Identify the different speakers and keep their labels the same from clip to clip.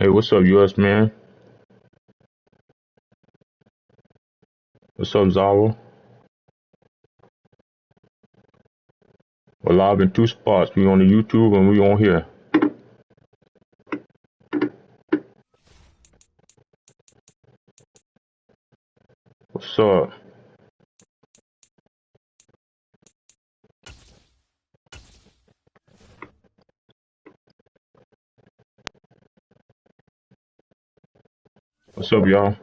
Speaker 1: Hey, what's up, US man? What's up, Zara? We're live in two spots. We on the YouTube and we on here. What's up? What's up, y'all?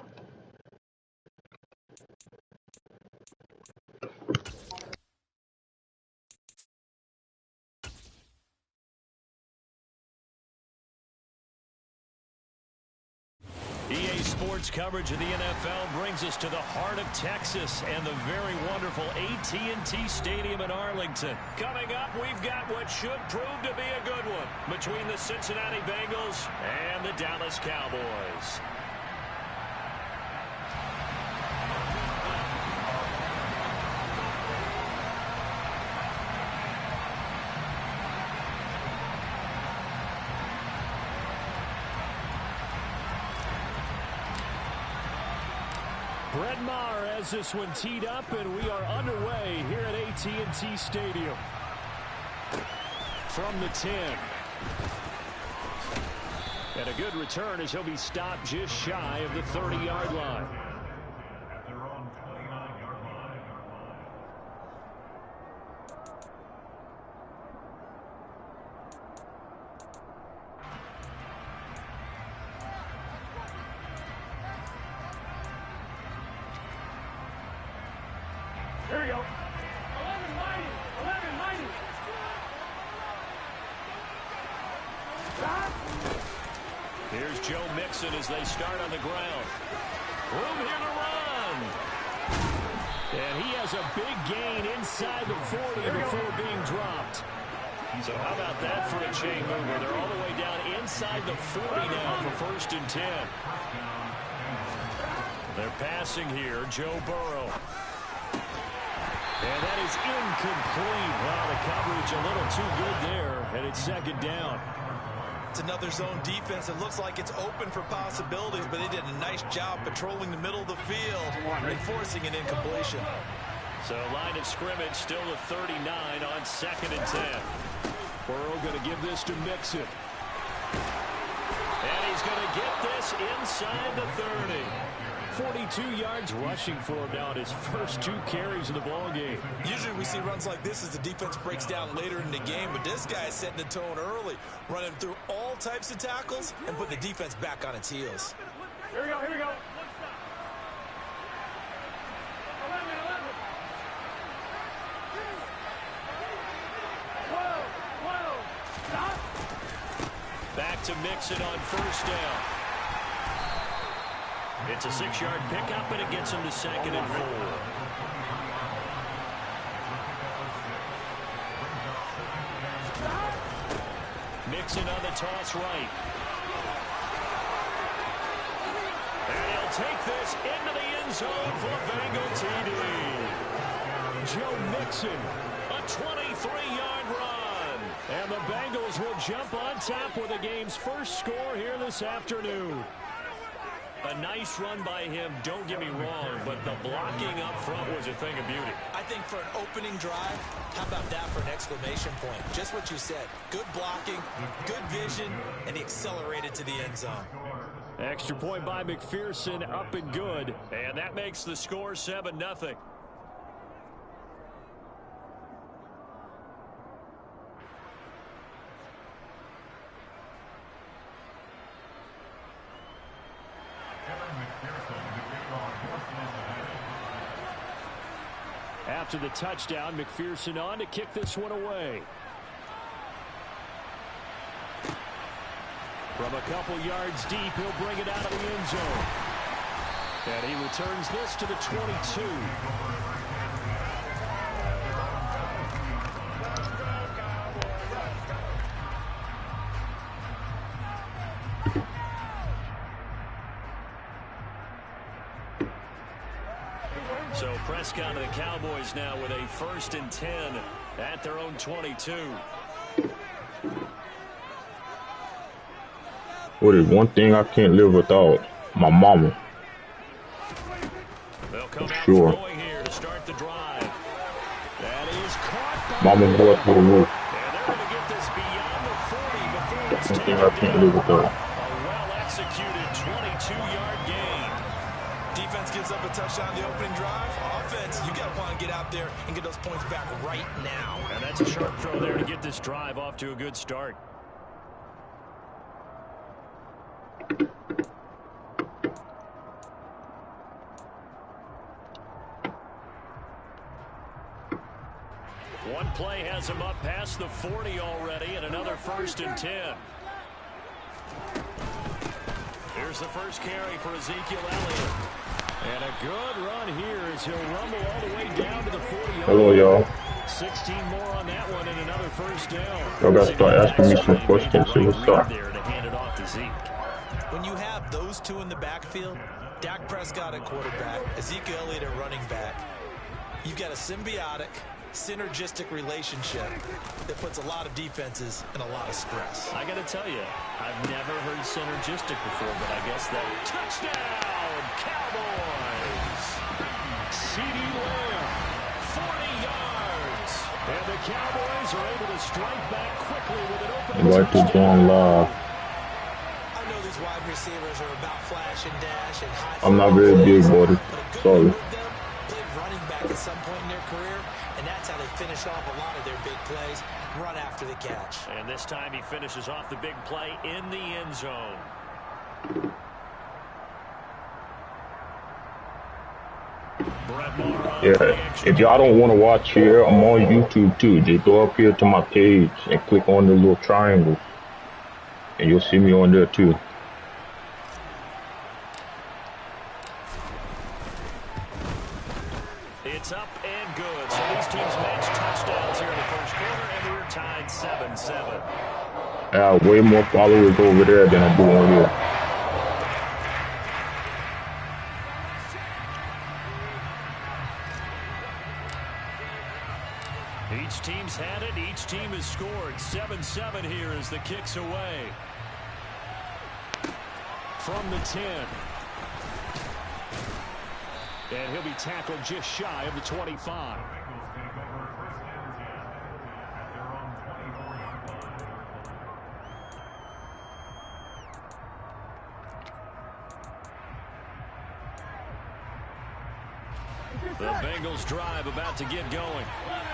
Speaker 2: EA Sports coverage of the NFL brings us to the heart of Texas and the very wonderful AT&T Stadium in Arlington. Coming up, we've got what should prove to be a good one between the Cincinnati Bengals and the Dallas Cowboys. Brett Maher has this one teed up, and we are underway here at AT&T Stadium. From the 10. And a good return as he'll be stopped just shy of the 30-yard line.
Speaker 3: Here we go. 11 mighty. 11 mighty.
Speaker 2: Here's Joe Mixon as they start on the ground. Room here to run. And he has a big gain inside the 40 before being dropped. So how about that for a chain mover? They're all the way down inside the 40 now for 1st and 10. They're passing here, Joe Burrow. And that is incomplete. Wow, the coverage a little too good there, and it's 2nd down.
Speaker 4: It's another zone defense. It looks like it's open for possibilities, but they did a nice job patrolling the middle of the field and forcing an incompletion.
Speaker 2: So line of scrimmage still a 39 on 2nd and 10.
Speaker 3: Burrow going to give this to Mixon.
Speaker 2: And he's going to get this inside the 30. 42 yards rushing for him now in his first 2 carries of the ball game.
Speaker 4: Usually we see runs like this as the defense breaks down later in the game, but this guy is setting the tone early, running through all types of tackles and putting the defense back on its heels.
Speaker 3: Here we go, here we go. 11. 12. Stop.
Speaker 2: Back to Mixon on 1st down. It's a 6-yard pickup, and it gets him to 2nd and 4. Mixon on the toss right. And he'll take this into the end zone for a Bengal TD.
Speaker 3: Joe Mixon,
Speaker 2: A 23-yard run.
Speaker 3: and the Bengals will jump on top with the game's first score here this afternoon.
Speaker 2: A nice run by him, don't get me wrong, but the blocking up front was a thing of beauty.
Speaker 4: I think for an opening drive, how about that for an exclamation point? Just what you said. Good blocking, good vision, and he accelerated to the end zone.
Speaker 3: Extra point by McPherson, up and good.
Speaker 2: And that makes the score 7-0.
Speaker 3: After the touchdown, McPherson on to kick this one away. From a couple yards deep, he'll bring it out of the end zone. And he returns this to the 22.
Speaker 2: So Prescott and the Cowboys now with a 1st and 10 at their own 22.
Speaker 1: What is one thing I can't live without? My mama.
Speaker 2: They'll
Speaker 1: For
Speaker 2: come out
Speaker 1: sure.
Speaker 2: throwing here to start the drive. That is caught by
Speaker 1: Mama go up to the roof.
Speaker 2: and they're going to get this beyond the 40 before it's
Speaker 1: One thing
Speaker 2: taken
Speaker 1: I can't
Speaker 2: down.
Speaker 1: live without.
Speaker 2: A well-executed 22-yard gain.
Speaker 4: Defense gives up a touchdown the opening drive. Offense, you got to want to get out there and get those points back right now.
Speaker 2: And that's a sharp throw there to get this drive off to a good start. One play has him up past the 40 already, and another 1st and 10. Here's the first carry for Ezekiel Elliott. And a good run here as he'll rumble all the way down to the 40-yard.
Speaker 1: Hello, y'all.
Speaker 2: 16 more on that one and another first down.
Speaker 1: Y'all gotta start asking me some questions. See what's up.
Speaker 2: There to hand it off to Zeke.
Speaker 4: When you have those two in the backfield, Dak Prescott at quarterback, Ezekiel Elliott at running back, you've got a symbiotic, synergistic relationship that puts a lot of defenses in a lot of stress.
Speaker 2: I got to tell you, I've never heard synergistic before, but I guess that touchdown, Cowboys. CeeDee Lamb, 40 yards. And the Cowboys are able to strike back quickly with an opening
Speaker 1: Like to go on live.
Speaker 4: I know these wide receivers are about flash and dash and high.
Speaker 1: I'm not very big, buddy. Sorry.
Speaker 4: Played running back at some point in their career, and that's how they finish off a lot of their big plays, run after the catch.
Speaker 2: And this time he finishes off the big play in the end zone.
Speaker 1: Yeah, if y'all don't want to watch here, I'm on YouTube too. Just go up here to my page and click on the little triangle, and you'll see me on there too.
Speaker 2: It's up and good. So these teams match touchdowns here in the first quarter, and we're tied 7-7.
Speaker 1: I have way more followers over there than I do on here.
Speaker 2: Each team's had it. Each team has scored. 7-7 here as the kick's away. From the 10. And he'll be tackled just shy of the 25. The Bengals drive about to get going.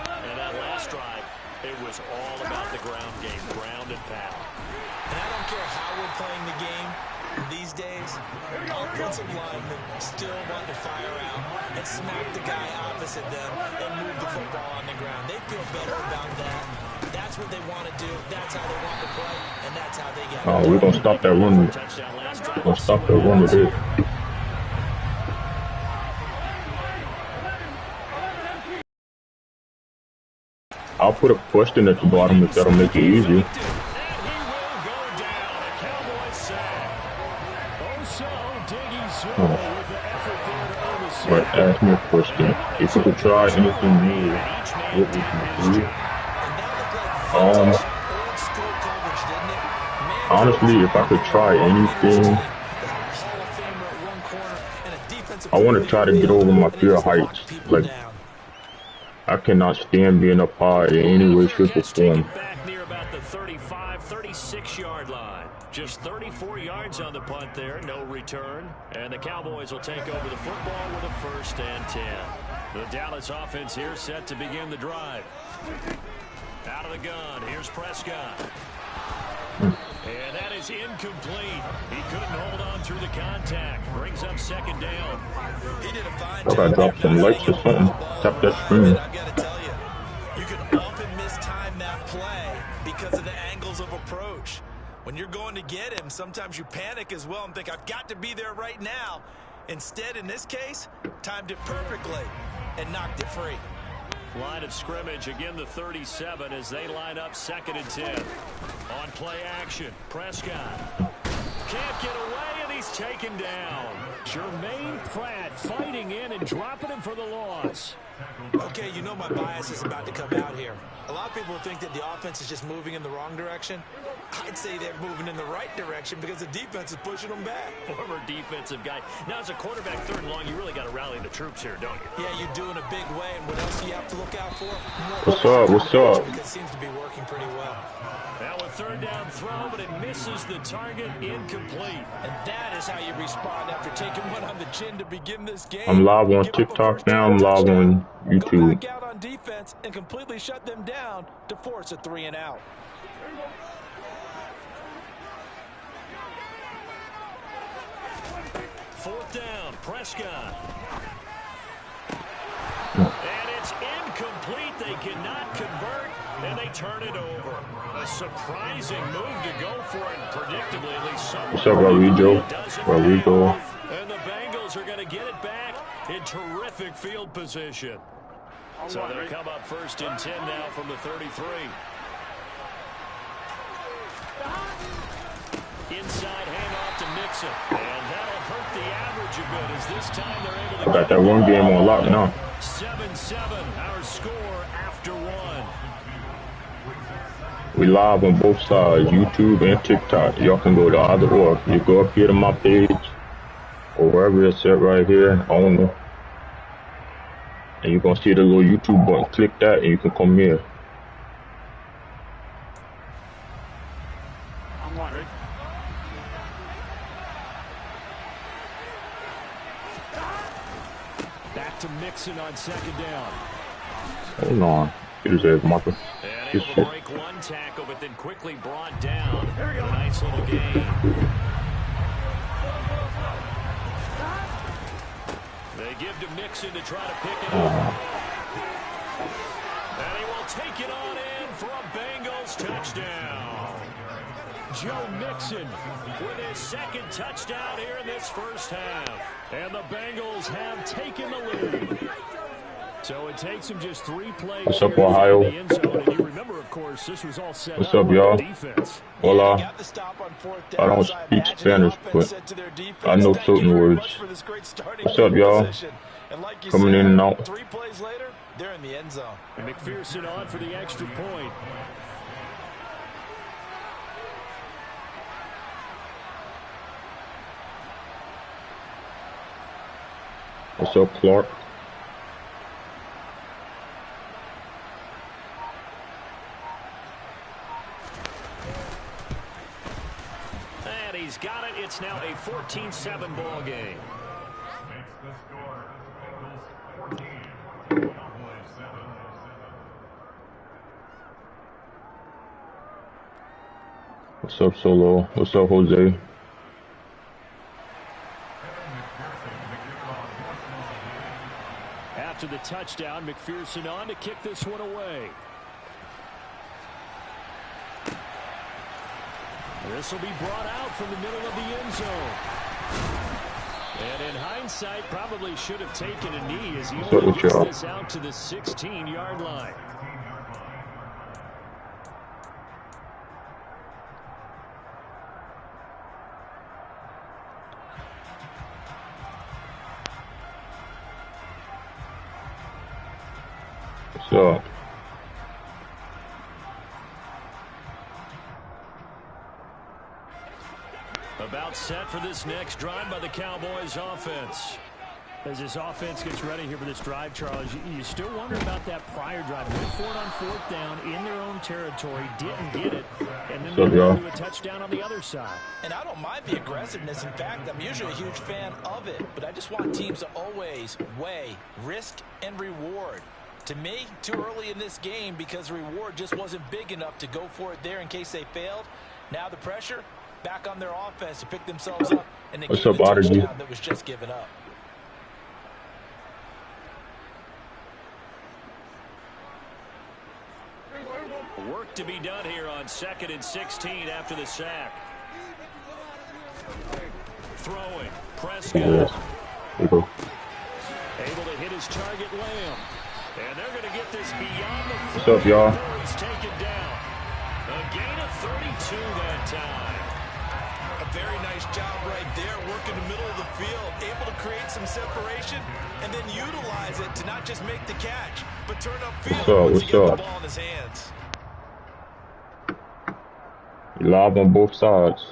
Speaker 2: And that last drive, it was all about the ground game, ground and pound.
Speaker 4: And I don't care how we're playing the game these days, offensive linemen still want to fire out and smack the guy opposite them and move the football on the ground. They feel better about that. That's what they want to do. That's how they want to play, and that's how they get it.
Speaker 1: Oh, we're gonna stop that run. We're gonna stop that run with it. I'll put a question at the bottom if that'll make it easy. But ask me a question. If you could try anything new, what would you do? Honestly, if I could try anything, I want to try to get over my fear of heights. Like, I cannot stand being up high in any way, shape, or form.
Speaker 2: Back near about the 35, 36-yard line. Just 34 yards on the punt there, no return. And the Cowboys will take over the football with a 1st and 10. The Dallas offense here set to begin the drive. Out of the gun, here's Prescott. And that is incomplete. He couldn't hold on through the contact. Brings up 2nd down.
Speaker 4: He did a fine
Speaker 1: I gotta drop some lights or something. Tap that screen.
Speaker 4: I gotta tell you, you can often mistime that play because of the angles of approach. When you're going to get him, sometimes you panic as well and think, I've got to be there right now. Instead, in this case, timed it perfectly and knocked it free.
Speaker 2: Line of scrimmage, again the 37 as they line up 2nd and 10. On play action, Prescott can't get away, and he he's taken down. Jermaine Pratt fighting in and dropping him for the loss.
Speaker 4: Okay, you know my bias is about to come out here. A lot of people think that the offense is just moving in the wrong direction. I'd say they're moving in the right direction because the defense is pushing them back.
Speaker 2: Former defensive guy. Now, as a quarterback, 3rd and long, you really got to rally the troops here, don't you?
Speaker 4: Yeah, you do in a big way. And what else do you have to look out for?
Speaker 1: What's up? What's up?
Speaker 4: Because it seems to be working pretty well.
Speaker 2: Now a 3rd down throw, but it misses the target, incomplete.
Speaker 4: And that is how you respond after taking one on the chin to begin this game.
Speaker 1: I'm live on TikTok now. I'm live on YouTube.
Speaker 4: Go back out on defense and completely shut them down to force a 3 and out.
Speaker 2: Fourth down, Prescott. And it's incomplete. They cannot convert, and they turn it over. A surprising move to go for it, predictably, at least someone.
Speaker 1: What's up, Rodrigo?
Speaker 2: And the Bengals are going to get it back in terrific field position. So they'll come up 1st and 10 now from the 33. Inside handoff to Mixon. And that'll hurt the average a bit as this time they're able to
Speaker 1: Got that one game on lock now.
Speaker 2: 7-7, our score after 1.
Speaker 1: We live on both sides, YouTube and TikTok. Y'all can go to either or. You go up here to my page or wherever it's at right here, owner. And you're going to see the little YouTube button. Click that and you can come here.
Speaker 2: Back to Mixon on 2nd down.
Speaker 1: Hold on. Here's that marker.
Speaker 2: And able to break one tackle, but then quickly brought down. A nice little gain. They give to Mixon to try to pick it up. And he will take it on in for a Bengals touchdown. Joe Mixon with his 2nd touchdown here in this 1st half. And the Bengals have taken the lead. So it takes him just 3 plays.
Speaker 1: What's up, Ohio?
Speaker 2: In the end zone. And you remember, of course, this was all set
Speaker 1: What's up, y'all? Hola. I don't speak Spanish, but I know certain words. What's up, y'all? Coming in and out.
Speaker 4: 3 plays later, they're in the end zone.
Speaker 2: And McPherson on for the extra point.
Speaker 1: What's up, Clark?
Speaker 2: And he's got it. It's now a 14-7 ball game.
Speaker 1: What's up, Solo? What's up, Jose?
Speaker 2: After the touchdown, McPherson on to kick this one away. This will be brought out from the middle of the end zone. And in hindsight, probably should have taken a knee as he only gets this out to the 16-yard line.
Speaker 1: What's up?
Speaker 2: About set for this next drive by the Cowboys offense. As this offense gets ready here for this drive, Charles, you still wonder about that prior drive. Went for it on 4th down in their own territory, didn't get it, and then they went to a touchdown on the other side.
Speaker 4: And I don't mind the aggressiveness. In fact, I'm usually a huge fan of it, but I just want teams to always weigh risk and reward. To me, too early in this game because reward just wasn't big enough to go for it there in case they failed. Now the pressure back on their offense to pick themselves up and they get the touchdown that was just given up.
Speaker 2: Work to be done here on 2nd and 16 after the sack. Throwing. Prescott.
Speaker 1: Able
Speaker 2: to hit his target, Lamb. And they're going to get this beyond the 40.
Speaker 1: What's up, y'all?
Speaker 2: He's taken down. A gain of 32 that time.
Speaker 4: A very nice job right there, working the middle of the field, able to create some separation, and then utilize it to not just make the catch, but turn upfield once he gets the ball in his hands.
Speaker 1: Live on both sides.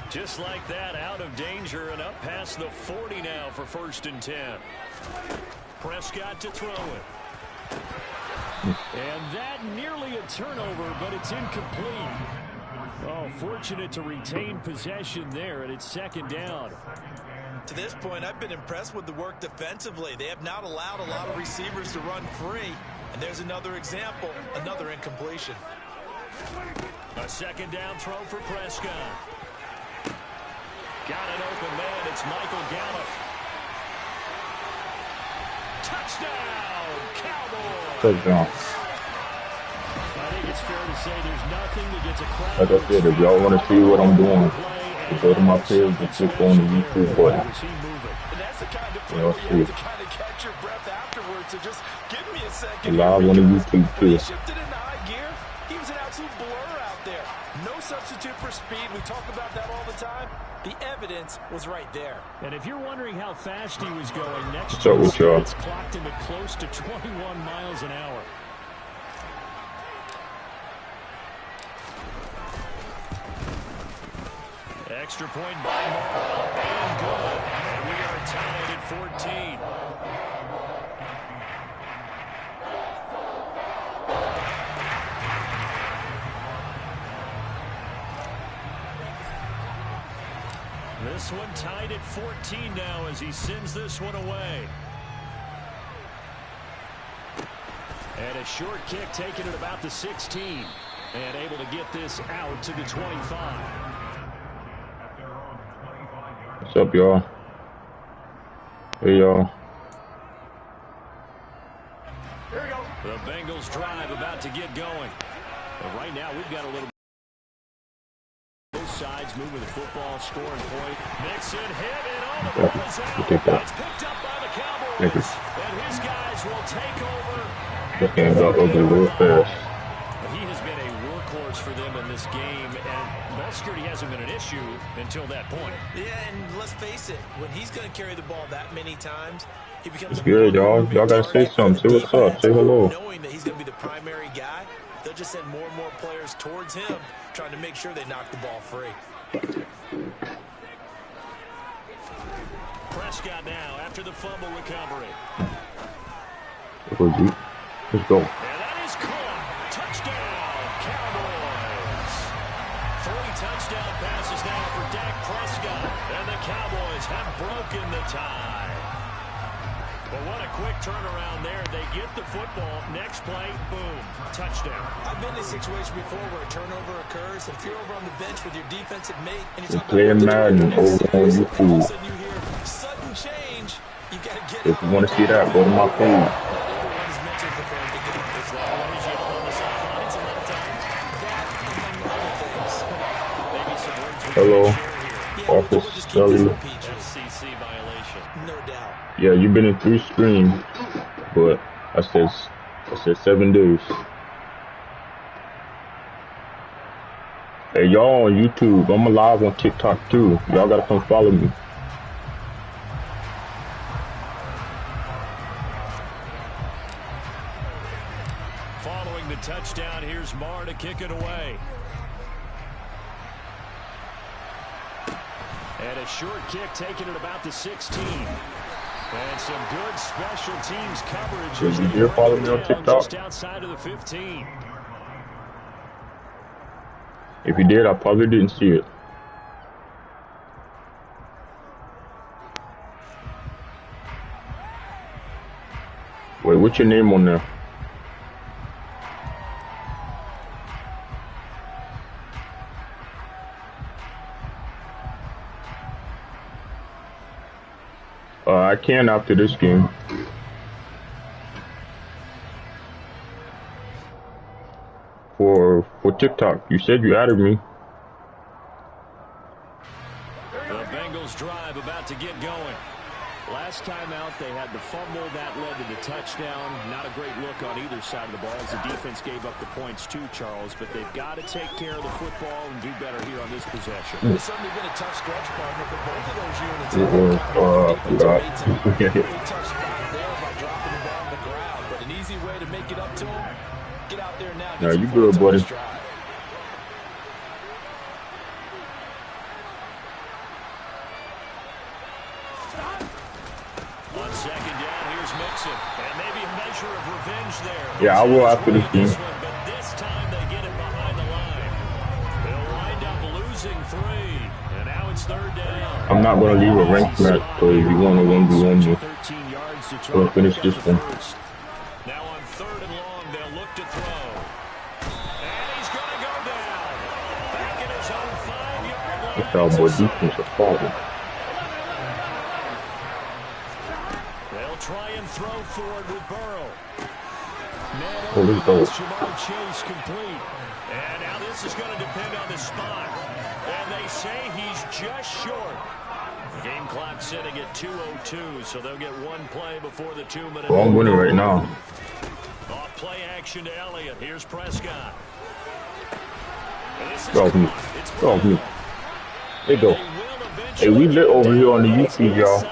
Speaker 2: Just like that, out of danger and up past the 40 now for 1st and 10. Prescott to throw it. And that nearly a turnover, but it's incomplete. Oh, fortunate to retain possession there, and it's 2nd down.
Speaker 4: To this point, I've been impressed with the work defensively. They have not allowed a lot of receivers to run free. And there's another example, another incompletion.
Speaker 2: A 2nd down throw for Prescott. Got an open man. It's Michael Gallup. Touchdown, Cowboys.
Speaker 1: Touchdown.
Speaker 2: I think it's fair to say there's nothing that gets a crowd.
Speaker 1: Like I said, if y'all want to see what I'm doing, go to my page and click on the YouTube button.
Speaker 4: And that's the kind of play where you have to kind of catch your breath afterwards. So just give me a second.
Speaker 1: Live on the YouTube too.
Speaker 4: He shifted into high gear. He was an absolute blur out there. No substitute for speed. We talk about that all the time. The evidence was right there.
Speaker 2: And if you're wondering how fast he was going, next
Speaker 1: So
Speaker 2: it's clocked him at close to 21 miles an hour. Extra point by Morrow, and good. And we are tied at 14. This one tied at 14 now as he sends this one away. And a short kick taken at about the 16. And able to get this out to the 25.
Speaker 1: What's up, y'all? Hey, y'all.
Speaker 2: The Bengals drive about to get going. But right now we've got a little both sides moving the football, scoring point. Mixon hit and all the ball is out. It's picked up by the Cowboys. And his guys will take over.
Speaker 1: That game got ugly real fast.
Speaker 2: He has been a workhorse for them in this game, and ball security hasn't been an issue until that point.
Speaker 4: Yeah, and let's face it, when he's going to carry the ball that many times, he becomes
Speaker 1: It's good, y'all. Y'all gotta say something. Say what's up. Say hello.
Speaker 4: Knowing that he's going to be the primary guy, they'll just send more and more players towards him, trying to make sure they knock the ball free.
Speaker 2: Prescott now after the fumble recovery.
Speaker 1: Let's go.
Speaker 2: And that is caught. Touchdown, Cowboys. 3 touchdown passes now for Dak Prescott. And the Cowboys have broken the tie. But what a quick turnaround there. They get the football. Next play, boom, touchdown.
Speaker 4: I've been in a situation before where a turnover occurs. If you're over on the bench with your defensive mate and you're
Speaker 1: playing Madden over on YouTube.
Speaker 4: All of a sudden you hear sudden change. You got to get
Speaker 1: if you want to see that, go to my page. Hello, Office Scully.
Speaker 2: FCC violation.
Speaker 4: No doubt.
Speaker 1: Yeah, you've been in 3 screens, but I said 7 days. Hey, y'all on YouTube. I'm live on TikTok too. Y'all gotta come follow me.
Speaker 2: Following the touchdown, here's Marr to kick it away. And a short kick taken at about the 16. And some good special teams coverage.
Speaker 1: Did you follow me on TikTok?
Speaker 2: Just outside of the 15.
Speaker 1: If you did, I probably didn't see it. Wait, what's your name on there? I can after this game. For TikTok, you said you added me.
Speaker 2: The Bengals drive about to get going.
Speaker 3: last time out, they had the fumble. That led to the touchdown. Not a great look on either side of the ball as the defense gave up the points too, Charles. But they've got to take care of the football and do better here on this possession.
Speaker 4: It's certainly been a tough stretch, partner, for both of those units. Really tough spot there by dropping the ball on the ground. But an easy way to make it up to them. Get out there now.
Speaker 1: Yeah, you good, buddy.
Speaker 2: On second down, here's Mixon. And maybe a measure of revenge there.
Speaker 1: Yeah, I will after this game.
Speaker 2: But this time they get it behind the line. They'll wind up losing 3. And now it's third down.
Speaker 1: I'm not going to leave a ranked match, so if you want to 1v1 me, we'll finish this one.
Speaker 2: Now on third and long, they'll look to throw. And he's going to go down. Back in his own 5-yard line.
Speaker 1: That's how boy defense is falling.
Speaker 2: They'll try and throw forward with Burrow.
Speaker 1: Oh, let's go.
Speaker 2: Jamar Chase complete. And now this is going to depend on the spot. And they say he's just short. Game clock sitting at 2:02, so they'll get one play before the 2-minute.
Speaker 1: Well, I'm winning right now.
Speaker 2: Off play action to Elliott. Here's Prescott.
Speaker 1: Go off me. Go off me. There you go. Hey, we lit over here on the YouTube, y'all.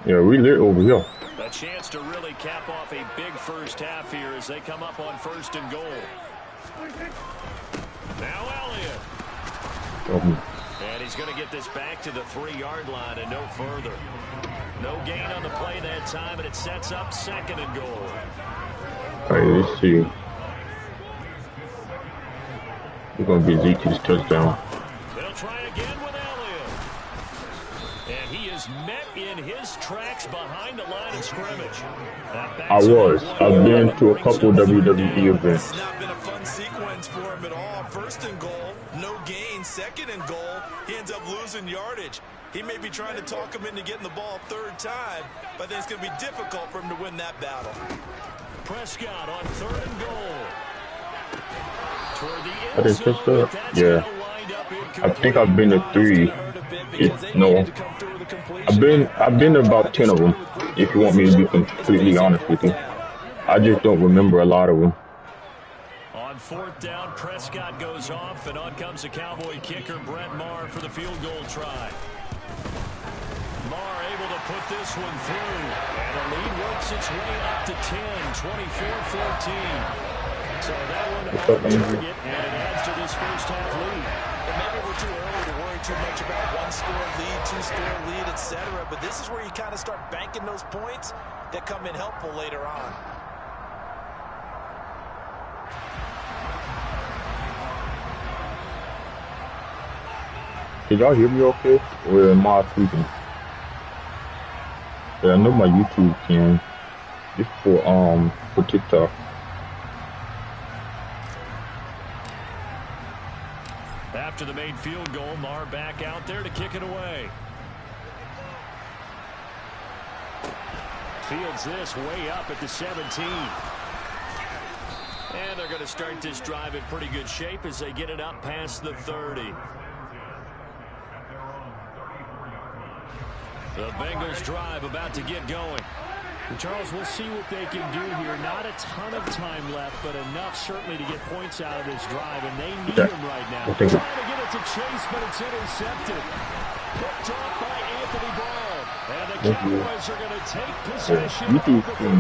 Speaker 1: Yeah, we lit over here.
Speaker 2: A chance to really cap off a big first half here as they come up on first and goal. Now Elliott. And he's going to get this back to the 3-yard line and no further. No gain on the play that time, and it sets up second and goal.
Speaker 1: All right, let's see. We're going to be Zeke's touchdown.
Speaker 2: They'll try again with Elliott. And he is met in his tracks behind the line of scrimmage.
Speaker 1: I've been to a couple WWE events.
Speaker 4: It's not been a fun sequence for him at all. First and goal, no gain. Second and goal, he ends up losing yardage. He may be trying to talk him into getting the ball third time, but I think it's going to be difficult for him to win that battle.
Speaker 2: Prescott on third and goal.
Speaker 1: I didn't touch that. Yeah. I think I've been to 3. No. I've been to about 10 of them, if you want me to be completely honest with you. I just don't remember a lot of them.
Speaker 2: On fourth down, Prescott goes off, and on comes the Cowboy kicker, Brett Maher, for the field goal try. Maher able to put this one through, and the lead works its way up to 10, 24-14. So that one off the target, and it adds to this first half lead.
Speaker 4: And maybe we're too early to worry too much about 1-score lead, 2-score lead, etc. But this is where you kind of start banking those points that come in helpful later on.
Speaker 1: Can y'all hear me okay? Or am I tweaking? Yeah, I know my YouTube can. Just for TikTok.
Speaker 2: After the made field goal, Maher back out there to kick it away. Fields this way up at the 17. And they're going to start this drive in pretty good shape as they get it up past the 30. The Bengals drive about to get going.
Speaker 3: And Charles, we'll see what they can do here. Not a ton of time left, but enough certainly to get points out of this drive, and they need them right now. Trying to get it to Chase, but it's intercepted. Picked off by Anthony Brown. And the Cowboys are going to take possession.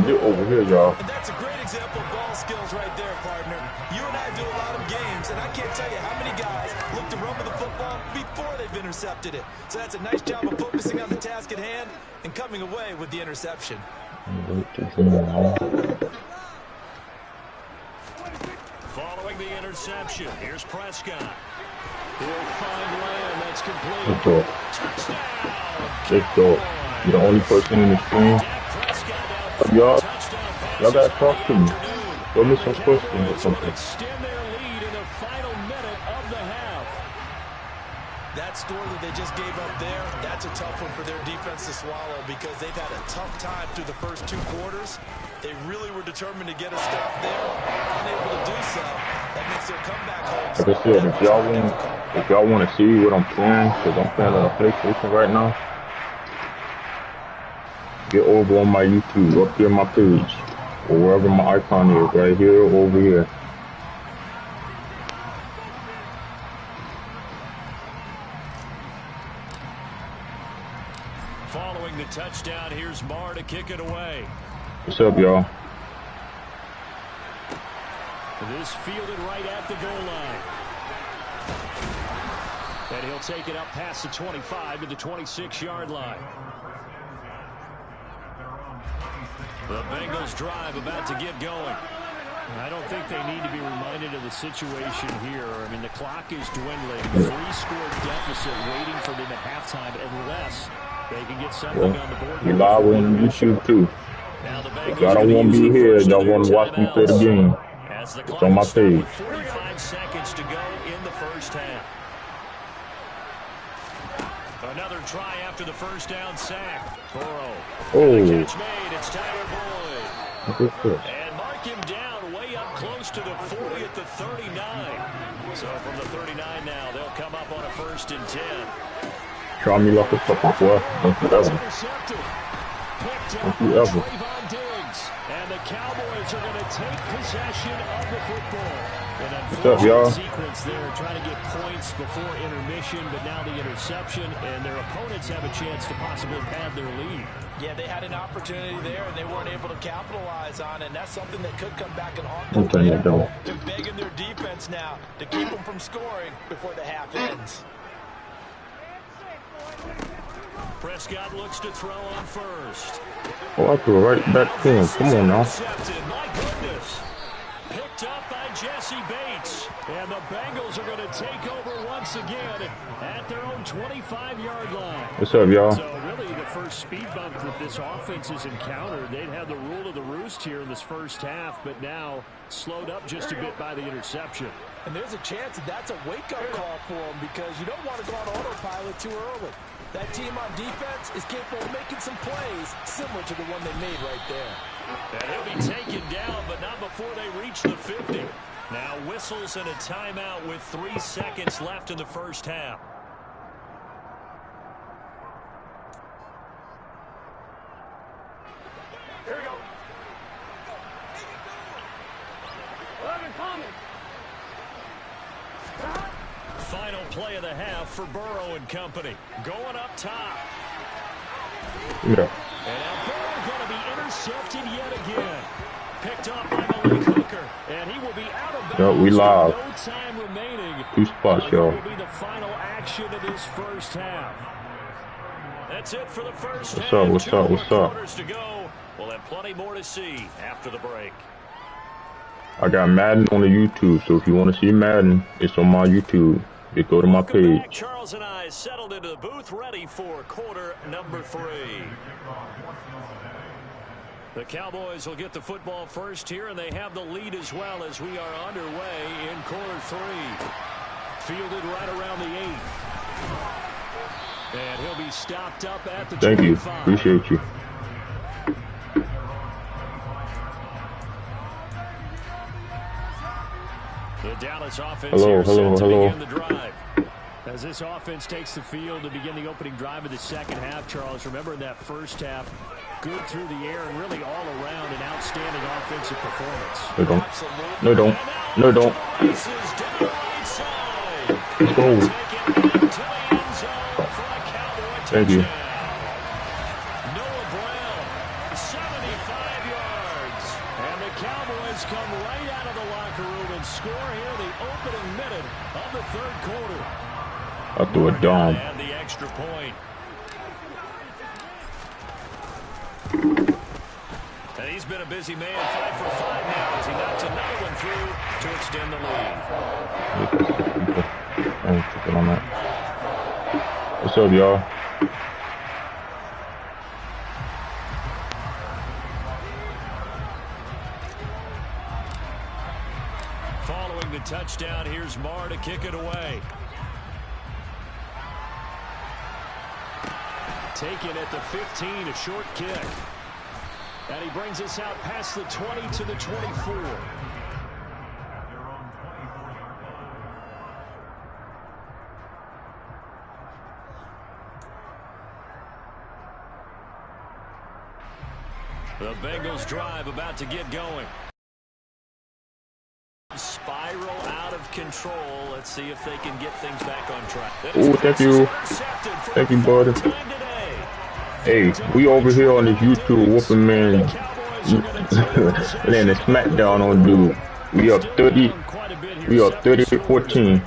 Speaker 1: You over here, y'all.
Speaker 4: And that's a great example of ball skills right there, partner. You and I do a lot of games, and I can't tell you how many guys look to run with the football before they've intercepted it. So that's a nice job of focusing on the task at hand and coming away with the interception.
Speaker 2: Following the interception, here's Prescott. He'll find Lamb. That's complete. Touchdown.
Speaker 1: Let's go. You're the only person in the screen. Y'all gotta talk to me. Throw me some questions or something.
Speaker 2: Extend their lead in the final minute of the half.
Speaker 4: That score that they just gave up there, that's a tough one for their defense to swallow because they've had a tough time through the first 2 quarters. They really were determined to get a stop there. Unable to do so. That makes their comeback hopes
Speaker 1: Like I said, if y'all want to see what I'm playing, because I'm playing on a PlayStation right now, get over on my YouTube, up here on my page, or wherever my icon is, right here or over here.
Speaker 2: Following the touchdown, here's Marr to kick it away.
Speaker 1: What's up, y'all?
Speaker 2: This fielded right at the goal line. And he'll take it up past the 25 to the 26-yard line. The Bengals drive about to get going. I don't think they need to be reminded of the situation here. I mean, the clock is dwindling. 3-score deficit waiting for them at halftime unless they can get something on the board.
Speaker 1: We live on YouTube, too.
Speaker 2: Now the
Speaker 1: If y'all don't want to be here, y'all want to watch me play the game.
Speaker 2: As the
Speaker 1: It's on my page.
Speaker 2: 45 seconds to go in the first half. Another try after the first down sack. Burrow.
Speaker 1: Oh.
Speaker 2: Catch made. It's Tyler Boyd. And mark him down way up close to the 40 at the 39. So from the 39 now, they'll come up on a 1st and 10.
Speaker 1: Try me like a fucking boy. Don't you ever. Don't you ever.
Speaker 2: And the Cowboys are going to take possession of the football.
Speaker 1: What's up, y'all?
Speaker 2: Sequence there, trying to get points before intermission, but now the interception, and their opponents have a chance to possibly pad their lead.
Speaker 4: Yeah, they had an opportunity there, and they weren't able to capitalize on it, and that's something that could come back and haunt them later. They're begging their defense now to keep them from scoring before the half ends.
Speaker 2: Prescott looks to throw on first.
Speaker 1: Oh, I threw right back to him. Come on now.
Speaker 2: My goodness. Picked up by Jesse Bates. And the Bengals are going to take over once again at their own 25-yard line.
Speaker 1: What's up, y'all?
Speaker 2: So really the first speed bump that this offense has encountered. They'd had the rule of the roost here in this first half, but now slowed up just a bit by the interception.
Speaker 4: And there's a chance that that's a wake-up call for them because you don't want to go on autopilot too early. That team on defense is capable of making some plays similar to the one they made right there.
Speaker 2: And he'll be taken down, but not before they reach the 50. Now whistles and a timeout with 3 seconds left in the first half.
Speaker 3: Here we go. 11 coming.
Speaker 2: Final play of the half for Burrow and company. Going up top.
Speaker 1: Yeah.
Speaker 2: And now Burrow going to be intercepted yet again. Picked up by Malik Hooker. And he will be out of bounds.
Speaker 1: Yo, we live.
Speaker 2: No time remaining.
Speaker 1: 2 spots, y'all.
Speaker 2: That will be the final action of this first half. That's it for the first half.
Speaker 1: What's up? What's up?
Speaker 2: Quarters to go. We'll have plenty more to see after the break.
Speaker 1: I got Madden on the YouTube, so if you want to see Madden, it's on my YouTube. Just go to my page.
Speaker 2: Back. Charles and I settled into the booth, ready for quarter number 3. The Cowboys will get the football first here, and they have the lead as well as we are underway in quarter 3. Fielded right around the 8. And he'll be stopped up at the 25.
Speaker 1: Thank you. Appreciate you.
Speaker 2: The Dallas offense
Speaker 1: hello.
Speaker 2: begin the drive. As this offense takes the field to begin the opening drive of the second half, Charles, remember in that first half, good through the air and really all around an outstanding offensive performance.
Speaker 1: No, don't. No, don't. No, don't. Let's go. Thank you.
Speaker 2: Noah Brown, 75 yards. And the Cowboys come right out of the locker room and score here the opening minute of the third quarter.
Speaker 1: I threw a dome.
Speaker 2: And the extra point. And he's been a busy man, 5 for 5 now as he knocks another one through to extend the lead.
Speaker 1: On that. What's up, y'all?
Speaker 2: Following the touchdown, here's Marr to kick it away. Taken at the 15, a short kick.
Speaker 3: And he brings us out past the 20 to the 24. The Bengals drive about to get going. Spiral out of control. Let's see if they can get things back on track.
Speaker 1: Oh, thank you. Thank you, buddy. Hey, we over here on this YouTube whooping, man. Laying a smackdown on dude. We up 30. We up 30-14.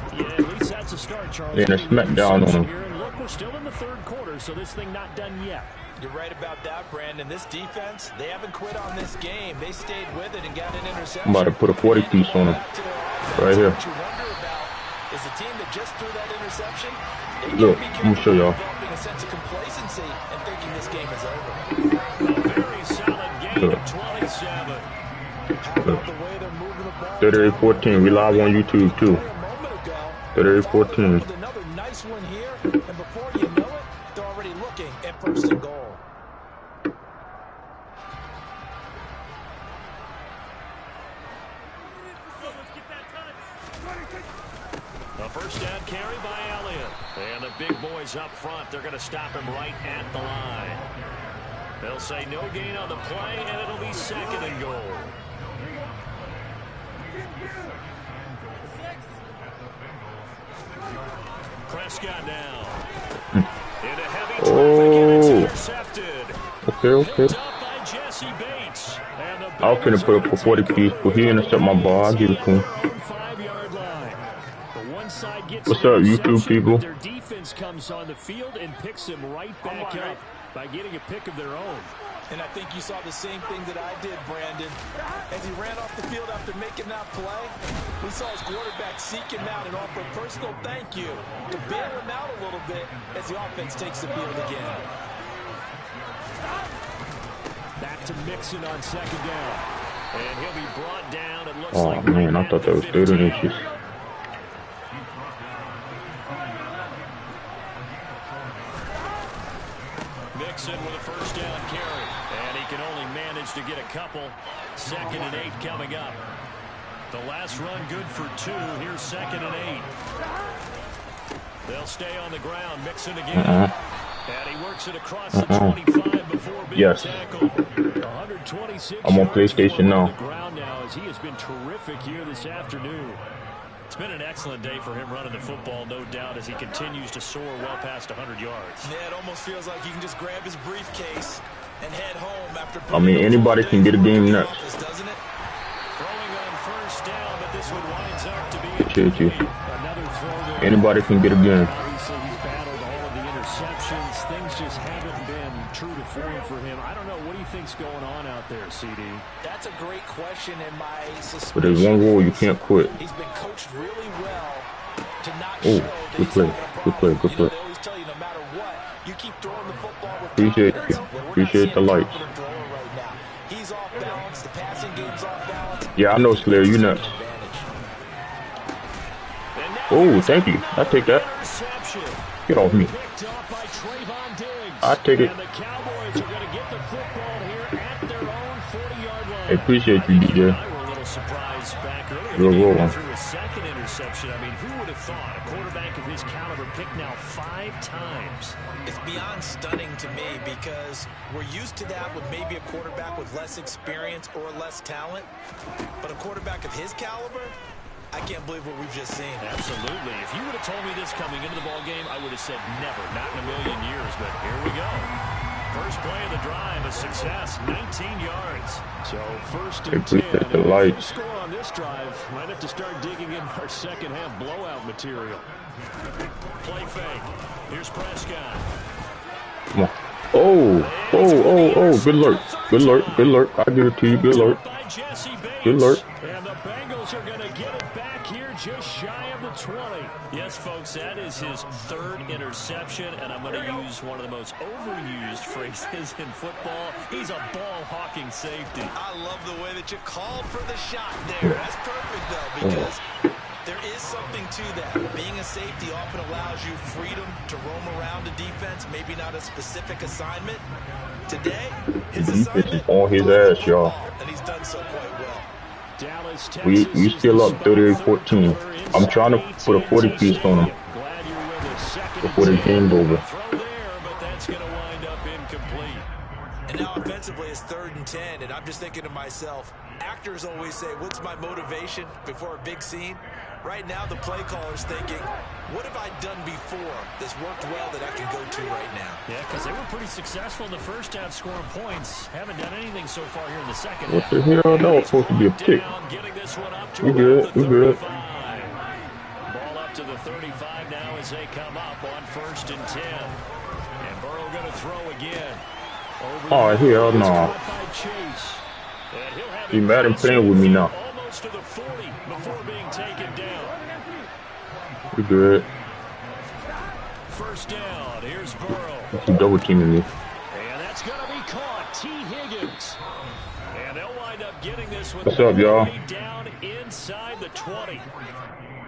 Speaker 1: Laying a smackdown on him.
Speaker 3: Look, we're still in the third quarter, so this thing not done yet.
Speaker 4: You're right about that, Brandon. This defense, they haven't quit on this game. They stayed with it and got an interception.
Speaker 1: I'm about to put a 40 piece on him. Right here.
Speaker 4: What you wonder about is the team that just threw that interception.
Speaker 1: Look, I'm going to show y'all.
Speaker 4: Developing a sense of complacency and thinking this game is over.
Speaker 3: A very solid game of 27.
Speaker 1: Look. 38-14. We live on YouTube, too. 38-14.
Speaker 4: Another nice one here, and before you know it, they're already looking at first and goal.
Speaker 3: A first down carry by Elliott. And the big boys up front, they're going to stop him right at the line. They'll say no gain on the play, and it'll be second and goal. Prescott now. In a heavy traffic, and it's intercepted.
Speaker 1: Okay. I was finna put up a 40 piece, but he intercepted my ball. I'll give it to him. What's up, YouTube people?
Speaker 3: Their defense comes on the field and picks him right back up by getting a pick of their own.
Speaker 4: And I think you saw the same thing that I did, Brandon. As he ran off the field after making that play, we saw his quarterback seek him out and offer a personal thank you to bail him out a little bit as the offense takes the field again.
Speaker 3: Back to Mixon on second down. And he'll be brought down. It looks
Speaker 1: Oh,
Speaker 3: like
Speaker 1: man, I thought that was 30 inches.
Speaker 3: Mixon with a first down carry. And he can only manage to get a couple. 2nd and 8 coming up. The last run good for 2. Here's 2nd and 8. They'll stay on the ground. Mixon again. And he works it across the 25 before being tackled. 126
Speaker 1: I'm on PlayStation now.
Speaker 3: As he has been terrific here this afternoon. It's been an excellent day for him running the football, no doubt, as he continues to soar well past 100 yards.
Speaker 4: Yeah, it almost feels like he can just grab his briefcase and head home after.
Speaker 1: I mean, anybody can get a game next.
Speaker 4: Doesn't it?
Speaker 3: Throwing on first down, but this one winds up to be
Speaker 1: Appreciate you.
Speaker 3: another throw.
Speaker 1: Anybody can get a game.
Speaker 3: Obviously, he's battled all of the interceptions. Things just haven't been true to form for him. I don't know. What do you think's going on out there, CD?
Speaker 4: That's a great question, and my suspicion.
Speaker 1: But there's one rule: you can't quit.
Speaker 4: He's been coached really well to not
Speaker 1: Oh,
Speaker 4: show that
Speaker 1: good
Speaker 4: he's
Speaker 1: play.
Speaker 4: having a
Speaker 1: Good play.
Speaker 4: problem.
Speaker 1: Good play.
Speaker 4: They always tell you no matter what, you keep throwing the football with
Speaker 1: Appreciate
Speaker 4: confidence.
Speaker 1: you.
Speaker 4: Well, we're not
Speaker 1: Appreciate the
Speaker 4: seeing a
Speaker 1: lights.
Speaker 4: confident thrower right now. He's off balance. The passing game's off balance.
Speaker 1: Yeah, I know, Slayer. You nuts. Oh, thank you. I'll take that. Get off me. I'll take it. I appreciate you, DJ. Real one.
Speaker 3: Second interception. I mean, who would have thought a quarterback of his caliber picked now 5 times?
Speaker 4: It's beyond stunning to me because we're used to that with maybe a quarterback with less experience or less talent. But a quarterback of his caliber, I can't believe what we've just seen.
Speaker 3: Absolutely. If you would have told me this coming into the ball game, I would have said never, not in a million years. But here we go. First play of the drive, a success, 19 yards. So first and 10.
Speaker 1: Appreciate the lights.
Speaker 3: Score on this drive. Might have to start digging in our second half blowout material. Play fake. Here's Prescott.
Speaker 1: Come on. Oh. Good alert. Good alert. Good alert. I'll give it to you. Good alert. Good alert.
Speaker 3: And the Bengals are going to get it back here just shy of the 20.
Speaker 2: Yes, folks, that is his 3rd interception, and I'm going to use one of the most overused phrases in football. He's a ball-hawking safety.
Speaker 4: I love the way that you called for the shot there. That's perfect, though, because There is something to that. Being a safety often allows you freedom to roam around the defense, maybe not a specific assignment. Today, his
Speaker 1: The defense
Speaker 4: assignment,
Speaker 1: is on his
Speaker 4: throw the
Speaker 1: ass, y'all.
Speaker 4: football, and he's done so quite well.
Speaker 3: Dallas,
Speaker 1: We
Speaker 3: Texas
Speaker 1: still up 38-14. I'm trying to put a 40 piece on them
Speaker 3: Glad you're with us. Second
Speaker 1: before the
Speaker 3: and 10.
Speaker 1: game's over.
Speaker 3: Throw there, but that's going to wind up incomplete.
Speaker 4: And now offensively it's 3rd and 10, and I'm just thinking to myself, actors always say, what's my motivation before a big scene? Right now the play caller's thinking, what have I done before that's worked well that I can go to right now?
Speaker 3: Yeah, because they were pretty successful in the first half scoring points. Haven't done anything so far here in the second
Speaker 1: What
Speaker 3: half.
Speaker 1: the hell? That was supposed to be a pick.
Speaker 3: Getting this one up to
Speaker 1: We good. We good.
Speaker 3: Ball up to the 35 now as they come up on 1st and 10. And Burrow going to throw again.
Speaker 1: Oh, hell no. He Madden playing with me now.
Speaker 3: Almost to the 40 before being taken down.
Speaker 1: We good.
Speaker 3: 1st down. Here's Burrow.
Speaker 1: He double teaming me.
Speaker 3: And that's going to be caught. T. Higgins. And they'll wind up getting this one.
Speaker 1: What's up, y'all?
Speaker 3: Down inside the 20.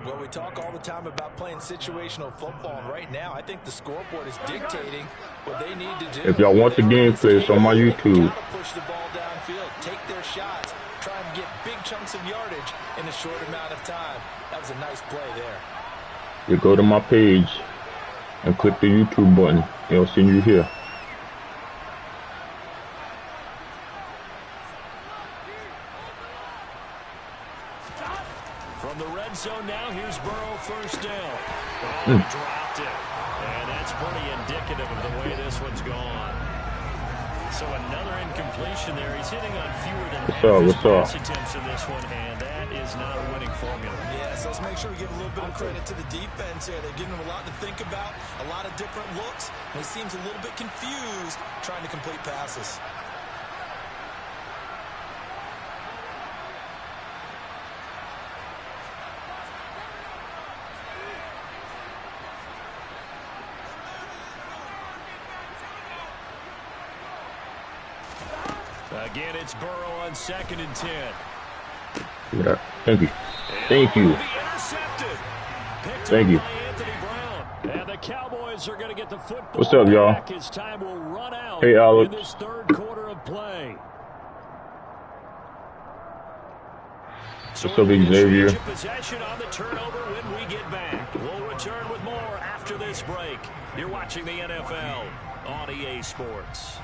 Speaker 4: Well, we talk all the time about playing situational football, and right now I think the scoreboard is dictating what they need to do.
Speaker 1: If y'all want the gameplay, it's on my YouTube.
Speaker 4: Push the ball downfield, take their shots, try and get big chunks of yardage in a short amount of time. That was a nice play there.
Speaker 1: You go to my page and click the YouTube button. It'll send you here.
Speaker 3: From the red zone now, here's Burrow 1st down. Dropped it. And that's pretty indicative of the way this one's gone. So another incompletion there. He's hitting on fewer than half his pass attempts in this one, and that is not a winning formula.
Speaker 4: Yes, let's make sure we give a little bit of credit to the defense here. They're giving him a lot to think about, a lot of different looks, and he seems a little bit confused trying to complete passes.
Speaker 3: Again, it's Burrow on 2nd and 10.
Speaker 1: Yeah. Thank you. Thank you. Thank you.
Speaker 3: And the Cowboys are going to get the football.
Speaker 1: What's up, y'all?
Speaker 3: His time will run out
Speaker 1: Hey, Alex.
Speaker 3: in this 3rd quarter of play.
Speaker 1: What's up, Xavier?
Speaker 3: Possession on the turnover when we get back. We'll return with more after this break. You're watching the NFL on EA Sports.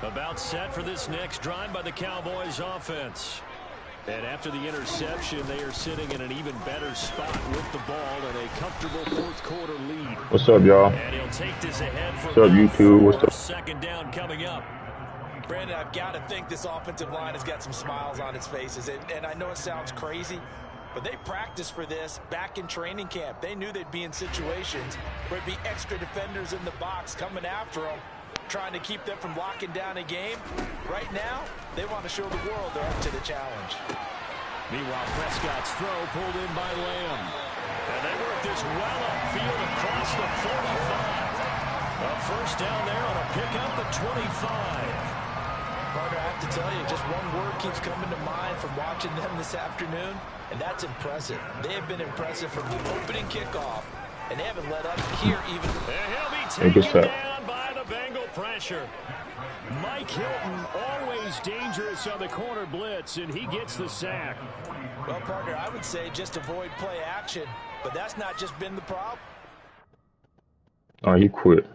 Speaker 3: About set for this next drive by the Cowboys offense. And after the interception, they are sitting in an even better spot with the ball and a comfortable 4th quarter lead.
Speaker 1: What's up, y'all?
Speaker 3: And he'll take this ahead for
Speaker 1: What's up, YouTube? What's up?
Speaker 3: 2nd down coming up.
Speaker 4: Brandon, I've got to think this offensive line has got some smiles on its faces. And I know it sounds crazy, but they practiced for this back in training camp. They knew they'd be in situations where it'd be extra defenders in the box coming after them, trying to keep them from locking down a game. Right now, they want to show the world they're up to the challenge.
Speaker 3: Meanwhile, Prescott's throw pulled in by Lamb. And they work this well upfield across the 45. A 1st down there on a pickup at 25.
Speaker 4: Partner, I have to tell you, just one word keeps coming to mind from watching them this afternoon, and that's impressive. They have been impressive from the opening kickoff, and they haven't let up here even.
Speaker 3: And he'll be taken down by the Bengal pressure. Mike Hilton, always dangerous on the corner blitz, and he gets the sack.
Speaker 4: Well, partner, I would say just avoid play action, but that's not just been the problem.
Speaker 1: Oh, he quit.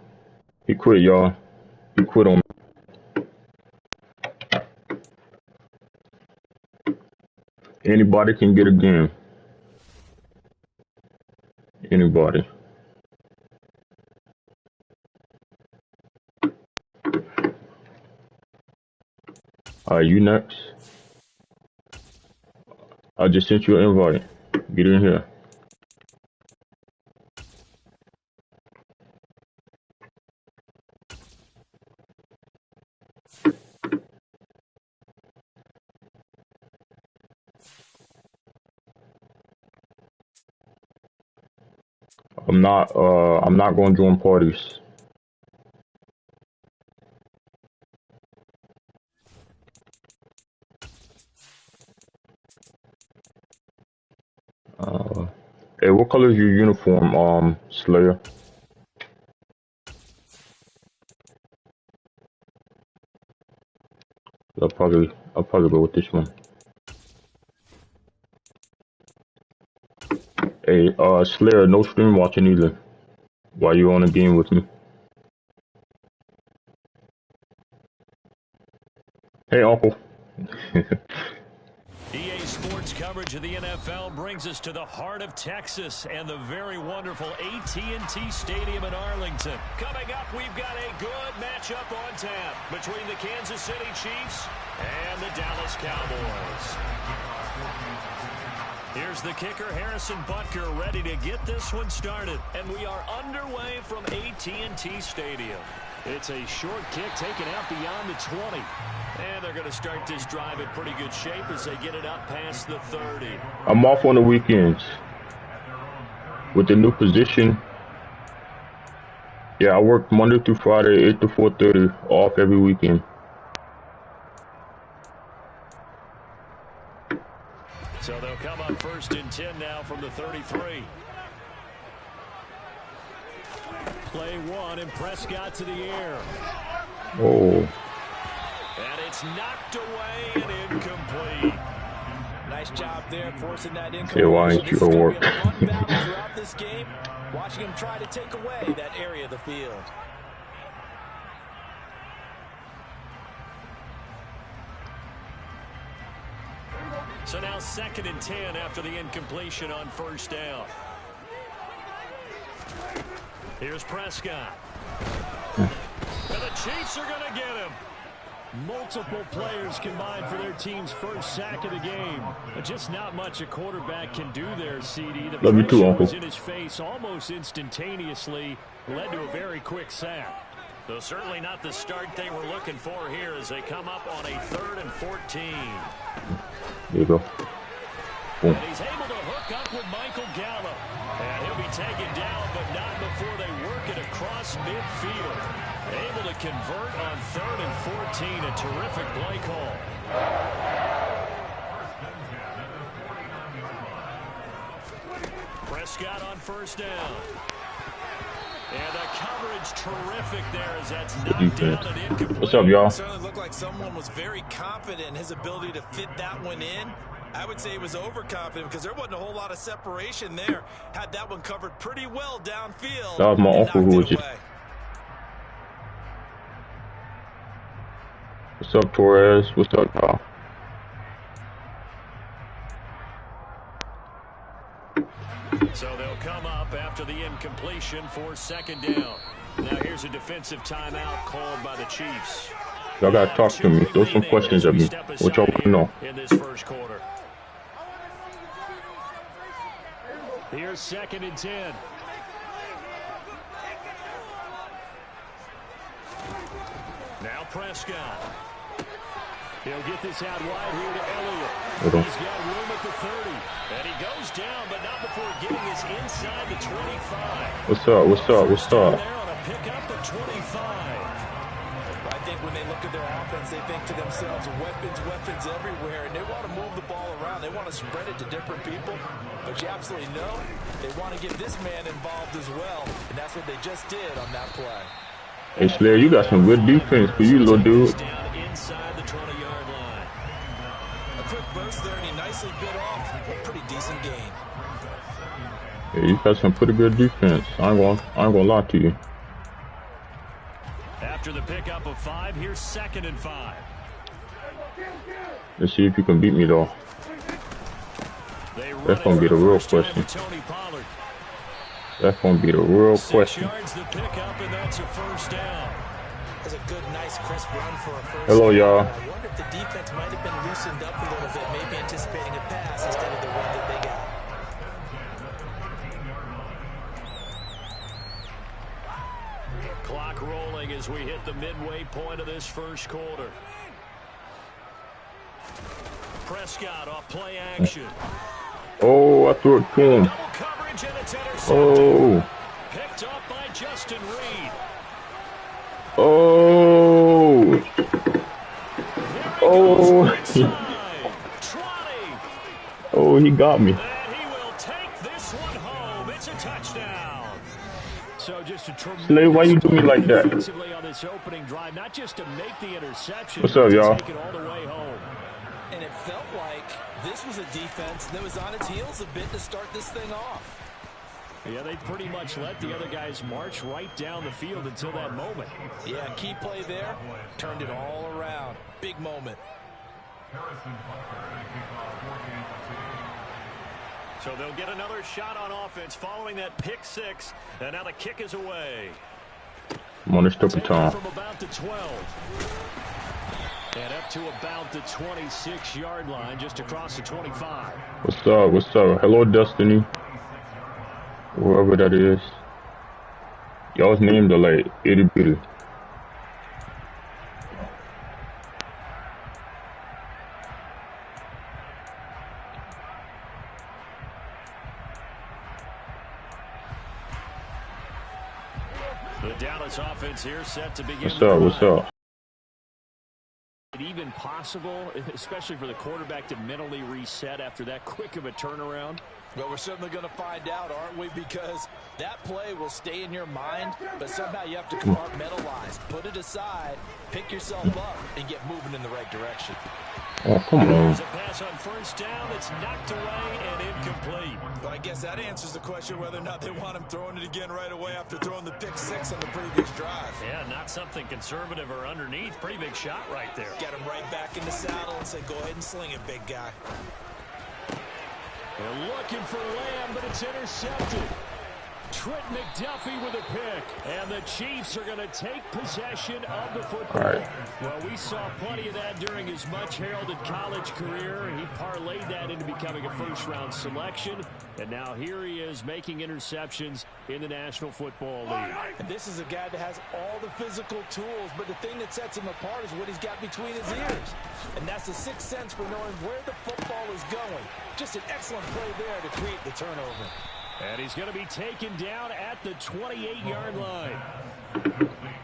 Speaker 1: He quit, y'all. He quit on me. Anybody can get a game. Anybody. Alright, you next. I just sent you an invite. Get in here. I'm not going to join parties. Hey, what color is your uniform, Slayer? I'll probably go with this one. Hey, Slayer, no stream watching either. While you on a game with me. Hey, Uncle.
Speaker 2: EA Sports coverage of the NFL brings us to the heart of Texas and the very wonderful AT&T Stadium in Arlington. Coming up, we've got a good matchup on tap between the Kansas City Chiefs and the Dallas Cowboys. Here's the kicker, Harrison Butker, ready to get this one started. And we are underway from AT&T Stadium. It's a short kick taken out beyond the 20. And they're going to start this drive in pretty good shape as they get it up past the 30.
Speaker 1: I'm off on the weekends. With the new position. Yeah, I work Monday through Friday, 8 to 4:30, off every weekend.
Speaker 2: So they'll come up 1st and 10 now from the 33. Play one, and Prescott to the air.
Speaker 1: Oh.
Speaker 2: And it's knocked away and incomplete.
Speaker 4: Nice job there, forcing that incomplete.
Speaker 1: Yeah, why ain't you at work?
Speaker 4: Throughout this game, watching him try to take away that area of the field.
Speaker 2: So now 2nd and 10 after the incompletion on 1st down. Here's Prescott. And the Chiefs are going to get him. Multiple players combined for their team's first sack of the game. But just not much a quarterback can do there, CD. The
Speaker 1: Love you too, Uncle.
Speaker 2: was in his face almost instantaneously, led to a very quick sack. Though certainly not the start they were looking for here as they come up on a 3rd and 14.
Speaker 1: There you go. Boom.
Speaker 2: And he's able to hook up with Michael Gallup. And he'll be taken down, but not before they work it across midfield. Able to convert on 3rd and 14. A terrific play call. Prescott on 1st down. And the coverage terrific there as that's knocked down and incomplete.
Speaker 1: What's up, y'all?
Speaker 4: Certainly looked like someone was very confident in his ability to fit that one in. I would say he was overconfident because there wasn't a whole lot of separation there. Had that one covered pretty well downfield.
Speaker 1: That was my uncle who was just... What's up, Torres? What's up, Kyle?
Speaker 2: So they'll come up after the incompletion for 2nd down. Now here's a defensive timeout called by the Chiefs.
Speaker 1: Y'all gotta talk to me. Throw some questions at me. What y'all want to know?
Speaker 2: In this 1st quarter. Here's 2nd and 10. Now Prescott. He'll get this out wide here to Elliott. He's got room at the 30. And he goes down, but not before getting this inside the 25.
Speaker 1: What's up? What's up? What's up?
Speaker 2: There on a pickup at 25.
Speaker 4: I think when they look at their offense, they think to themselves, weapons everywhere, and they want to move the ball around. They want to spread it to different people. But you absolutely know they want to get this man involved as well, and that's what they just did on that play.
Speaker 1: Hey, Slayer, you got some good defense for you, little dude.
Speaker 2: Down inside the 20-yard line.
Speaker 4: A quick burst there, and he nicely bit off a pretty decent gain.
Speaker 1: Yeah, you got some pretty good defense. I ain't gonna lie to you.
Speaker 2: After the pickup of 5, here's 2nd and 5.
Speaker 1: Let's see if you can beat me, though. That's gonna be the real question. That's gonna be the real question.
Speaker 2: 6 yards the pickup, and that's a 1st down.
Speaker 4: That's a good, nice, crisp run for a first.
Speaker 1: Hello, y'all.
Speaker 4: I wonder if the defense might have been loosened up a little bit, maybe anticipating a pass instead of the run that they got.
Speaker 2: Clock rolling as we hit the midway point of this 1st quarter. Prescott off play action.
Speaker 1: Oh, I threw it to him.
Speaker 2: Double coverage, and it's intercepted.
Speaker 1: Oh.
Speaker 2: Picked up by Justin Reed.
Speaker 1: Oh. Oh. Oh, he got me.
Speaker 2: And he will take this one home. It's a touchdown. So just a tremendous
Speaker 1: Slay, why you do me like that?
Speaker 2: on this opening drive, not just to make the interception,
Speaker 1: what's up, y'all?
Speaker 2: take it all the way home.
Speaker 4: And it felt like this was a defense that was on its heels a bit to start this thing off.
Speaker 2: Yeah, they pretty much let the other guys march right down the field until that moment.
Speaker 4: Yeah, key play there, turned it all around. Big moment.
Speaker 2: So they'll get another shot on offense following that pick six, and now the kick is away.
Speaker 1: I'm on this stupid time.
Speaker 2: From about the 12. And up to about the 26-yard line, just across the 25.
Speaker 1: What's up? What's up? Hello, Destiny. Whoever that is. Y'all's names are like itty bitty.
Speaker 2: The Dallas offense here set to begin.
Speaker 1: What's up? What's up?
Speaker 2: Even possible, especially for the quarterback to mentally reset after that quick of a turnaround?
Speaker 4: Well, we're certainly going to find out, aren't we? Because that play will stay in your mind, but somehow you have to compartmentalize, put it aside, pick yourself up, and get moving in the right direction.
Speaker 1: Oh, come on.
Speaker 2: There's a pass on first down. It's knocked away and incomplete.
Speaker 4: Well, I guess that answers the question whether or not they want him throwing it again right away after throwing the pick six on the previous drive.
Speaker 2: Yeah, not something conservative or underneath. Pretty big shot right there.
Speaker 4: Get him right back in the saddle and say, go ahead and sling it, big guy.
Speaker 2: They're looking for Lamb, but it's intercepted. Trent McDuffie with a pick. And the Chiefs are going to take possession of the football.
Speaker 1: Right.
Speaker 2: Well, we saw plenty of that during his much-heralded college career. He parlayed that into becoming a first-round selection. And now here he is making interceptions in the National Football League.
Speaker 4: And this is a guy that has all the physical tools, but the thing that sets him apart is what he's got between his ears. And that's the sixth sense for knowing where the football is going. Just an excellent play there to create the turnover.
Speaker 2: And he's going to be taken down at the 28-yard line.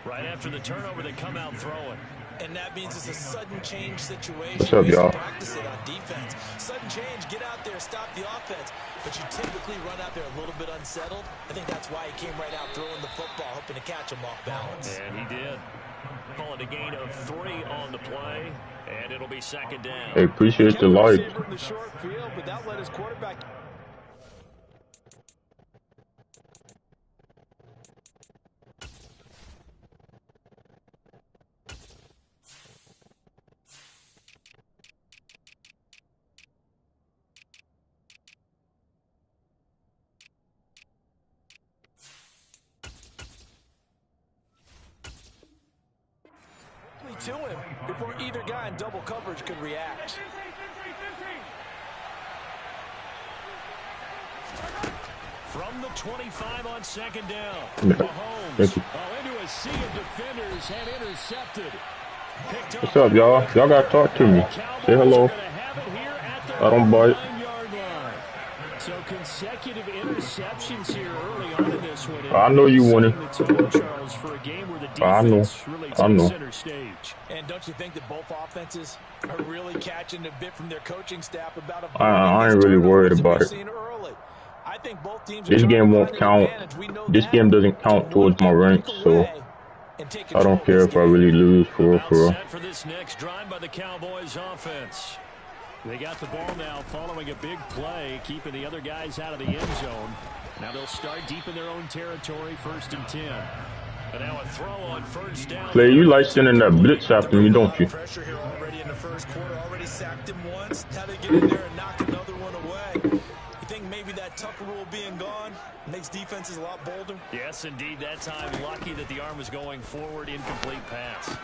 Speaker 2: Right after the turnover, they come out throwing.
Speaker 4: And that means it's a sudden change situation.
Speaker 1: What's up, y'all?
Speaker 4: Practice it on defense. Sudden change, get out there, stop the offense. But you typically run out there a little bit unsettled. I think that's why he came right out throwing the football, hoping to catch him off balance.
Speaker 2: And he did. Call it a gain of 3 on the play, and it'll be second down.
Speaker 1: Hey, appreciate the like.
Speaker 4: In the short field, but that let his quarterback... to him before either guy in double coverage could react.
Speaker 2: From the 25 on second down,
Speaker 1: Mahomes
Speaker 2: into a sea of defenders and intercepted.
Speaker 1: What's up, y'all? Y'all gotta talk to me. Say hello. I don't bite.
Speaker 2: So consecutive interceptions here early on in this one.
Speaker 1: I know you want it. I know. I know.
Speaker 4: And don't you think that both offenses are really catching a bit from their coaching staff about
Speaker 1: I ain't really worried about it.
Speaker 4: I think both teams
Speaker 1: this game won't count. This game doesn't count towards my ranks, so I don't care if I really lose for real.
Speaker 2: For this next drive by the Cowboys offense. They got the ball now following a big play, keeping the other guys out of the end zone. Now they'll start deep in their own territory, 1st and 10. And now a throw on first down.
Speaker 1: Clay, you like sending that blitz after me, don't you?
Speaker 4: Pressure here already in the first quarter. Already sacked him once. Now they get in there and knock another one away. You think maybe that Tucker rule being gone makes defenses a lot bolder?
Speaker 2: Yes, indeed. That time, lucky that the arm was going forward. Incomplete pass.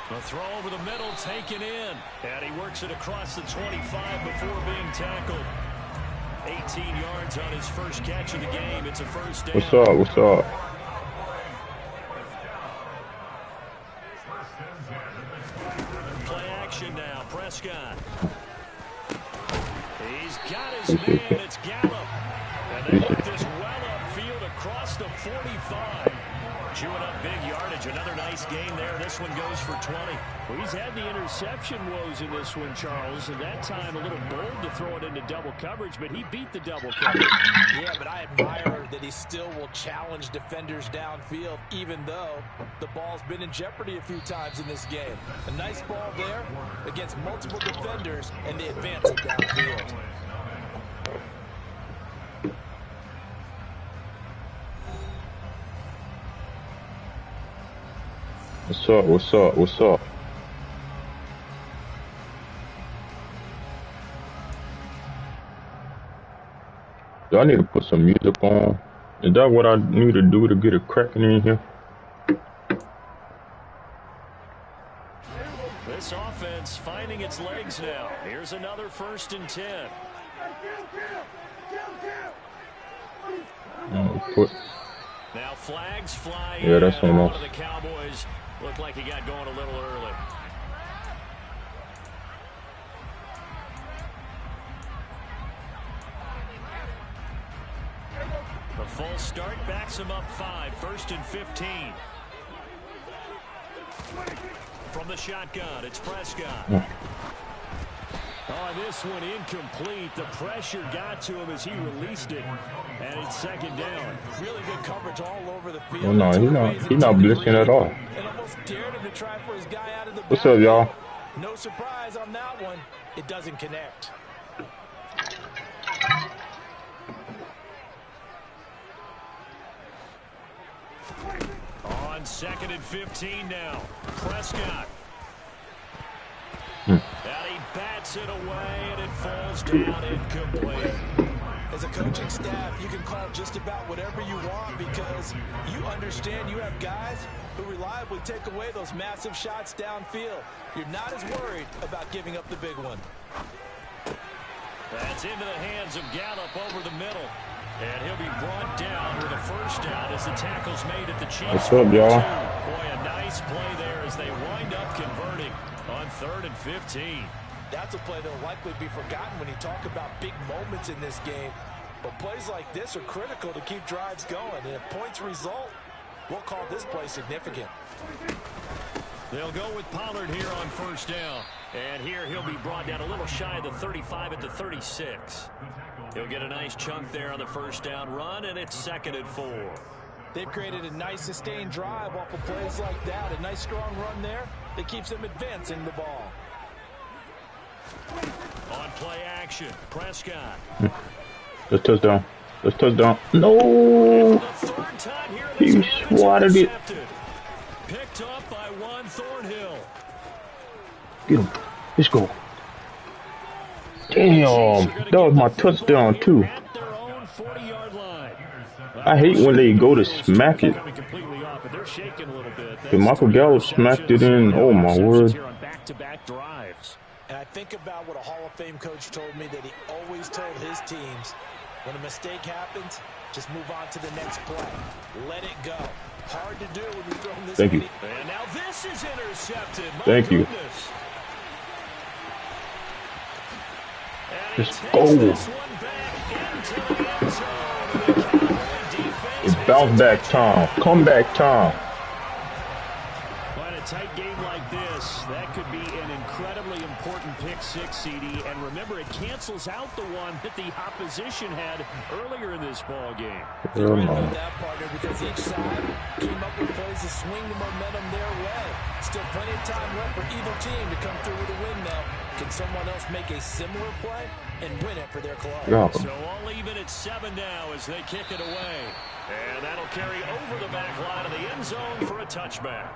Speaker 2: The throw over the middle, taken in. And he works it across the 25 before being tackled. 18 yards on his first catch of the game. It's a first down.
Speaker 1: What's up? What's up?
Speaker 2: Play action now. Prescott. He's got his man. It's Gallup. And they put this well upfield across the 45. Chewing up big yardage. Another nice gain there. This one goes for 20.
Speaker 3: Well, he's had the interception woes in this one, Charles, and that time a little bold to throw it into double coverage, but he beat the double coverage.
Speaker 4: Yeah, but I admire that he still will challenge defenders downfield, even though the ball's been in jeopardy a few times in this game. A nice ball there against multiple defenders, and they advance it downfield.
Speaker 1: What's up? What's up? What's up? Do I need to put some music on? Is that what I need to do to get it cracking in here?
Speaker 2: This offense finding its legs now. Here's another 1st and 10. Now flags fly.
Speaker 1: Yeah, that's
Speaker 2: one of the Cowboys. Looked like he got going a little early. The full start backs him up 5. 1st and 15. From the shotgun, it's Prescott. Oh, this one incomplete. The pressure got to him as he released it. And it's 2nd down.
Speaker 4: Really good coverage all over the field.
Speaker 1: Oh, no, he's not blitzing at all.
Speaker 4: And almost dared him to try for his guy out of the back.
Speaker 1: What's up, y'all?
Speaker 4: No surprise on that one. It doesn't connect.
Speaker 2: On 2nd and 15 now. Prescott. And he bats it away, and it falls down incomplete.
Speaker 4: As a coaching staff, you can call just about whatever you want because you understand you have guys who reliably take away those massive shots downfield. You're not as worried about giving up the big one.
Speaker 2: That's into the hands of Gallup over the middle. And he'll be brought down with a 1st down as the tackle's made at the Chiefs.
Speaker 1: What's up, y'all?
Speaker 2: Boy, a nice play there as they wind up converting on 3rd and 15.
Speaker 4: That's a play that will likely be forgotten when you talk about big moments in this game. But plays like this are critical to keep drives going. And if points result, we'll call this play significant.
Speaker 2: They'll go with Pollard here on 1st down. And here he'll be brought down a little shy of the 35 at the 36. He'll get a nice chunk there on the 1st down run, and it's 2nd and 4.
Speaker 4: They've created a nice sustained drive off of plays like that. A nice strong run there that keeps them advancing the ball.
Speaker 2: On play action, Prescott.
Speaker 1: Let's touchdown. Let's touchdown. No! He swatted it.
Speaker 2: Picked up by Juan Thornhill.
Speaker 1: Get him. Let's go. Damn. That was my touchdown, too. I hate when they go to smack it. If Michael Gallup smacked it in, oh my word.
Speaker 4: And I think about what a Hall of Fame coach told me that he always told his teams, when a mistake happens, just move on to the next play. Let it go. Hard to do when you're throwing this.
Speaker 1: Thank you.
Speaker 2: And now this is intercepted.
Speaker 1: Thank you. Let's go. It's bounce back time. Comeback time.
Speaker 3: But a tight game like this, that could be an incredibly important pick six, CD. And remember, it cancels out the one that the opposition had earlier in this ball game.
Speaker 4: They're right on that partner because each side came up with plays to swing the momentum their way. Still plenty of time left for either team to come through with a win now. Can someone else make a similar play and win it for their club?
Speaker 1: Yeah.
Speaker 2: So all even at 7 now as they kick it away. And that'll carry over the back line of the end zone for a touchback.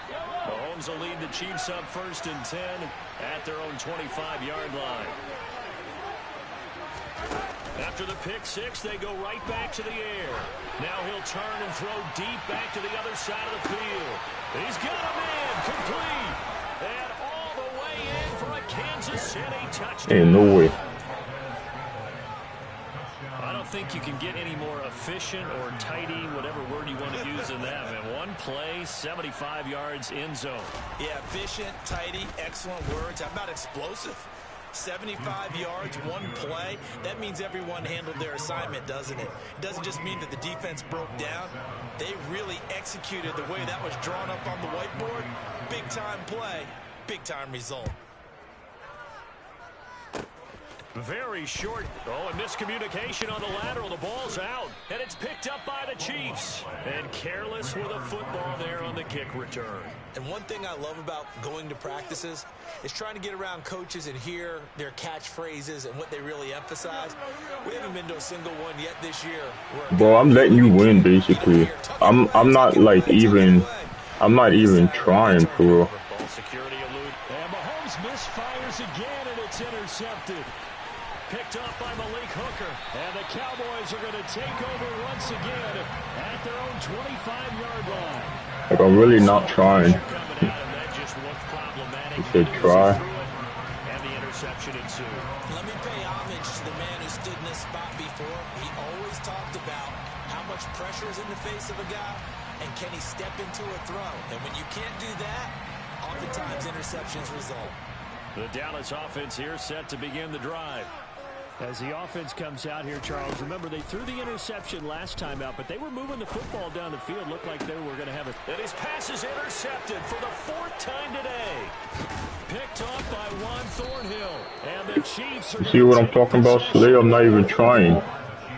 Speaker 2: Mahomes will lead the Chiefs up 1st and 10 at their own 25-yard line. After the pick six, they go right back to the air. Now he'll turn and throw deep back to the other side of the field. He's got a man complete. And all the way in for a Kansas City touchdown.
Speaker 1: Ain't no way.
Speaker 2: I don't think you can get any more efficient or tidy, whatever word you want to use in that. Man, one play, 75 yards, end zone.
Speaker 4: Yeah, efficient, tidy, excellent words. How about explosive? 75 yards, one play. That means everyone handled their assignment, doesn't it? It doesn't just mean that the defense broke down. They really executed the way that was drawn up on the whiteboard. Big-time play, big-time result.
Speaker 2: Very short. Oh, and miscommunication on the lateral. The ball's out, and it's picked up by the Chiefs. And careless with a football there on the kick return.
Speaker 4: And one thing I love about going to practices is trying to get around coaches and hear their catchphrases and what they really emphasize. We haven't been to a single one yet this year.
Speaker 1: Bro, I'm letting you win, basically. I'm not even trying, bro.
Speaker 2: Ball security elude. And Mahomes misfires again, and it's intercepted. Picked off by Malik Hooker. And the Cowboys are going to take over once again at their own 25-yard line.
Speaker 1: Like, I'm really not trying. He said try.
Speaker 2: And the interception ensued.
Speaker 4: Let me pay homage to the man who stood in this spot before. He always talked about how much pressure is in the face of a guy, and can he step into a throw. And when you can't do that, oftentimes interceptions result.
Speaker 2: The Dallas offense here set to begin the drive.
Speaker 3: As the offense comes out here, Charles, remember they threw the interception last time out, but they were moving the football down the field. Looked like they were going to have it.
Speaker 2: And his pass is intercepted for the 4th time today. Picked off by Juan Thornhill. And the Chiefs are
Speaker 1: See what I'm talking about, Slay? I'm not even trying.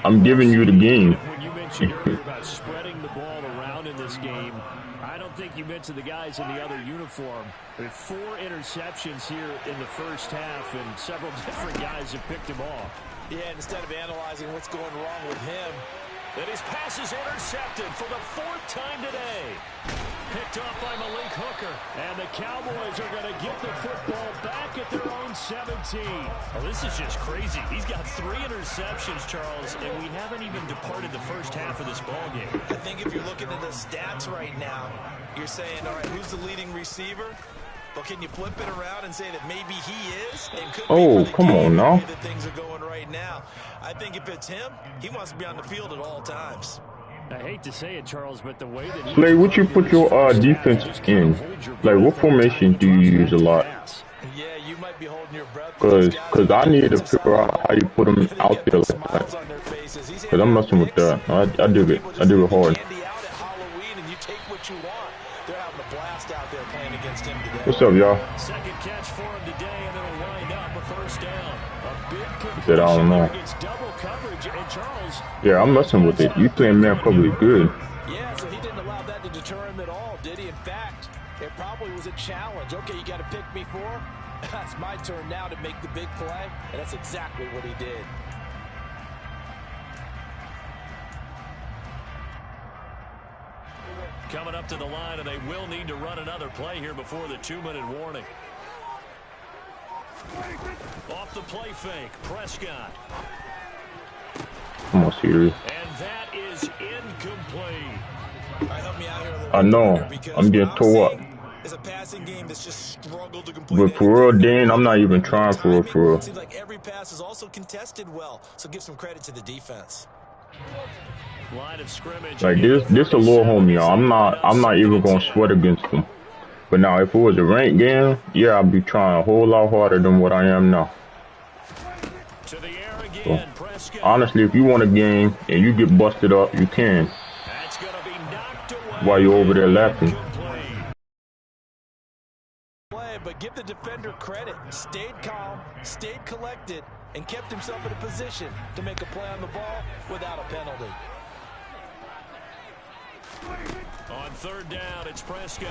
Speaker 1: I'm giving you the game.
Speaker 3: When you mentioned earlier about spreading the ball around in this game, I don't think you mentioned the guys in the other uniform. With 4 interceptions here in the first half, and several different guys have picked him off.
Speaker 4: Yeah, instead of analyzing what's going wrong with him.
Speaker 2: And his pass is intercepted for the 4th time today. Picked off by Malik Hooker.
Speaker 3: And the Cowboys are going to get the football back at their own 17.
Speaker 2: Oh, this is just crazy. He's got 3 interceptions, Charles, and we haven't even departed the first half of this ball game.
Speaker 4: I think if you're looking at the stats right now, you're saying, all right, who's the leading receiver? Well, can you flip it around and say that maybe he is? And could
Speaker 1: Oh,
Speaker 4: be
Speaker 1: come on now.
Speaker 4: that things are going right now. I think if it's him, he wants to be on the field at all times.
Speaker 3: I hate to say it, Charles, but the way that
Speaker 1: Slay, what you put your defense in? Like, what formation do you use a lot?
Speaker 4: Yeah, you might be holding your breath.
Speaker 1: Cause I need to figure out how you put them out there like that. Cause I'm messing with that. I dig it. I dig it hard. What's up, y'all?
Speaker 2: Second catch for him today, and it'll wind up a first down. A big
Speaker 1: He said, I don't know.
Speaker 2: double coverage, and Charles.
Speaker 1: Yeah, I'm messing with it. You playing man probably good.
Speaker 4: Yeah, so he didn't allow that to deter him at all, did he? In fact, it probably was a challenge. Okay, you got to pick me 4. It's my turn now to make the big play, and that's exactly what he did.
Speaker 2: Coming up to the line, and they will need to run another play here before the 2-minute warning. Off the play fake, Prescott.
Speaker 1: Come on, Siri.
Speaker 2: And that is incomplete.
Speaker 4: Help me out here a little
Speaker 1: I know. I'm getting tore up.
Speaker 4: It's a passing game that's just struggled to complete.
Speaker 1: But for real, Dan, I'm not even trying for real.
Speaker 4: Seems like every pass is also contested well, so give some credit to the defense.
Speaker 2: Line of scrimmage.
Speaker 1: Like this a little homie, y'all. I'm not even gonna sweat against them. But now if it was a ranked game, yeah, I'd be trying a whole lot harder than what I am now.
Speaker 2: To the air again, Prescott.
Speaker 1: Honestly, if you want a game and you get busted up, you can.
Speaker 2: That's gonna be knocked away.
Speaker 1: While you're over there laughing.
Speaker 4: But give the defender credit. Stayed calm, stayed collected, and kept himself in a position to make a play on the ball without a penalty.
Speaker 2: On 3rd down, it's Prescott.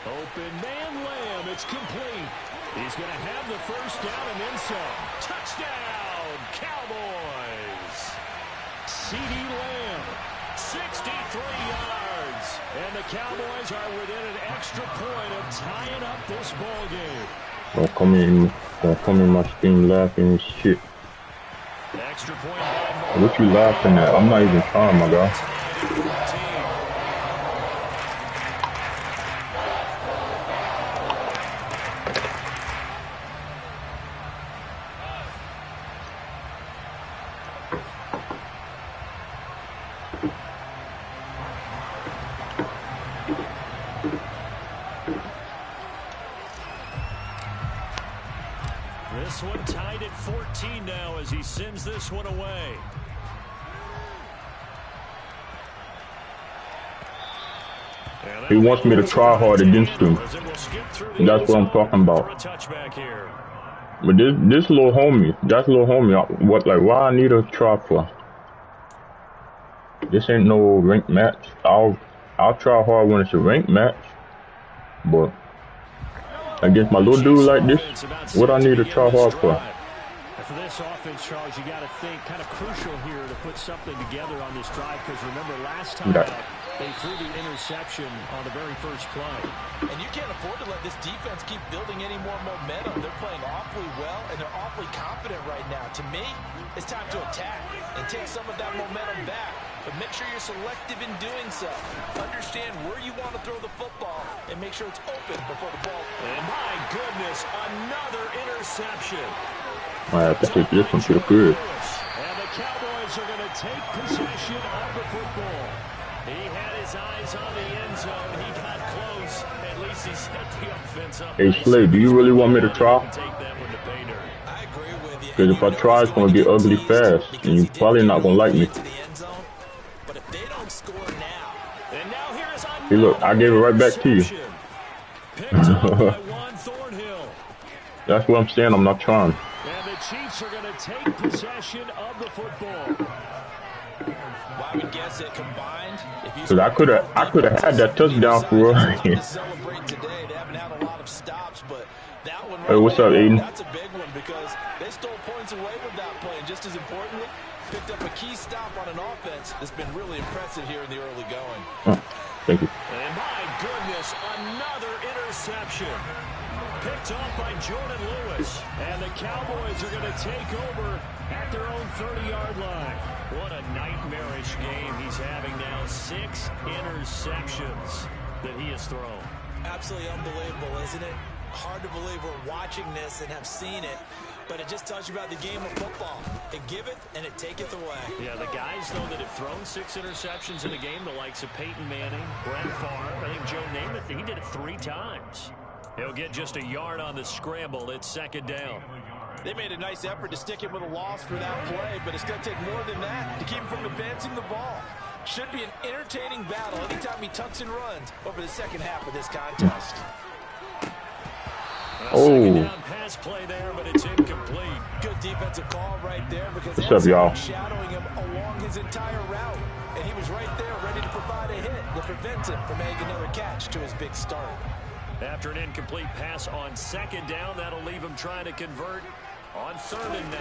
Speaker 2: Open man Lamb, it's complete. He's going to have the first down and then some. Touchdown, Cowboys. CeeDee Lamb, 63 yards. And the Cowboys are within an extra point of tying up this ball game.
Speaker 1: Don't come in my stream laughing and shit.
Speaker 2: Extra point.
Speaker 1: What you laughing at? I'm not even trying, my guy.
Speaker 2: this one tied at 14 now as he sends this one away.
Speaker 1: He wants me to try hard against him. That's what I'm talking about. But this little homie, that's little homie, why I need to try for? This ain't no ranked match. I'll try hard when it's a ranked match. But against my little dude like this, what I need to try hard for?
Speaker 3: For this offense, Charles, you got to think kind of crucial here to put something together on this drive, because remember last time they threw the interception on the very first play.
Speaker 4: And you can't afford to let this defense keep building any more momentum. They're playing awfully well, and they're awfully confident right now. To me, it's time to attack and take some of that momentum back. But make sure you're selective in doing so. Understand where you want to throw the football and make sure it's open before the ball.
Speaker 2: And my goodness, another interception.
Speaker 1: I have to take this one to the good.
Speaker 2: And the Cowboys are going to take possession of the football. He had his eyes on the end zone. He got close. At least he set the offense up.
Speaker 1: Hey, Slay, do you really want me to try?
Speaker 4: I agree with you.
Speaker 1: Because if I try, it's going to get ugly fast. And you're probably not going to like me.
Speaker 4: But if they don't score now.
Speaker 2: And now here is
Speaker 1: hey, look, I gave it right back to you. That's what I'm saying. I'm not trying.
Speaker 2: And the Chiefs are going to take possession of the football.
Speaker 4: I would guess it combined.
Speaker 1: Because I could have had that touchdown for real.
Speaker 4: Celebrate today. They haven't had a lot of stops, but that one.
Speaker 1: Hey, what's up, Aiden?
Speaker 4: That's a big one because they stole points away with that play, and just as importantly, picked up a key stop on an offense that's been really impressive here in the early going.
Speaker 1: Thank you.
Speaker 2: And my goodness, another interception. Picked off by Jordan Lewis. And the Cowboys are going to take over at their own 30-yard line. What a nightmarish game he's having now. 6 interceptions that he has thrown.
Speaker 4: Absolutely unbelievable, isn't it? Hard to believe we're watching this and have seen it, but it just tells you about the game of football. It giveth and it taketh away.
Speaker 2: Yeah, the guys, though, that have thrown 6 interceptions in a game, the likes of Peyton Manning, Brett Favre, I think Joe Namath, he did it 3 times. He'll get just a yard on the scramble. It's 2nd down.
Speaker 4: They made a nice effort to stick him with a loss for that play, but it's going to take more than that to keep him from advancing the ball. Should be an entertaining battle anytime he tucks and runs over the second half of this contest.
Speaker 1: Oh.
Speaker 2: Down pass play there, but it's incomplete.
Speaker 4: Good defensive call right there because
Speaker 1: what's up, y'all?
Speaker 4: Shadowing him along his entire route, and he was right there ready to provide a hit that prevents him from making another catch to his big start.
Speaker 2: After an incomplete pass on 2nd down, that'll leave him trying to convert on 3rd and 9.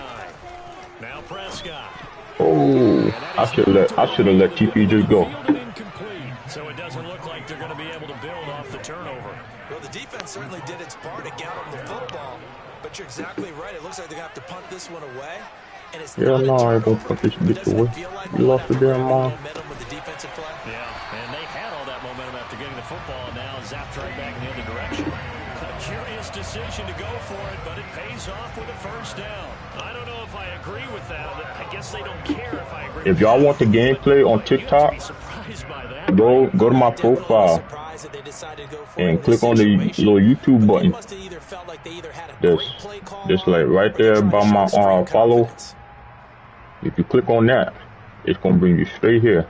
Speaker 2: Now Prescott.
Speaker 1: Oh, I should have let TP just go.
Speaker 2: Incomplete, so it doesn't look like they're going to be able to build off the turnover.
Speaker 4: Well, the defense certainly did its part to get him the football, but you're exactly right. It looks like they're going to have to punt this one away. And it's
Speaker 1: yeah, no, I don't punt this bitch away. You lost the damn mom.
Speaker 2: Yeah, and they had all that momentum after getting the football, and now zapped right back in the other direction. A curious decision to go for it, but it pays off with a 1st down. I don't know if I agree with that. I guess they don't care if I agree.
Speaker 1: If y'all want the gameplay on TikTok, go to my profile and click on the little YouTube button. Just like right there by my follow. If you click on that, it's gonna bring you straight here.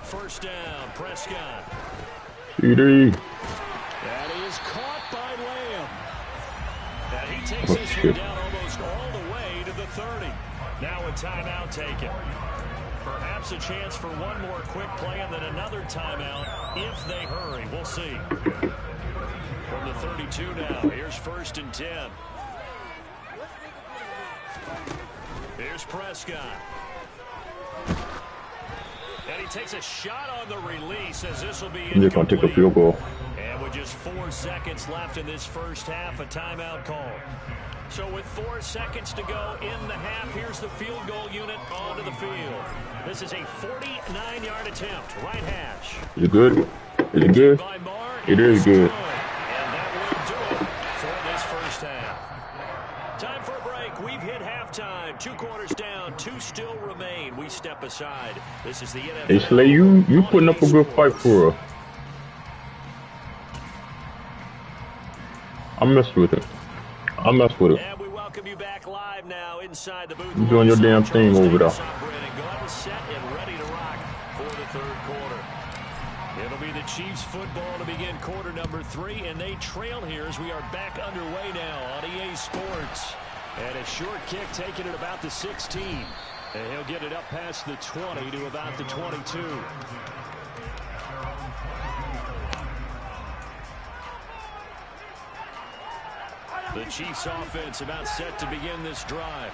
Speaker 2: First down, Prescott.
Speaker 1: CD.
Speaker 2: That is caught by Lamb. And he takes this one down almost all the way to the 30. Now a timeout taken. Perhaps a chance for one more quick play and then another timeout if they hurry. We'll see. From the 32 now, here's 1st and 10. Here's Prescott. And he takes a shot on the release as this will be incomplete.
Speaker 1: They're going to take a field goal.
Speaker 2: And with just 4 seconds left in this first half, a timeout call. So with 4 seconds to go in the half, here's the field goal unit onto the field. This is a 49-yard attempt, right hash.
Speaker 1: Is it good? Is it good? It is good.
Speaker 2: And that will do it for this first half. Time for a break. We've hit halftime. 2 quarters down. 2 still remain. We step aside. This is the NFL.
Speaker 1: Hey, Slay, you putting up a good fight for her. I mess with it.
Speaker 2: And we welcome you back live now inside the booth.
Speaker 1: You doing your damn thing over there.
Speaker 2: Set and ready to rock for the 3rd quarter. It'll be the Chiefs football to begin quarter number 3, and they trail here as we are back underway now on EA Sports. And a short kick taken at about the 16. And he'll get it up past the 20 to about the 22. The Chiefs offense about set to begin this drive.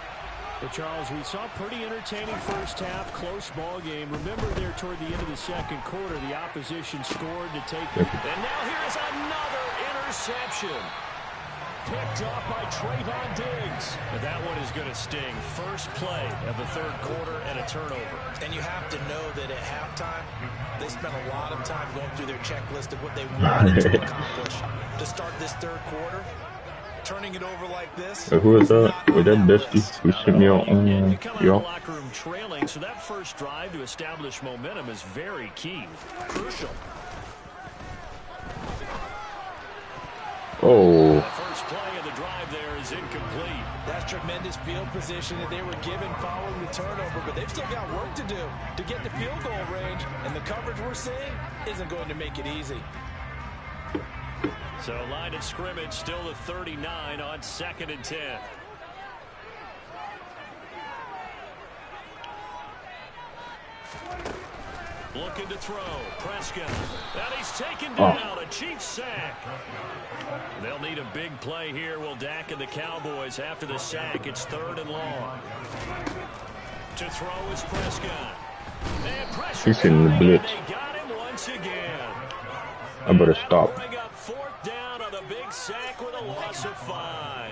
Speaker 3: But Charles, we saw pretty entertaining first half, close ball game. Remember there toward the end of the 2nd quarter, the opposition scored to take the...
Speaker 2: And now here is another interception. Picked off by Trayvon Diggs. And that one is going to sting. First play of the 3rd quarter and a turnover.
Speaker 4: And you have to know that at halftime, they spent a lot of time going through their checklist of what they wanted to accomplish to start this 3rd quarter. Turning it over like this.
Speaker 1: Who is that? With that bestie who sent me on.
Speaker 2: You come out of the locker room trailing, so that first drive to establish momentum is very key, crucial.
Speaker 1: Oh.
Speaker 2: The first play of the drive there is incomplete.
Speaker 4: That's tremendous field position that they were given following the turnover, but they've still got work to do to get to field goal range, and the coverage we're seeing isn't going to make it easy.
Speaker 2: So line of scrimmage still the 39 on 2nd and 10. Looking to throw. Prescott. And he's taken down. A Chiefs sack. They'll need a big play here. Will Dak and the Cowboys after the sack. It's 3rd and long. To throw is Prescott. And pressure.
Speaker 1: He's in the blitz.
Speaker 2: They got him once again.
Speaker 1: I better stop.
Speaker 2: Bring up 4th down on a big sack with a loss of 5.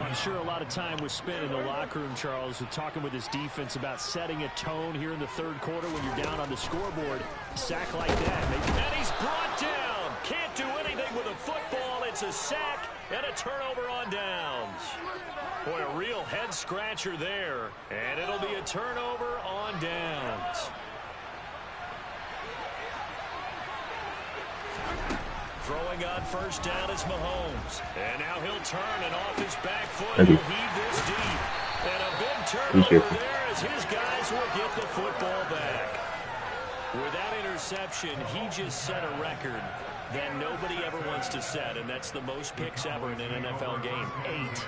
Speaker 3: I'm sure a lot of time was spent in the locker room, Charles, with talking with his defense about setting a tone here in the 3rd quarter when you're down on the scoreboard. Sack like that. Maybe.
Speaker 2: And he's brought down. Can't do anything with a football. It's a sack and a turnover on downs. Boy, a real head scratcher there. And it'll be a turnover on downs. Throwing on first down is Mahomes. And now he'll turn and off his back foot. He'll heave this deep. And a big turnover there as his guys will get the football back. With that interception, he just set a record that nobody ever wants to set, and that's the most picks ever in an NFL game. 8.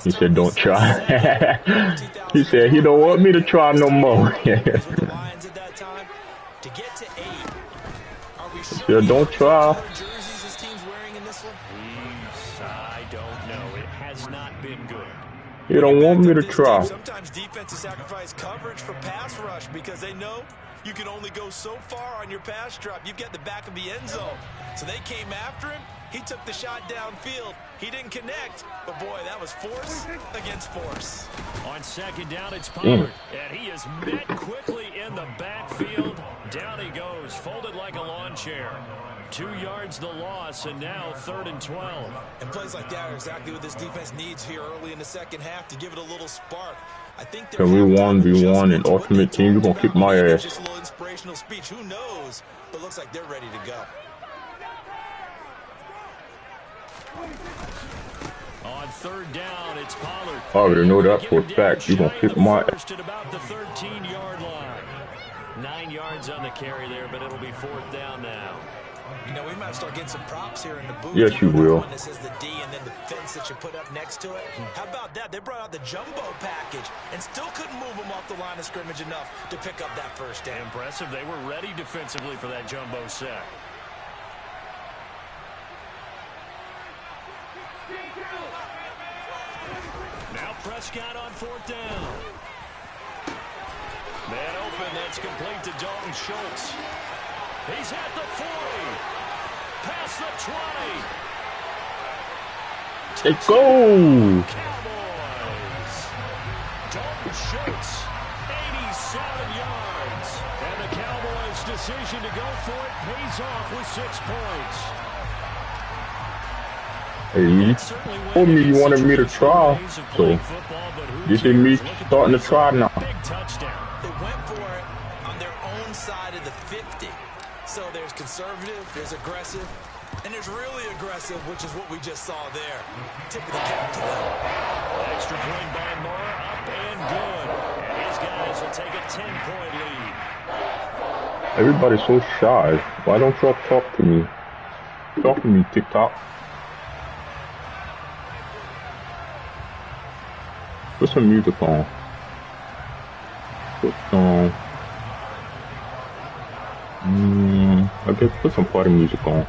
Speaker 1: He said, don't try. He said, he don't want me to try no more. He said, don't try.
Speaker 2: I don't know. It has not been good.
Speaker 1: You don't want me to try.
Speaker 4: Sometimes defenses sacrifice coverage for pass rush because they know you can only go so far on your pass drop. You've got the back of the end zone. So they came after him. He took the shot downfield. He didn't connect, but boy, that was force against force.
Speaker 2: On second down, it's Pollard, and he is met quickly in the backfield. Down he goes, folded like a lawn chair. 2 yards the loss, and now 3rd and 12.
Speaker 4: And plays like that are exactly what this defense needs here early in the second half to give it a little spark. I think
Speaker 1: we 1v1 in Ultimate Team. You're going to kick my ass.
Speaker 4: Just a little inspirational speech. Who knows? But looks like they're ready to go.
Speaker 2: On third down, it's Pollard.
Speaker 1: I already know that for a fact. You're going to kick my ass.
Speaker 2: At about the 13-yard line. 9 yards on the carry there, but it'll be 4th down now.
Speaker 4: You know, we might start getting some props here in the booth.
Speaker 1: Yes, you will.
Speaker 4: This is the D and then the fence that you put up next to it. How about that? They brought out the jumbo package and still couldn't move them off the line of scrimmage enough to pick up that first down.
Speaker 2: Impressive. They were ready defensively for that jumbo sack. Now Prescott on 4th down. Man open, that's complete to Dalton Schultz. He's at the 40. Past the 20.
Speaker 1: Let's go.
Speaker 2: Cowboys. Dalton Schultz, 87 yards. And the Cowboys' decision to go for it pays off with 6 points.
Speaker 1: Hey, you told me you wanted me to try, so this is me starting to try now.
Speaker 3: Big touchdown.
Speaker 4: They went for it on their own side of the 50. So there's conservative, there's aggressive, and there's really aggressive, which is what we just saw there. Tip of the cap to them.
Speaker 3: Extra point by Moore, up and good. And his guys will take a 10-point lead.
Speaker 1: Everybody's so shy. Why don't y'all talk to me? Talk to me, TikTok. Put some music on. Put some... I guess put some party music on.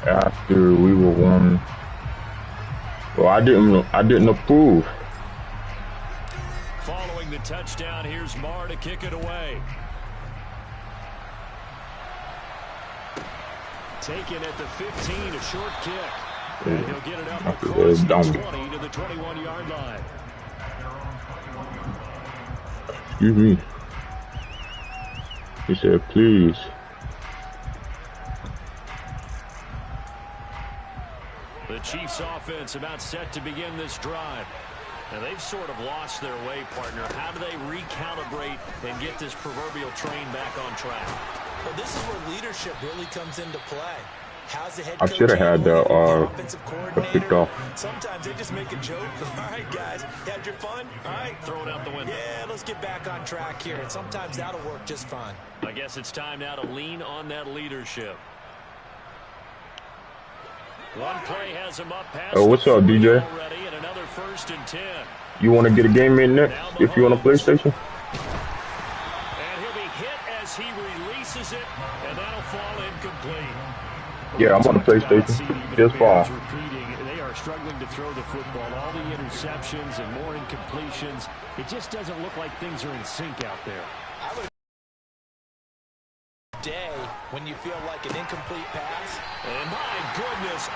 Speaker 1: After we were won. Well, I didn't approve.
Speaker 3: Following the touchdown, here's Marr to kick it away. Taken at the 15, a short kick. And he'll get it up across the 20 to the 21-yard line.
Speaker 1: Excuse me. He said, please.
Speaker 3: The Chiefs offense about set to begin this drive. Now they've sort of lost their way, partner. How do they recalibrate and get this proverbial train back on track?
Speaker 4: Well, this is where leadership really comes into play. How's the head
Speaker 1: I
Speaker 4: coach
Speaker 1: should have had the
Speaker 4: offensive
Speaker 1: picked off.
Speaker 4: Sometimes they just make a joke. All right, guys, had your fun? All right,
Speaker 3: throw it out the window.
Speaker 4: Yeah, let's get back on track here. And sometimes that'll work just fine.
Speaker 3: I guess it's time now to lean on that leadership. One play has him up past.
Speaker 1: Oh, what's up, DJ?
Speaker 3: Already, and another 1st and 10.
Speaker 1: You want to get a game in next if you're on a PlayStation?
Speaker 3: And he'll be hit as he releases it, and that'll fall incomplete.
Speaker 1: Yeah, I'm on the PlayStation. Just far.
Speaker 3: They are struggling to throw the football. All the interceptions and more incompletions. It just doesn't look like things are in sync out there.
Speaker 4: Day when you feel like an incomplete pass.
Speaker 3: And my goodness,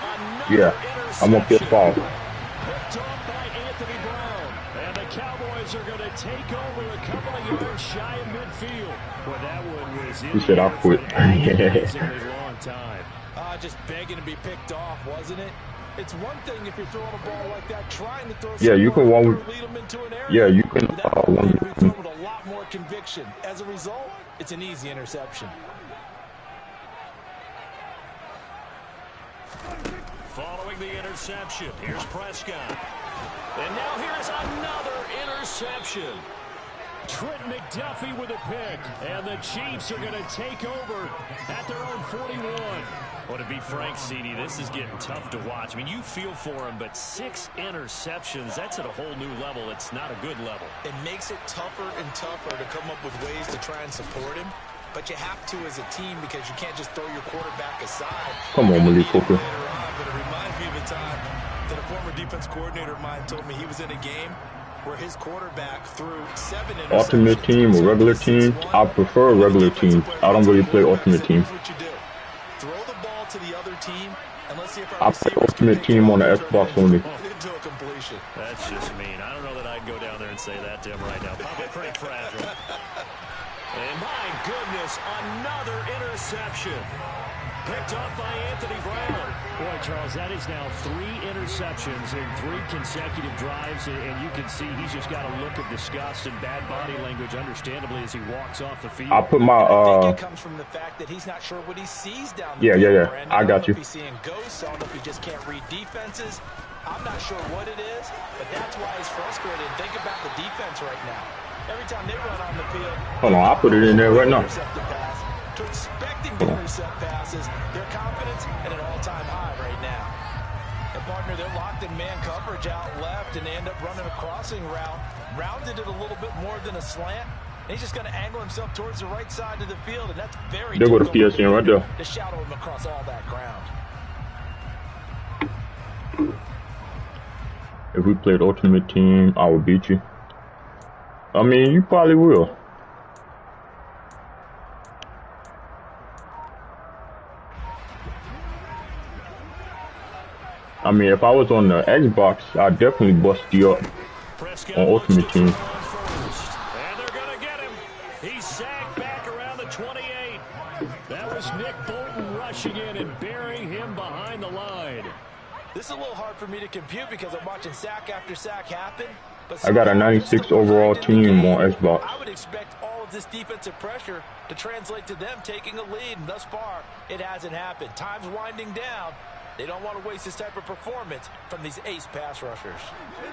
Speaker 1: Yeah, I'm on PS5.
Speaker 3: Picked off by Anthony Brown. And the Cowboys are going to take over a couple of yards shy of midfield. Well, that one was in.
Speaker 1: He said I quit.
Speaker 3: long time.
Speaker 4: Just begging to be picked off, wasn't it? It's one thing if you're throwing a ball like that, trying to throw.
Speaker 1: Yeah, you can one.
Speaker 4: Lead them into an area.
Speaker 1: Yeah, you can
Speaker 4: one. With a lot more conviction. As a result, it's an easy interception.
Speaker 3: Following the interception, here's Prescott. And now here's another interception. Trent McDuffie with a pick. And the Chiefs are going to take over at their own 41. Well, to be frank, CD, this is getting tough to watch. I mean, you feel for him, but 6 interceptions, that's at a whole new level. It's not a good level.
Speaker 4: It makes it tougher and tougher to come up with ways to try and support him. But you have to as a team because you can't just throw your quarterback aside.
Speaker 1: Come on, Malik Cooper.
Speaker 4: But it reminds me of a time that a former defense coordinator of mine told me he was in a game where his quarterback threw 7 interceptions.
Speaker 1: Ultimate team or regular team? I prefer regular team. I don't really play ultimate team.
Speaker 4: Throw the ball to the other team, and let's see if
Speaker 1: I play ultimate team on the Xbox only.
Speaker 4: Into a completion.
Speaker 3: That's just mean. I don't know that I'd go down there and say that to him right now. Probably pretty fragile. And my goodness, another interception. Picked off by Anthony Brown. Boy, Charles, that is now 3 interceptions in 3 consecutive drives, and you can see he's just got a look of disgust and bad body language, understandably, as he walks off the field.
Speaker 1: I put my
Speaker 4: I think it comes from the fact that he's not sure what he sees down the field.
Speaker 1: Yeah. I got you.
Speaker 4: If he's seeing ghosts, I don't know if he just can't read defenses. I'm not sure what it is, but that's why he's frustrated. Think about the defense right now. Every time they run on the field,
Speaker 1: hold on, I'll put it in there right now.
Speaker 4: To expecting to intercept passes, their confidence at an all-time high right now. And partner, they're locked in man coverage out left, and they end up running a crossing route. Rounded it a little bit more than a slant. And he's just going to angle himself towards the right side of the field, and that's very difficult.
Speaker 1: There go the PSN right there.
Speaker 4: To shadow him across all that ground.
Speaker 1: If we played Ultimate Team, I would beat you. I mean, you probably will. I mean, if I was on the Xbox, I'd definitely bust you up on Ultimate Team.
Speaker 3: And they're going to get him. He's sagged back around the 28. That was Nick Bolton rushing in, and burying him behind the line.
Speaker 4: This is a little hard for me to compute because I'm watching sack after sack happen. But
Speaker 1: I got a 96 overall team on Xbox.
Speaker 4: I would expect all of this defensive pressure to translate to them taking a lead, and thus far, it hasn't happened. Time's winding down. They don't want to waste this type of performance from these ace pass rushers.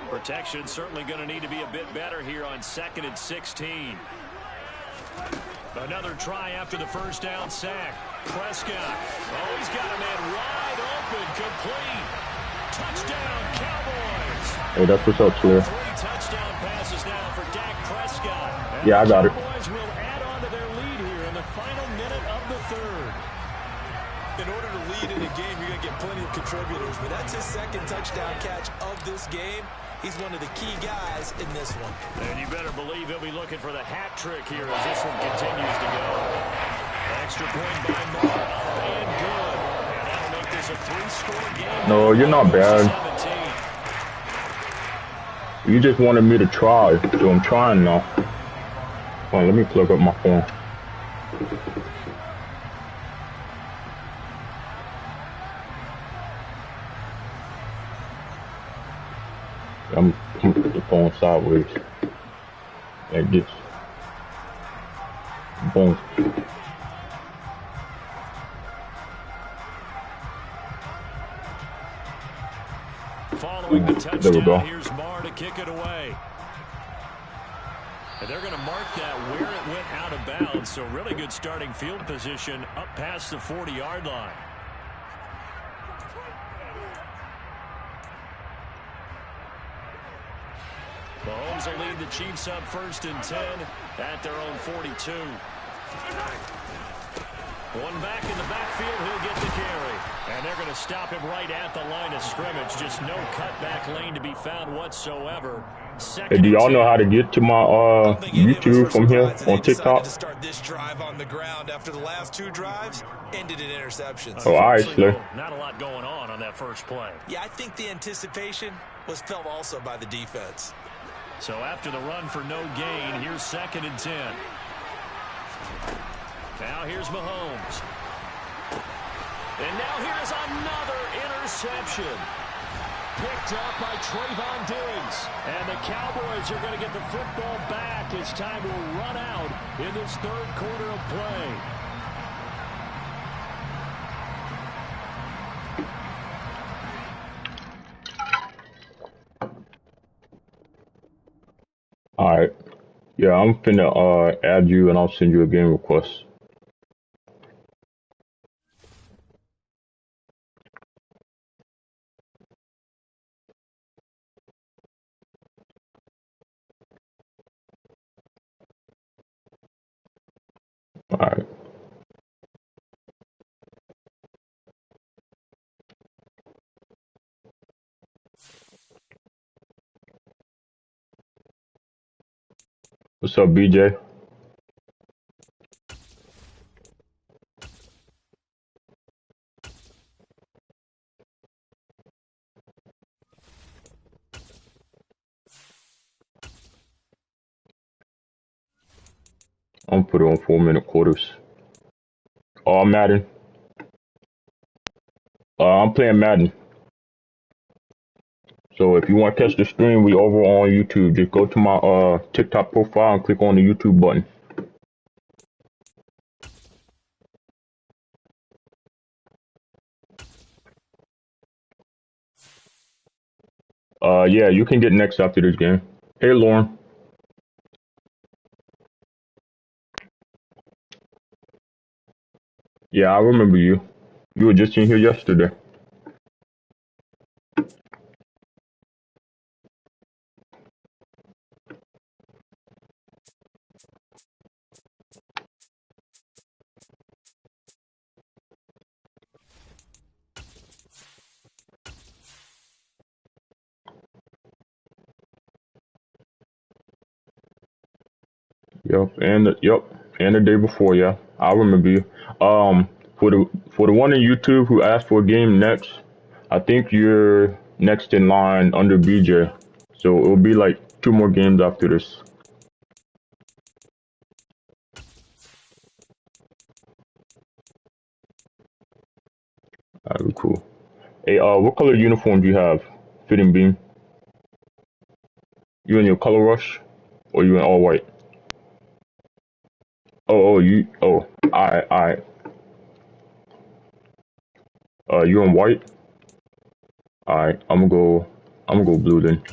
Speaker 3: Protection certainly going to need to be a bit better here on 2nd and 16. Another try after the first down sack. Prescott. Oh, he's got a man wide open, complete. Touchdown, Cowboys.
Speaker 1: Hey, that's what's up, Slayer.
Speaker 3: 3 touchdown passes now for Dak Prescott. And
Speaker 1: yeah, I got it.
Speaker 3: The Cowboys will add on to their lead here in the final minute of the third.
Speaker 4: In order to lead in a game, you're going to get plenty of contributors, but that's his 2nd touchdown catch of this game. He's one of the key guys in this one.
Speaker 3: And you better believe he'll be looking for the hat trick here as this one continues to go. Extra point by Moore, up and good. And that'll make this a 3-score game.
Speaker 1: No, you're not bad.
Speaker 3: 17.
Speaker 1: You just wanted me to try, so I'm trying now. Hold on, let me plug up my phone. I'm putting the phone sideways. Like this. Boom.
Speaker 3: Following the touchdown,
Speaker 1: there we go.
Speaker 3: Here's Marr to kick it away. And they're going to mark that where it went out of bounds. So really good starting field position up past the 40-yard line. Mahomes will lead the Chiefs up 1st and 10 at their own 42. One back in the backfield, he'll get the carry. And they're going to stop him right at the line of scrimmage. Just no cutback lane to be found whatsoever.
Speaker 1: Hey, do y'all know how to get to my YouTube from here on TikTok?
Speaker 4: To start this drive on the ground after the last 2 drives ended in interceptions.
Speaker 1: Oh, all right, Slayer.
Speaker 3: Not a lot going on that first play.
Speaker 4: Yeah, I think the anticipation was felt also by the defense.
Speaker 3: So after the run for no gain, here's 2nd and 10. Now here's Mahomes. And now here's another interception. Picked up by Trayvon Diggs. And the Cowboys are going to get the football back as time will run out in this 3rd quarter of play.
Speaker 1: Alright. Yeah, I'm finna add you and I'll send you a game request. Alright. What's up, BJ? I'm put it on 4-minute quarters. Oh, Madden. I'm playing Madden. So if you want to catch the stream, we over on YouTube. Just go to my TikTok profile and click on the YouTube button. Yeah, you can get next after this game. Hey, Lauren. Yeah, I remember you. You were just in here yesterday. And the day before, yeah, I remember you. For the one on YouTube who asked for a game next, I think you're next in line under BJ, so it'll be like 2 more games after this. That'd be cool. Hey, what color uniform do you have? Fitting beam. You in your color rush, or you in all white? Alright. You in white? Alright, I'm gonna go blue then.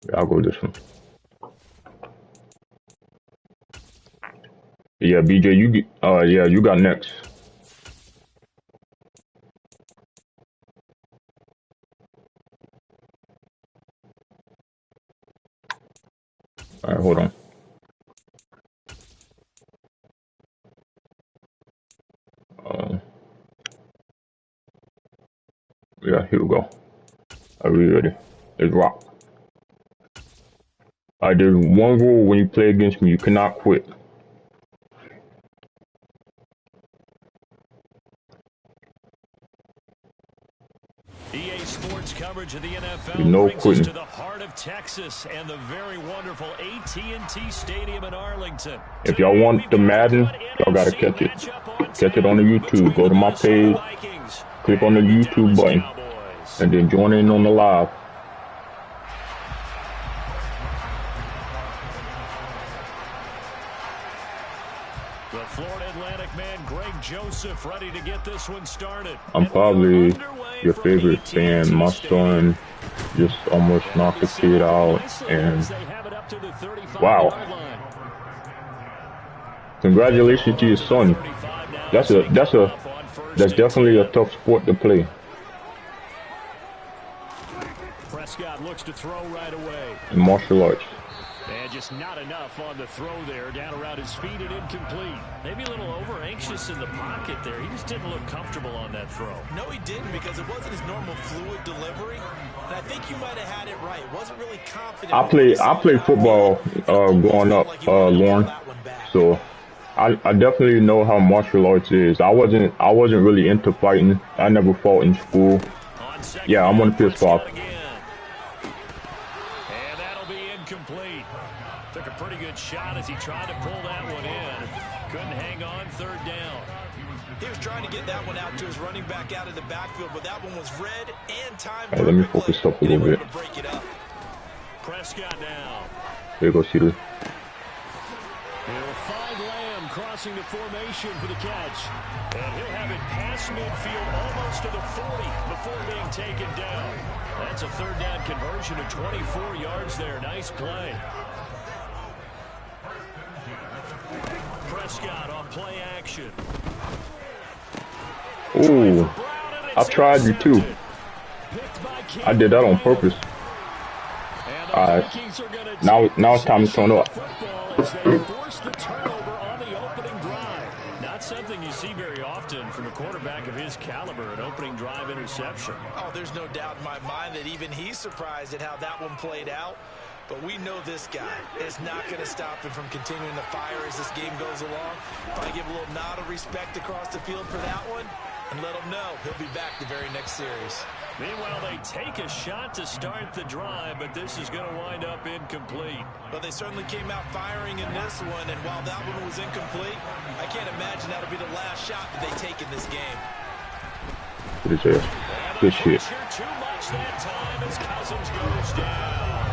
Speaker 1: Yeah, I'll go this one. Yeah, BJ, you get, yeah, you got next. Alright, hold on. Yeah, here we go. Are we ready? Let's rock. Alright, there's one rule when you play against me, you cannot quit.
Speaker 2: EA Sports coverage of the NFL
Speaker 1: brings
Speaker 2: us to the heart of Texas and the very wonderful AT&T Stadium in Arlington.
Speaker 1: If y'all want the Madden, y'all gotta catch it. Catch it on the YouTube. Go to my page, click on the YouTube button, and then join in on the live.
Speaker 2: The Florida Atlantic man, Greg Joseph, ready to get this one started.
Speaker 1: I'm probably your favorite fan. My son just almost knocked the kid out, and wow. Congratulations to your son. That's definitely a tough sport to play.
Speaker 2: Prescott looks to throw right away.
Speaker 1: In martial arts.
Speaker 2: And just not enough on the throw there. Down around his feet and incomplete. Maybe a little over-anxious in the pocket there. He just didn't look comfortable on that throw.
Speaker 4: No, he didn't, because it wasn't his normal fluid delivery. And I think you might have had it right. Wasn't really confident.
Speaker 1: I played football growing up, Lauren. So I definitely know how martial arts is. I wasn't really into fighting. I never fought in school. Yeah, I'm on Ps5.
Speaker 2: Took a pretty good shot as he tried to pull that one in. Couldn't hang on, third down.
Speaker 4: He was trying to get that one out to his running back out of the backfield, but that one was read and timed.
Speaker 1: Right, let me focus up a little bit.
Speaker 2: Prescott now.
Speaker 1: There goes Cedar.
Speaker 2: He'll find Lamb crossing the formation for the catch. And he'll have it past midfield almost to the 40 before being taken down. That's a third down conversion of 24 yards there. Nice play. Prescott on play action.
Speaker 1: Ooh, I tried you too. I did that on purpose. Alright, now it's time to turn up.
Speaker 2: Not something you see very often from a quarterback of his caliber, an opening drive interception.
Speaker 4: Oh, there's no doubt in my mind that even he's surprised at how that one played out. But we know this guy is not going to stop him from continuing to fire as this game goes along. Probably give a little nod of respect across the field for that one and let him know he'll be back the very next series.
Speaker 2: Meanwhile, they take a shot to start the drive, but this is going to wind up incomplete.
Speaker 4: But they certainly came out firing in this one, and while that one was incomplete, I can't imagine that'll be the last shot that they take in this game.
Speaker 1: Good shit. Good shit.
Speaker 2: Too much that time as Cousins goes down.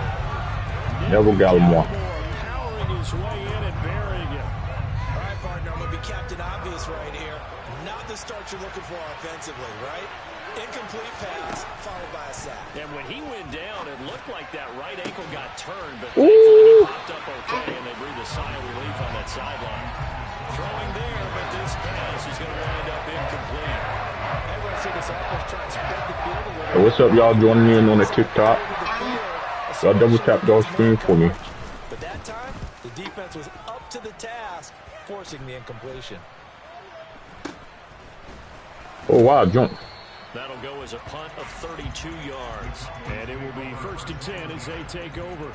Speaker 1: Never got more.
Speaker 2: Powering his way in and burying it.
Speaker 4: All right, partner, I'm going to be Captain Obvious right here. Not the start you're looking for offensively, right? Incomplete pass, followed by a sack.
Speaker 2: And when he went down, it looked like that right ankle got turned, but thankfully he popped up okay, and they breathed a sigh of relief on that sideline. Throwing there, but this pass is going to wind up incomplete.
Speaker 4: Everyone see this offense try and spread the field a little.
Speaker 1: Hey, what's up, y'all? Joining in on the TikTok. Y'all double tap y'all screen for me.
Speaker 4: But that time, the defense was up to the task, forcing the incompletion.
Speaker 1: Oh, wow, jump.
Speaker 2: That'll go as a punt of 32 yards. And it will be 1st and 10 as they take over.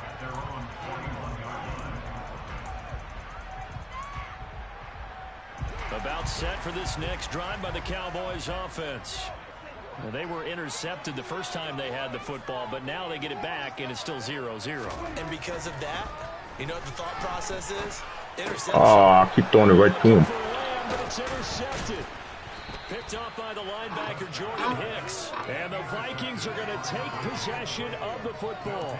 Speaker 2: About set for this next drive by the Cowboys offense. Well, they were intercepted the first time they had the football, but now they get it back, and it's still 0-0.
Speaker 4: And because of that, you know what the thought process is?
Speaker 1: I keep throwing it right to him.
Speaker 3: Picked off by the linebacker, Jordan Hicks. And the Vikings are going to take possession of the football.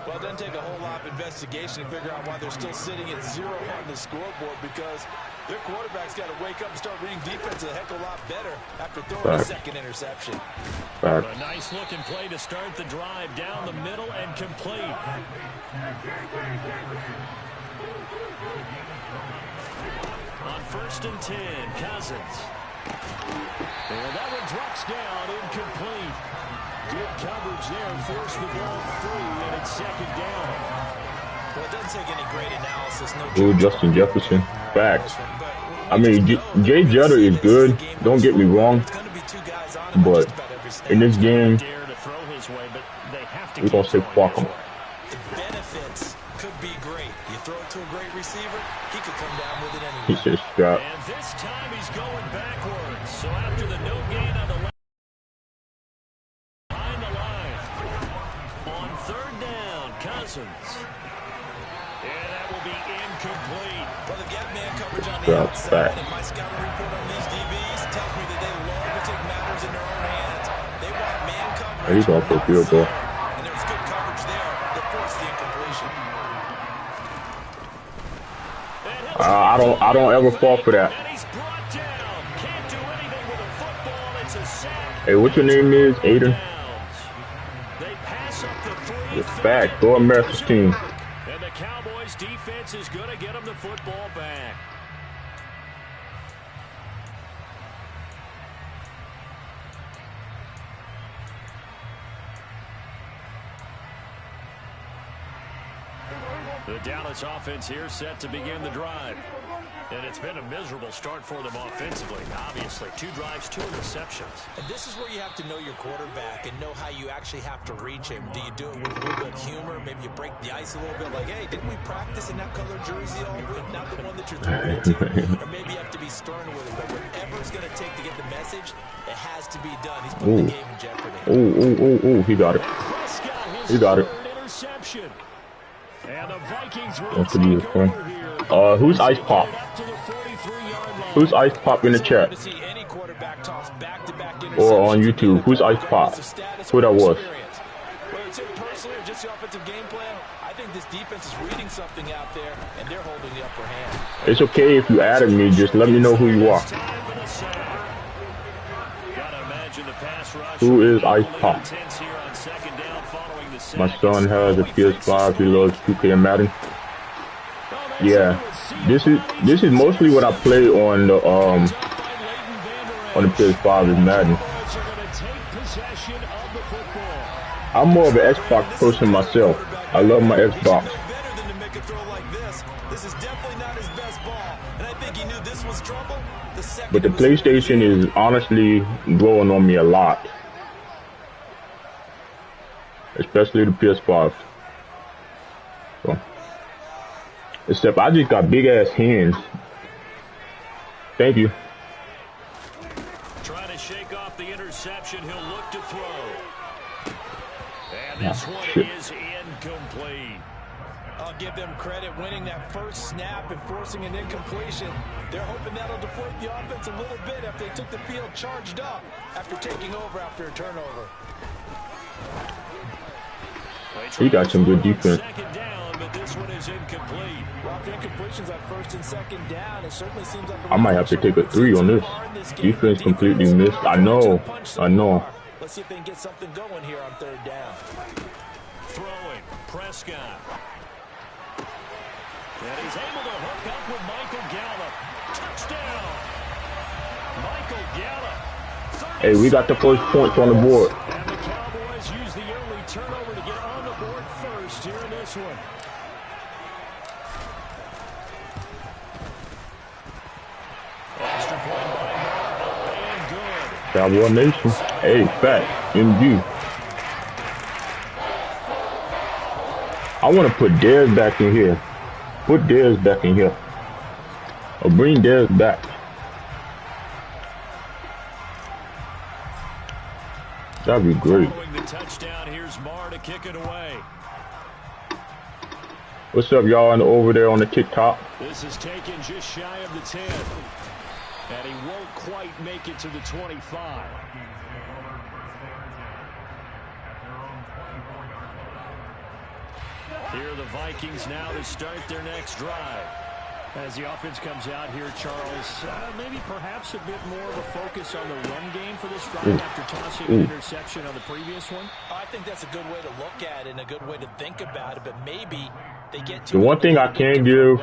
Speaker 4: Well, it doesn't take a whole lot of investigation to figure out why they're still sitting at 0 on the scoreboard, because their quarterback's got to wake up and start reading defense a heck of a lot better after throwing a second interception.
Speaker 3: A nice looking play to start the drive down the middle and complete. On 1st and 10, Cousins. And that one drops down, incomplete. Good coverage there, forced the ball free, and it's 2nd down.
Speaker 4: Well, it doesn't take any great analysis.
Speaker 1: No Justin Jefferson. Facts. I mean, Jay Jetter is good. Don't get me wrong. But in this game, we're going to say fuck him.
Speaker 4: The benefits could be great. You throw it to a great receiver, he could come down with it anyway.
Speaker 1: He says, "Scott."
Speaker 3: And this time he's going backwards. So after the no gain on the left, behind the line. On 3rd down, Cousins. And that will be incomplete.
Speaker 4: Well, they've got man coverage on the outside. And my scouting report on these DBs tells me that they love to take matters in their own hands. They want man coverage.
Speaker 1: He's off the field goal.
Speaker 4: And there was good coverage there that forced the incompletion.
Speaker 1: I don't ever fall for that. Hey, what's your name is? Aiden? It's back. Go America's team.
Speaker 3: And the Cowboys defense is going to get them the football back. The Dallas offense here set to begin the drive. And it's been a miserable start for them offensively, obviously. 2 drives, 2 interceptions.
Speaker 4: And this is where you have to know your quarterback and know how you actually have to reach him. Do you do it with a little bit of humor? Maybe you break the ice a little bit, like, hey, didn't we practice in that color jersey all week? Not the one that you're throwing it to. Or maybe you have to be stern with it. But whatever it's going to take to get the message, it has to be done. He's putting the game in jeopardy.
Speaker 1: He got it. He got it.
Speaker 3: Interception. And the Vikings will
Speaker 1: that's take over here. Who's Ice Pop? Who's Ice Pop in the chat? Or on YouTube? Who's Ice Pop? Who that was?
Speaker 4: I think this defense is reading something out there, and they're holding the upper hand.
Speaker 1: It's okay if you added me. Just let me know who you are. Who is Ice Pop? My son has a PS5. He loves 2K and Madden. Yeah, this is mostly what I play on the PS5 is Madden. I'm more of an Xbox person myself. I love my Xbox. But the PlayStation is honestly growing on me a lot. Especially the PS5. So, except I just got big ass hands. Thank you.
Speaker 3: Trying to shake off the interception. He'll look to throw. And this one is incomplete.
Speaker 4: I'll give them credit winning that first snap and forcing an incompletion. They're hoping that'll deflate the offense a little bit after they took the field charged up after taking over after a turnover.
Speaker 1: He got some good defense. I might have to take a 3 on this. Defense completely missed. I know.
Speaker 4: Let's see if they can get something going here on 3rd down.
Speaker 3: Throwing, Prescott. And he's able to hook up with Michael Gallup. Touchdown. Michael Gallup.
Speaker 1: Hey, we got the first points on the board.
Speaker 3: And the Cowboys use the early turnover to get on the board first here in this one. Extra point by Marvel, and good.
Speaker 1: Cowboy Nation. Hey, fat. MG. I want to put Dez back in here. Put Dez back in here. Or bring Dez back. That'd be great.
Speaker 3: Following the touchdown, here's Marr to kick it away.
Speaker 1: What's up, y'all, over there on the TikTok?
Speaker 2: This is taken just shy of the 10. And he won't quite make it to the 25. Here are the Vikings now to start their next drive. As the offense comes out here, Charles, maybe perhaps a bit more of a focus on the run game for this drive after tossing an interception on the previous one.
Speaker 4: I think that's a good way to look at it and a good way to think about it, but maybe they get to
Speaker 1: the one thing I can give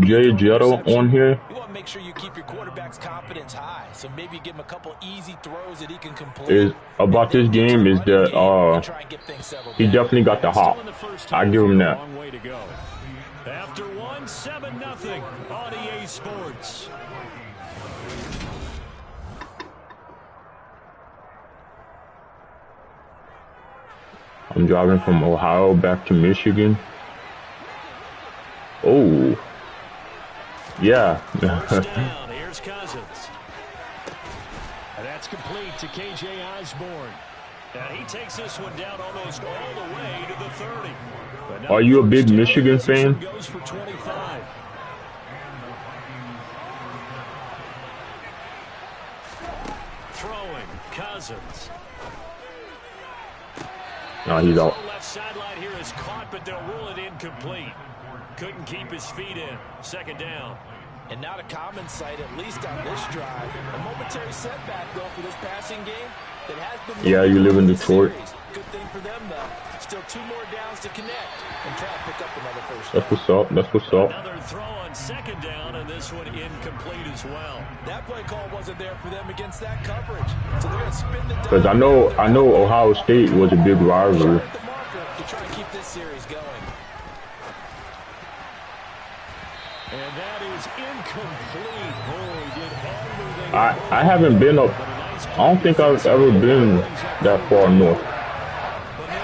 Speaker 1: Jay Jetto on here,
Speaker 4: you want to make sure you keep your quarterback's confidence high, so maybe give him a couple easy throws that he can complete.
Speaker 1: is about this game is that he definitely got the hop. I give him that.
Speaker 2: After 1, 7-0 on EA Sports.
Speaker 1: I'm driving from Ohio back to Michigan. Oh, yeah.
Speaker 2: First down, here's Cousins. And that's complete to KJ Osborne. And he takes this one down almost all the way to the 30.
Speaker 1: Are you a big Michigan fan?
Speaker 2: Goes for 25. Throwing, Cousins.
Speaker 1: No, he's out.
Speaker 2: Left sideline here is caught, but they'll rule it incomplete. Couldn't keep his feet in. Second down.
Speaker 4: And not a common sight, at least on this drive. A momentary setback, though, for this passing game. That has been
Speaker 1: yeah, you live in Detroit.
Speaker 4: Good thing for them, though. Still 2 more downs to connect and try to pick up another first down.
Speaker 1: That's what's up. That's what's up.
Speaker 2: Another throw on second down, and this one incomplete as well.
Speaker 4: That play call wasn't there for them against that coverage. So they're going to spin the
Speaker 1: Because I know Ohio State was a big rivalry.
Speaker 4: To try to keep this series going.
Speaker 2: And that is incomplete. Oh, he did everything.
Speaker 1: I haven't been up. I don't think I've ever been that far north.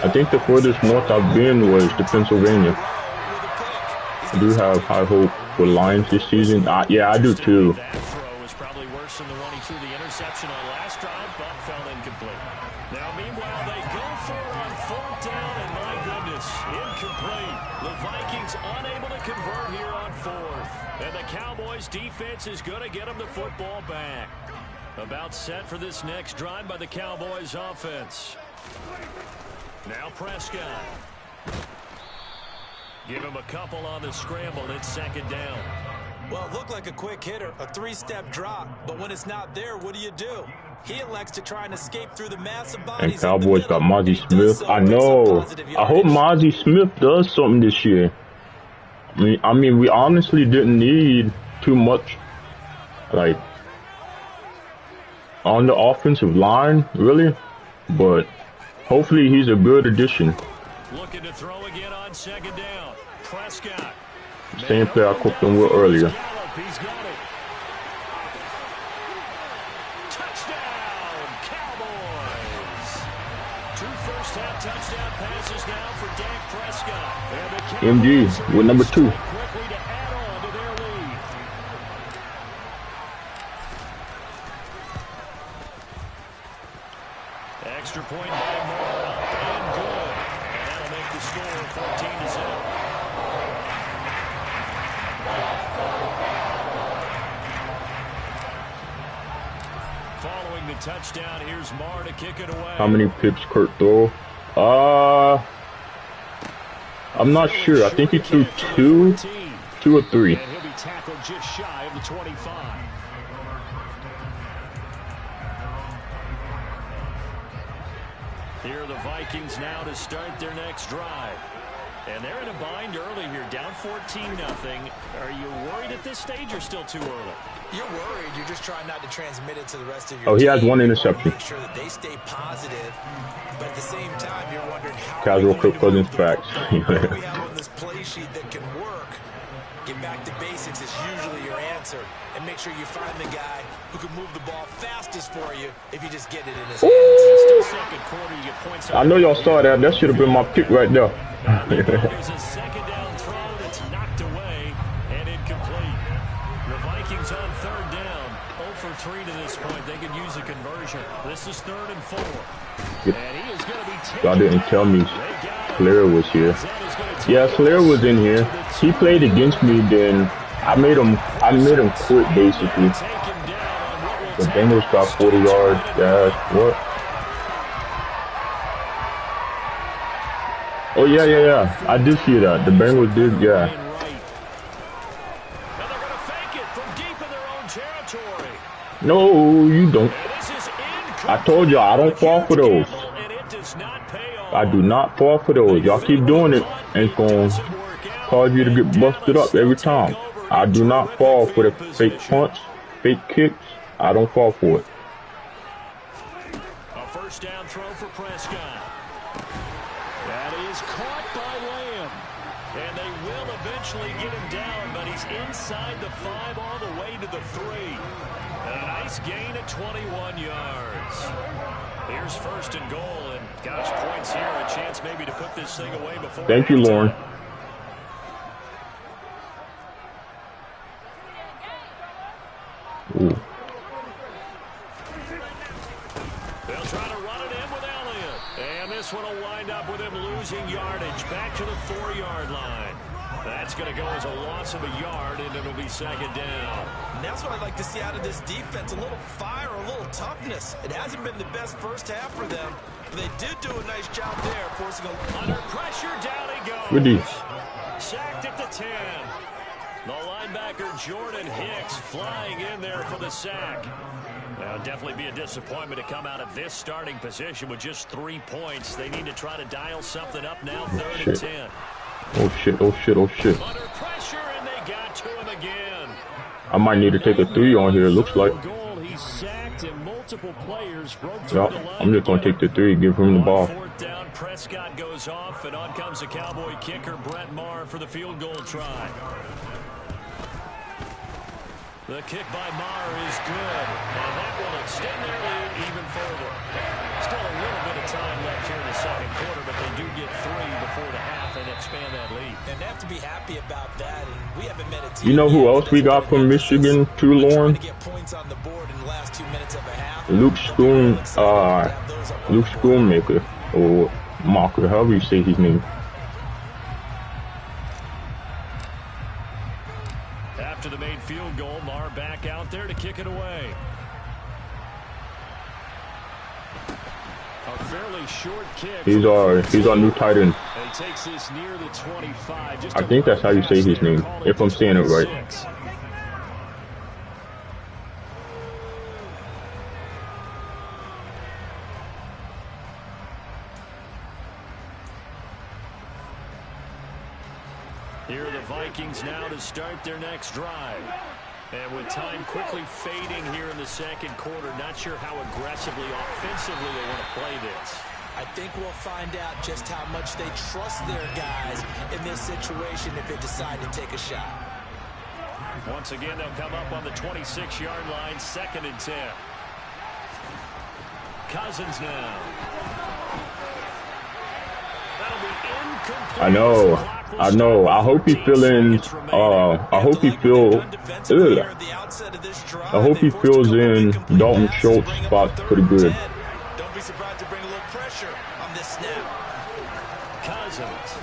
Speaker 1: I think the furthest north I've been was to Pennsylvania. I do have high hope for Lions this season. Yeah, I do too.
Speaker 2: That throw was probably worse than the one he threw the interception on last drive, but fell incomplete. Now, meanwhile, they go for it on 4th down, and my goodness, incomplete. The Vikings unable to convert here on 4th. And the Cowboys defense is going to get them the football back. About set for this next drive by the Cowboys offense. Now Prescott. Give him a couple on the scramble. It's second down.
Speaker 4: Well, it looked like a quick hitter, a 3-step drop. But when it's not there, what do? He elects to try and escape through the massive bodies.
Speaker 1: And Cowboys got Mozzie Smith. I know. I hope Mozzie Smith does something this year. I mean, we honestly didn't need too much, like, on the offensive line, really. But hopefully he's a good addition.
Speaker 2: Looking to throw again on second down. Prescott.
Speaker 1: Same play I cooked him with earlier.
Speaker 2: He's got it. Touchdown, Cowboys. 2 first-half touchdown passes now for Dak Prescott.
Speaker 1: MD with number 2.
Speaker 2: Quickly to add on to their lead. Extra point by Moore, up and good. And that'll make the score 14-0. Following the touchdown, here's Marr to kick it away.
Speaker 1: How many picks Kurt throw? I'm not sure. I think he threw 2 or 3.
Speaker 2: And he'll be tackled just shy of the 25. Here are the Vikings now to start their next drive. And they're in a bind early here, down 14-0. Are you worried at this stage or still too early?
Speaker 4: You're worried. You're just trying not to transmit it to the rest of your
Speaker 1: team. Oh, he has
Speaker 4: team.
Speaker 1: 1 interception.
Speaker 4: Make sure that they stay positive, but at the same time, you're wondering how
Speaker 1: casual Kirk Cousins facts.
Speaker 4: we have on this play sheet that can work. Get back to basics is usually your answer, and make sure you find the guy who can move the ball fastest for you if you just get it in his hands.
Speaker 2: Still second quarter, you get points.
Speaker 1: I know y'all saw that. That should have been my pick right there.
Speaker 2: There's a second down throw that's knocked away and incomplete. The Vikings on 3rd down, 0 for 3 to this point. They could use a conversion. This is 3rd and 4.
Speaker 1: Y'all didn't tell me Slayer was here. Yeah, Slayer was in here. He played against me, then I made him quit basically. The Bengals got 40 yards. Yeah, what? Oh yeah. I did see that. The Bengals did, yeah. No, you don't. I told y'all I don't fall for those. I do not fall for those. Y'all keep doing it, and it's going to cause you to get busted up every time. I do not fall for the fake punch, fake kicks. I don't fall for it.
Speaker 3: A first down throw for Prescott. That is caught by Lamb. And they will eventually get him down, but he's inside the 5 all the way to the 3. A nice gain of 21 yards. Here's first and goal, and gosh, points here, a chance maybe to put this thing away before.
Speaker 1: Thank you, Lauren. Ooh.
Speaker 3: They'll try to run it in with Elliott. And this one will wind up with him losing yardage back to the 4-yard line. That's going to go as a loss of a yard, and it'll be second down.
Speaker 4: And that's what I'd like to see out of this defense, a little fire, a little toughness. It hasn't been the best first half for them, but they did do a nice job there, forcing a...
Speaker 3: Under pressure, down he goes.
Speaker 1: Goodie.
Speaker 3: Sacked at the 10. The linebacker Jordan Hicks flying in there for the sack. That'll definitely be a disappointment to come out of this starting position with just 3 points. They need to try to dial something up now, 3rd and 10.
Speaker 1: Oh shit.
Speaker 3: Under pressure, and they got to him again.
Speaker 1: I might need to take a 3 on here, it looks like.
Speaker 3: He's sacked and multiple players broke through
Speaker 1: Yep,
Speaker 3: the line.
Speaker 1: I'm just going to take the 3, give him the ball.
Speaker 3: 4th down, Prescott goes off, and on comes the Cowboy kicker, Brett Maher, for the field goal try. The kick by Maher is good, and that will extend their lead even further. Still a little bit of time left here in the second quarter, but they do get 3 before the half and expand that lead.
Speaker 4: And they have to be happy about that, and we haven't met a team.
Speaker 1: You know who else we got from Michigan, too, Lauren? Luke Schoonmaker, or Marker, however you say his name.
Speaker 3: After the made field goal, Maher back out there to kick it away. A fairly short kick.
Speaker 1: He's our new tight end.
Speaker 3: He takes this near the 25. Just
Speaker 1: I think that's how you say his name, if I'm saying it right.
Speaker 3: Here are the Vikings now to start their next drive. And with time quickly fading here in the second quarter, not sure how aggressively, offensively they want to play this.
Speaker 4: I think we'll find out just how much they trust their guys in this situation if they decide to take a shot.
Speaker 3: Once again, they'll come up on the 26-yard line, 2nd and 10. Cousins now. That'll be incomplete.
Speaker 1: I know. I hope he fills in Dalton Schultz spot pretty good.
Speaker 4: Don't be surprised to bring a little pressure on this snap.
Speaker 3: Cousins.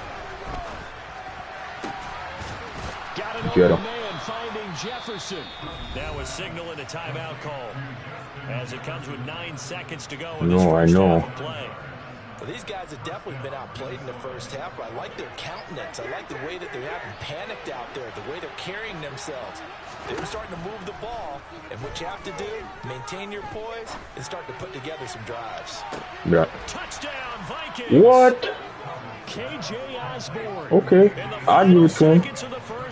Speaker 3: Got it
Speaker 1: Get
Speaker 3: on
Speaker 1: him.
Speaker 3: the man, finding Jefferson. Now a signal and a timeout call. As it comes with 9 seconds to go in this first half of play.
Speaker 4: Well, these guys have definitely been outplayed in the first half, but I like their countenance. I like the way that they're having panicked out there, the way they're carrying themselves. They're starting to move the ball, and what you have to do, maintain your poise and start to put together some drives.
Speaker 1: Yeah.
Speaker 3: Touchdown, Vikings.
Speaker 1: What?
Speaker 3: KJ Osborne.
Speaker 1: Okay, I knew it to him.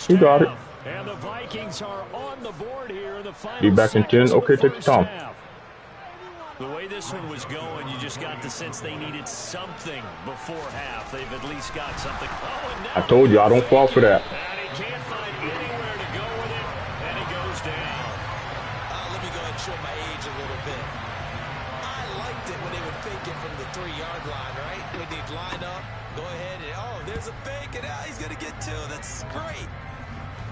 Speaker 1: He got it.
Speaker 3: And the Vikings are on the board here in the final.
Speaker 1: Be back in 10. Okay, take your time.
Speaker 3: The way this one was going, you just got the sense they needed something before half. They've at least got something.
Speaker 1: I told you I don't fall for that.
Speaker 3: And he can't find anywhere to go with it, and he goes down.
Speaker 4: Let me go ahead and show my age a little bit. I liked it when they would fake it from the 3-yard line, right? When they'd line up, go ahead and, oh, there's a fake, and he's going to get 2. That's great.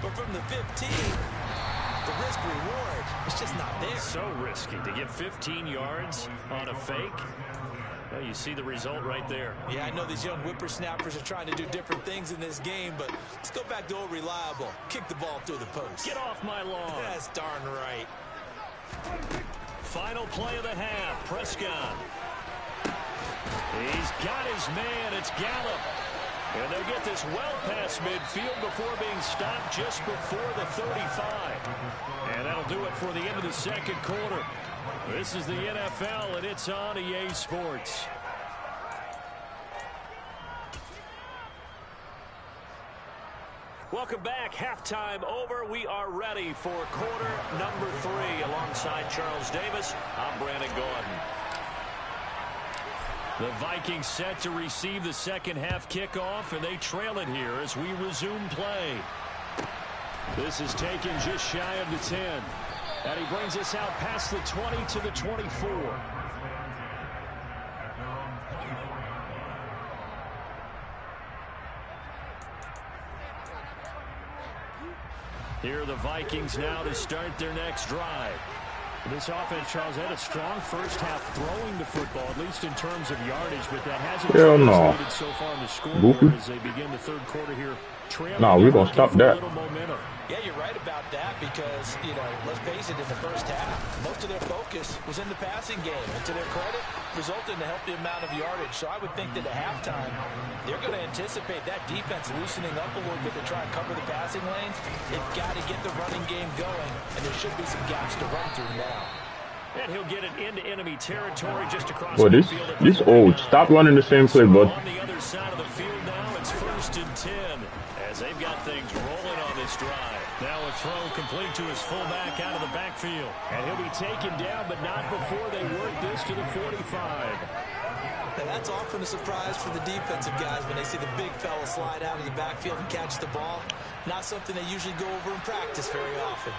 Speaker 4: But from the 15, the risk reward, it's just not there.
Speaker 3: So risky to get 15 yards on a fake. Well, you see the result right there.
Speaker 4: Yeah, I know these young whippersnappers are trying to do different things in this game, but let's go back to old reliable. Kick the ball through the post.
Speaker 3: Get off my lawn.
Speaker 4: That's darn right.
Speaker 3: Final play of the half. Prescott. He's got his man. It's Gallup. And they'll get this well past midfield before being stopped just before the 35. And that'll do it for the end of the second quarter. This is the NFL, and it's on EA Sports. Welcome back. Halftime over. We are ready for quarter number 3. Alongside Charles Davis, I'm Brandon Gordon. The Vikings set to receive the second half kickoff, and they trail it here as we resume play. This is taken just shy of the 10. And he brings us out past the 20 to the 24. Here are the Vikings now to start their next drive. This offense, Charles, had a strong first half throwing the football, at least in terms of yardage, but that hasn't translated so far in the scoreboard as they begin the third quarter here.
Speaker 1: No, we're going to stop that.
Speaker 4: Yeah, you're right about that because, you know, let's face it, in the first half, most of their focus was in the passing game. And to their credit, resulted in a healthy amount of yardage. So I would think that at halftime, they're going to anticipate that defense loosening up a little bit to try and cover the passing lanes. They've got to get the running game going, and there should be some gaps to run through now.
Speaker 3: And he'll get it into enemy territory just across
Speaker 1: the field. This old. Stop running the same play, bud.
Speaker 3: On the other side of the field now, it's 1st and 10 as they've got things rolling on this drive. Now a throw complete to his fullback out of the backfield. And he'll be taken down, but not before they work this to the 45.
Speaker 4: Now that's often a surprise for the defensive guys when they see the big fella slide out of the backfield and catch the ball. Not something they usually go over in practice very often.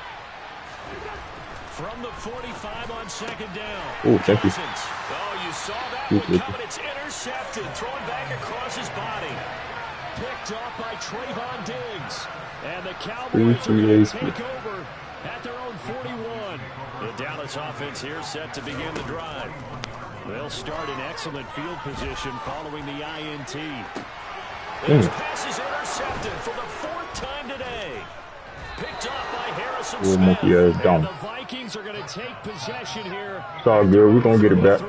Speaker 3: From the 45 on second down.
Speaker 1: Oh, thank you.
Speaker 3: Oh, you saw that one coming. It's intercepted. Thrown back across his body. Picked off by Trayvon Diggs. And the Cowboys are going to take over at their own 41. The Dallas offense here set to begin the drive. They'll start in excellent field position following the INT. This pass is intercepted for the 4th time today. Picked off by Harrison Smith. And the Vikings are going to take possession here.
Speaker 1: It's all good. We're going to get it back.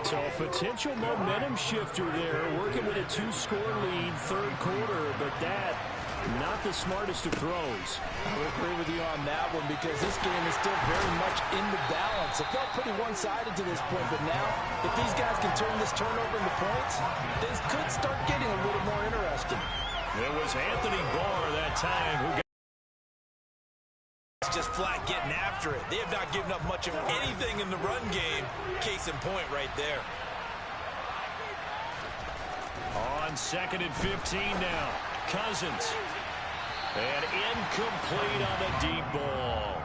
Speaker 3: So a potential momentum shifter there, working with a 2-score lead, third quarter, but that, not the smartest of throws.
Speaker 4: I would agree with you on that one because this game is still very much in the balance. It felt pretty one-sided to this point, but now, if these guys can turn this turnover into points, things could start getting a little more interesting.
Speaker 3: It was Anthony Barr that time who got
Speaker 4: just flat getting after it. They have not given up much of anything in the run game. Case in point right there.
Speaker 3: On 2nd and 15 now. Cousins. And incomplete on the deep ball.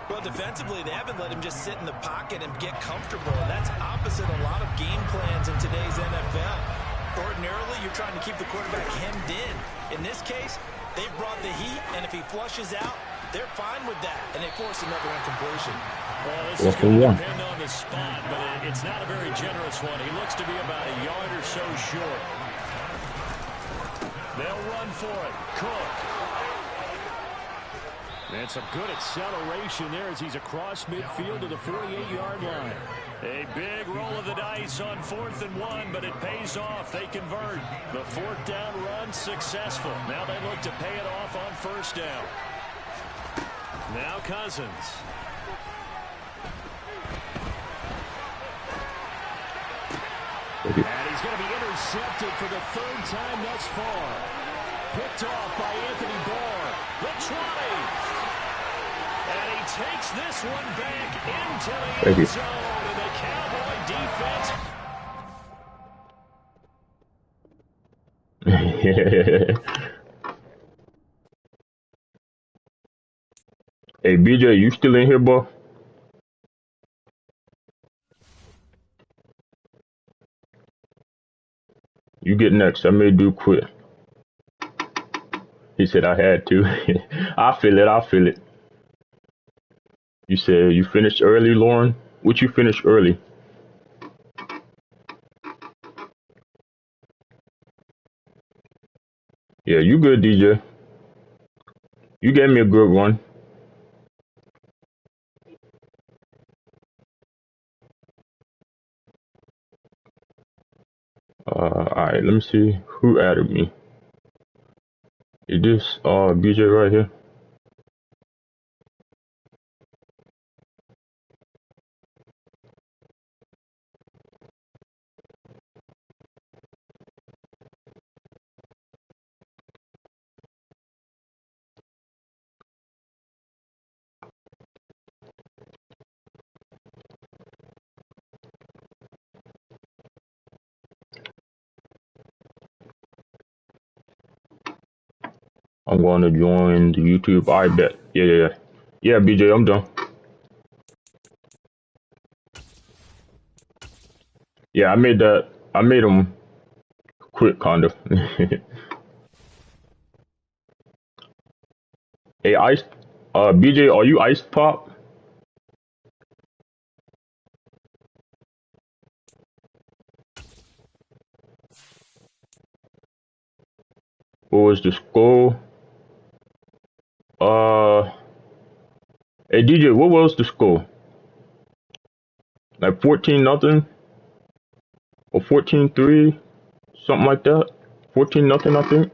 Speaker 4: Well, defensively, they haven't let him just sit in the pocket and get comfortable. And that's opposite a lot of game plans in today's NFL. Ordinarily, you're trying to keep the quarterback hemmed in. In this case, they brought the heat, and if he flushes out, they're fine with that, and they force another incompletion.
Speaker 3: Well, this is going to depend on the spot, but it's not a very generous one. He looks to be about a yard or so short. They'll run for it. Cook. And some good acceleration there as he's across midfield to the 48-yard line. A big roll of the dice on 4th and 1, but it pays off. They convert. The 4th down run successful. Now they look to pay it off on 1st down. Now Cousins. And he's going to be intercepted for the 3rd time thus far. Picked off by Anthony Barr. The try. And he takes this one back into the end zone. And the Cowboy defense.
Speaker 1: Hey, BJ, you still in here, boy? You get next. I may do quit. He said I had to. I feel it. I feel it. You said you finished early, Lauren? What you finished early? Yeah, you good, DJ. You gave me a good one. Alright, let me see who added me. Is this BJ right here? I'm going to join the YouTube. I bet. Yeah. Yeah, BJ, I'm done. Yeah, I made them quick, kind of. Hey, Ice, BJ, are you Ice Pop? What was the score? Hey DJ, what was the score? Like 14-0 or 14-3, something like that. 14-0, I think.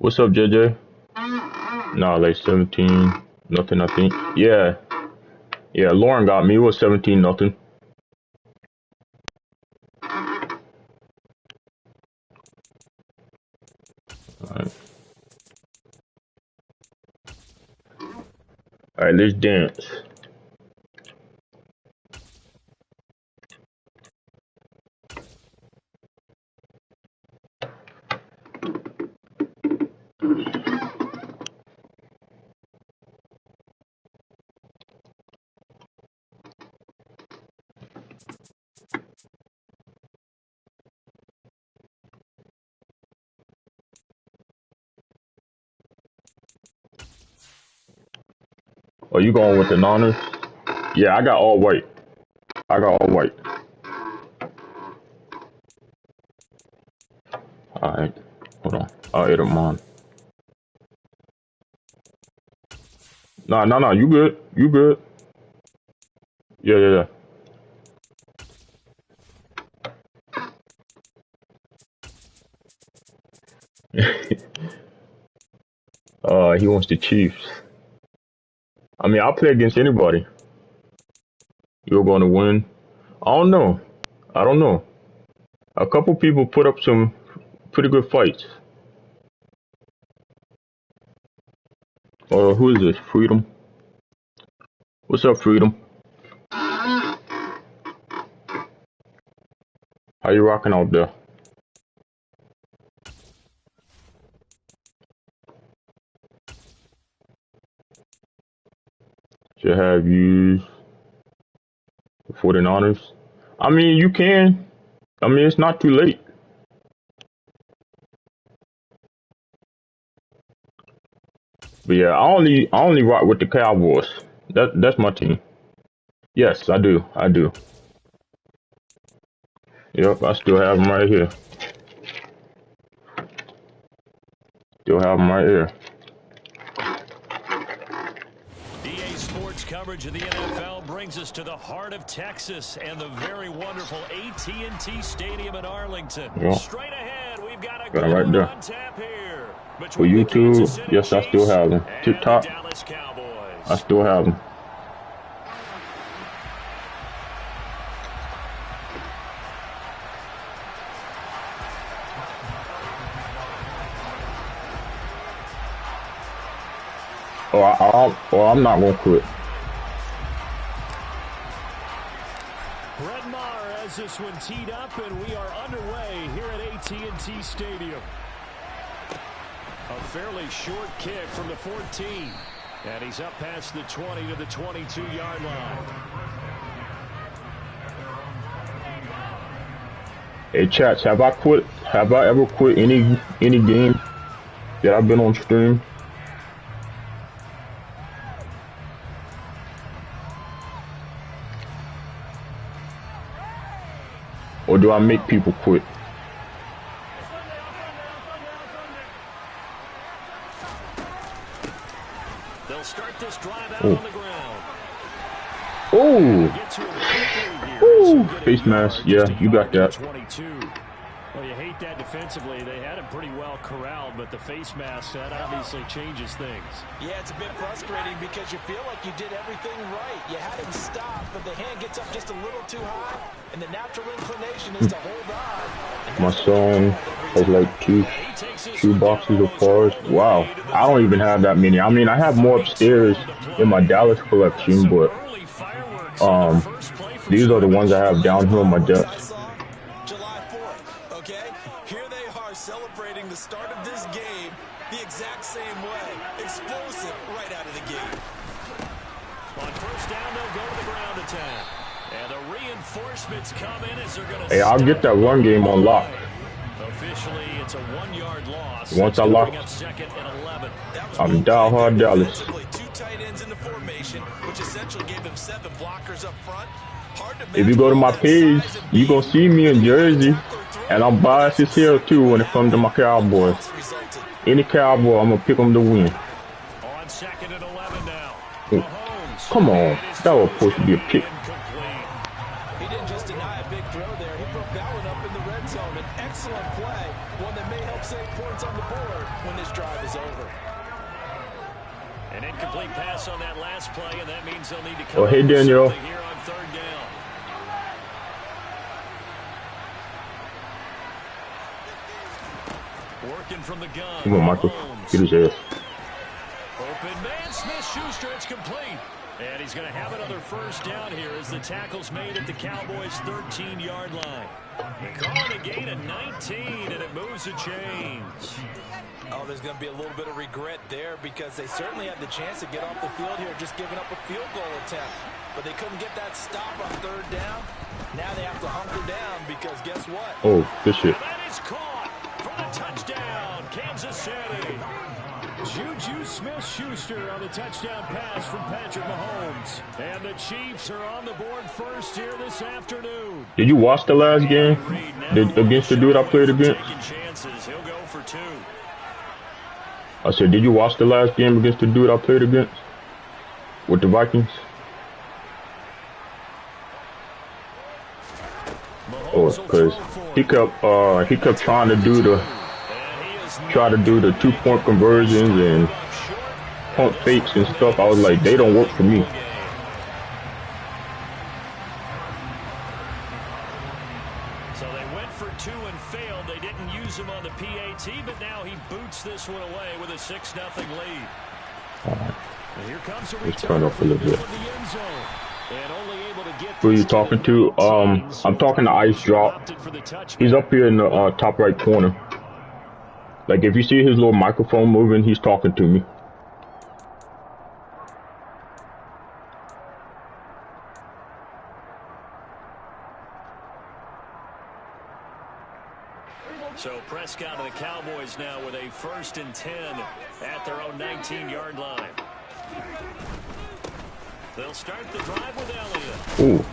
Speaker 1: What's up, JJ? Nah, like 17-0, I think. Yeah, Lauren got me. It was 17-0. Alright, let's dance. Are you going with the Niners? Yeah, I got all white. Alright, hold on. I'll edit mine. Nah, you good. Yeah. He wants the Chiefs. I mean, I'll play against anybody. You're going to win. I don't know. A couple people put up some pretty good fights. Who is this? Freedom. What's up, Freedom? How you rocking out there? Should have used the 49ers. I mean, you can. I mean, it's not too late. But yeah, I only rock with the Cowboys. That's my team. Yes, I do. Yep, I still have them right here.
Speaker 2: EA Sports coverage of the NFL brings us to the heart of Texas and the very wonderful AT&T Stadium in Arlington.
Speaker 1: Yeah.
Speaker 2: Straight ahead, we've got a
Speaker 1: Got it right there.
Speaker 2: on tap here.
Speaker 1: For YouTube, yes, I still have them. TikTok, I still have them. I'm not gonna quit.
Speaker 3: Brett Maher has has this one teed up, and we are underway here at AT&T Stadium. A fairly short kick from the 14. And he's up past the 20 to the 22-yard line.
Speaker 1: Hey, chats, have I ever quit any game that I've been on stream? Or do I make people quit?
Speaker 3: They'll start this drive out on the ground.
Speaker 1: Oh, face mask. Yeah, you got that.
Speaker 3: 22. Well, you hate that defensively. They had him pretty well corralled, but the face mask, that obviously changes things.
Speaker 4: Yeah, it's a bit frustrating because you feel like you did everything right. You had him stop, but the hand gets up just a little too high, and the natural inclination is to hold on.
Speaker 1: My son has like two boxes of cars. Wow, I don't even have that many. I mean, I have more upstairs in my Dallas collection, but these are the ones I have down here on my desk.
Speaker 4: July 4th, okay? Here they are celebrating the start of this game the exact same way. Explosive right out of the gate.
Speaker 3: On first down, they'll go to the ground attack. And the reinforcements come in as they're going to...
Speaker 1: Hey, I'll get that run game on lock.
Speaker 3: Officially, it's a 1-yard loss.
Speaker 1: Once I lock, I'm down hard Dallas.
Speaker 4: Two tight ends in the formation, which essentially gave them 7 blockers up front.
Speaker 1: If you go to my page, you gonna see me in Jersey, and I'm biased as hell too when it comes to my Cowboys. Any Cowboy, I'm gonna pick them to win.
Speaker 3: On 2nd and 11 now.
Speaker 1: Come on, that was supposed to be a pick.
Speaker 4: He didn't just deny a big throw there. He broke that one up in the red zone. An excellent play, one that may help save points on the board when this drive is over.
Speaker 3: An incomplete pass on that last play, and that means they'll need to come
Speaker 1: hey Daniel.
Speaker 3: here on 3rd down. Working from the gun.
Speaker 1: Come on, Michael. Get his ass.
Speaker 3: Open man, Smith-Schuster, it's complete. And he's going to have another first down here as the tackle's made at the Cowboys' 13-yard line. They're calling a gain of 19, and it moves the chains.
Speaker 4: Oh, there's going to be a little bit of regret there because they certainly had the chance to get off the field here, just giving up a field goal attempt. But they couldn't get that stop on 3rd down. Now they have to hunker down because guess what?
Speaker 1: Oh, good shit.
Speaker 3: And that is caught for the touchdown, Kansas City. Juju Smith-Schuster on the touchdown pass from Patrick Mahomes. And the Chiefs are on the board first here this afternoon.
Speaker 1: Did you watch the last game against the dude I played against?
Speaker 3: He'll go for 2.
Speaker 1: I said, did you watch the last game against the dude I played against with the Vikings? Oh, because he kept trying to do the 2-point conversions and pump fakes and stuff. I was like, they don't work for me.
Speaker 3: So they went for 2 and failed. They didn't use him on the PAT, but now he boots this one away with a 6-0 lead. And here comes a
Speaker 1: let's turn up a little bit.
Speaker 3: And only able to get
Speaker 1: who are you talking to? I'm talking to Ice Drop. He's up here in the top right corner. Like, if you see his little microphone moving, he's talking to me.
Speaker 3: So Prescott and the Cowboys now with a 1st and 10 at their own 19-yard line. They'll start the drive with Elliott.
Speaker 1: Ooh,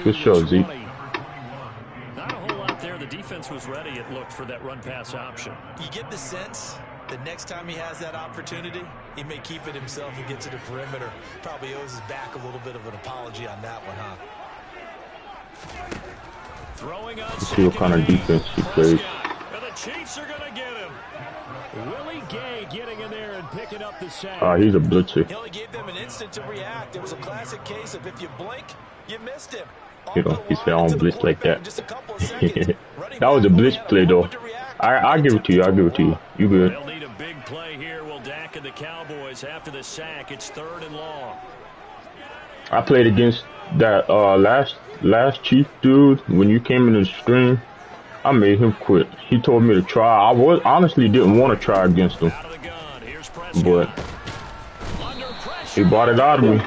Speaker 1: good show, Zeke.
Speaker 3: Not a whole lot there. The defense was ready, it looked, for that run-pass option.
Speaker 4: You get the sense that next time he has that opportunity, he may keep it himself and get to the perimeter. Probably owes his back a little bit of an apology on that one, huh?
Speaker 3: Throwing on
Speaker 1: let's see what kind of defense he plays.
Speaker 3: And the Chiefs are going to get him. Willie Gay getting in there and picking up the sack.
Speaker 1: He's a blitzer.
Speaker 4: He only gave them an instant to react. It was a classic case of if you blink, you missed him.
Speaker 1: You know, he said I don't blitz like that. That was a blitz play, though. I'll give it to you. I'll give it to you. You good.
Speaker 3: They'll need a big play here. Will Dak and the Cowboys after the sack. It's 3rd and long.
Speaker 1: I played against that last Chief dude when you came in the stream. I made him quit. He told me to try. I honestly didn't want to try against him, but he bought it out of me.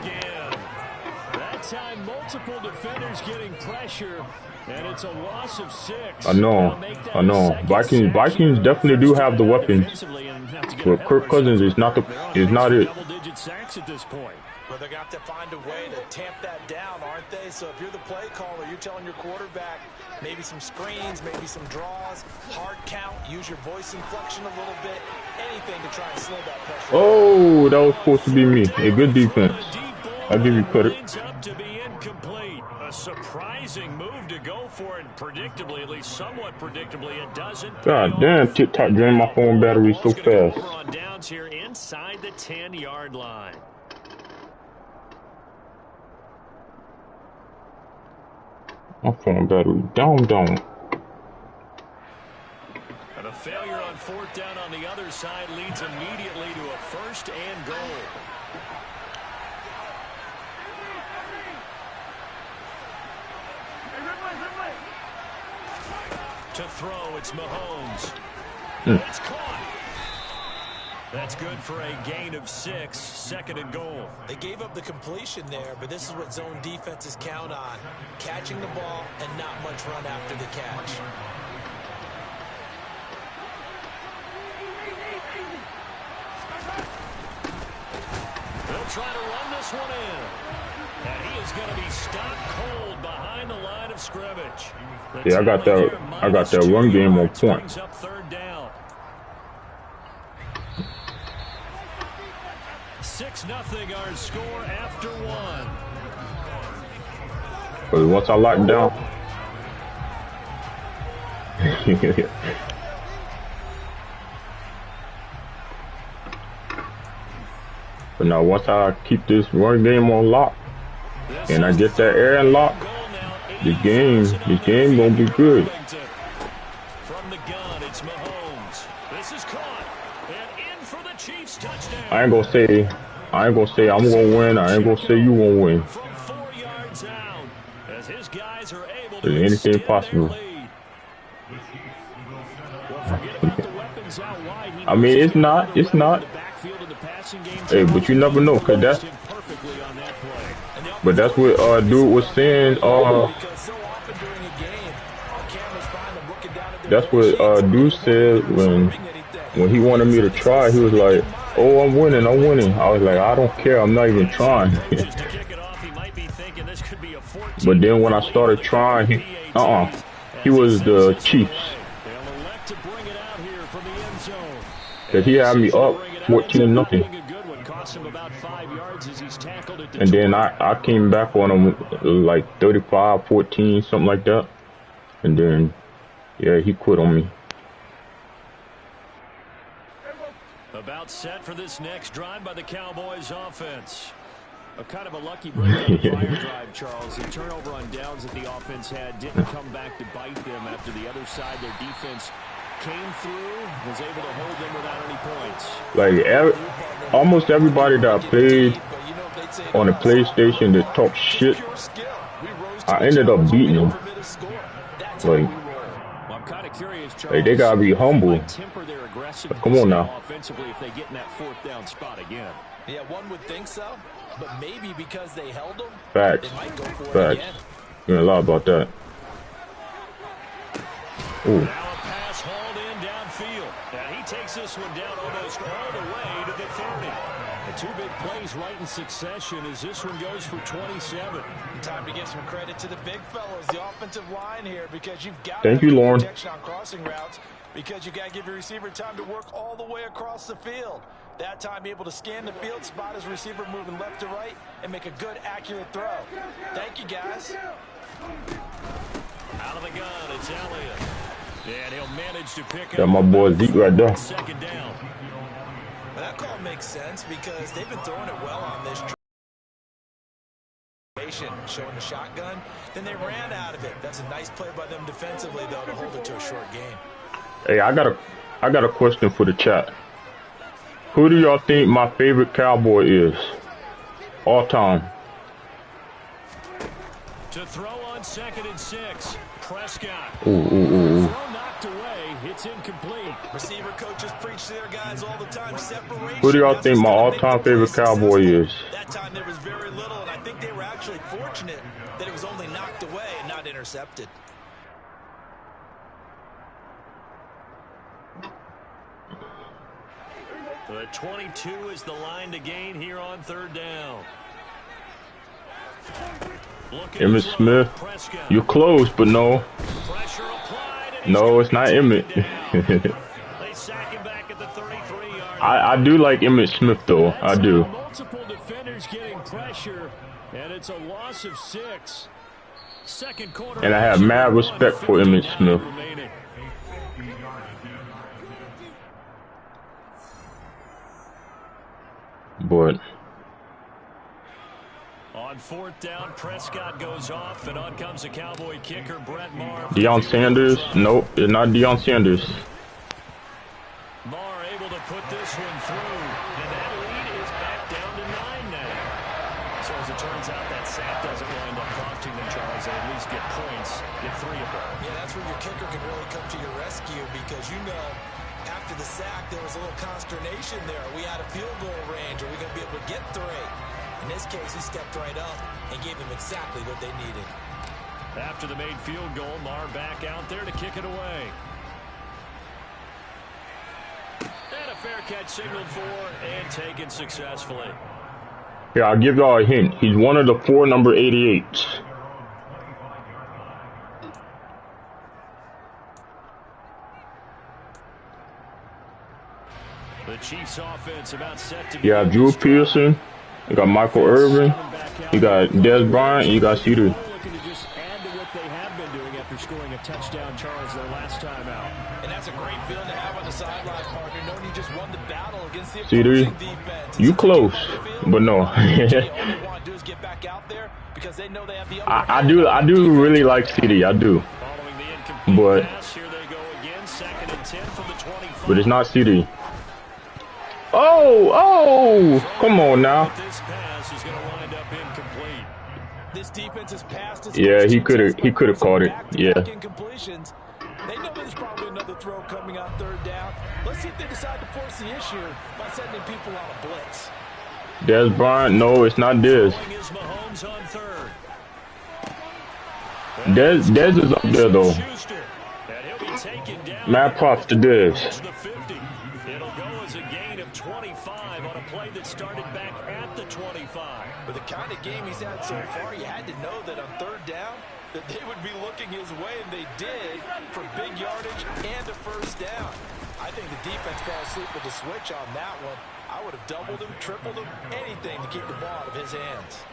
Speaker 3: That time, multiple defenders getting pressure, and it's a loss of 6.
Speaker 1: I know. Vikings definitely do have the weapons, but Kirk Cousins is not it.
Speaker 3: Double-digit sacks at this point.
Speaker 4: Well, they're going to have to find a way to tamp that down, aren't they? So if you're the play caller, you're telling your quarterback maybe some screens, maybe some draws, hard count, use your voice inflection a little bit, anything to try and slow that pressure.
Speaker 1: Oh, that was supposed to be me. A good defense. I'll give you credit.
Speaker 3: To be incomplete. A surprising move to go for it, predictably, at least somewhat predictably, it doesn't.
Speaker 1: God damn, TikTok drained my phone battery so fast.
Speaker 3: On downs here inside the 10-yard line.
Speaker 1: My phone battery down.
Speaker 3: And a failure on 4th down on the other side leads immediately to a 1st and goal. To throw, it's Mahomes. That's caught. That's good for a gain of 6, 2nd and goal.
Speaker 4: They gave up the completion there, but this is what zone defenses count on. Catching the ball and not much run after the catch.
Speaker 3: They'll try to run this one in. And he is going to be stopped cold behind the line of scrimmage.
Speaker 1: Yeah, I got that run game on point.
Speaker 3: Brings up 3rd down. 6-0 our score after 1.
Speaker 1: But once I lock down, but now once I keep this run game on lock and I get that air lock, this game gonna be good.
Speaker 3: From the gun, it's Mahomes. This is caught and in for the Chiefs touchdown.
Speaker 1: I ain't gonna say I'm gonna win. I ain't gonna say you won't win.
Speaker 3: From 4 yards out, as his guys are able to
Speaker 1: There's anything possible. I mean, it's not. Hey, but you never know, cause that's what dude was saying. That's what dude said when he wanted me to try. He was like, "Oh, I'm winning. I was like, "I don't care. I'm not even trying." But then when I started trying, he was the Chiefs. Cause he had me up 14-0. And then I came back on him like 35-14, something like that. And then, yeah, he quit on me.
Speaker 3: About set for this next drive by the Cowboys offense. A kind of a lucky break on the prior drive, Charles. The turnover on downs that the offense had didn't come back to bite them after the other side. Their defense came through, was able to hold them without any points.
Speaker 1: Like almost everybody that I played on the PlayStation that talk shit, I ended up beating them. Like they gotta be humble. But come on now.
Speaker 3: Offensively, if they get in that 4th down spot again.
Speaker 4: Yeah, one would think so, but maybe because they held them,
Speaker 1: Facts.
Speaker 4: they might go for it again.
Speaker 1: You know a lot about that. Ooh.
Speaker 3: Now a pass hauled in downfield. And he takes this one down almost all the way to the 30. The 2 big plays right in succession as this one goes for 27.
Speaker 4: Time to give some credit to the big fellows, the offensive line here, because you've got
Speaker 1: Thank you, Lauren.
Speaker 4: protection on crossing routes, because you got to give your receiver time to work all the way across the field. That time, be able to scan the field, spot his receiver moving left to right, and make a good, accurate throw. Thank you, guys.
Speaker 3: Out of the gun, it's Elliott. And he'll manage to pick
Speaker 1: Got
Speaker 3: up
Speaker 1: my boy Zeke right there.
Speaker 3: 2nd down.
Speaker 4: That call makes sense because they've been throwing it well on this showing the shotgun. Then they ran out of it. That's a nice play by them defensively, though, to hold it to a short game.
Speaker 1: Hey, I got a question for the chat. Who do y'all think my favorite Cowboy is all time?
Speaker 2: To throw on 2nd and 6. Prescott.
Speaker 1: Ooh.
Speaker 2: Throw knocked away. It's incomplete.
Speaker 4: Receiver coaches preach to their guys all the time. Separation.
Speaker 1: Who do y'all think my all-time favorite Cowboy is?
Speaker 4: That time there was very little, and I think they were actually fortunate that it was only knocked away and not intercepted.
Speaker 2: The 22 is the line to gain here on 3rd down.
Speaker 1: Emmett Smith, you're close, but no. No, it's not Emmett. I do like Emmett Smith, though. I do.
Speaker 3: Multiple defenders getting pressure, and it's a loss of 6. Second quarter.
Speaker 1: And I have mad respect for Emmett Smith. But
Speaker 2: on 4th down, Prescott goes off, and on comes the Cowboy kicker, Brett Maher.
Speaker 1: Deion Sanders? Nope, it's not Deion Sanders.
Speaker 2: Maher able to put this one through, and that lead is back down to 9 now. So as it turns out, that sack doesn't wind up costing them, Charles. They at least get points, get 3 of them.
Speaker 4: Yeah, that's where your kicker can really come to your rescue, because you know after the sack there was a little consternation there. Are we out of field goal range? Are we going to be able to get 3? In this case, he stepped right up and gave them exactly what they needed.
Speaker 2: After the made field goal, Maher back out there to kick it away. And a fair catch signaled for and taken successfully.
Speaker 1: Here, I'll give y'all a hint. He's one of the 4 number 88s.
Speaker 2: The Chiefs offense about set to
Speaker 1: Yeah, Drew Pearson. You got Michael Irvin. You got Des Bryant. You got Cedar.
Speaker 3: Looking to just add to what they have been doing after scoring a touchdown, Charles, their last time out.
Speaker 4: And that's a great feeling to have on the sideline, partner, knowing you just won the battle against the
Speaker 1: Cedar,
Speaker 4: opposing defense.
Speaker 1: you close, but no. I do really like CD. I do. But it's not CD. Oh, come on now. Yeah, he could have caught it. Yeah.
Speaker 4: They know there's probably another throw coming on 3rd down. Let's see if they decide to force the issue by sending people on a blitz.
Speaker 1: Des Bryant, no, it's not Des. Des is up there though. Mad props to Des.
Speaker 2: It'll go as a gain of 25 on a play that started back at the 25.
Speaker 4: With the kind of game he's had so far, you had to know that on 3rd down that they would be looking his way, and they did, for big yardage and a 1st down. I think the defense fell asleep with the switch on that one. I would have doubled him, tripled him, anything to keep the ball out of his hands.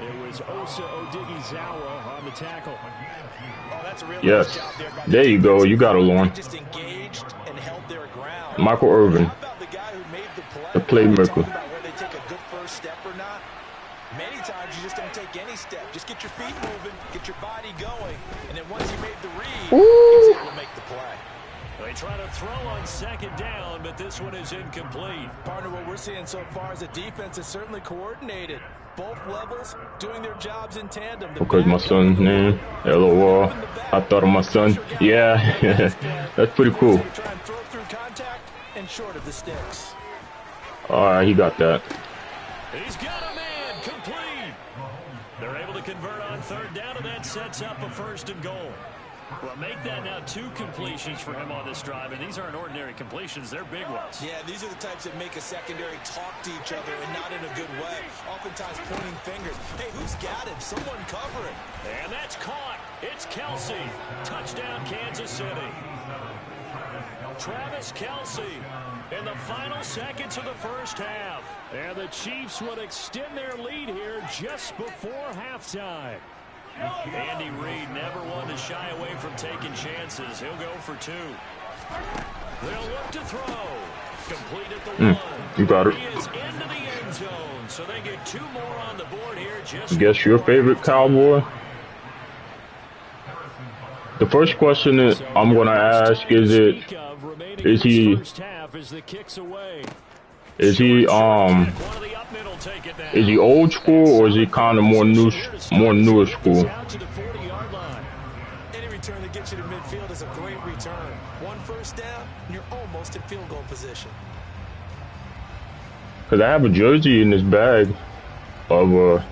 Speaker 3: It was Osa Odighizuwa on the tackle.
Speaker 4: Oh, that's a real
Speaker 1: yes.
Speaker 4: Nice job there,
Speaker 1: there you go. You got it, Lauren.
Speaker 4: Just engaged and held their ground.
Speaker 1: Michael Irvin,
Speaker 4: How about the guy who made the play?
Speaker 1: the playmaker.
Speaker 4: About whether they take a good 1st step or not. Many times you just don't take any step. Just get your feet moving, get your body going, and then once you made the read, he's able to make the play.
Speaker 2: They try to throw on 2nd down, but this one is incomplete.
Speaker 4: Partner, what we're seeing so far is the defense is certainly coordinated. Both levels doing their jobs in tandem.
Speaker 1: Because my son's name, LOL. I thought of my son. Yeah, that's pretty cool.
Speaker 4: Try and throw through contact and short of the sticks.
Speaker 1: Alright, he got that.
Speaker 2: He's got a man, complete. They're able to convert on 3rd down, and that sets up a 1st and goal. Well, make that now 2 completions for him on this drive, and these aren't ordinary completions. They're big ones.
Speaker 4: Yeah, these are the types that make a secondary talk to each other, and not in a good way. Oftentimes pointing fingers. Hey, who's got him? Someone cover it.
Speaker 2: And that's caught. It's Kelsey. Touchdown, Kansas City. Travis Kelsey in the final seconds of the 1st half.
Speaker 3: And the Chiefs would extend their lead here just before halftime.
Speaker 2: Andy Reid never one to shy away from taking chances. He'll go for 2. They'll look to throw. Complete at the 1.
Speaker 1: You got it.
Speaker 2: He is into the end zone, so they get 2 more on the board here. Just
Speaker 1: Guess your favorite Cowboy? The first question that I'm going to ask is
Speaker 2: take it now.
Speaker 1: Is he old school or is he kind of more newer school?
Speaker 2: Out to the 40-yard line.
Speaker 4: Any return that gets you to midfield is a great return. One first down, and you're almost in field goal position.
Speaker 1: Cause I have a jersey in this bag of a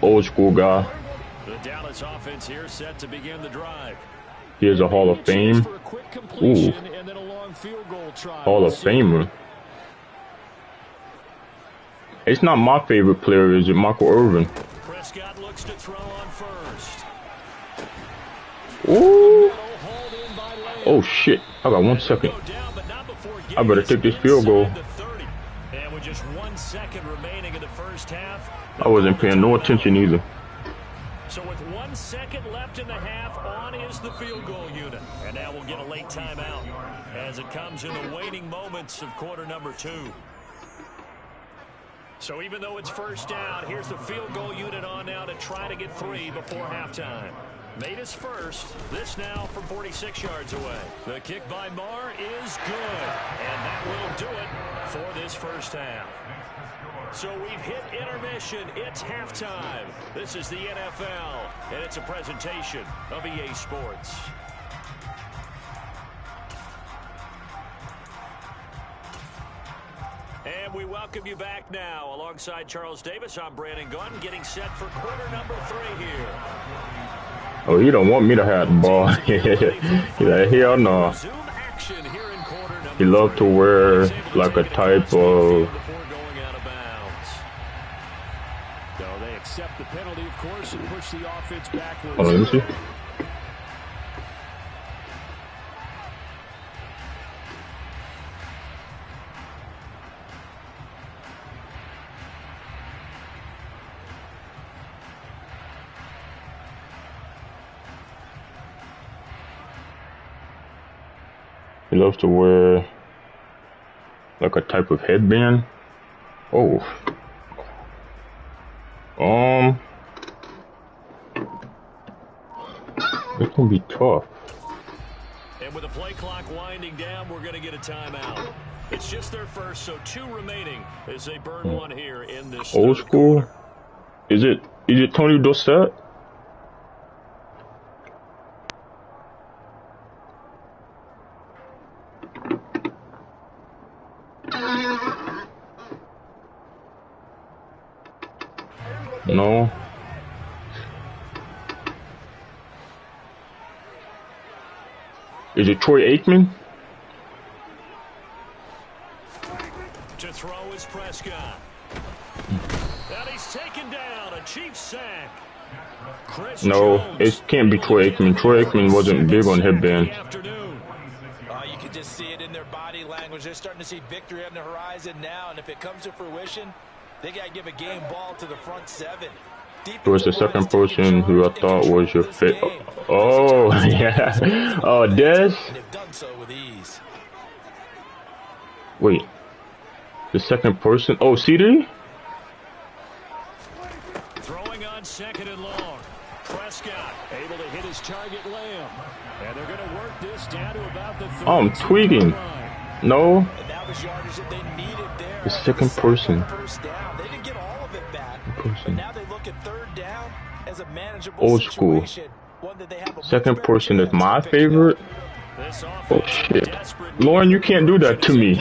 Speaker 1: old school guy.
Speaker 2: The Dallas offense here set to begin the drive.
Speaker 1: Here's a Hall of Fame. Ooh, Hall of Famer. It's not my favorite player, is it? Michael Irvin.
Speaker 2: Prescott looks to throw on first.
Speaker 1: Ooh. Oh shit! I got 1 second. I better take this field goal.
Speaker 2: And with just 1 second remaining in the first half,
Speaker 1: I wasn't paying no attention either.
Speaker 2: So with 1 second left in the half, on is the field goal unit. And now we'll get a late timeout as it comes in the waning moments of quarter number 2. So even though it's first down, here's the field goal unit on now to try to get 3 before halftime. Made his first. This now from 46 yards away. The kick by Marr is good. And that will do it for this first half. So we've hit intermission. It's halftime. This is the NFL, and it's a presentation of EA Sports. And we welcome you back now. Alongside Charles Davis, I'm Brandon Gunn, getting set for quarter number 3 here.
Speaker 1: Oh, he don't want me to have the ball. He's like, hell no. He loves to wear like a type of...
Speaker 3: They accept the penalty, of course, and push the offense backwards.
Speaker 1: Hold on, let me see. He loves to wear like a type of headband. Oh. It's gonna be tough.
Speaker 2: And with the play clock winding down, we're gonna get a timeout. It's just their first, so 2 remaining as they burn 1 here in this
Speaker 1: old school. Is it Tony Dorsett? No. Is it Troy Aikman?
Speaker 2: To throw is Prescott. And he's taken down. A Chiefs sack.
Speaker 1: No, it can't be Troy Aikman. Troy Aikman wasn't big on headbands.
Speaker 4: You can just see it in their body language. They're starting to see victory on the horizon now, and if it comes to fruition, they got to give a game ball to the front 7.
Speaker 1: It was the second person who I thought was your fit. Oh, yeah. Oh, Des? Wait. The second person? Oh, CD?
Speaker 2: Throwing on second and long. Prescott able to hit his target Lamb. And they're going to work this down to about the 30.
Speaker 1: I'm tweaking. No. The second person.
Speaker 4: They didn't get all of it back. But now they look at third down as a manageable
Speaker 1: old school. Second person is my favorite. Oh shit. Lauren, you can't do that to me.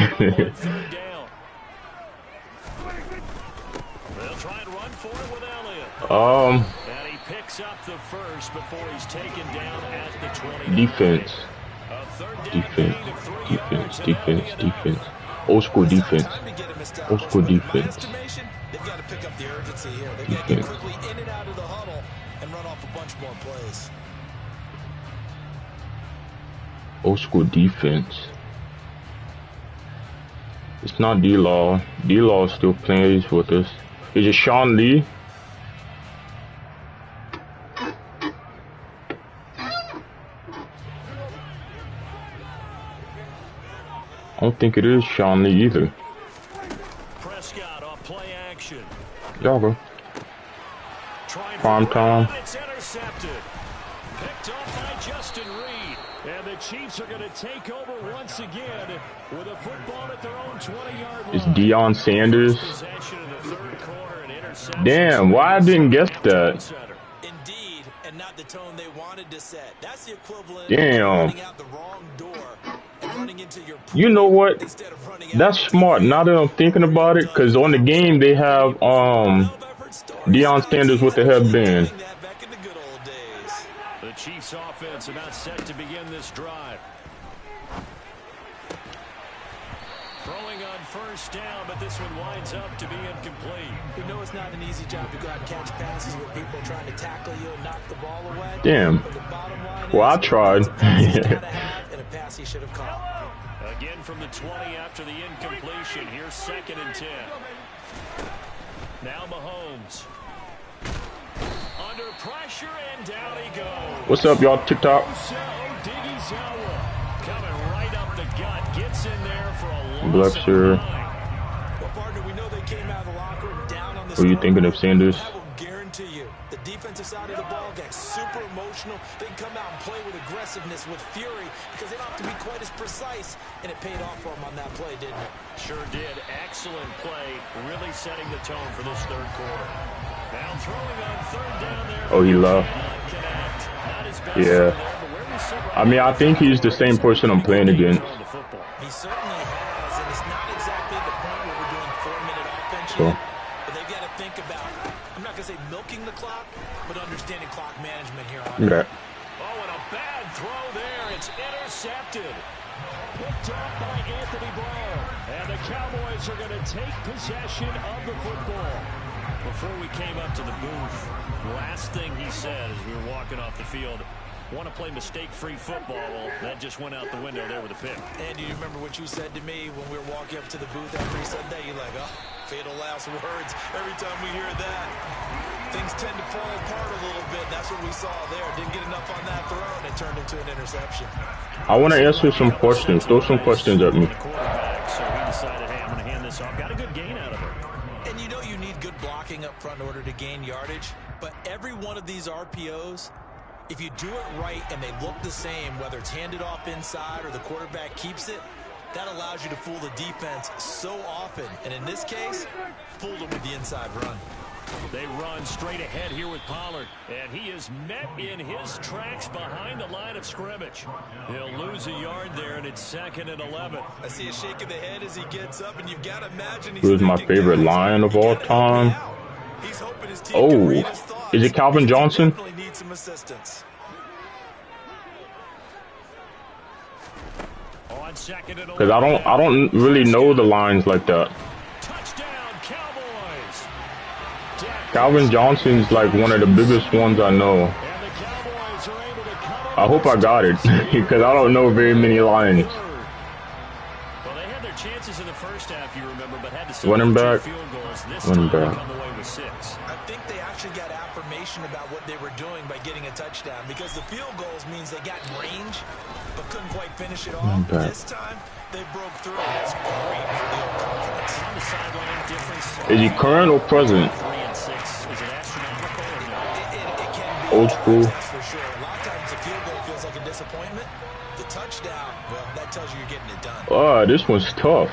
Speaker 2: And he picks up the first before he's taken down at the 20.
Speaker 1: Defense. Defense. Old school defense. Old school defense.
Speaker 4: They've got to pick up the urgency here. They've got to get quickly in and out of the huddle and run off a bunch more plays.
Speaker 1: Old school defense. It's not D-Law. D-Law still plays with us. Is it Sean Lee? I don't think it is Sean Lee either.
Speaker 2: Prescott off play action.
Speaker 1: Y'all go. Prime time.
Speaker 2: It's intercepted. Picked off by Justin Reed. And the Chiefs are going to take over once again with a football at their own 20-yard line.
Speaker 1: It's Deion Sanders.
Speaker 2: Possession in the third quarter. interceptions.
Speaker 1: Damn, why I didn't guess that?
Speaker 4: Indeed, and not the tone they wanted to set. That's the equivalent of
Speaker 1: Damn.
Speaker 4: running out the wrong door and running into your
Speaker 1: You know what?
Speaker 4: instead of running
Speaker 1: That's
Speaker 4: out
Speaker 1: smart. Now that I'm thinking about it, because on the game they have Deion Sanders with the headband.
Speaker 2: The Chiefs offense about set to begin this drive. Throwing on first down, but this one winds up to be incomplete.
Speaker 4: We know it's not an easy job to go out and catch passes with people trying to tackle you and knock the ball away.
Speaker 1: Damn.
Speaker 4: But the bottom line
Speaker 1: well, I tried.
Speaker 4: and a pass he should have caught.
Speaker 2: Again from the 20 after the incompletion. Here's 2nd and 10. Now Mahomes. Under pressure, and down he goes.
Speaker 1: What's up, y'all? TikTok.
Speaker 2: Coming right up the gut. Gets in there for a
Speaker 1: Bless her.
Speaker 4: Well, partner, we know they came out of the locker room down on the
Speaker 1: What are you thinking of Sanders?
Speaker 4: I will guarantee you, the defensive side of the ball gets super emotional. They can come out and play with aggressiveness, with fury, because they don't have to be quite as precise. And it paid off for them on that play, didn't it?
Speaker 2: Sure did. Excellent play. Really setting the tone for this third quarter. Now throwing on third down there.
Speaker 1: Oh, he left. Yeah. I mean, I think he's the same person I'm playing against.
Speaker 4: He certainly has, and it's not exactly the point where we're doing 4-minute offense
Speaker 1: So.
Speaker 4: yet, but they've got to think about, I'm not going to say milking the clock, but understanding clock management here on
Speaker 1: Okay.
Speaker 2: Oh, and a bad throw there. It's intercepted. Picked up by Anthony Brown. And the Cowboys are going to take possession of the football. Before we came up to the booth, last thing he said as we were walking off the field, want to play mistake-free football. Well, that just went out the window there with a pick.
Speaker 4: And do you remember what you said to me when we were walking up to the booth after he said that? You're like, oh, fatal last words. Every time we hear that, things tend to fall apart a little bit. That's what we saw there. Didn't get enough on that throw, and it turned into an interception.
Speaker 1: I want to answer some questions. Throw some questions at me.
Speaker 2: So he decided, hey, I'm going to hand this off. Got a good gain out of it.
Speaker 4: And you know you need good blocking up front in order to gain yardage, but every one of these RPOs, if you do it right and they look the same, whether it's handed off inside or the quarterback keeps it, that allows you to fool the defense so often. And in this case, fooled them with the inside run.
Speaker 2: They run straight ahead here with Pollard, and he is met in his tracks behind the line of scrimmage. He'll lose a yard there, and it's 2nd and 11.
Speaker 4: I see a shake of the head as he gets up, and you've got to imagine he's
Speaker 1: Who's my favorite Lion of all time?
Speaker 4: He's hoping his team
Speaker 1: Oh,
Speaker 4: can read his thoughts.
Speaker 1: is it Calvin Johnson?
Speaker 4: Definitely needs some assistance.
Speaker 2: On 2nd and 11.
Speaker 1: Because I don't really know the lines like that.
Speaker 2: Touchdown, Cowboys.
Speaker 1: Calvin Johnson's like one of the biggest ones I know.
Speaker 2: And the Cowboys are able to cut
Speaker 1: I hope I got it because I don't know very many Lions.
Speaker 2: Well, they had their chances in the first half, you remember, but had to
Speaker 1: Running back.
Speaker 2: field goals. This
Speaker 1: Running
Speaker 2: time
Speaker 1: back.
Speaker 2: they come away with 6.
Speaker 4: I think they actually got affirmation about what they were doing by getting a touchdown, because the field goals means they got range but couldn't quite finish it off. This time they broke through. That's great for the old confidence.
Speaker 2: On the sideline, difference.
Speaker 1: Is he current or present?
Speaker 2: 3 and 6. Is it astronomical or no?
Speaker 4: It can be
Speaker 1: Old school.
Speaker 4: that's for sure. A lot of times the field goal feels like a disappointment. The touchdown, well, that tells you you're getting it done.
Speaker 1: Oh, this one's tough.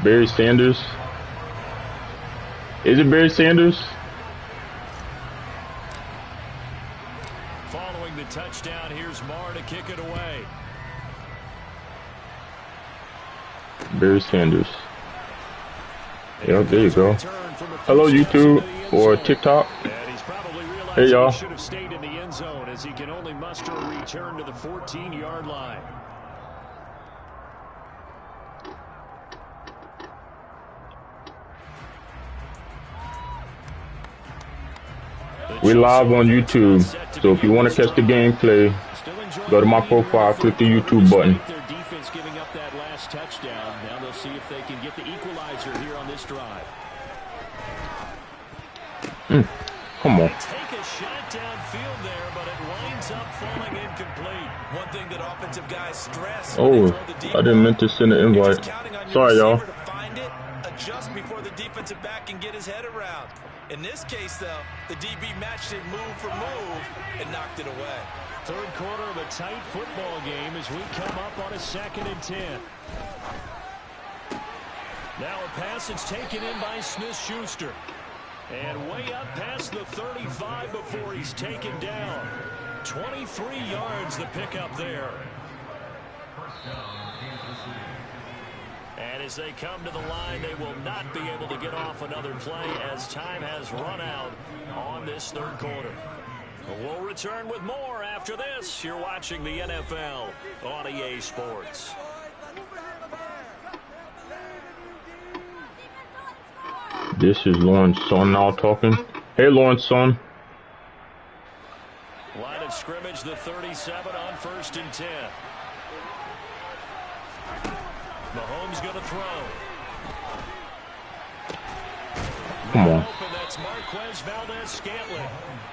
Speaker 1: Barry Sanders. Is it Barry Sanders?
Speaker 2: Following the touchdown, here's Marr to kick it away.
Speaker 1: Barry Sanders. Yeah, there you go. Hello, YouTube or TikTok.
Speaker 2: And he's probably realized
Speaker 1: Hey, y'all.
Speaker 2: he should have stayed in the end zone as he can only muster a return to the 14-yard line.
Speaker 1: We live on YouTube, so if you want to catch the gameplay, go to my profile, click the YouTube button.
Speaker 2: Their defense giving up that last touchdown. Now they'll see if they can get the equalizer here on this drive.
Speaker 1: Come on.
Speaker 2: Take a shot downfield there, but it winds up falling incomplete.
Speaker 4: One thing that offensive guys stress.
Speaker 1: Oh, I didn't mean to send an invite. Sorry, y'all.
Speaker 4: To find it, adjust before the defensive back can get his head around. In this case, though, the DB matched it move for move and knocked it away.
Speaker 2: Third quarter of a tight football game as we come up on a 2nd and 10. Now a pass that's taken in by Smith-Schuster. And way up past the 35 before he's taken down. 23 yards the pickup there. And as they come to the line, they will not be able to get off another play as time has run out on this third quarter. We'll return with more after this. You're watching the NFL on EA Sports.
Speaker 1: This is Lawrence Son now talking. Hey, Lawrence Son.
Speaker 2: Line of scrimmage, the 37 on 1st and 10. Mahomes going to throw.
Speaker 1: Come on.
Speaker 2: That's Marquez Valdez-Scantling.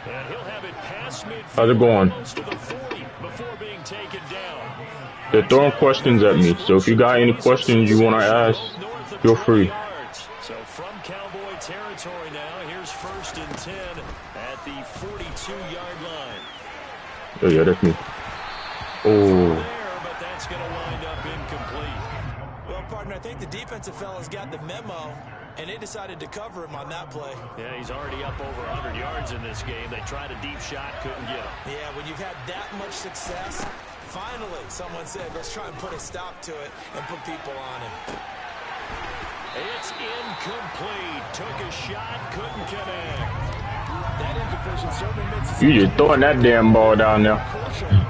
Speaker 2: And he'll have it past midfield.
Speaker 1: How's it going?
Speaker 2: To the 40 before being taken down.
Speaker 1: They're throwing questions at me, so if you got any questions you want to ask, feel free.
Speaker 2: So from Cowboy territory now, here's 1st and 10 at the 42-yard line.
Speaker 1: Oh, yeah, that's me. Oh.
Speaker 2: But that's going to wind up incomplete.
Speaker 4: Well, partner, I think the defensive fellas got the memo, and they decided to cover him on that play.
Speaker 2: Yeah, he's already up over 100 yards in this game. They tried a deep shot, couldn't get him.
Speaker 4: Yeah, when you've had that much success, finally someone said, let's try and put a stop to it and put people on him.
Speaker 2: It's incomplete. Took a shot, couldn't connect.
Speaker 4: That incompletion certainly makes it.
Speaker 1: You just throwing that damn ball down there.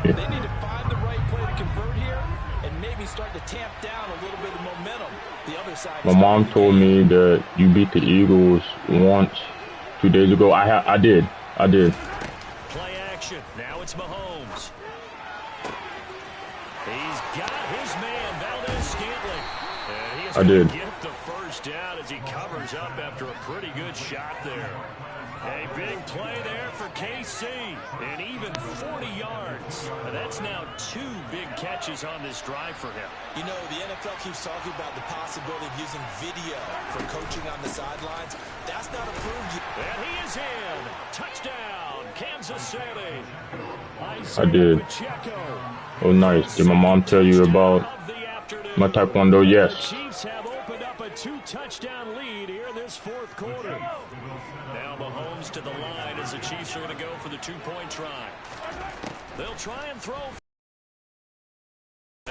Speaker 4: They need to find the right play to convert here and maybe start to tamp down a little bit of momentum. The other side.
Speaker 1: My mom told me that you beat the Eagles once 2 days ago. I did.
Speaker 2: Play action. Now it's Mahomes. He's got his man, Valdez-Scantling. And he is going to get the first down as he covers up after a pretty good shot there. A big play there for KC, and even 40 yards. That's now 2 big catches on this drive for him.
Speaker 4: You know, the NFL keeps talking about the possibility of using video for coaching on the sidelines. That's not approved yet.
Speaker 2: And he is in. Touchdown, Kansas City.
Speaker 1: I did. Oh, nice. Did my mom tell you about my Taekwondo? Yes.
Speaker 2: The Chiefs have opened up a 2-touchdown lead here in this fourth quarter. Now Mahomes to the line as the Chiefs are going to go for the 2-point try. They'll try and throw.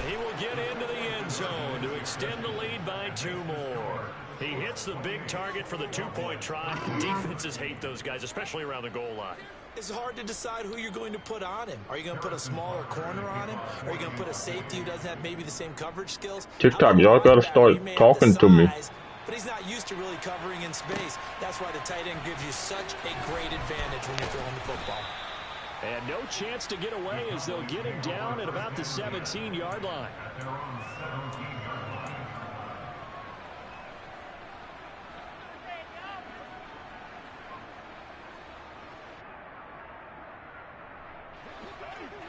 Speaker 2: He will get into the end zone to extend the lead by 2 more. He hits the big target for the 2-point try. Defenses hate those guys, especially around the goal line.
Speaker 4: It's hard to decide who you're going to put on him. Are you going to put a smaller corner on him? Are you going to put a safety who doesn't have maybe the same coverage skills?
Speaker 1: TikTok, y'all got to start talking to me.
Speaker 4: But he's not used to really covering in space. That's why the tight end gives you such a great advantage when you're throwing the football.
Speaker 2: And no chance to get away as they'll get him down at about the 17-yard line.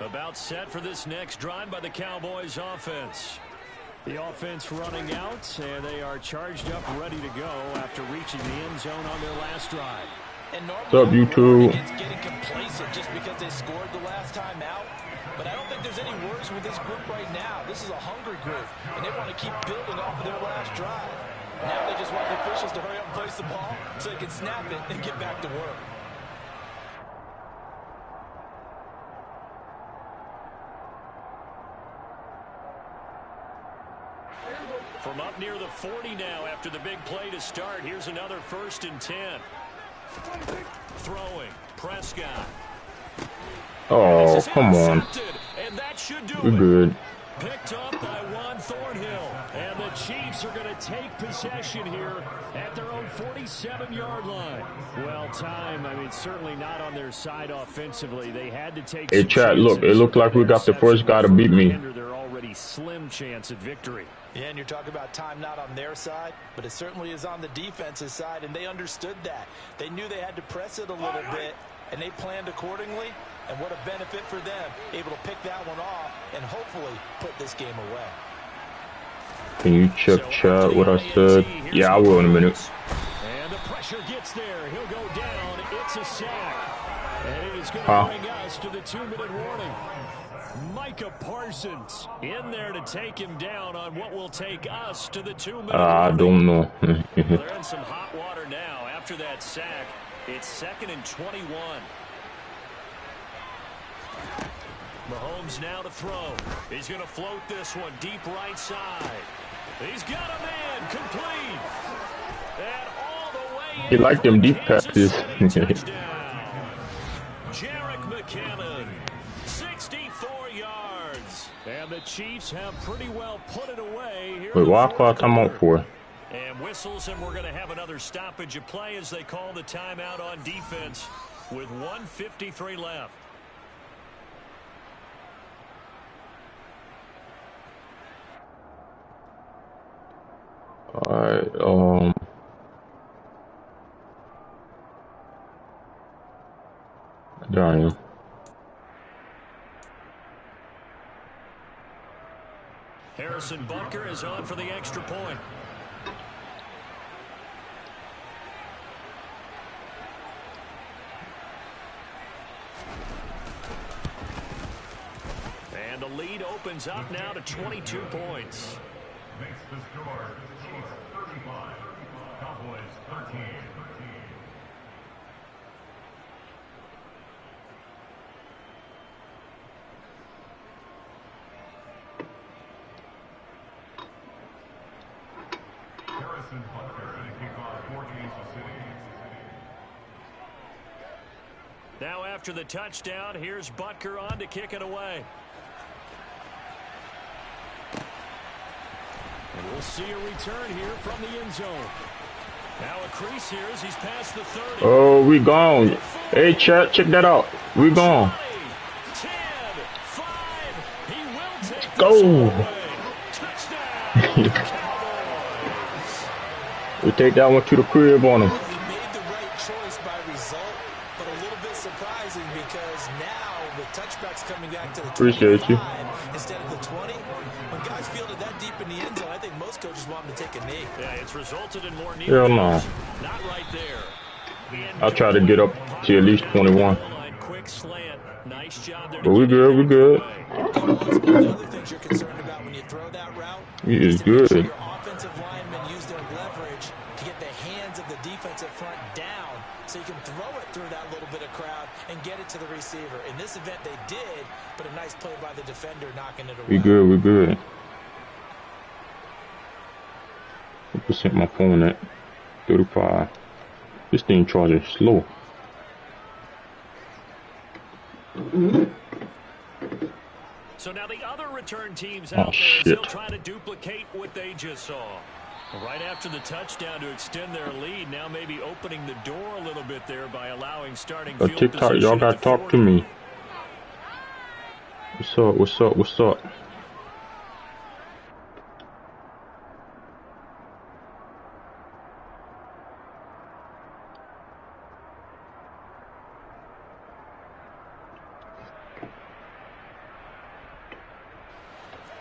Speaker 2: About set for this next drive by the Cowboys offense. The offense running out, and they are charged up, ready to go after reaching the end zone on their last drive.
Speaker 4: And
Speaker 1: what's up, YouTube?
Speaker 4: It's getting complacent just because they scored the last time out. But I don't think there's any worries with this group right now. This is a hungry group, and they want to keep building off of their last drive. Now they just want the officials to hurry up and place the ball so they can snap it and get back to work.
Speaker 2: From up near the 40 now after the big play to start. Here's another 1st and 10. Throwing. Prescott.
Speaker 1: Oh, come on.
Speaker 2: And that should do
Speaker 1: We're good.
Speaker 2: Picked up by Juan Thornhill. And the Chiefs are going to take possession here at their own 47-yard line. Well, certainly not on their side offensively. They had to take.
Speaker 1: Hey, chat, look, it looked like we got the first guy to beat me.
Speaker 2: Their already slim chance at victory.
Speaker 4: Yeah, and you're talking about time not on their side, but it certainly is on the defensive side, and they understood that. They knew they had to press it a little bit, and they planned accordingly, and what a benefit for them, able to pick that one off and hopefully put this game away.
Speaker 1: Can you check chat what I said? Yeah, I will in a minute.
Speaker 2: And the pressure gets there. He'll go down. It's a sack.
Speaker 3: And it is going to bring us to the 2-minute warning. Micah Parsons in there to take him down on what will take us to the 2-minute warning.
Speaker 1: I don't know.
Speaker 3: They're in some hot water now after that sack. It's 2nd and 21. Mahomes now to throw. He's going to float this one deep right side. He's got a man complete. And all the way.
Speaker 1: He liked them deep passes.
Speaker 3: Jarek McCammon, 64 yards. And the Chiefs have pretty well put it away here.
Speaker 1: Wait, why call timeout for?
Speaker 3: And whistles, and we're going to have another stoppage of play as they call the timeout on defense with 1:53 left.
Speaker 1: All right, there I am.
Speaker 3: Harrison Butker is on for the extra point. And the lead opens up now to 22 points.
Speaker 5: Makes the score Chiefs 35, Cowboys 13. Harrison Butker to kick off for Kansas City.
Speaker 3: Now after the touchdown, here's Butker on to kick it away. And we'll see a return here from the end zone. Now a crease here as he's past the 30.
Speaker 1: Oh, we gone. Hey, chat, check that out. We gone.
Speaker 3: 10, 5. He will take
Speaker 1: Go.
Speaker 3: Touchdown.
Speaker 1: We take that one to the crib on him.
Speaker 4: He made the right choice by result, but a little bit surprising because now the touchback's coming back to the 25 instead of the 20. When guys fielded that deep in the end zone, I think most coaches want them to take a knee.
Speaker 3: Yeah, it's resulted in more knee.
Speaker 1: Hell no.
Speaker 3: Not right there.
Speaker 1: I'll try to get up to at least 21.
Speaker 3: Quick slant. Nice job there.
Speaker 1: But we good, we good.
Speaker 4: The other things you're concerned about when you throw that route
Speaker 1: He is
Speaker 4: to make sure
Speaker 1: good.
Speaker 4: your offensive linemen use their leverage to get the hands of the defensive front down so you can throw it through that little bit of crowd and get it to the receiver. In this event, they did, but a nice play by the defender knocking it away.
Speaker 1: We good, we good. What percent my phone at? 35. This thing charging slow.
Speaker 3: So now the other return teams out there, as they'll try to duplicate what they just saw. Right after the touchdown to extend their lead, now maybe opening the door a little bit there by allowing starting field
Speaker 1: TikTok,
Speaker 3: position.
Speaker 1: y'all gotta talk to me. What's up, what's up, what's up?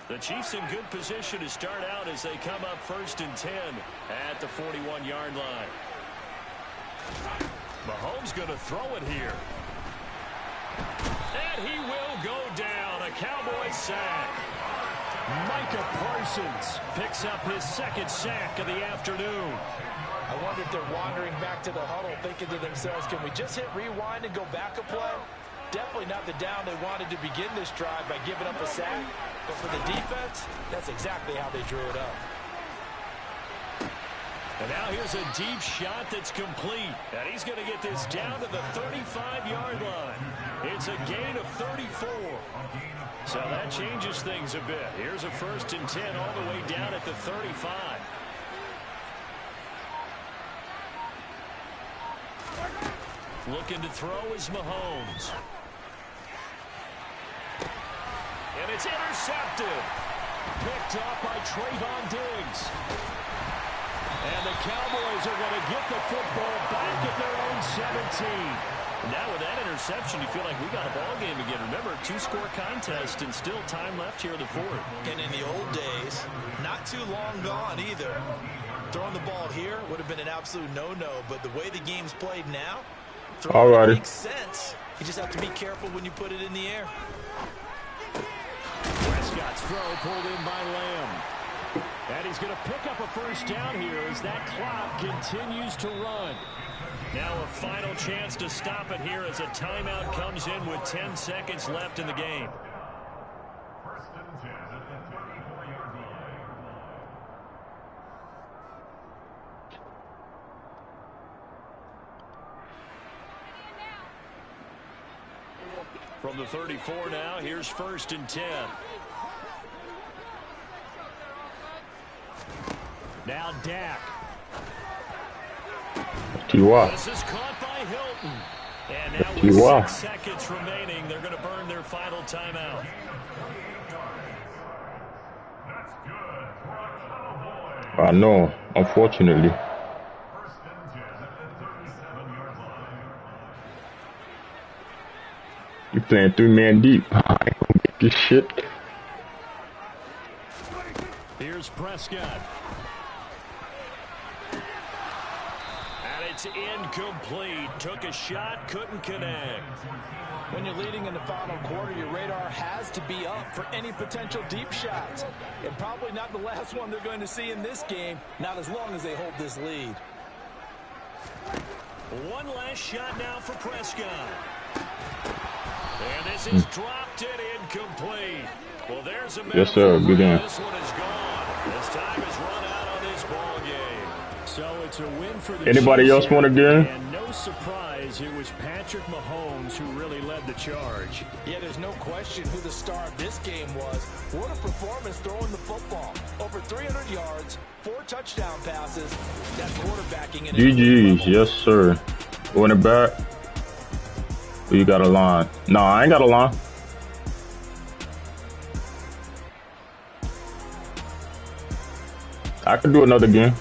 Speaker 3: The Chiefs in good position to start out as they come up 1st and 10 at the 41-yard line. Mahomes going to throw it here. And he will go down. A Cowboy sack. Micah Parsons picks up his 2nd sack of the afternoon.
Speaker 4: I wonder if they're wandering back to the huddle thinking to themselves, can we just hit rewind and go back a play? Definitely not the down they wanted to begin this drive by giving up a sack. But for the defense, that's exactly how they drew it up.
Speaker 3: And now here's a deep shot that's complete. And he's going to get this down to the 35-yard line. It's a gain of 34. So that changes things a bit. Here's a 1st and 10 all the way down at the 35. Looking to throw is Mahomes. And it's intercepted. Picked off by Trayvon Diggs. And the Cowboys are going to get the football back at their own 17. Now with that interception, you feel like we got a ball game again. Remember, 2-score contest and still time left here in the 4th.
Speaker 4: And in the old days, not too long gone either. Throwing the ball here would have been an absolute no-no, but the way the game's played now, Throwing it
Speaker 1: Alrighty.
Speaker 4: makes sense. You just have to be careful when you put it in the air.
Speaker 3: Prescott's throw pulled in by Lamb. And he's going to pick up a first down here as that clock continues to run.
Speaker 2: Now a final chance to stop it here as a timeout comes in with 10 seconds left in the game.
Speaker 5: First and 10 at the 34-yard line.
Speaker 2: From the 34 now, here's first and 10.
Speaker 3: Now Dak.
Speaker 2: This is caught by Hilton. And now with 6 seconds remaining, they're going to burn their final timeout.
Speaker 5: That's good for a cowboy.
Speaker 1: I know, unfortunately.
Speaker 5: First and 10 at the 37-yard line.
Speaker 1: You playing 3-man deep. I ain't gonna get this shit.
Speaker 3: Here's Prescott.
Speaker 2: It's incomplete. Took a shot, couldn't connect.
Speaker 4: When you're leading in the final quarter, your radar has to be up for any potential deep shots. And probably not the last one they're going to see in this game, not as long as they hold this lead.
Speaker 2: One last shot now for Prescott. And this is dropped it incomplete. Well, there's a
Speaker 1: yes, sir. Good game.
Speaker 2: This one is gone. As time has run out on this ball game.
Speaker 3: So it's a win for the
Speaker 1: Anybody
Speaker 3: Chiefs
Speaker 1: else
Speaker 3: here,
Speaker 1: want a game?
Speaker 3: And no surprise, it was Patrick Mahomes who really led the charge.
Speaker 4: Yeah, there's no question who the star of this game was. What a performance throwing the football. Over 300 yards, 4 touchdown passes. That quarterbacking in
Speaker 1: GG's, yes, sir. Going it back. Oh, you got a line. No, I ain't got a line. I could do another game.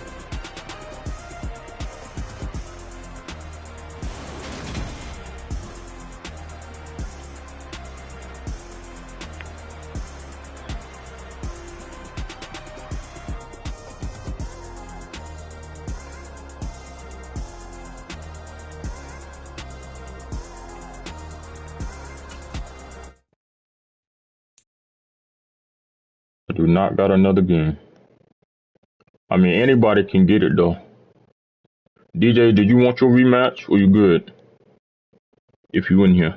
Speaker 1: I do not got another game. I mean, anybody can get it, though. DJ, did you want your rematch, or you good? If you in here.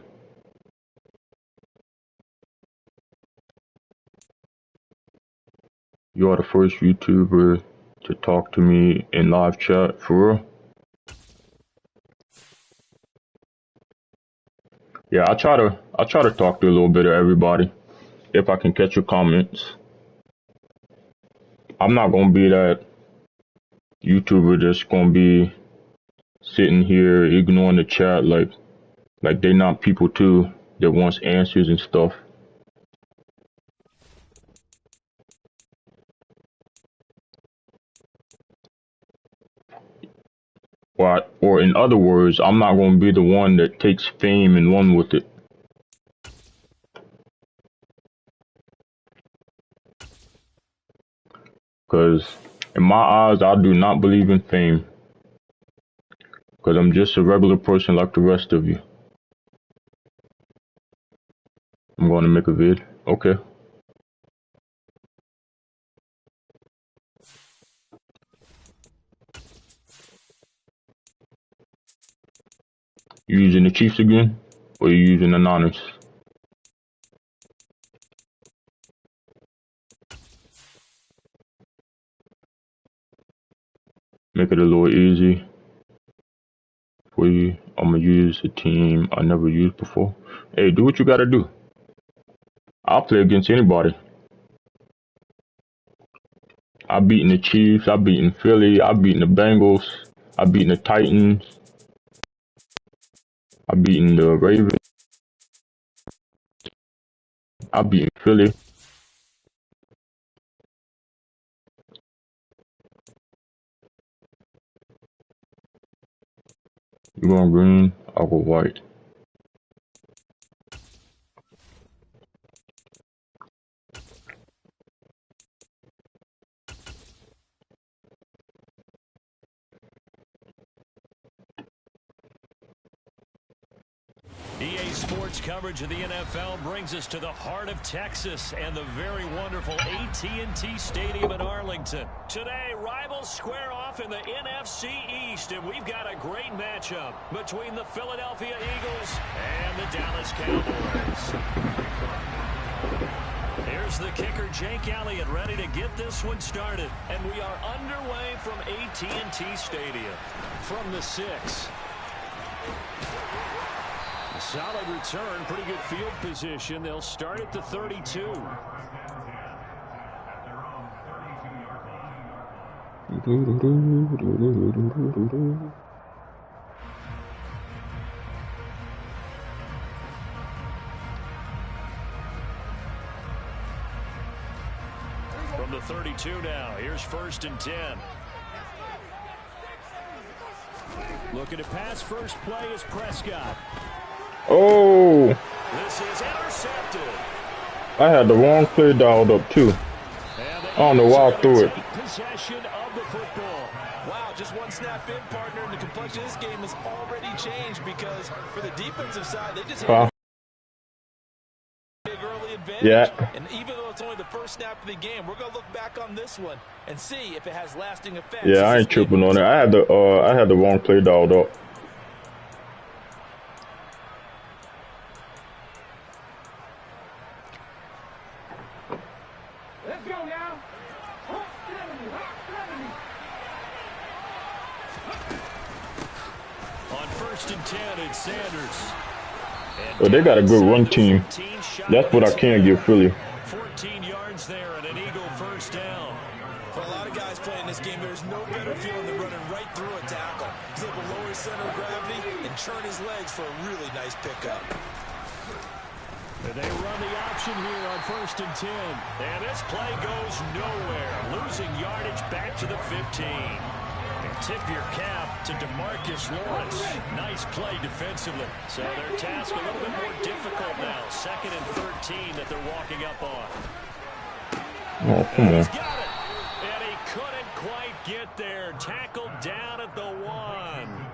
Speaker 1: You are the first YouTuber to talk to me in live chat, for real? Yeah, I try to talk to a little bit of everybody, if I can catch your comments. I'm not gonna be that YouTuber that's gonna be sitting here ignoring the chat like they not people too that wants answers and stuff. Or in other words, I'm not gonna be the one that takes fame and run with it. Because in my eyes, I do not believe in fame. Because I'm just a regular person like the rest of you. I'm going to make a vid. Okay. You using the Chiefs again? Or you using the Niners? Make it a little easy for you. I'm going to use a team I never used before. Hey, do what you got to do. I'll play against anybody. I've beaten the Chiefs. I've beaten Philly. I've beaten the Bengals. I've beaten the Titans. I've beaten the Ravens. I've beaten Philly. You going green? I'll go white.
Speaker 2: Sports coverage of the NFL brings us to the heart of Texas and the very wonderful AT&T Stadium in Arlington. Today, rivals square off in the NFC East, and we've got a great matchup between the Philadelphia Eagles and the Dallas Cowboys. Here's the kicker, Jake Elliott, ready to get this one started. And we are underway from AT&T Stadium. From the 6. A solid return, pretty good field position. They'll start at the 32. From the 32 now, here's 1st and 10. Looking to pass, first play is Prescott.
Speaker 1: Oh!
Speaker 2: This is intercepted.
Speaker 1: I had the wrong play dialed up too. I don't know why I threw it.
Speaker 2: Possession of the football.
Speaker 4: Wow, just one snap in, partner, and the complexion of this game has already changed because for the defensive side, they just had a big early advantage.
Speaker 1: Yeah.
Speaker 4: And even though it's only the first snap of the game, we're gonna look back on this one and see if it has lasting effects.
Speaker 1: Yeah, I ain't tripping on it. I had the wrong play dialed up.
Speaker 5: Let's go now.
Speaker 2: On 1st and 10, it's Sanders.
Speaker 1: Oh, they got a good run team. That's what I can't give Philly.
Speaker 2: 14 yards there and an Eagle first down.
Speaker 4: For a lot of guys playing this game, there's no better feeling than running right through a tackle. He's able to lower his center of gravity and churn his legs for a really nice pickup.
Speaker 2: And they run the option here on 1st and 10. And this play goes nowhere. Losing yardage back to the 15. And tip your cap to DeMarcus Lawrence. Nice play defensively. So their task a little bit more difficult now. 2nd and 13 that they're walking up on.
Speaker 1: Oh, come on.
Speaker 2: He's got it. And he couldn't quite get there. Tackled down at the 1.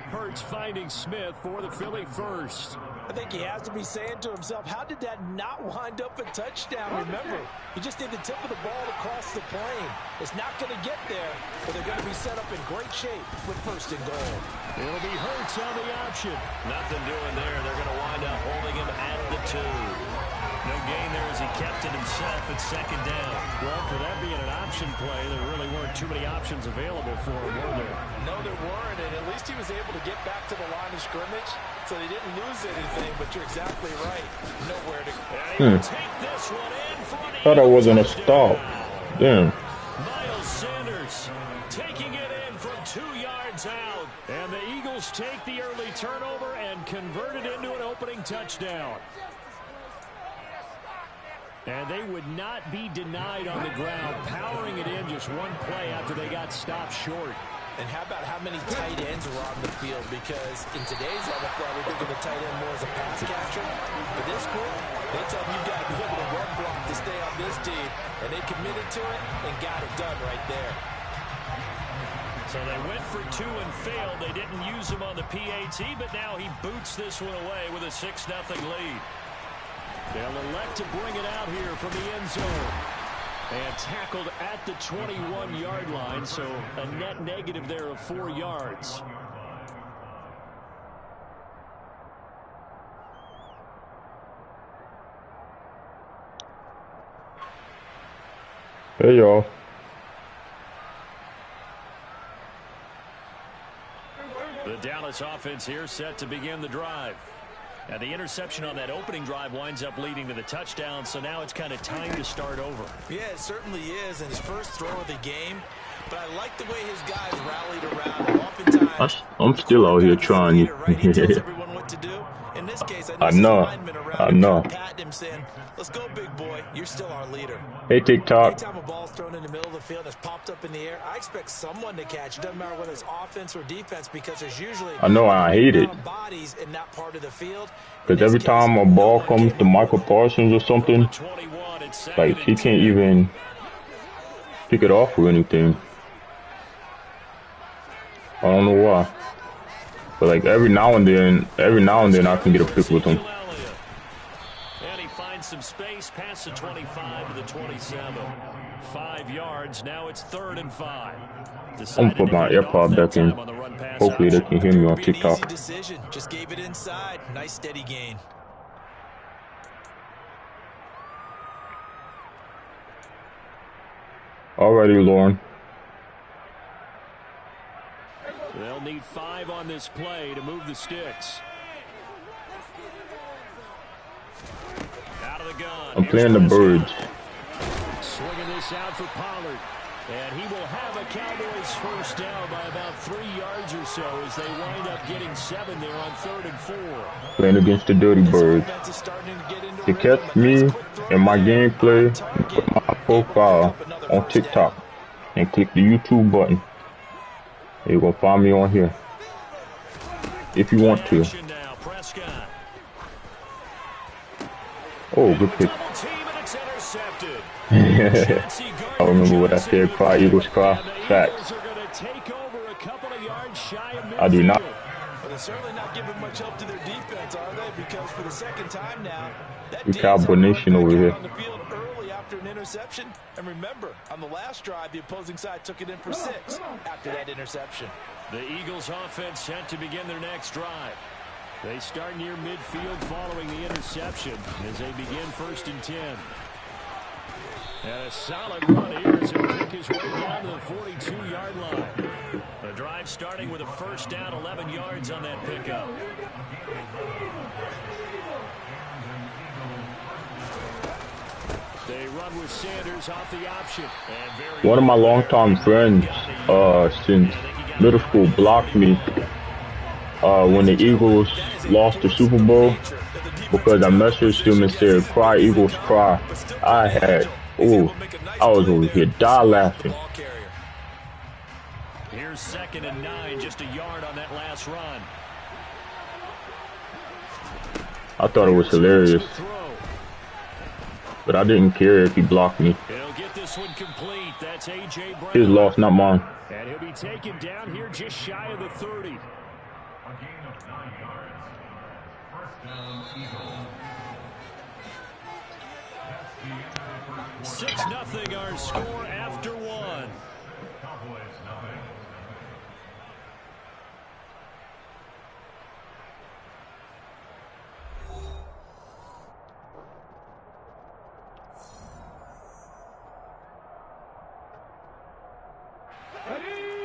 Speaker 2: Hurts finding Smith for the Philly first.
Speaker 4: I think he has to be saying to himself, how did that not wind up a touchdown? Remember, he just did the tip of the ball across the plane. It's not going to get there, but they're going to be set up in great shape with 1st and goal.
Speaker 2: It'll be Hurts on the option. Nothing doing there. They're going to wind up holding him at the 2. No gain there as he kept it himself at 2nd down.
Speaker 3: Well, for that being an option play, there really weren't too many options available for him, were there?
Speaker 4: No, there weren't, and at least he was able to get back to the line of scrimmage, so they didn't lose anything, but you're exactly right. Nowhere to go.
Speaker 2: Take this one in for an
Speaker 1: Thought that wasn't a stop. Damn.
Speaker 2: Miles Sanders taking it in from 2 yards out.
Speaker 3: And the Eagles take the early turnover and convert it into an opening touchdown. And they would not be denied on the ground, powering it in just one play after they got stopped short.
Speaker 4: And how about how many tight ends were on the field? Because in today's NFL, we think of the tight end more as a pass catcher. For this group, they tell them you've got to be able to run block to stay on this team. And they committed to it and got it done right there.
Speaker 2: So they went for 2 and failed. They didn't use him on the PAT, but now he boots this one away with a 6-0 lead.
Speaker 3: They'll elect to bring it out here from the end zone. And tackled at the 21-yard line, so a net negative there of 4 yards.
Speaker 1: Hey, y'all.
Speaker 2: The Dallas offense here set to begin the drive. Now, the interception on that opening drive winds up leading to the touchdown, so now it's kind of time to start over.
Speaker 4: Yeah, it certainly is, and his first throw of the game. But I like the way his guys rallied around, and oftentimes
Speaker 1: I'm still out here trying.
Speaker 4: he tells everyone what to do. In this case,
Speaker 1: I know. I know.
Speaker 4: Patting him, saying, "Let's go, big boy. You're still our leader."
Speaker 1: Hey, TikTok.
Speaker 4: Anytime a ball's thrown in the middle of the field that's popped up in the air, I expect someone to catch. It doesn't matter whether it's offense or defense, because there's usually
Speaker 1: I know I hate it.
Speaker 4: bodies in that part of the field.
Speaker 1: Because every time a ball comes to Michael Parsons or something, like he can't even pick it off or anything. I don't know why. But like every now and then I can get a pick with him.
Speaker 2: some space past the 25 to the 27. 5 yards. Now it's 3rd and 5.
Speaker 1: I'm gonna put my AirPod back in. Hopefully they can hear me on TikTok.
Speaker 4: Easy decision. Just gave it inside. Nice steady gain.
Speaker 1: Alrighty, Lauren.
Speaker 3: They'll need 5 on this play to move the sticks. Out of the gun.
Speaker 1: I'm playing the Birds.
Speaker 3: Swinging this out for Pollard. And he will have a Cowboys first down by about 3 yards or so as they wind up getting 7 there on 3rd and 4.
Speaker 1: Playing against the Dirty Birds. To catch me and my gameplay, put my profile on TikTok and click the YouTube button. You're going to find me on here if you want to. Oh, good pick. I remember what I said, cry, Eagles cry. Facts. I do not.
Speaker 4: They're certainly not giving much help to their defense, are they? Because for the second time now,
Speaker 1: We Cowboy Nation over here.
Speaker 4: on the field early after an interception. And remember, on the last drive, the opposing side took it in for 6 after that interception.
Speaker 3: The Eagles offense set to begin their next drive. They start near midfield following the interception as they begin 1st and 10. And a solid run here as they pick his way down to the 42-yard line. The drive starting with a first down, 11 yards on that pickup. They run with Sanders off the option.
Speaker 1: One of my longtime friends since middle school blocked me when the Eagles lost the Super Bowl because I messaged him and said, cry, Eagles, cry. I was over here die laughing.
Speaker 3: Here's 2nd and 9, just a yard on that last run.
Speaker 1: I thought it was hilarious, but I didn't care if he blocked me.
Speaker 3: He'll get this one complete. That's A.J. Brown.
Speaker 1: His loss, not mine.
Speaker 3: And he'll be taken down here just shy of the 30.
Speaker 5: A gain of 9 yards. First down, Eagles.
Speaker 3: 6-0 our score after 1.
Speaker 5: Cowboys nothing.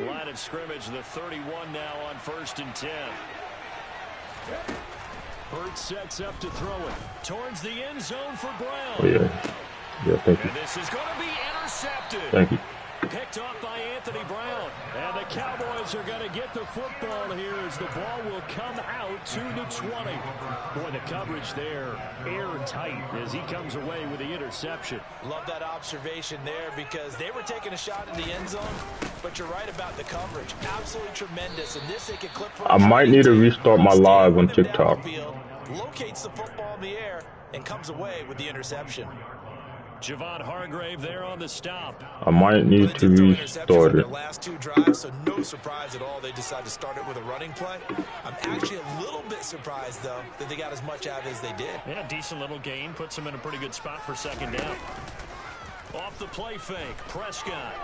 Speaker 3: Line of scrimmage, the 31 now on 1st and 10. Burt sets up to throw it towards the end zone for Brown.
Speaker 1: Oh, yeah. Yeah, thank you.
Speaker 3: And this is going to be intercepted.
Speaker 1: Thank you.
Speaker 3: Picked off by Anthony Brown. And the Cowboys are going to get the football here as the ball will come out to the 20. Boy, the coverage there airtight as he comes away with the interception.
Speaker 4: Love that observation there because they were taking a shot in the end zone, but you're right about the coverage. Absolutely tremendous. And this they could clip for
Speaker 1: I might need to restart my live on TikTok.
Speaker 4: Locates the football in the air and comes away with the interception.
Speaker 3: Javon Hargrave there on the stop.
Speaker 1: I might need to restart it.
Speaker 4: Last 2 drives, so no surprise at all they decided to start it with a running play. I'm actually a little bit surprised, though, that they got as much out as they did.
Speaker 3: Yeah, decent little gain. Puts them in a pretty good spot for 2nd down. Off the play fake, Prescott.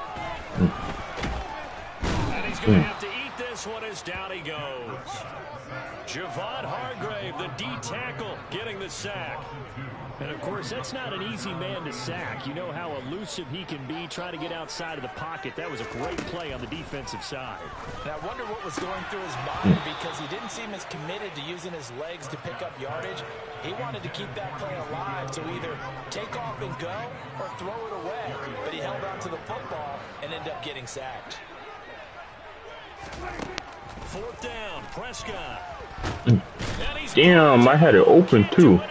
Speaker 3: And he's going to have to eat this one as down he goes. Javon Hargrave, the D tackle, getting the sack. And, of course, that's not an easy man to sack. You know how elusive he can be trying to get outside of the pocket. That was a great play on the defensive side.
Speaker 4: And I wonder what was going through his mind because he didn't seem as committed to using his legs to pick up yardage. He wanted to keep that play alive to either take off and go or throw it away. But he held on to the football and ended up getting sacked.
Speaker 3: 4th down, Prescott.
Speaker 1: Damn, I had it open too.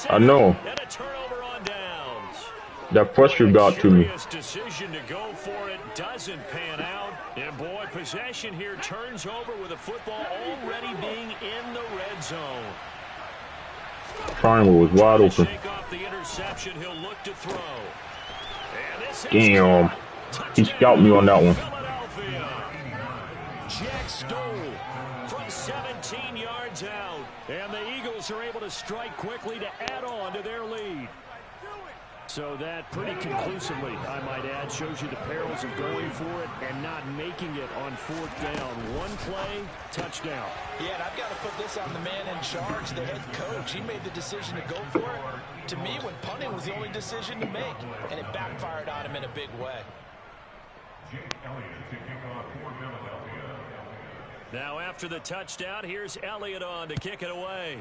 Speaker 1: I know. That pressure got to me.
Speaker 3: Decision to go for it doesn't pan out. And boy, possession here turns over with the football already being in the red zone.
Speaker 1: Triangle was wide open. Damn. He scalped me on that one.
Speaker 2: Jack Stoll from 17 yards out. And the Eagles are able to strike quickly to add on to their lead. So that pretty conclusively, I might add, shows you the perils of going for it and not making it on 4th down. One play, touchdown.
Speaker 4: Yeah, and I've got to put this on the man in charge, the head coach. He made the decision to go for it. To me, when punting was the only decision to make, and it backfired on him in a big way.
Speaker 2: Now after the touchdown, here's Elliott on to kick it away.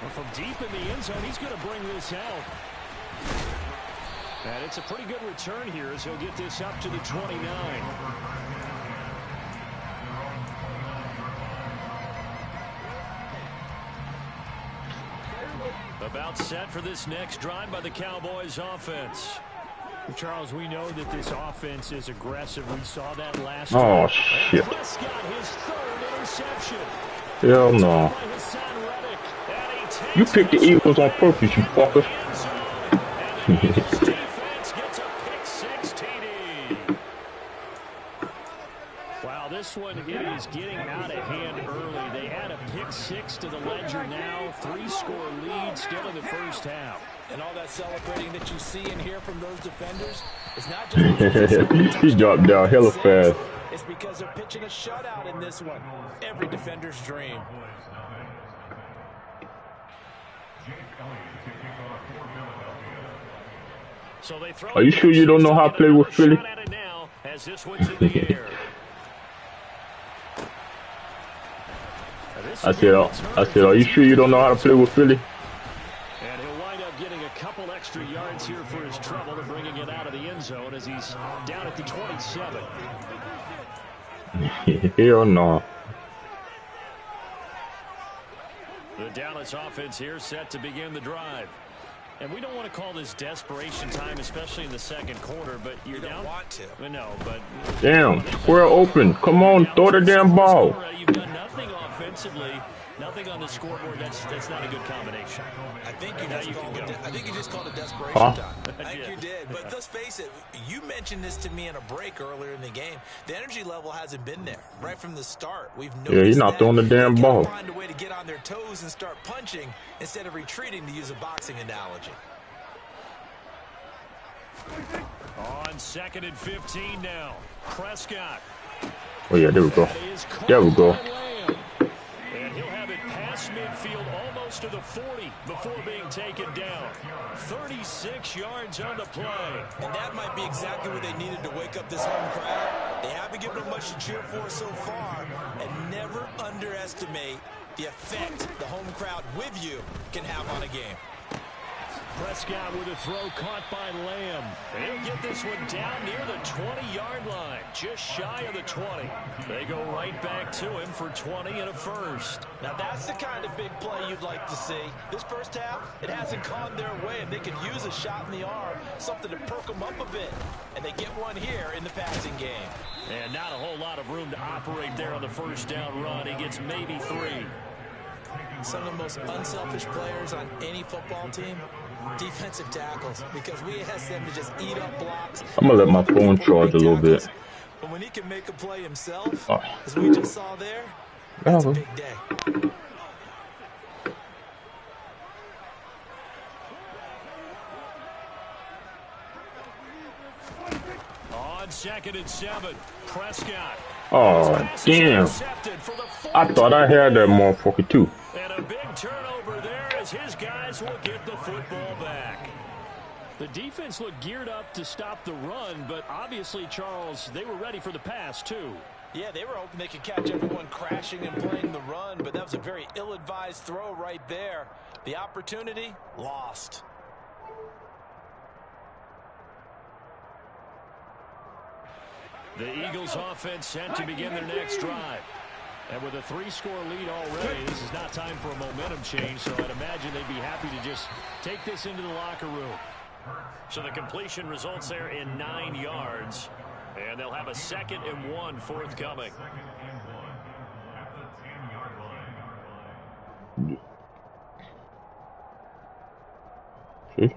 Speaker 2: Well, from deep in the end zone, he's going to bring this out. And it's a pretty good return here as he'll get this up to the 29. About set for this next drive by the Cowboys offense.
Speaker 3: Charles, we know that this offense is aggressive. We saw that last
Speaker 1: Oh,
Speaker 3: time.
Speaker 1: shit.
Speaker 2: Prescott, his 3rd interception.
Speaker 1: Hell no. You picked the Eagles on purpose, you fucker.
Speaker 2: Defense gets a pick 6 TD. Wow, this one is getting out of hand early. They add a pick 6 to the ledger now. 3-score lead still in the first half.
Speaker 4: And all that celebrating that you see and hear from those defenders is not just
Speaker 1: He dropped down hella fast.
Speaker 4: It's because they're pitching a shutout in this one. Every defender's dream.
Speaker 2: So they throw.
Speaker 1: Are you sure you don't know how to play with Philly?
Speaker 2: Now, as this one's in the air.
Speaker 1: I said, are you sure you don't know how to play with Philly?
Speaker 2: And he'll wind up getting a couple extra yards here for his trouble and bringing it out of the end zone as he's down at the 27.
Speaker 1: Hell no.
Speaker 2: The Dallas offense here set to begin the drive. And we don't want to call this desperation time, especially in the second quarter, but you're down.
Speaker 4: You don't want to.
Speaker 2: No, but...
Speaker 1: Damn, square open. Come on, throw the damn ball.
Speaker 2: You've done nothing offensively, nothing on the scoreboard. That's not a good combination.
Speaker 4: I think you just called it desperation
Speaker 1: Huh?
Speaker 4: time. I think you did. But let's face it, you mentioned this to me in a break earlier in the game. The energy level hasn't been there right from the start. We've noticed
Speaker 1: Yeah, he's not throwing the damn ball.
Speaker 4: Find a way to get on their toes and start punching instead of retreating, to use a boxing analogy.
Speaker 2: On 2nd and 15 now. Prescott.
Speaker 1: Oh yeah, there we go. There we go.
Speaker 2: And he'll have it past midfield almost to the 40 before being taken down. 36 yards on the play.
Speaker 4: And that might be exactly what they needed to wake up this home crowd. They haven't given them much to cheer for so far. And never underestimate the effect the home crowd with you can have on a game.
Speaker 2: Prescott with a throw caught by Lamb. He'll get this one down near the 20-yard line, just shy of the 20. They go right back to him for 20 and a first.
Speaker 4: Now that's the kind of big play you'd like to see. This first half, it hasn't gone their way, and they could use a shot in the arm, something to perk them up a bit. And they get one here in the passing game.
Speaker 2: And not a whole lot of room to operate there on the first down run. He gets maybe 3.
Speaker 4: Some of the most unselfish players on any football team, defensive tackles, because we ask them to just eat up blocks.
Speaker 1: I'm gonna let my phone charge a little bit.
Speaker 4: But when he can make a play himself,
Speaker 1: Oh.
Speaker 4: as we just saw there, that's a big day.
Speaker 2: On 2nd and 7, Prescott.
Speaker 1: Oh, damn. I thought I had that motherfucker too.
Speaker 2: And a big turnover there as his guys will get the football back. The defense looked geared up to stop the run, but obviously, Charles, they were ready for the pass, too.
Speaker 4: Yeah, they were hoping they could catch everyone crashing and playing the run, but that was a very ill-advised throw right there. The opportunity, lost.
Speaker 2: The Eagles offense set to begin their next drive. And with a 3-score lead already, this is not time for a momentum change, so I'd imagine they'd be happy to just take this into the locker room. So the completion results there in 9 yards, and they'll have a 2nd and 1 forthcoming.
Speaker 1: See?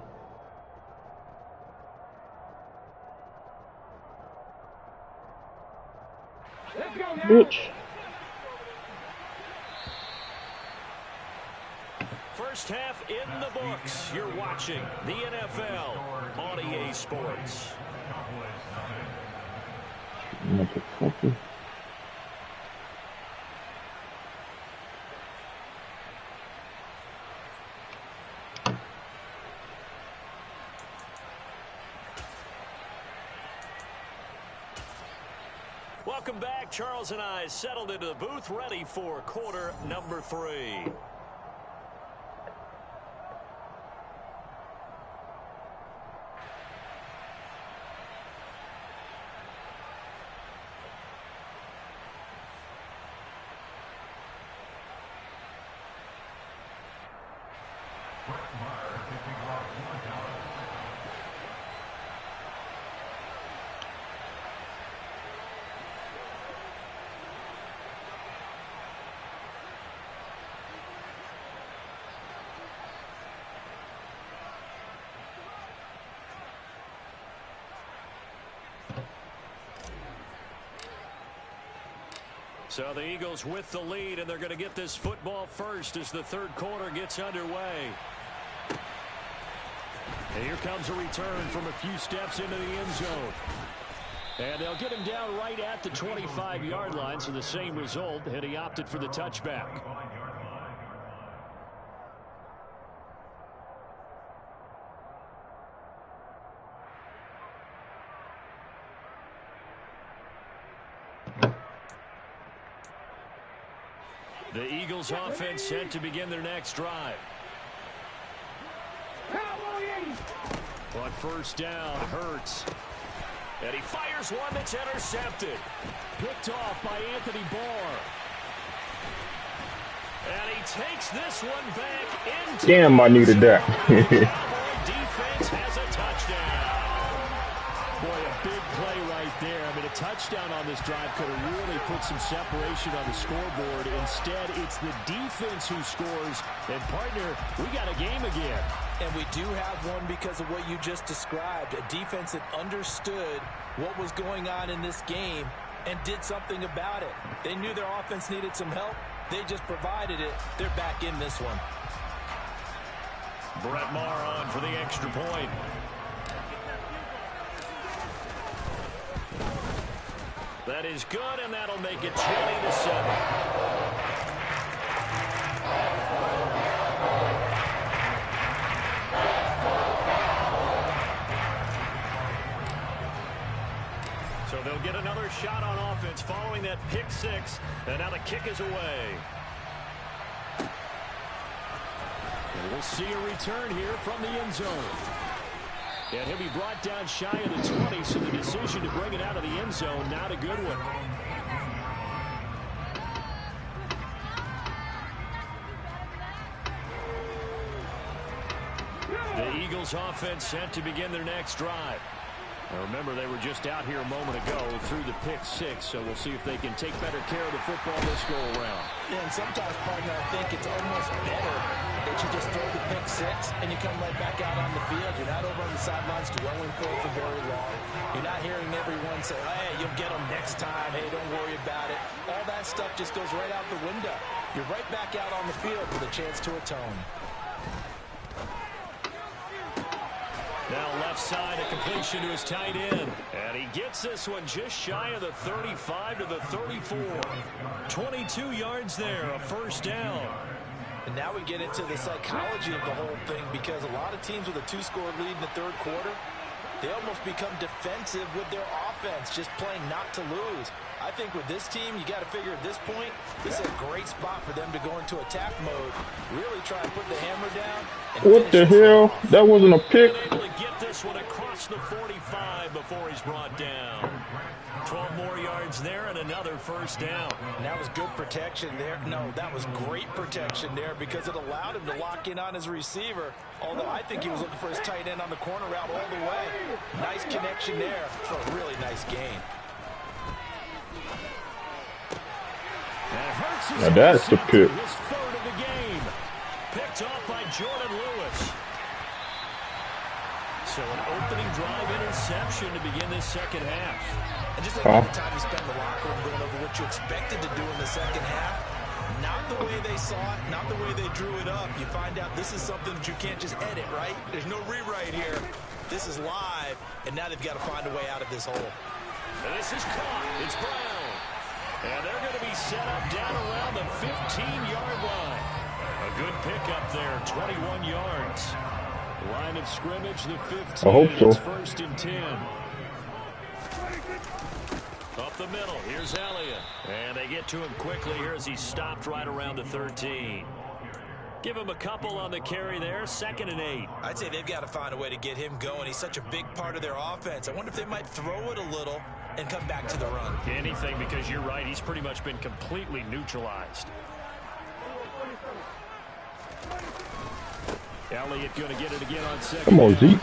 Speaker 1: Bitch.
Speaker 2: First half in the books. You're watching the NFL on EA Sports.
Speaker 1: Motherfucker.
Speaker 2: Welcome back. Charles and I settled into the booth, ready for quarter number 3. So the Eagles with the lead, and they're going to get this football first as the third quarter gets underway. And here comes a return from a few steps into the end zone. And they'll get him down right at the 25-yard line, so the same result, and he opted for the touchback. The Eagles offense set to begin their next drive. On first down, Hurts. And he fires one that's intercepted. Picked off by Anthony Barr. And he takes this one back into...
Speaker 1: Damn, I needed that.
Speaker 2: Defense has a touchdown. Boy, a big play right there. I mean, a touchdown on this drive could have really put some separation on the scoreboard. Instead, it's the defense who scores. And, partner, we got a game again.
Speaker 4: And we do have one because of what you just described. A defense that understood what was going on in this game and did something about it. They knew their offense needed some help. They just provided it. They're back in this one.
Speaker 2: Brett Maher on for the extra point. That is good, and that'll make it 20-7. So they'll get another shot on offense following that pick 6, and now the kick is away. And we'll see a return here from the end zone. And he'll be brought down shy of the 20, so the decision to bring it out of the end zone, not a good one. The Eagles offense set to begin their next drive. Now remember, they were just out here a moment ago through the pick 6, so we'll see if they can take better care of the football this go around.
Speaker 4: Yeah, and sometimes, partner, I think it's almost better that you just throw the pick 6 and you come right back out on the field. You're not over on the sidelines dwelling for very long. You're not hearing everyone say, hey, you'll get them next time. Hey, don't worry about it. All that stuff just goes right out the window. You're right back out on the field with a chance to atone.
Speaker 2: Now left side, a completion to his tight end. And he gets this one just shy of the 35 to the 34. 22 yards there, a first down.
Speaker 4: And now we get into the psychology of the whole thing, because a lot of teams with a 2-score lead in the third quarter, they almost become defensive with their offense, just playing not to lose. I think with this team, you got to figure at this point, this is a great spot for them to go into attack mode, really try and put the hammer down.
Speaker 1: What the hell? That wasn't a pick.
Speaker 2: Able to get this one across the 45 before he's brought down. 12 more yards there and another first down.
Speaker 4: And that was good protection there. No, that was great protection there, because it allowed him to lock in on his receiver, although I think he was looking for his tight end on the corner route all the way. Nice connection there for a really nice gain.
Speaker 1: Now that's the pick.
Speaker 2: His third of the game. Picked off by Jordan Lewis.
Speaker 3: So an opening drive interception to begin this second half.
Speaker 4: And just think about the time you spent in the locker room going over what you expected to do in the second half. Not the way they saw it, not the way they drew it up. You find out this is something that you can't just edit, right? There's no rewrite here. This is live, and now they've got to find a way out of this hole.
Speaker 3: And this is caught. It's Brown. And they're going to be set up down around the 15-yard line. A good pickup there, 21 yards. Line of scrimmage, the 15.
Speaker 1: I hope so.
Speaker 3: It's 1st and 10. Up the middle, here's Elliott. And they get to him quickly here as he stopped right around the 13. Give him a couple on the carry there, 2nd and 8.
Speaker 4: I'd say they've got to find a way to get him going. He's such a big part of their offense. I wonder if they might throw it a little and come back to the run.
Speaker 3: Anything, because you're right, he's pretty much been completely neutralized. Elliott going to get it again on 2nd.
Speaker 1: Come on, Zeke.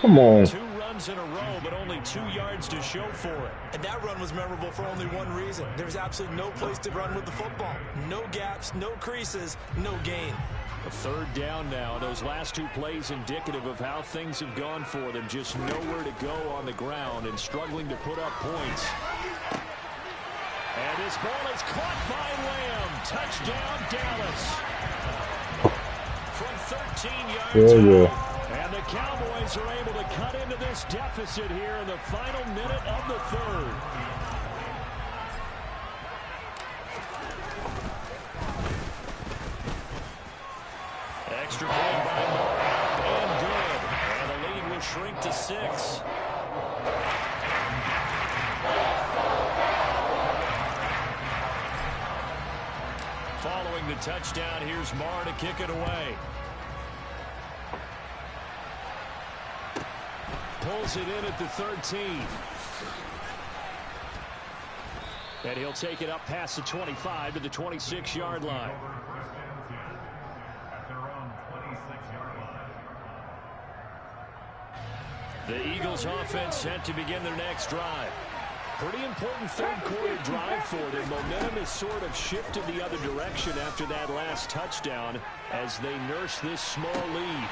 Speaker 1: Come on.
Speaker 3: 2 runs in a row, but only 2 yards to show for it.
Speaker 4: And that run was memorable for only one reason. There was absolutely no place to run with the football. No gaps, no creases, no gain.
Speaker 3: A 3rd down now. Those last 2 plays indicative of how things have gone for them. Just nowhere to go on the ground and struggling to put up points. And this ball is caught by Lamb. Touchdown, Dallas. From 13 yards out. And the Cowboys are able to cut into this deficit here in the final minute of the 3rd. Extra point by Moore, and good. And the lead will shrink to 6. Following the touchdown, here's Marr to kick it away. Pulls it in at the 13. And he'll take it up past the 25 to the 26-yard line. The Eagles offense set to begin their next drive. Pretty important 3rd quarter drive for them. Momentum has sort of shifted the other direction after that last touchdown as they nurse this small lead.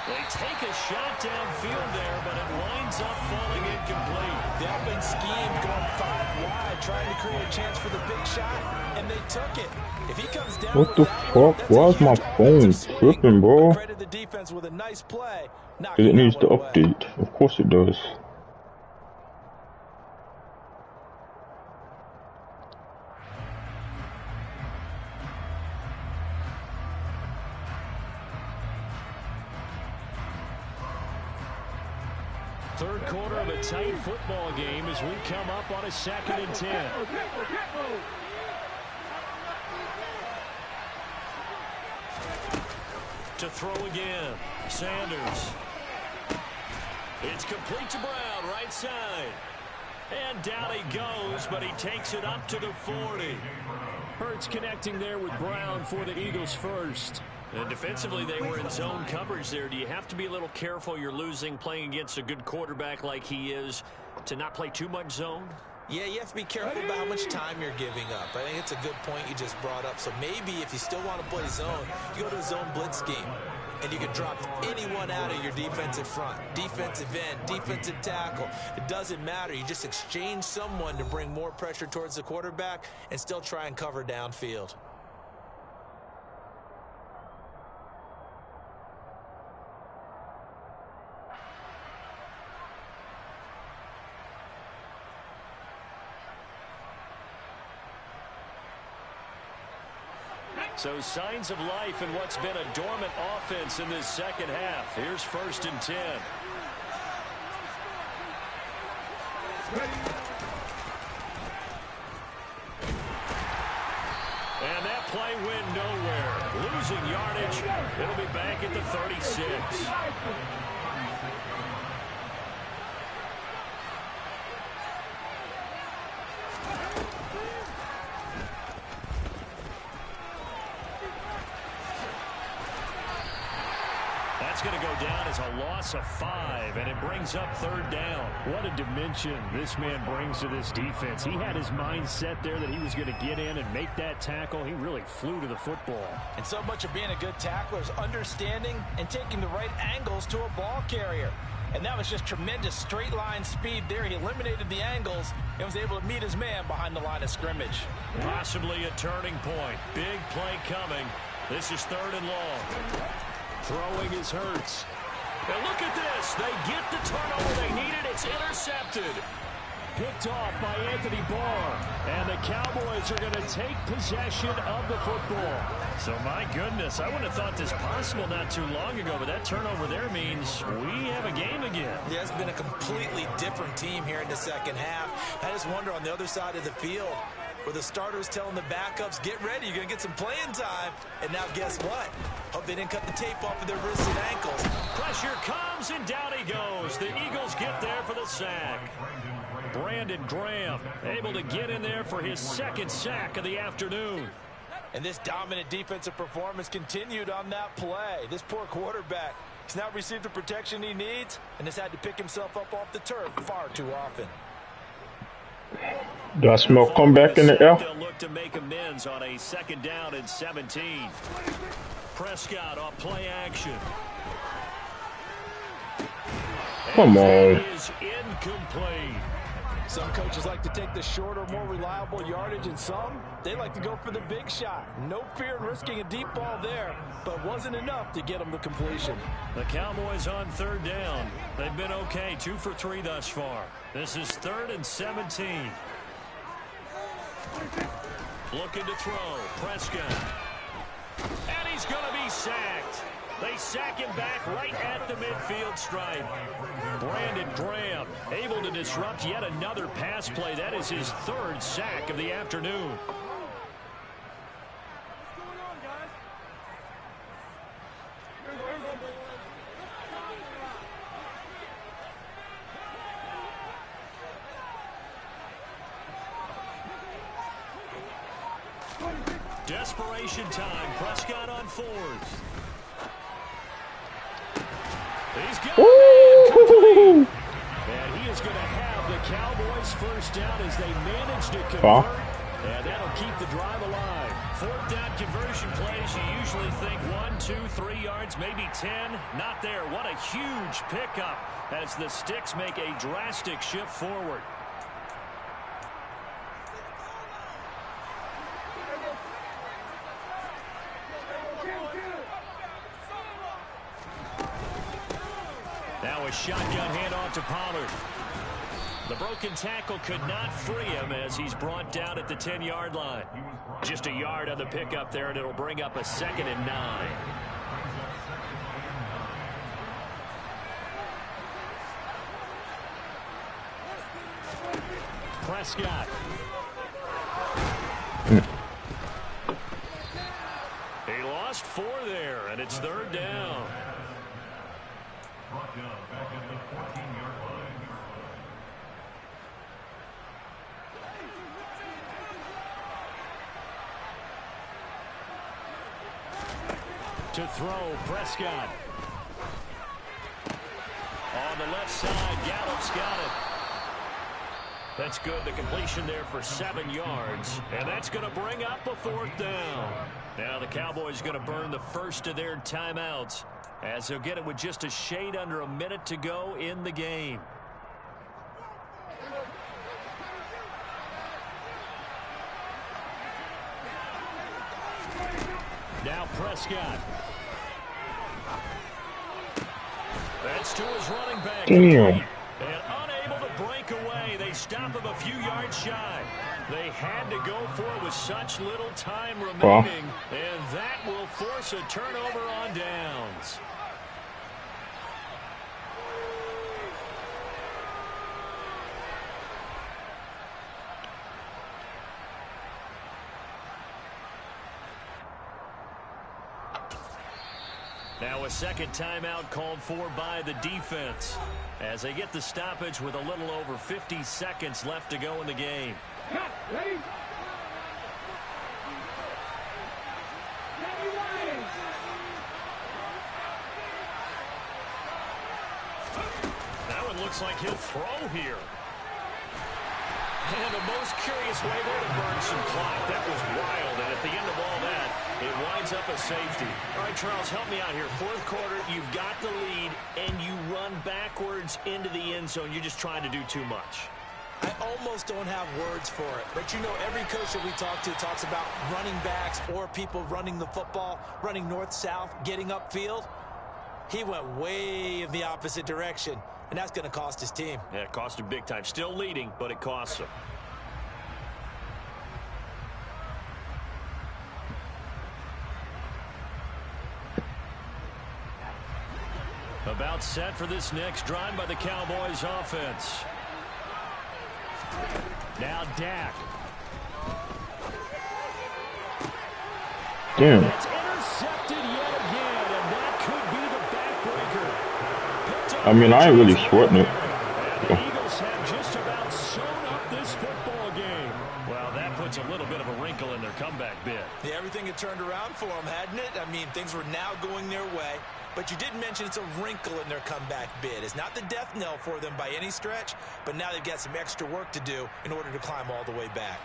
Speaker 3: They take a shot downfield there, but it winds up falling incomplete.
Speaker 4: The open scheme going 5 wide, trying to create a chance for the big shot, and they took it. If he comes down,
Speaker 1: what the fuck? Why is my phone tripping, bro?
Speaker 4: Credit the defense with a nice play.
Speaker 1: Because it needs to update. Of course it does.
Speaker 3: Third quarter of a tight football game as we come up on a 2nd and 10. To throw again, Sanders. It's complete to Brown, right side. And down he goes, but he takes it up to the 40. Hurts connecting there with Brown for the Eagles first. And defensively, they were in zone coverage there. Do you have to be a little careful? You're losing playing against a good quarterback like he is to not play too much zone?
Speaker 4: Yeah, you have to be careful about how much time you're giving up. I think it's a good point you just brought up. So maybe if you still want to play zone, you go to a zone blitz scheme. And you can drop anyone out of your defensive front. Defensive end, defensive tackle. It doesn't matter. You just exchange someone to bring more pressure towards the quarterback and still try and cover downfield.
Speaker 3: So signs of life in what's been a dormant offense in this second half. Here's 1st and 10. And that play went nowhere. Losing yardage. It'll be back at the 36.
Speaker 2: that's going to go down as a loss of 5, and it brings up 3rd down.
Speaker 3: What a dimension this man brings to this defense. He had his mind set there that he was going to get in and make that tackle. He really flew to the football.
Speaker 4: And so much of being a good tackler is understanding and taking the right angles to a ball carrier. And that was just tremendous straight line speed there. He eliminated the angles and was able to meet his man behind the line of scrimmage.
Speaker 2: Possibly a turning point. Big play coming. This is 3rd and long.
Speaker 3: Throwing is Hurts.
Speaker 2: And look at this. They get the turnover they needed. It's intercepted.
Speaker 3: Picked off by Anthony Barr. And the Cowboys are going to take possession of the football.
Speaker 2: So, my goodness, I wouldn't have thought this possible not too long ago, but that turnover there means we have a game again.
Speaker 4: Yeah, it's been a completely different team here in the second half. I just wonder on the other side of the field, where the starters telling the backups, get ready, you're going to get some playing time. And now guess what? Hope they didn't cut the tape off of their wrists and ankles.
Speaker 2: Pressure comes, and down he goes. The Eagles get there for the sack. Brandon Graham able to get in there for his 2nd sack of the afternoon.
Speaker 4: And this dominant defensive performance continued on that play. This poor quarterback has not received the protection he needs and has had to pick himself up off the turf far too often.
Speaker 1: Do I smell comeback in the air?
Speaker 2: They'll look to make amends on a 2nd down and 17. Prescott off play action.
Speaker 1: Come on.
Speaker 2: Is incomplete.
Speaker 4: Some coaches like to take the shorter, more reliable yardage, and some, they like to go for the big shot. No fear in risking a deep ball there, but wasn't enough to get them the completion.
Speaker 2: The Cowboys on 3rd down. They've been okay, 2 for 3 thus far. This is 3rd and 17. Looking to throw. Prescott. And he's going to be sacked. They sack him back right at the midfield stripe. Brandon Graham able to disrupt yet another pass play. That is his 3rd sack of the afternoon. Desperation time. Prescott on 4th. He's got it. And he is going to have the Cowboys 1st down as they manage to convert. And that'll keep the drive alive. 4th down conversion plays, you usually think 1, 2, 3 yards, maybe 10. Not there. What a huge pickup as the Sticks make a drastic shift forward. Now a shotgun handoff to Pollard. The broken tackle could not free him as he's brought down at the 10-yard line. Just a yard on the pickup there, and it'll bring up a 2nd and 9. Prescott. He lost 4 there, and it's 3rd down.
Speaker 5: Brought down back at the 14-yard line.
Speaker 3: To throw, Prescott.
Speaker 2: On the left side, Gallup's got it. That's good. The completion there for 7 yards. And that's going to bring up a 4th down. Now the Cowboys going to burn the first of their timeouts, as they'll get it with just a shade under a minute to go in the game.
Speaker 3: Now Prescott.
Speaker 2: That's to his running back.
Speaker 1: Damn.
Speaker 2: And unable to break away. They stop him a few yards shy. They had to go for it with such little time remaining. And that will force a turnover on downs. Now a 2nd timeout called for by the defense as they get the stoppage with a little over 50 seconds left to go in the game.
Speaker 5: Ready?
Speaker 2: looks like he'll throw here. And the most curious way there to burn some clock. That was wild, and at the end of all that, it winds up a safety. All right, Charles, help me out here. Fourth quarter, you've got the lead, and you run backwards into the end zone. You're just trying to do too much.
Speaker 4: I almost don't have words for it. But, you know, every coach that we talk to talks about running backs or people running the football, running north-south, getting upfield. He went way in the opposite direction, and that's going to cost his team.
Speaker 2: Yeah, it cost him big time. Still leading, but it costs him. About set for this next drive by the Cowboys offense. Now Dak.
Speaker 1: Damn.
Speaker 2: It's intercepted yet again, and that could be the backbreaker.
Speaker 1: I mean, I ain't really sweating it.
Speaker 2: And the Eagles have just about sewn up this football game. Well, that puts a little bit of a wrinkle in their comeback bid.
Speaker 4: Yeah, everything had turned around for them, hadn't it? I mean, things were now going their way. But you did mention it's a wrinkle in their comeback bid. It's not the death knell for them by any stretch, but now they've got some extra work to do in order to climb all the way back.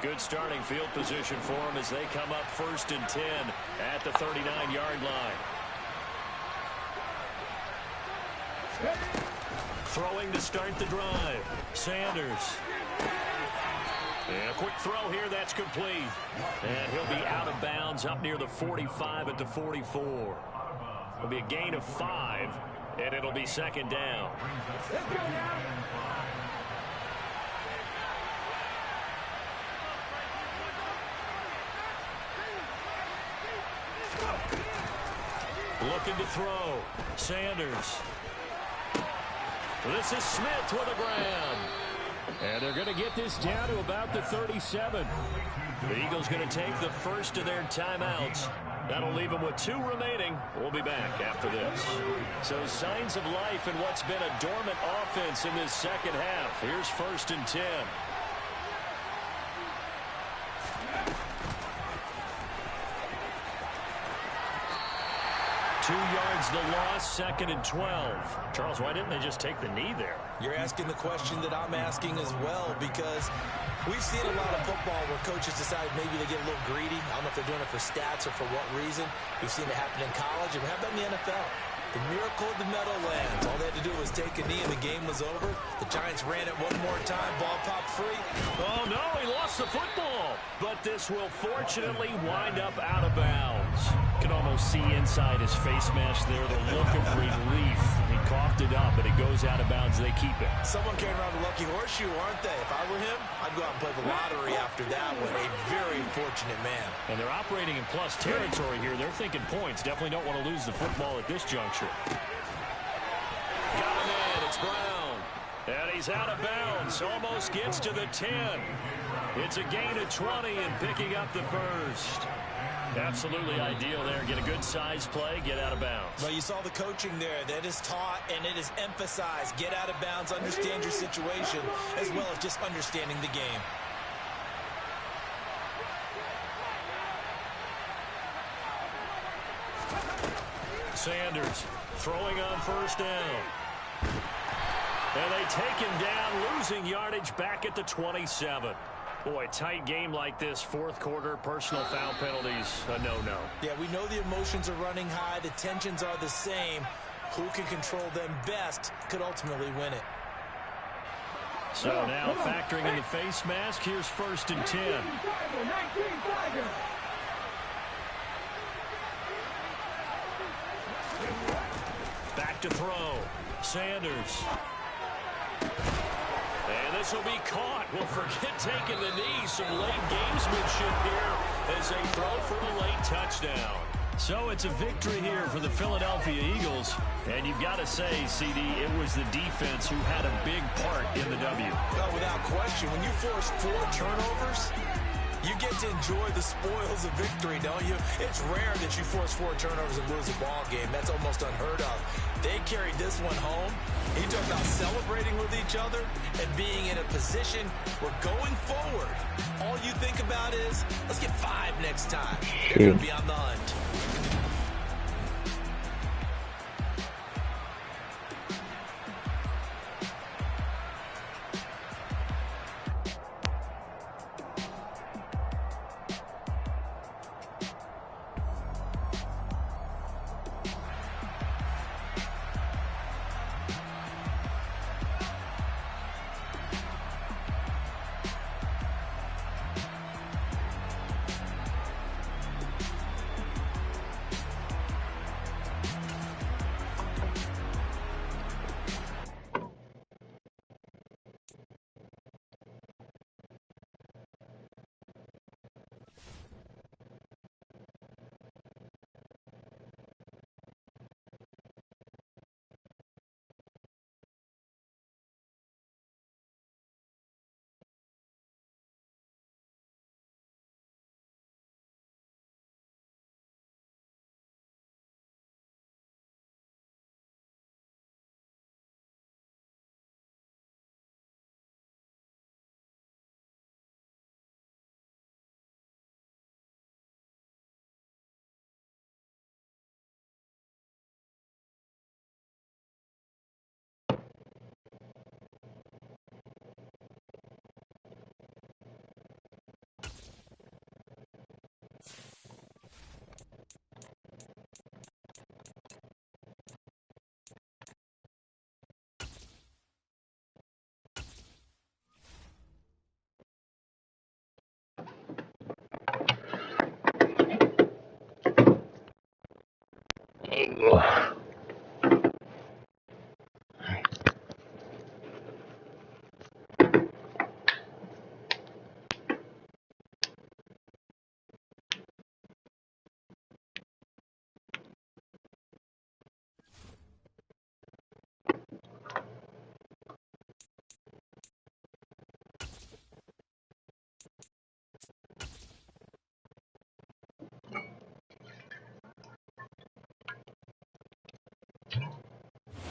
Speaker 2: Good starting field position for them as they come up 1st and 10 at the 39-yard line. Throwing to start the drive. Sanders. And a quick throw here, that's complete. And he'll be out of bounds up near the 45 at the 44. It'll be a gain of 5, and it'll be 2nd down. Looking to throw. Sanders. This is Smith with a grab. And they're going to get this down to about the 37. The Eagles going to take the first of their timeouts. That'll leave them with 2 remaining. We'll be back after this. So signs of life in what's been a dormant offense in this second half. Here's 1st and 10. Two yards the loss, 2nd and 12. Charles, why didn't they just take the knee there?
Speaker 4: You're asking the question that I'm asking as well, because we've seen a lot of football where coaches decide maybe they get a little greedy. I don't know if they're doing it for stats or for what reason. We've seen it happen in college, and how about in the NFL? The miracle of the Meadowlands. All they had to do was take a knee, and the game was over. The Giants ran it one more time. Ball popped free.
Speaker 2: Oh, no, he lost the football. But this will fortunately wind up out of bounds. You can almost see inside his face mask there the look of relief. He coughed it up, but it goes out of bounds. They keep it.
Speaker 4: Someone came around a lucky horseshoe, aren't they? If I were him, I'd go out and play the lottery after that one. A very fortunate man.
Speaker 2: And they're operating in plus territory here. They're thinking points. Definitely don't want to lose the football at this juncture. Got him in. It's Brown. And he's out of bounds. Almost gets to the 10. It's a gain of 20 and picking up the first. Absolutely ideal there. Get a good size play, get out of bounds.
Speaker 4: Well, you saw the coaching there. That is taught and it is emphasized. Get out of bounds, understand your situation, as well as just understanding the game.
Speaker 2: Sanders throwing on 1st down. And they take him down, losing yardage back at the 27. Boy, tight game like this, 4th quarter, personal foul penalties, a no-no.
Speaker 4: Yeah, we know the emotions are running high. The tensions are the same. Who can control them best could ultimately win it.
Speaker 2: So now factoring in the face mask, here's 1st and 10. Back to throw. Sanders. And this will be caught. Well, forget taking the knee. Some late gamesmanship here as they throw for a late touchdown. So it's a victory here for the Philadelphia Eagles. And you've got to say, CD, it was the defense who had a big part in the W.
Speaker 4: No, without question. When you force 4 turnovers, you get to enjoy the spoils of victory, don't you? It's rare that you force 4 turnovers and lose a ball game. That's almost unheard of. They carried this one home. He talked about celebrating with each other and being in a position where going forward, all you think about is, let's get 5 next time. They're going to be on the hunt.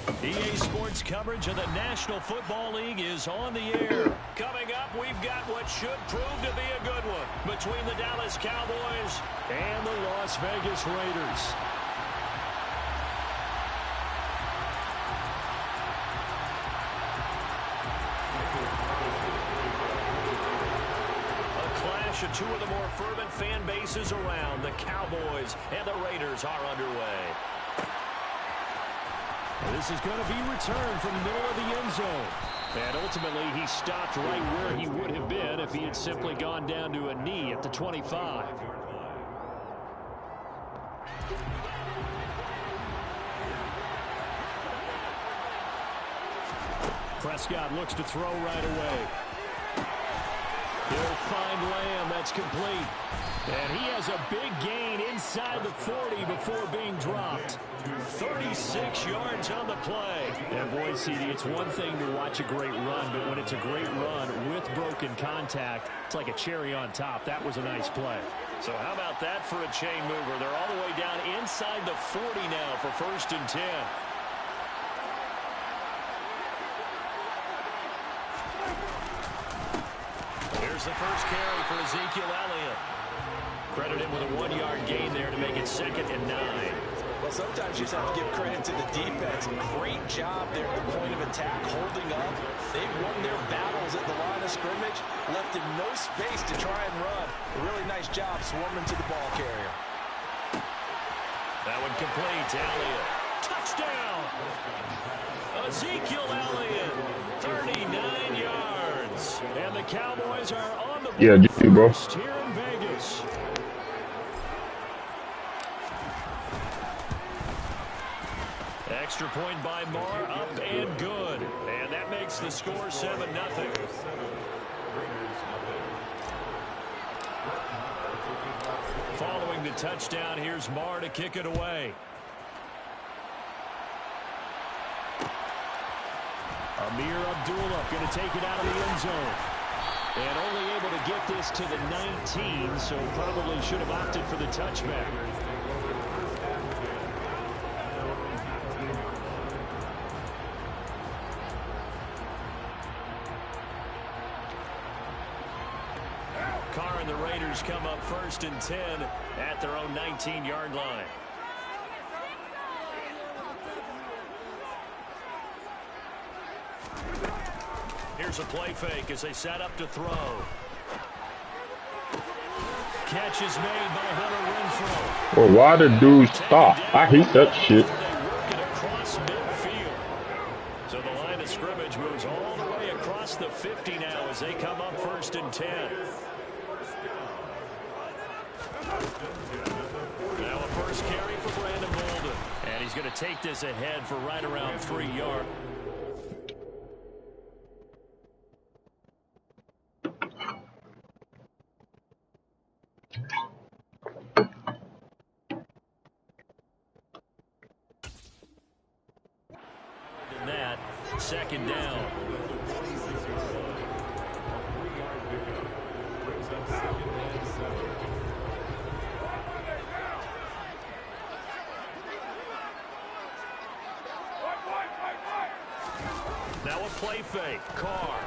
Speaker 2: EA Sports coverage of the National Football League is on the air. Coming up, we've got what should prove to be a good one between the Dallas Cowboys and the Las Vegas Raiders. A clash of two of the more fervent fan bases around. The Cowboys and the Raiders are underway. This is going to be returned from the middle of the end zone. And ultimately, he stopped right where he would have been if he had simply gone down to a knee at the 25. Prescott looks to throw right away. He'll find Lamb. That's complete. And he has a big gain inside the 40 before being dropped. 36 yards on the play. And boy, CD, it's one thing to watch a great run, but when it's a great run with broken contact, it's like a cherry on top. That was a nice play. So how about that for a chain mover? They're all the way down inside the 40 now for 1st and 10. Here's the first carry for Ezekiel Elliott. Credit him with a 1-yard gain there to make it 2nd and 9.
Speaker 4: Well, sometimes you just have to give credit to the defense. Great job there at the point of attack, holding up. They've won their battles at the line of scrimmage, left him no space to try and run. A really nice job swarming to the ball carrier.
Speaker 2: That one complete to Elliott. Touchdown! Ezekiel Elliott, 39 yards. And the Cowboys are on the board first here in Vegas. Extra point by Moore, up and good. And that makes the score 7-0. Following the touchdown, here's Moore to kick it away. Amir Abdullah going to take it out of the end zone. And only able to get this to the 19, so probably should have opted for the touchback. Carr and the Raiders come up 1st and 10 at their own 19-yard line. Here's a play fake as they set up to throw. Catch is made by Hunter Renfrow.
Speaker 1: Well, why the dude stop? I hate that shit.
Speaker 2: They work it across midfield. So the line of scrimmage moves all the way across the 50 now as they come up 1st and 10. Now a first carry for Brandon Bolden. And he's going to take this ahead for right around 3 yards. That 2nd down. Now a play fake. Carr.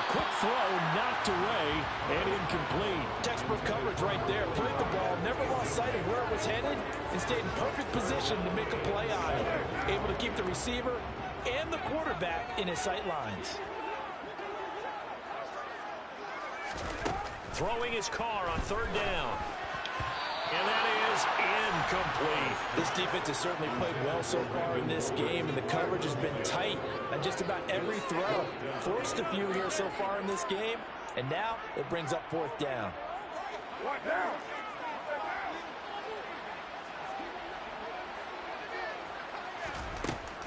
Speaker 2: Quick throw knocked away and incomplete.
Speaker 4: Textbook coverage right there. Played the ball, never lost sight of where it was headed, and stayed in perfect position to make a play on it. Able to keep the receiver and the quarterback in his sight lines.
Speaker 2: Throwing his Carr on 3rd down. And that is incomplete.
Speaker 4: This defense has certainly played well so far in this game, and the coverage has been tight on just about every throw. Forced a few here so far in this game, and now it brings up 4th down.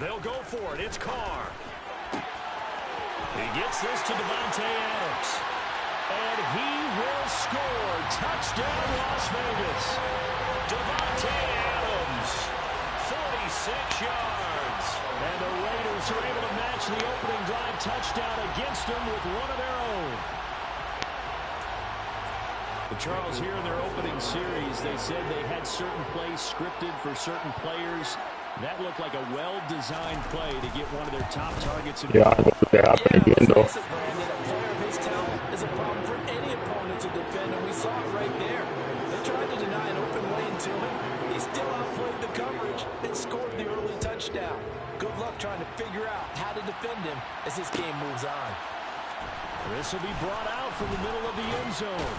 Speaker 2: They'll go for it. It's Carr. He gets this to Davante Adams. And he will score. Touchdown, Las Vegas. Davante Adams, 46 yards. And the Raiders are able to match the opening drive touchdown against them with one of their own. But Charles, here in their opening series, they said they had certain plays scripted for certain players.
Speaker 3: That looked like a well-designed play to get one of their top targets.
Speaker 1: Yeah, I hope that happen again, though.
Speaker 4: Let's face it, Brandon, a player of his talent is a problem for any opponent to defend, and we saw it right there. They tried to deny an open lane to him. He still outplayed the coverage and scored the early touchdown. Good luck trying to figure out how to defend him as this game moves on.
Speaker 3: This will be brought out from the middle of the end zone.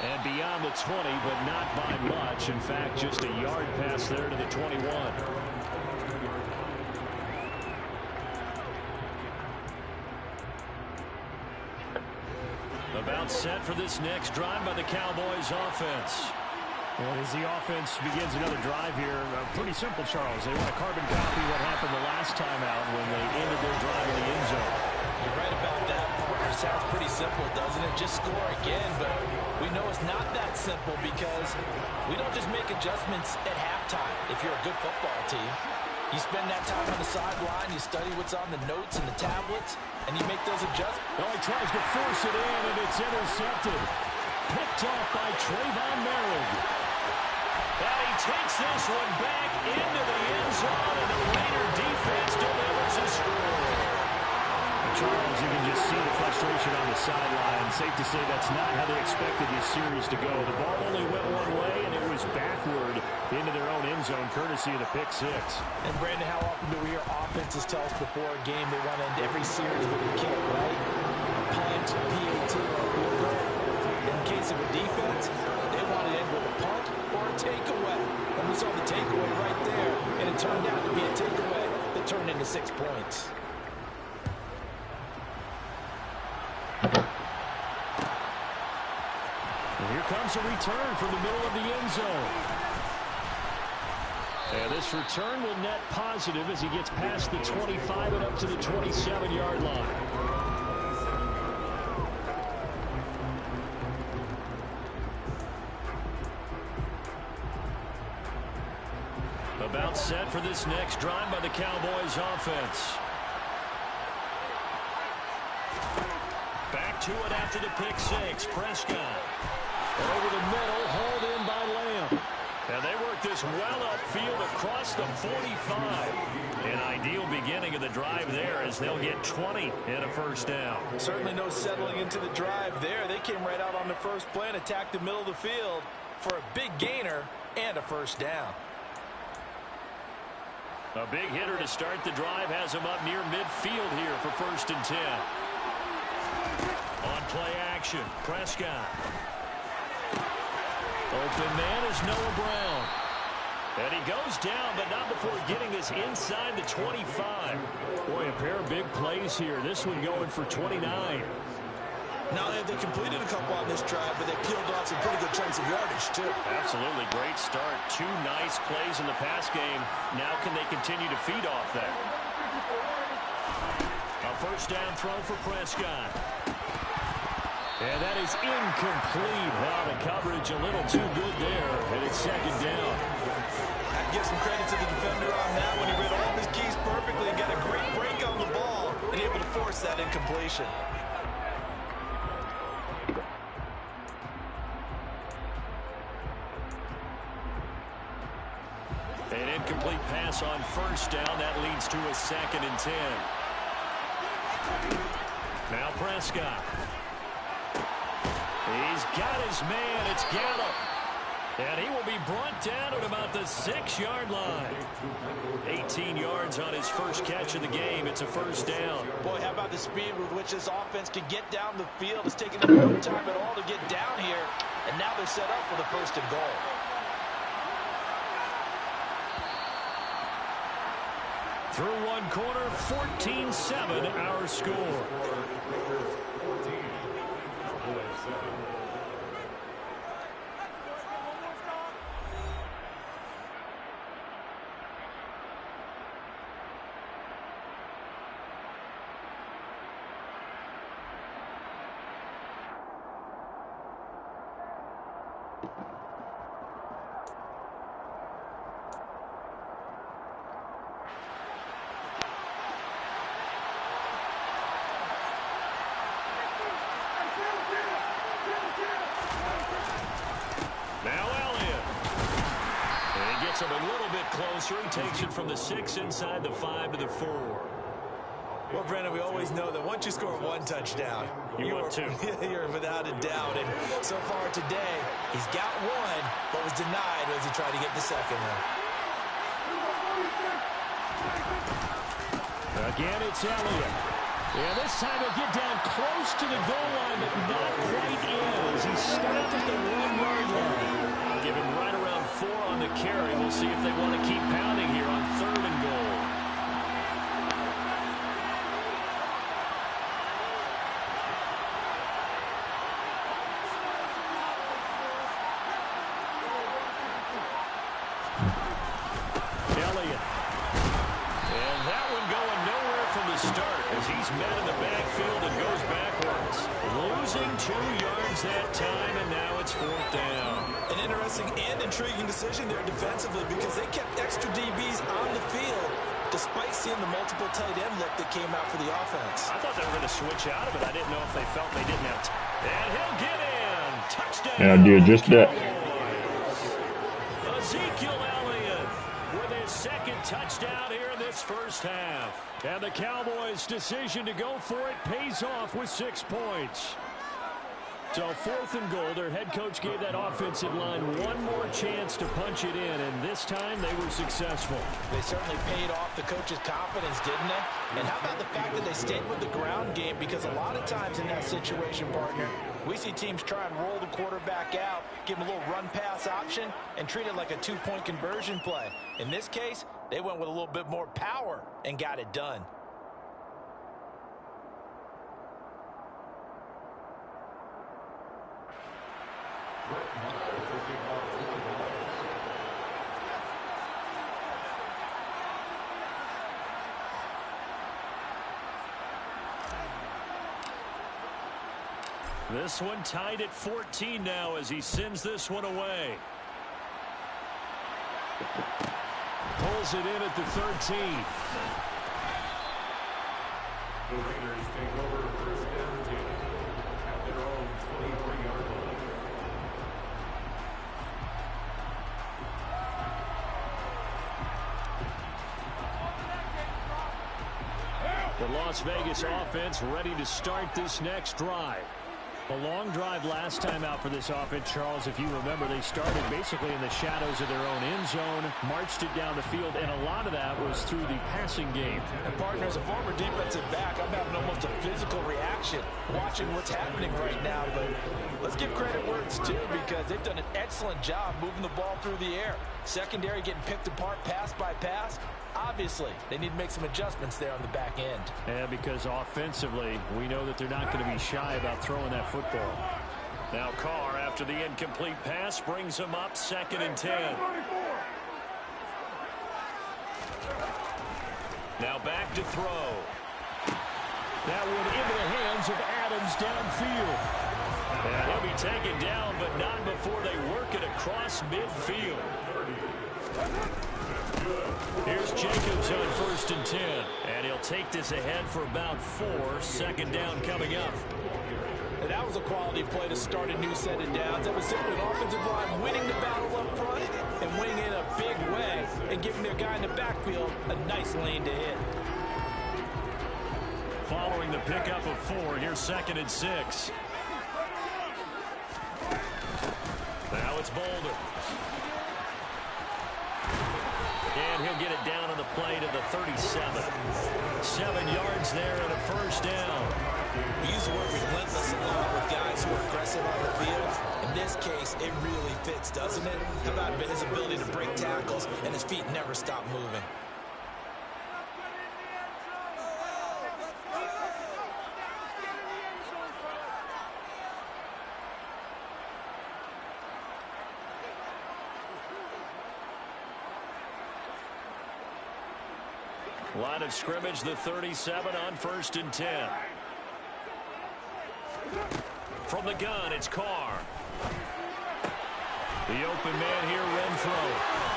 Speaker 3: And beyond the 20, but not by much. In fact, just a yard pass there to the 21. About set for this next drive by the Cowboys offense. And as the offense begins another drive here, pretty simple, Charles. They want to carbon copy what happened the last time out when they ended their drive in the end zone.
Speaker 4: You're right about that, Parker. Sounds pretty simple, doesn't it? Just score again, but we know it's not that simple because we don't just make adjustments at halftime if you're a good football team. You spend that time on the sideline, you study what's on the notes and the tablets, and you make those adjustments.
Speaker 3: Oh, he tries to force it in, and it's intercepted. Picked off by Trayvon Merritt.
Speaker 2: And he takes this one back into the end zone, and the Raider defense delivers a score.
Speaker 3: Charles, you can just see the frustration on the sideline. Safe to say that's not how they expected this series to go. The ball only went one way, and it was backward into their own end zone, courtesy of the pick six.
Speaker 4: And, Brandon, how often do we hear offenses tell us before a game they want to end every series with a kick, right? A punt, a PAT, or a field goal. In the case of a defense, they want to end with a punt or a takeaway. And we saw the takeaway right there, and it turned out to be a takeaway that turned into 6 points.
Speaker 3: Here comes a return from the middle of the end zone. And this return will net positive as he gets past the 25 and up to the 27-yard line. About set for this next drive by the Cowboys offense. Back to it after the pick six. Prescott. Over the middle, hauled in by Lamb. And they work this well upfield across the 45. An ideal beginning of the drive there as they'll get 20 and a first down.
Speaker 4: Certainly no settling into the drive there. They came right out on the first play and attacked the middle of the field for a big gainer and a first down.
Speaker 3: A big hitter to start the drive has him up near midfield here for 1st and 10. On play action, Prescott. Open man is Noah Brown. And he goes down, but not before getting this inside the 25. Boy, a pair of big plays here. This one going for 29.
Speaker 4: Now they completed a couple on this drive, but they peeled off some pretty good chunks of yardage, too.
Speaker 3: Absolutely great start. 2 nice plays in the pass game. Now can they continue to feed off that? A first down throw for Prescott. And that is incomplete. Out of coverage, a little too good there. And it's 2nd down.
Speaker 4: I'd give some credit to the defender on that one. He read all of his keys perfectly and got a great break on the ball and able to force that incompletion.
Speaker 3: An incomplete pass on first down. That leads to a 2nd and 10. Now Prescott. He's got his man. It's Gallup. And he will be brought down at about the 6-yard line. 18 yards on his first catch of the game. It's a first down.
Speaker 4: Boy, how about the speed with which this offense can get down the field? It's taken them no time at all to get down here. And now they're set up for the 1st and goal.
Speaker 3: Through one quarter, 14-7 our score.
Speaker 2: closer. He takes it from the 6 inside the 5 to the 4.
Speaker 4: Well, Brandon, we always know that once you score one touchdown,
Speaker 2: you want two.
Speaker 4: You're without a doubt. And so far today, he's got one, but was denied as he tried to get the second one.
Speaker 3: Again, it's Elliott. Yeah, this time he'll get down close to the goal line, but not quite in as he stopped at the 1-yard line.
Speaker 2: Give him right around 4 on the carry. We'll see if they want to keep pounding here on 3rd and goal. Elliott. And that one going nowhere from the start as he's met in the backfield and goes backwards. Losing 2 yards that time, and now it's 4th down.
Speaker 4: An interesting and intriguing decision there defensively because they kept extra DBs on the field despite seeing the multiple tight end look that came out for the offense.
Speaker 2: I thought they were going to switch out of it. I didn't know if they felt they didn't have time. And he'll get in. Touchdown.
Speaker 1: And I did just that.
Speaker 2: Ezekiel Elliott with his 2nd touchdown here in this first half.
Speaker 3: And the Cowboys' decision to go for it pays off with 6 points. So 4th and goal, their head coach gave that offensive line one more chance to punch it in, and this time they were successful.
Speaker 4: They certainly paid off the coach's confidence, didn't they? And how about the fact that they stayed with the ground game? Because a lot of times in that situation, partner, we see teams try and roll the quarterback out, give him a little run-pass option, and treat it like a 2-point conversion play. In this case, they went with a little bit more power and got it done.
Speaker 2: This one tied at 14 now as he sends this one away.
Speaker 3: Pulls it in at the 13.
Speaker 5: The Raiders take over 1st and 10 at their own 23-yard line.
Speaker 3: The Las Vegas offense ready to start this next drive. A long drive last time out for this offense, Charles. If you remember, they started basically in the shadows of their own end zone, marched it down the field, and a lot of that was through the passing game.
Speaker 4: And partner, as a former defensive back, I'm having almost a physical reaction watching what's happening right now. But let's give credit where it's due because they've done an excellent job moving the ball through the air. Secondary getting picked apart pass by pass. Obviously, they need to make some adjustments there on the back end.
Speaker 3: Yeah, because offensively, we know that they're not going to be shy about throwing that football.
Speaker 2: Now Carr, after the incomplete pass, brings him up 2nd and 10. Now back to throw.
Speaker 3: That one into the hands of Adams downfield.
Speaker 2: And he'll be taken down, but not before they work it across midfield. Here's Jacobs on 1st and 10. And he'll take this ahead for about 4. 2nd down coming up.
Speaker 4: And that was a quality play to start a new set of downs. That was simply an offensive line winning the battle up front and winning in a big way and giving their guy in the backfield a nice lane to hit.
Speaker 2: Following the pickup of 4, here's 2nd and 6. Now it's Boulder. And he'll get it down on the play to the 37. 7 yards there and a 1st down.
Speaker 4: We use the word relentless a lot with guys who are aggressive on the field. In this case, it really fits, doesn't it? How about his ability to break tackles and his feet never stop moving?
Speaker 2: Line of scrimmage, the 37 on 1st and 10. From the gun, it's Carr. The open man here, Renfro.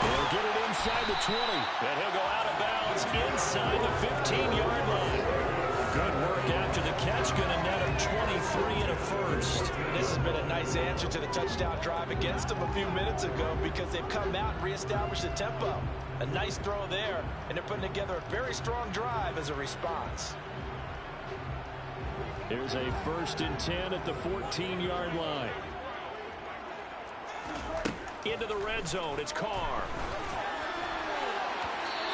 Speaker 3: He'll get it inside the 20.
Speaker 2: And he'll go out of bounds inside the 15-yard line. Good work after the catch, going to net him 23 and a first.
Speaker 4: This has been a nice answer to the touchdown drive against them a few minutes ago because they've come out and reestablished the tempo. A nice throw there, and they're putting together a very strong drive as a response.
Speaker 2: Here's a 1st and 10 at the 14-yard line. Into the red zone, it's Carr.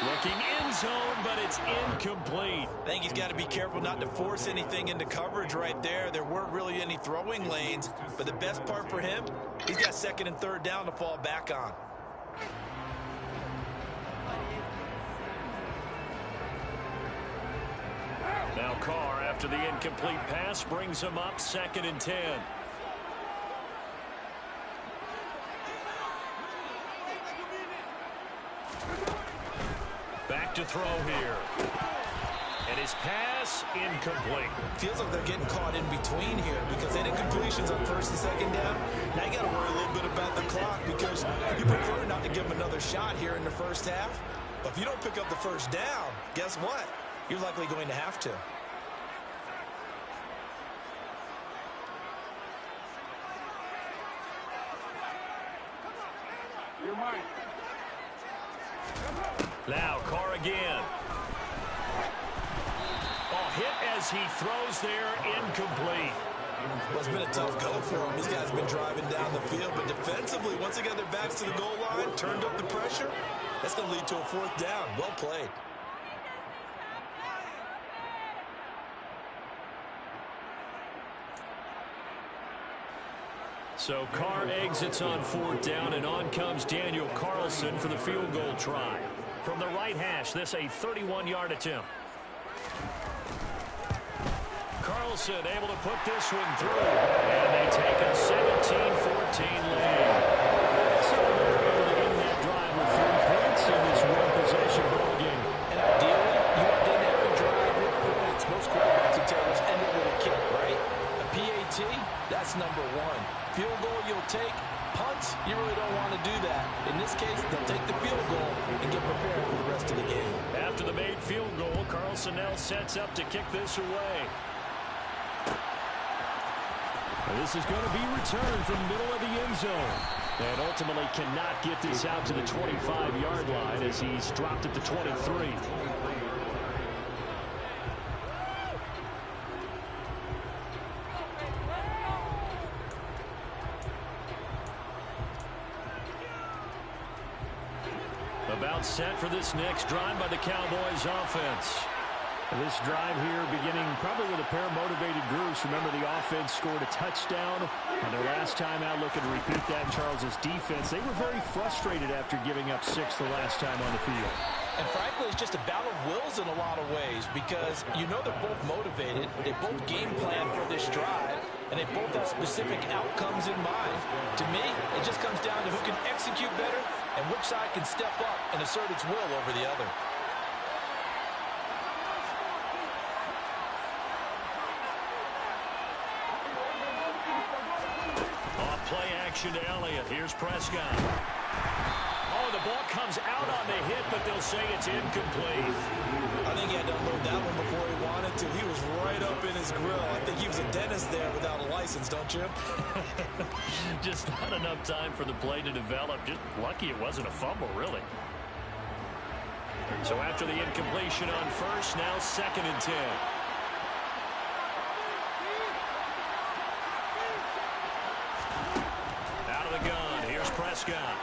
Speaker 2: Looking in zone, but it's incomplete.
Speaker 4: I think he's got to be careful not to force anything into coverage right there. There weren't really any throwing lanes, but the best part for him, he's got 2nd and 3rd down to fall back on.
Speaker 2: Now Carr, after the incomplete pass, brings him up 2nd and 10. Back to throw here. And his pass incomplete.
Speaker 4: Feels like they're getting caught in between here because any completions on 1st and 2nd down, now you got to worry a little bit about the clock because you prefer not to give them another shot here in the 1st half. But if you don't pick up the 1st down, guess what? You're likely going to have to.
Speaker 5: You're mine.
Speaker 2: Now Carr again. Oh, hit as he throws there, incomplete.
Speaker 4: Well, it's been a tough go for him. These guys have been driving down the field, but defensively, once they got their backs to the goal line, turned up the pressure, that's going to lead to a 4th down. Well played.
Speaker 2: So Carr exits on 4th down, and on comes Daniel Carlson for the field goal try. From the right hash, this a 31-yard attempt. Carlson able to put this one through, and they take a 17-14 lead. So they're able to end that drive with 3 points in this one-possession ball game.
Speaker 4: And ideally, you want to end every drive with points. Most quarterbacks and tailors end it with a kick, right? A PAT, that's number 1. Field goal you'll take. Punts, you really don't want to do that. In this case, they'll take the field goal and get prepared for the rest of the game.
Speaker 2: After the made field goal, Carlson now sets up to kick this away. This is going to be returned from the middle of the end zone. And ultimately cannot get this out to the 25-yard line as he's dropped at the 23. About set for this next drive by the Cowboys offense. This drive here beginning probably with a pair of motivated groups. Remember, the offense scored a touchdown on their last time out. Looking to repeat that in Charles's defense. They were very frustrated after giving up 6 the last time on the field.
Speaker 4: And frankly, it's just a battle of wills in a lot of ways because you know they're both motivated. They both game plan for this drive, and they both have specific outcomes in mind. To me, it just comes down to who can execute better and which side can step up and assert its will over the other.
Speaker 2: Play action to Elliott. Here's Prescott. Oh, the ball comes out on the hit, but they'll say it's incomplete.
Speaker 4: I think he had to unload that one before he wanted to. He was right up in his grill. I think he was a dentist there without a license, don't you?
Speaker 2: Just not enough time for the play to develop. Just lucky it wasn't a fumble, really. So after the incompletion on 1st, now 2nd and 10. Prescott.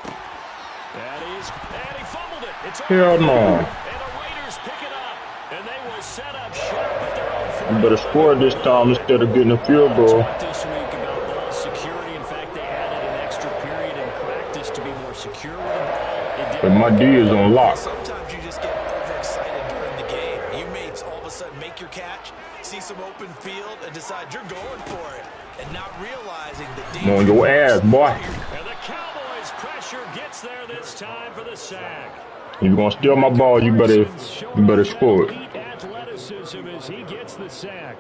Speaker 2: And he fumbled it. It's
Speaker 1: hell no.
Speaker 2: And the Raiders pick it up. And they will set up shop at their own 40.
Speaker 1: You better score this time instead of getting a field goal.
Speaker 2: This week about ball security. In fact, they added an extra period in practice to be more secure with the ball.
Speaker 1: But my D is on lock.
Speaker 4: Sometimes you just get overexcited during the game. You may all of a sudden make your catch, see some open field, and decide you're going for it. And not realizing the
Speaker 1: I'm on your ass, boy.
Speaker 2: And the Cowboys pressure gets there this time for the sack.
Speaker 1: If you're gonna steal my ball, you better score it.
Speaker 2: Athleticism as he gets the sack.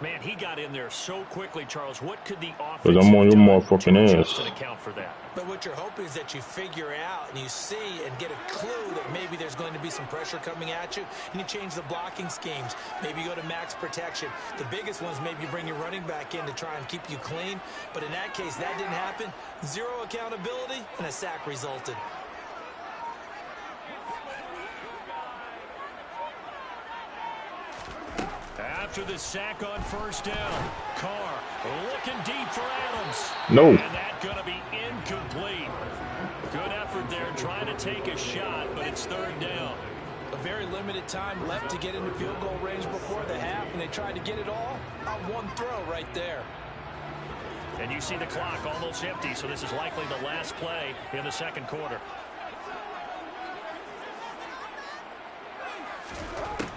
Speaker 3: Man, he got in there so quickly, Charles. What could the offense
Speaker 1: Because I'm on your motherfucking
Speaker 3: just
Speaker 1: ass.
Speaker 3: to account for that?
Speaker 4: But what you're hoping is that you figure out and you see and get a clue that maybe there's going to be some pressure coming at you, and you change the blocking schemes. Maybe you go to max protection. The biggest ones, maybe you bring your running back in to try and keep you clean. But in that case, that didn't happen. Zero accountability, and a sack resulted.
Speaker 3: After the sack on first down, Carr looking deep for Adams.
Speaker 1: No.
Speaker 3: And that's going to be incomplete. Good effort there trying to take a shot, but it's third down.
Speaker 4: A very limited time left to get into field goal range before the half, and they tried to get it all on one throw right there.
Speaker 3: And you see the clock almost empty, so this is likely the last play in the second quarter.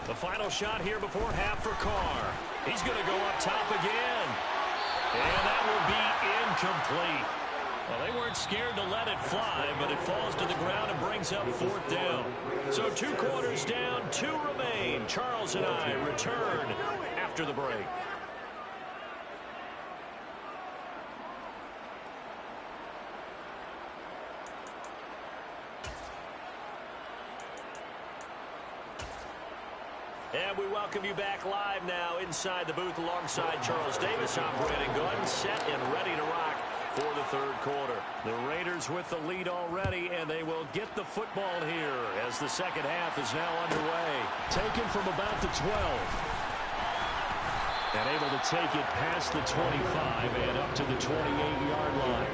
Speaker 3: The final shot here before half for Carr. He's going to go up top again. And that will be incomplete. Well, they weren't scared to let it fly, but it falls to the ground and brings up fourth down. So 2 quarters down, 2 remain. Charles and I return after the break. And we welcome you back live now inside the booth alongside Charles Davis, operating gun, set, and ready to rock for the third quarter. The Raiders with the lead already, and they will get the football here as the second half is now underway. Taken from about the 12. And able to take it past the 25 and up to the 28-yard line.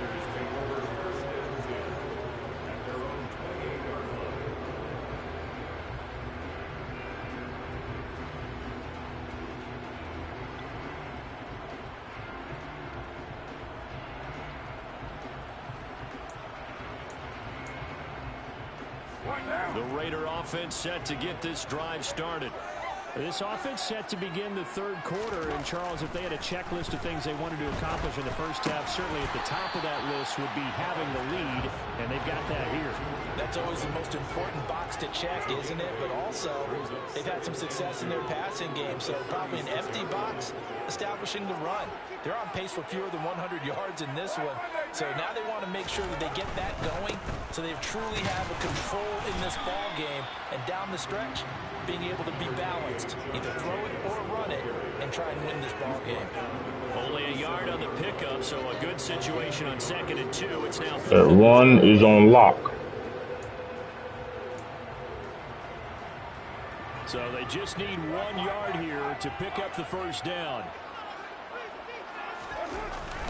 Speaker 3: The Raider offense set to get this drive started. This offense set to begin the third quarter, and Charles, if they had a checklist of things they wanted to accomplish in the first half, certainly at the top of that list would be having the lead, and they've got that here.
Speaker 4: That's always the most important box to check, isn't it? But also, they've had some success in their passing game, so probably an empty box establishing the run. They're on pace for fewer than 100 yards in this one, so now they want to make sure that they get that going so they truly have a control in this ball game, and down the stretch, being able to be balanced, either throw it or run it, and try and win this ball game.
Speaker 3: Only a yard on the pickup, so a good situation on 2nd and 2. It's now
Speaker 1: That run is on lock.
Speaker 3: So they just need 1 yard here to pick up the first down.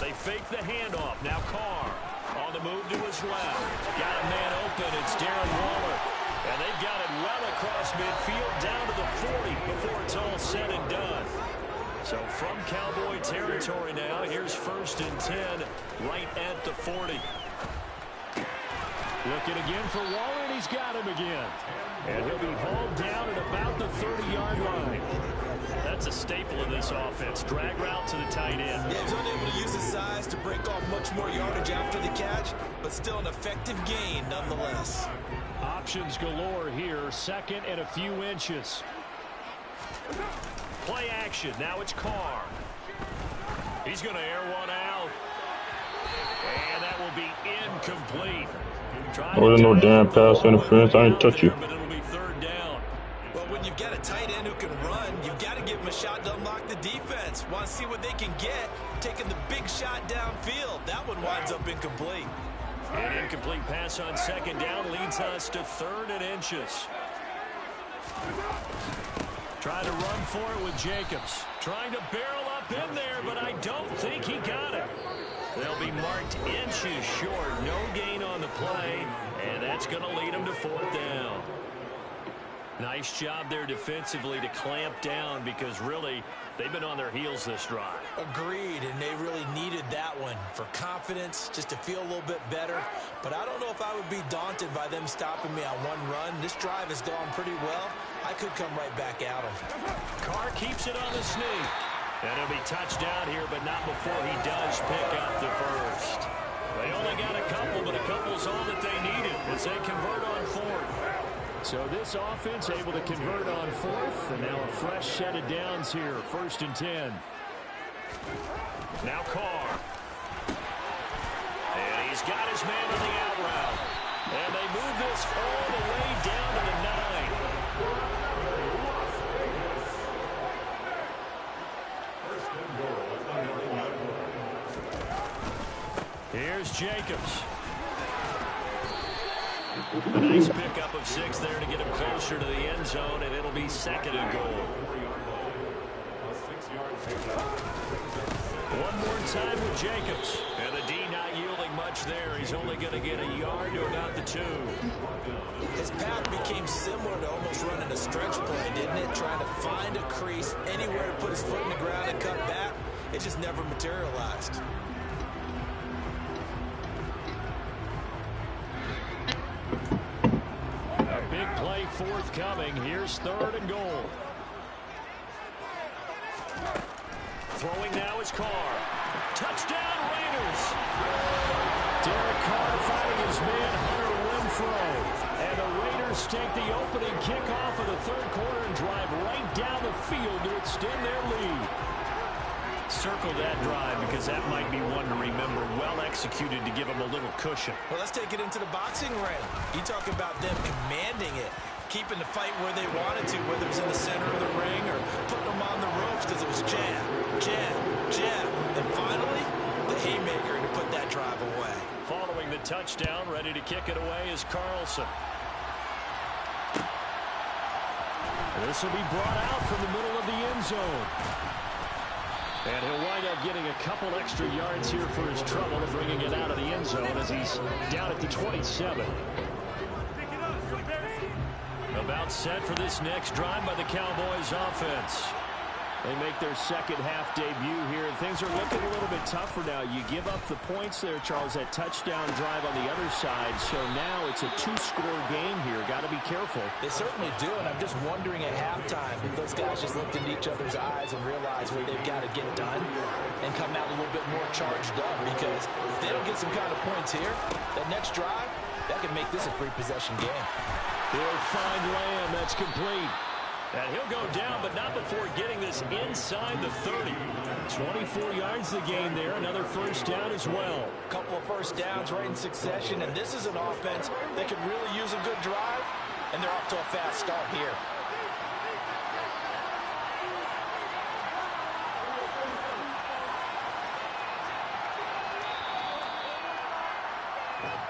Speaker 3: They fake the handoff. Now Carr on the move to his left. Got a man open. It's Darren Waller. And they've got it well across midfield down to the 40 before it's all said and done. So from Cowboy territory now, here's 1st and 10 right at the 40. Looking again for Waller, and he's got him again. And he'll be hauled down at about the 30-yard line. That's a staple of this offense. Drag route to the tight end.
Speaker 4: Yeah, he's unable to use his size to break off much more yardage after the catch, but still an effective gain nonetheless.
Speaker 3: Options galore here. 2nd and a few inches. Play action. Now it's Carr. He's going to air one out. And that will be incomplete.
Speaker 1: Oh, there's no damn pass interference. I ain't touch you.
Speaker 3: But it'll be third down.
Speaker 4: Well, when you've got a tight end who can run, you've got to give him a shot to unlock the defense. Want to see what they can get, taking the big shot downfield. That one winds up incomplete.
Speaker 3: An incomplete pass on 2nd down leads us to 3rd and inches. Trying to run for it with Jacobs. Trying to barrel up in there, but I don't think he got it. They'll be marked inches short. No gain on the play, and that's going to lead them to 4th down. Nice job there defensively to clamp down because really they've been on their heels this drive.
Speaker 4: Agreed, and they really needed that one for confidence, just to feel a little bit better. But I don't know if I would be daunted by them stopping me on one run. This drive has gone pretty well. I could come right back at them.
Speaker 3: Carr keeps it on the sneak. And it'll be touchdown here, but not before he does pick up the first. They only got a couple, but a couple's all that they needed as they convert on 4th. So this offense able to convert on 4th, and now a fresh set of downs here, 1st and 10.
Speaker 2: Now Carr. And he's got his man on the out route. And they move this all the way down to the 9. Here's Jacobs. A nice pickup of 6 there to get him closer to the end zone, and it'll be 2nd and goal. One more time with Jacobs. And the D not yielding much there. He's only going to get a yard to about the 2.
Speaker 4: His path became similar to almost running a stretch play, didn't it? Trying to find a crease, anywhere to put his foot in the ground and cut back. It just never materialized.
Speaker 2: A big play forthcoming. Here's 3rd and goal. Throwing now is Carr. Touchdown, Raiders. Derek Carr finding his man, Hunter Renfrow. And the Raiders take the opening kickoff of the 3rd quarter and drive right down the field to extend their lead. Circle that drive because that might be one to remember. Well executed to give them a little cushion.
Speaker 4: Well, let's take it into the boxing ring. You talk about them commanding it, keeping the fight where they wanted to, whether it was in the center of the ring or putting them on the ropes because it was jab, jab, jab. And finally, the haymaker to put that drive away.
Speaker 2: Following the touchdown, ready to kick it away is Carlson. This will be brought out from the middle of the end zone. And he'll wind up getting a couple extra yards here for his trouble of bringing it out of the end zone as he's down at the 27. About set for this next drive by the Cowboys offense. They make their second half debut here, and things are looking a little bit tougher now. You give up the points there, Charles, that touchdown drive on the other side. So now it's a 2-score game here. Got to be careful.
Speaker 4: They certainly do, and I'm just wondering at halftime if those guys just looked into each other's eyes and realized what they've got to get done and come out a little bit more charged up, because if they don't get some kind of points here, that next drive, that could make this a 3-possession game.
Speaker 2: He'll find Lamb. That's complete. And he'll go down, but not before getting this inside the 30. 24 yards the game there. Another first down as well.
Speaker 4: A couple of first downs right in succession, and this is an offense that could really use a good drive, and they're off to a fast start here.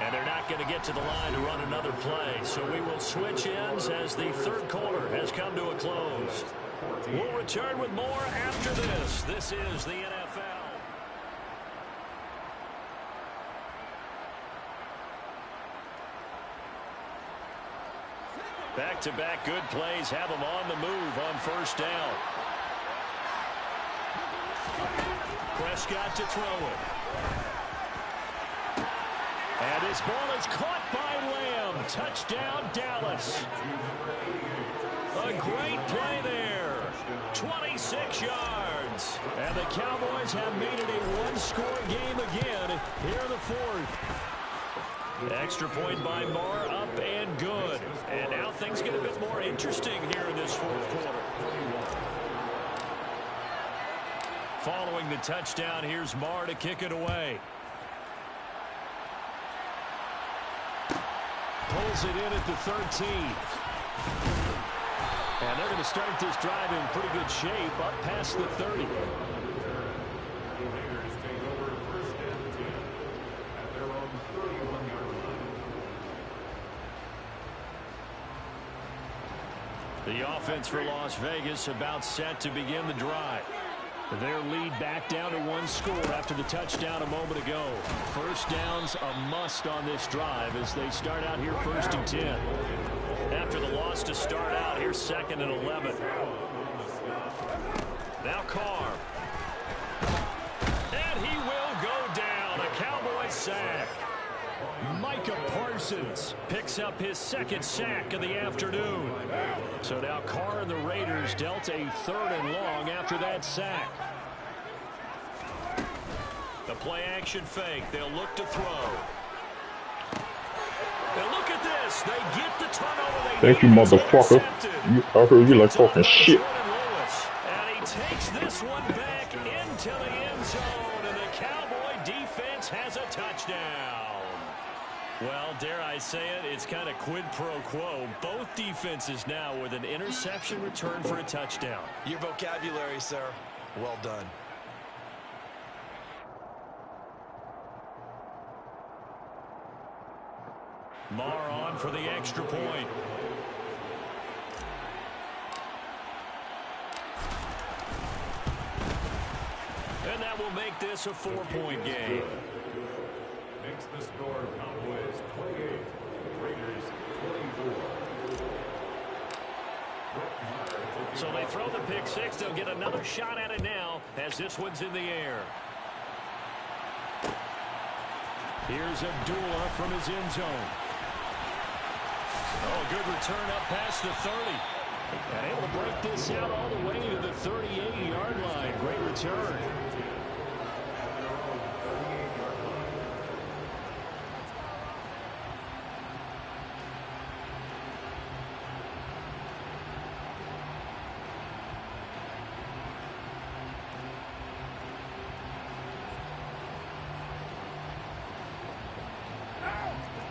Speaker 2: And they're not going to get to the line to run another play. So we will switch ends as the 3rd quarter has come to a close. We'll return with more after this. This is the NFL. Back-to-back good plays have them on the move on first down. Prescott to throw it. And this ball is caught by Lamb. Touchdown, Dallas. A great play there. 26 yards. And the Cowboys have made it a 1-score game again here in the 4th. Extra point by Marr, up and good. And now things get a bit more interesting here in this 4th quarter. Following the touchdown, here's Marr to kick it away. Pulls it in at the 13. And they're going to start this drive in pretty good shape up past the 30. The offense for Las Vegas about set to begin the drive. Their lead back down to 1 score after the touchdown a moment ago. First down's a must on this drive as they start out here 1st and 10. After the loss to start out, here's 2nd and 11. Now Carr. And he will go down. A Cowboy sack. Micah Parsons picks up his 2nd sack of the afternoon. So now Carr and the Raiders dealt a 3rd and long after that sack. The play action fake. They'll look to throw. And look at this. They get the turnover.
Speaker 1: Thank you, motherfucker. I heard you like talking shit.
Speaker 2: And he takes this this one back into the end zone, and the Cowboy defense has a touchdown. Well, dare I say it, it's kind of quid pro quo. Both defenses now with an interception return for a touchdown.
Speaker 4: Your vocabulary, sir. Well done.
Speaker 2: Marr on for the extra point. And that will make this a 4-point game.
Speaker 5: Makes the score Cowboys 28, Raiders 24.
Speaker 2: So they throw the pick six. They'll get another shot at it now as this one's in the air. Here's Abdullah from his end zone. Oh, good return up past the 30. And able to break this out all the way to the 38-yard line. Great return.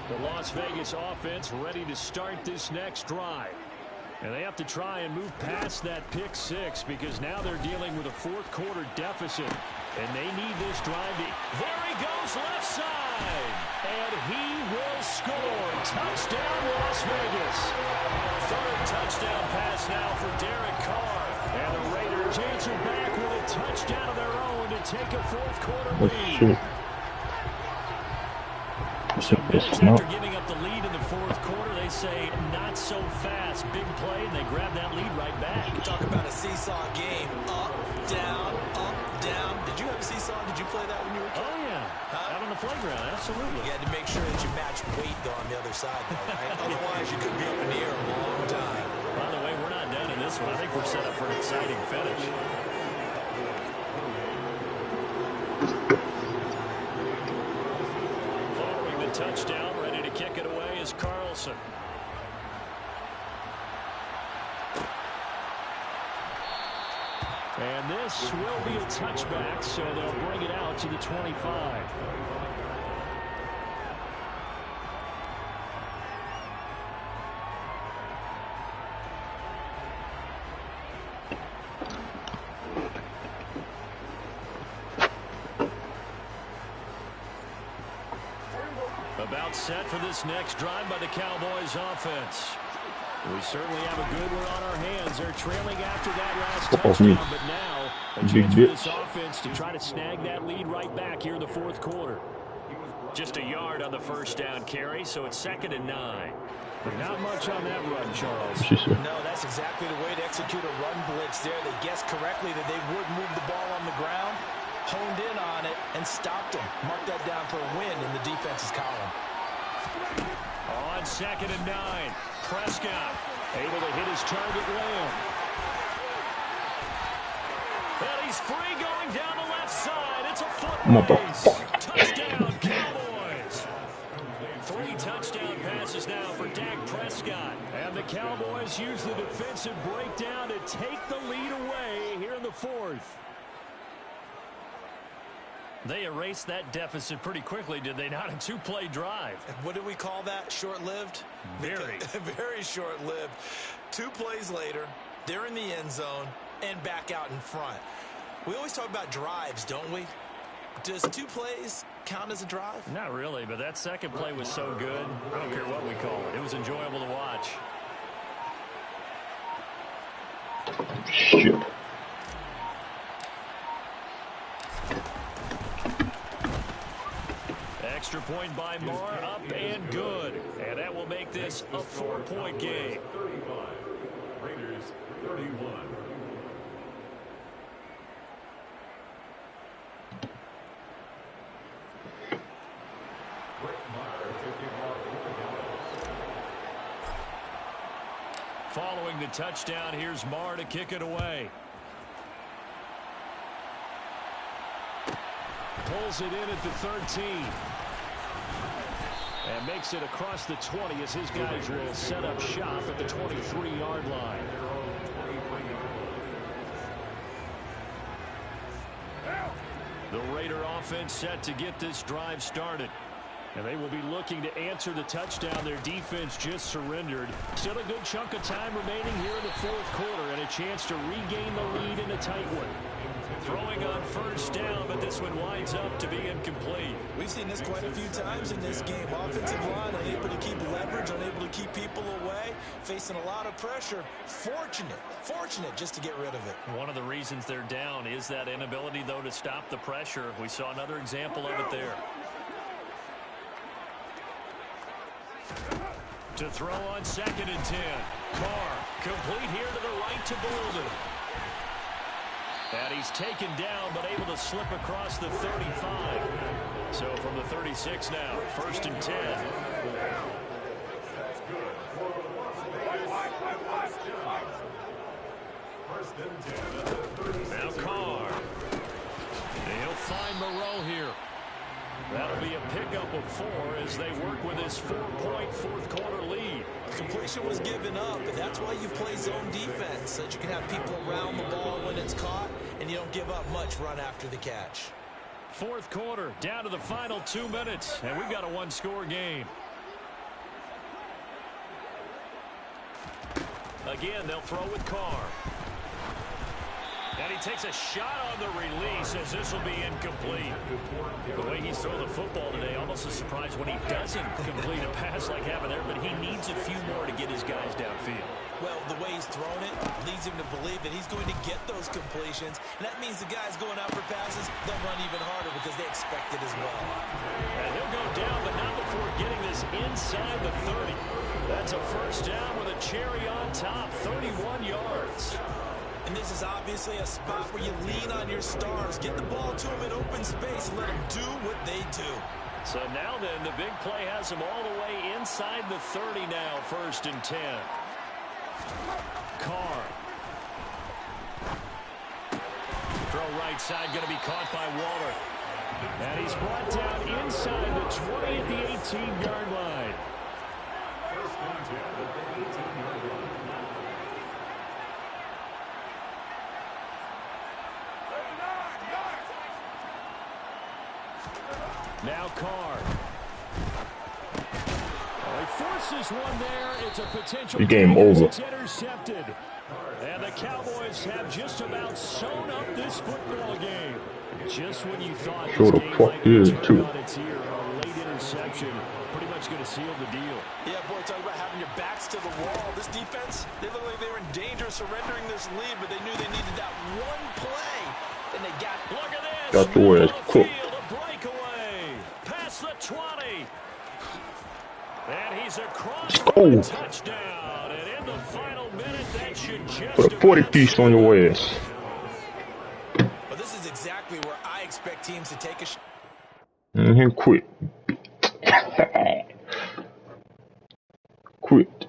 Speaker 2: The Las Vegas offense ready to start this next drive. And they have to try and move past that pick six because now they're dealing with a fourth-quarter deficit. And they need this drive to... There he goes, left side. And he will score. Touchdown, Las Vegas. Third touchdown pass now for Derek Carr. And the Raiders answer back with a touchdown of their own to take a fourth-quarter lead. So after giving up the lead in the fourth quarter, they say not so fast. Big play, and they grab that lead right back.
Speaker 4: Talk about a seesaw game. Up, down, up, down. Did you have a seesaw? Did you play that when you were a kid?
Speaker 2: Oh, yeah. Out on the playground, absolutely.
Speaker 4: You had to make sure that you matched weight, though, on the other side, though, right? Otherwise, you could be up in the air a long time.
Speaker 2: By the way, we're not done in this one. I think we're set up for an exciting finish. Touchdown, ready to kick it away is Carlson. And this will be a touchback, so they'll bring it out to the 25. About set for this next drive by the Cowboys offense. We certainly have a good one on our hands. They're trailing after that last touchdown, but now a chance for this offense to try to snag that lead right back here in the fourth quarter. Just a yard on the first down carry, so it's 2nd and 9. Not much on that run, Charles.
Speaker 4: No, that's exactly the way to execute a run blitz there. They guessed correctly that they would move the ball on the ground, honed in on it, and stopped them. Mark that down for a win in the defense's column.
Speaker 2: On 2nd and 9, Prescott able to hit his target Lamb. And he's free going down the left side. It's a foot race. Touchdown, Cowboys. 3 touchdown passes now for Dak Prescott. And the Cowboys use the defensive breakdown to take the lead away here in the fourth. They erased that deficit pretty quickly, did they not? A 2-play drive.
Speaker 4: What do we call that? Short-lived?
Speaker 2: Very.
Speaker 4: Very short-lived. 2 plays later, they're in the end zone and back out in front. We always talk about drives, don't we? Does 2 plays count as a drive?
Speaker 2: Not really, but that second play was so good. I don't care what we call it. It was enjoyable to watch.
Speaker 1: Shoot.
Speaker 2: Extra point by Marr, up and good. And that will make this a 4-point game.
Speaker 5: 35, Raiders 31.
Speaker 2: Following the touchdown, here's Marr to kick it away. Pulls it in at the 13. And makes it across the 20 as his guys will set up shop at the 23-yard line. The Raider offense set to get this drive started. And they will be looking to answer the touchdown their defense just surrendered. Still a good chunk of time remaining here in the fourth quarter and a chance to regain the lead in a tight one. Throwing on first down, but this one winds up to be incomplete.
Speaker 4: We've seen this quite a few times in this game. Offensive line unable to keep leverage, unable to keep people away, facing a lot of pressure. Fortunate just to get rid of it.
Speaker 2: One of the reasons they're down is that inability, though, to stop the pressure. We saw another example of it there. To throw on 2nd and 10. Carr complete here to the right to Bolden. And he's taken down but able to slip across the 35. So from the 36 now, 1st and 10. Now Carr. He'll find Moreau here. That'll be a pickup of 4 as they work with this 4-point fourth quarter lead.
Speaker 4: Completion was given up, but that's why you play zone defense, so that you can have people around the ball when it's caught, and you don't give up much run after the catch.
Speaker 2: Fourth quarter, down to the final 2 minutes, and we've got a one-score game. Again, they'll throw with Carr. And he takes a shot on the release as this will be incomplete. The way he's throwing the football today, almost a surprise when he doesn't complete a pass like having there, but he needs a few more to get his guys downfield.
Speaker 4: Well, the way he's thrown it leads him to believe that he's going to get those completions. And that means the guys going out for passes, they'll run even harder because they expect it as well.
Speaker 2: And he'll go down, but not before getting this inside the 30. That's a first down with a cherry on top, 31 yards.
Speaker 4: And this is obviously a spot where you lean on your stars. Get the ball to them in open space and let them do what they do.
Speaker 2: So now then, the big play has them all the way inside the 30 now, 1st and 10. Carr. Throw right side, going to be caught by Waller. And he's brought down inside the 20 at the 18-yard line. Now Carr. He forces one there. It's a potential
Speaker 1: game over.
Speaker 2: It's intercepted. And the Cowboys have just about sewn up this football game. Just when you thought
Speaker 1: Sure
Speaker 2: this
Speaker 1: the
Speaker 2: game
Speaker 1: fuck
Speaker 2: might be
Speaker 1: is,
Speaker 2: turned
Speaker 1: too.
Speaker 2: on its ear, a late interception pretty much going to seal the deal.
Speaker 4: Yeah, boy, talk about having your backs to the wall. This defense, they look like they were in danger of surrendering this lead, but they knew they needed that one play. And they got,
Speaker 2: Look at this.
Speaker 1: Got the way it's cooked.
Speaker 2: A breakaway. Past the 20. And he's across for a touchdown. And in the final minute, that should just
Speaker 1: Put a 40 piece on your ass.
Speaker 4: but this is exactly where I expect teams to take a shot.
Speaker 1: Quit. Quit.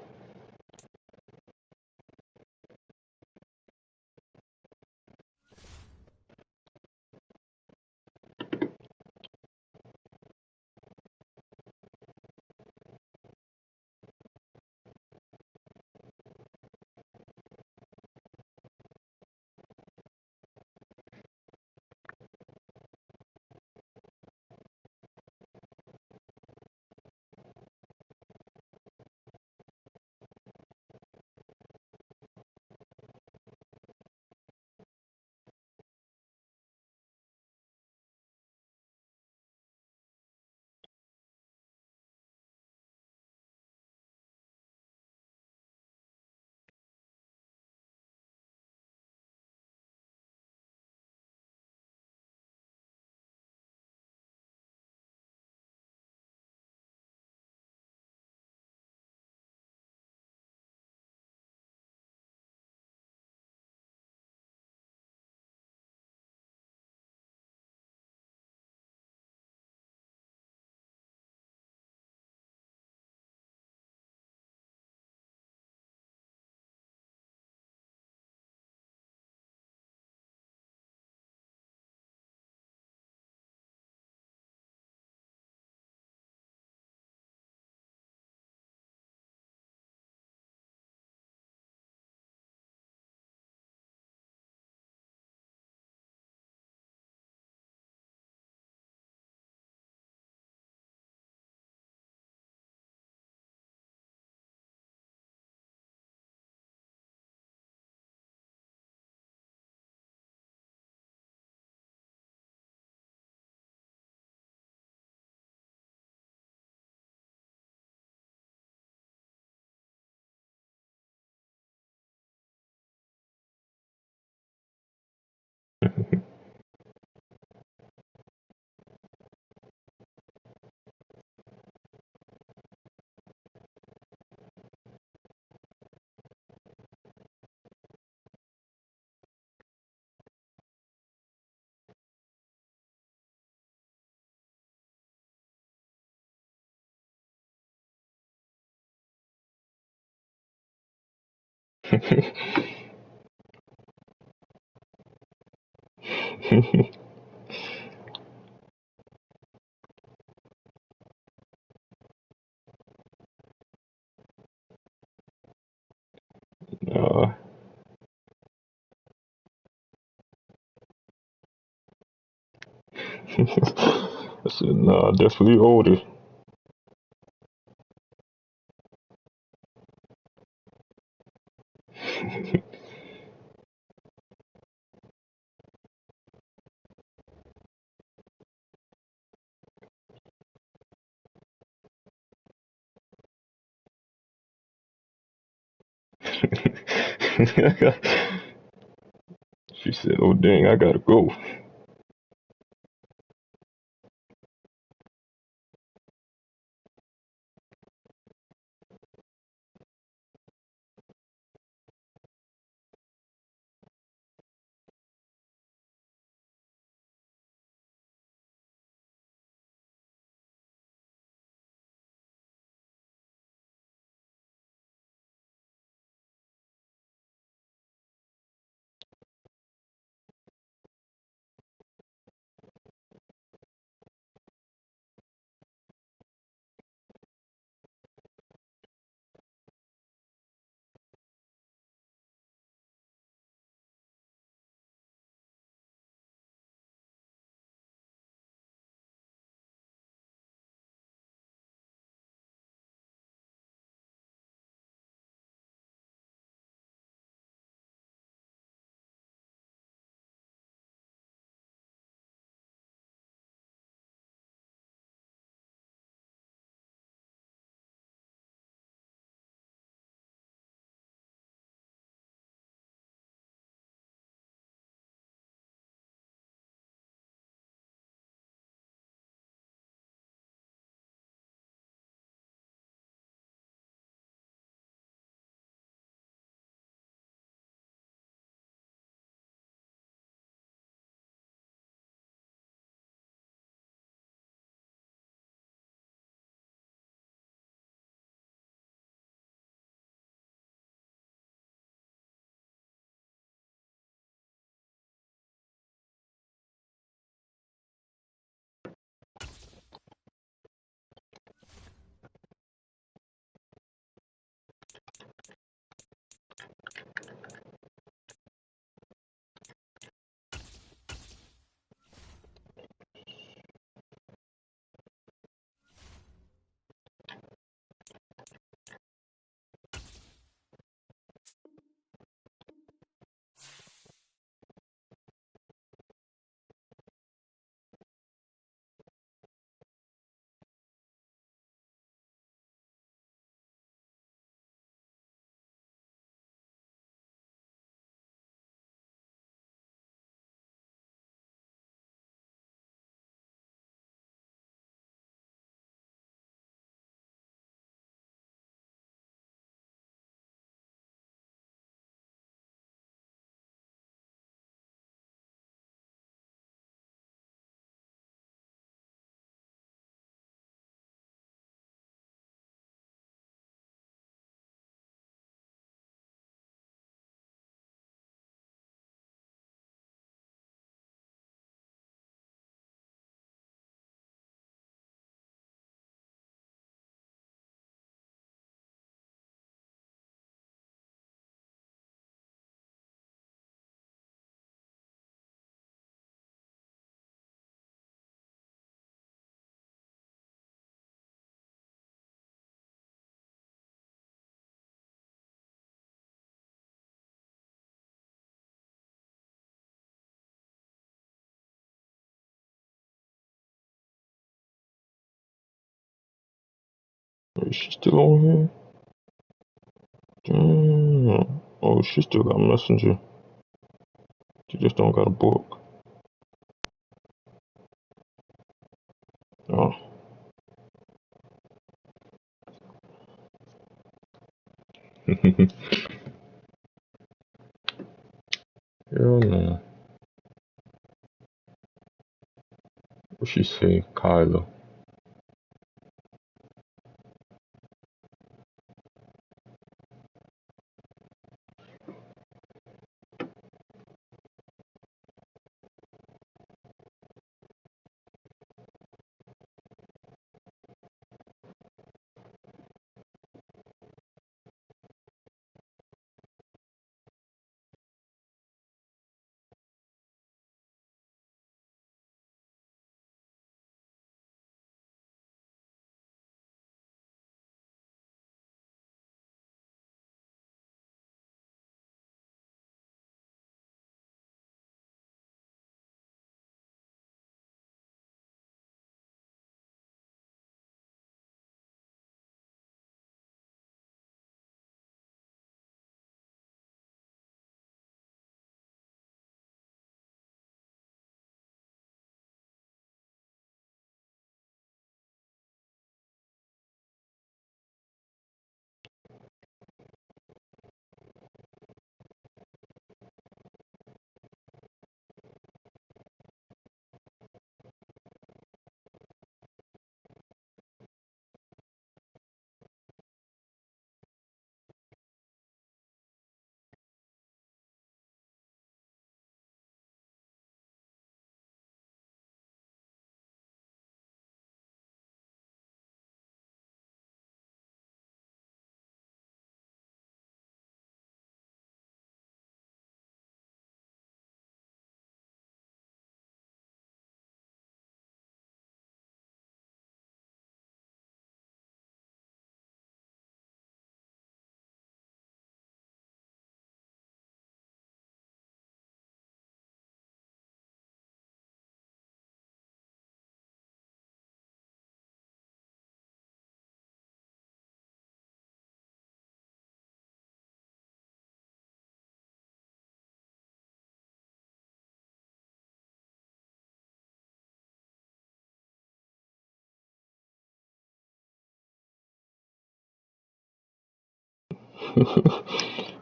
Speaker 1: uh, I said, nah, definitely older. She said, oh, dang, I gotta go. Is she still on here? Damn. Oh, she still got Messenger. She just don't got a book. Oh. Hell no. What she say, Kyla?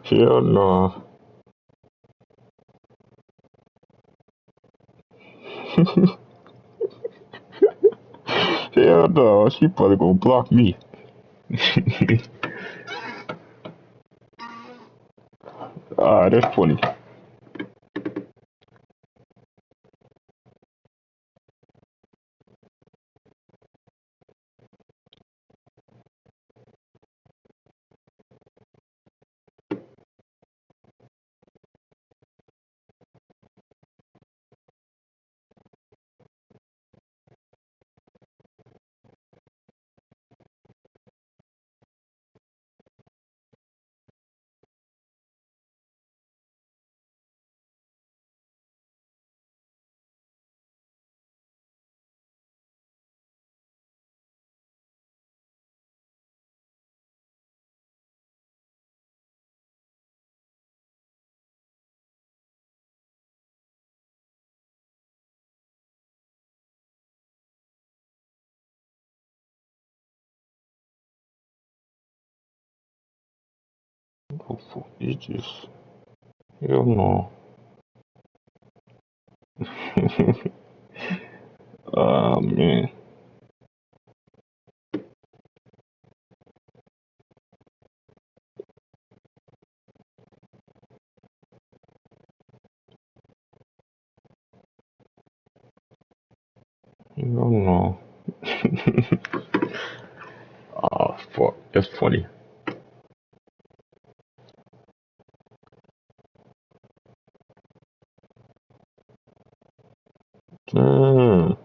Speaker 1: Hell no. Hell no. She probably gonna block me. Ah, that's funny. Oh, fuck is this? Hell no. Ah, man. Hell no. Ah, fuck. That's funny. Damn.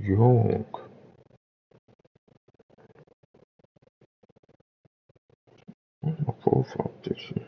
Speaker 1: Young. My profile picture.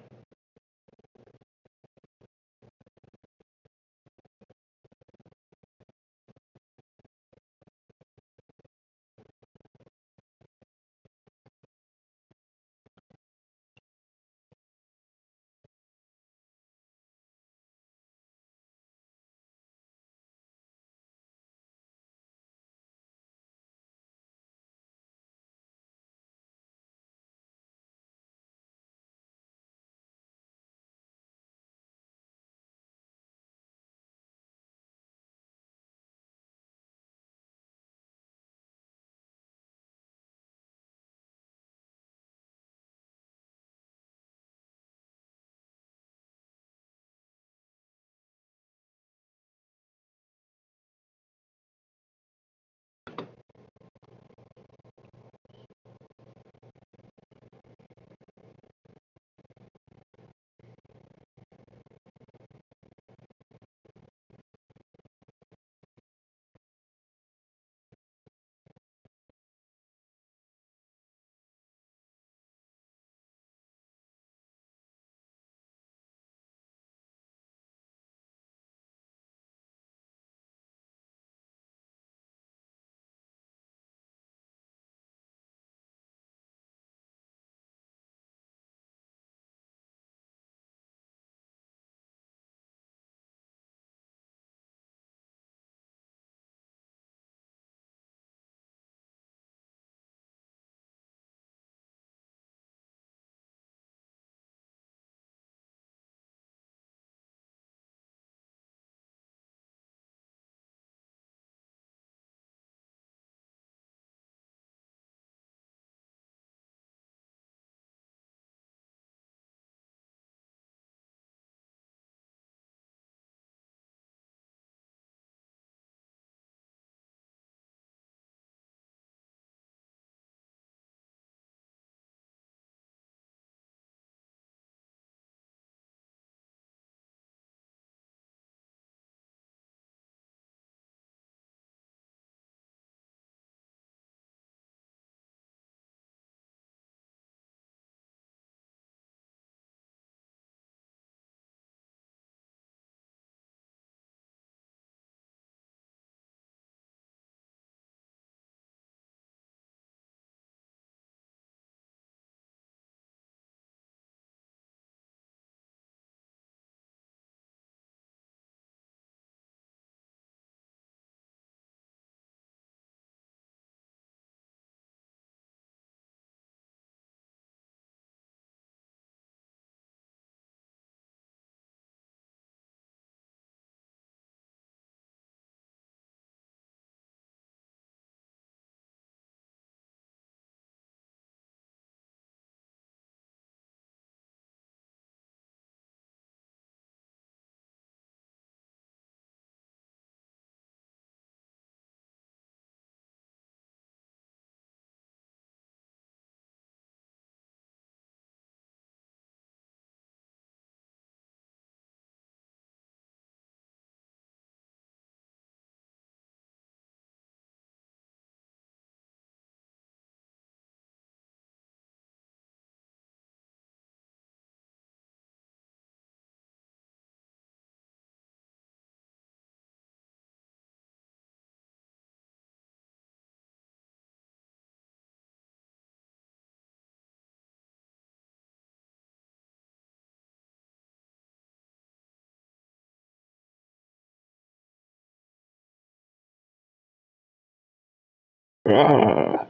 Speaker 1: Ah.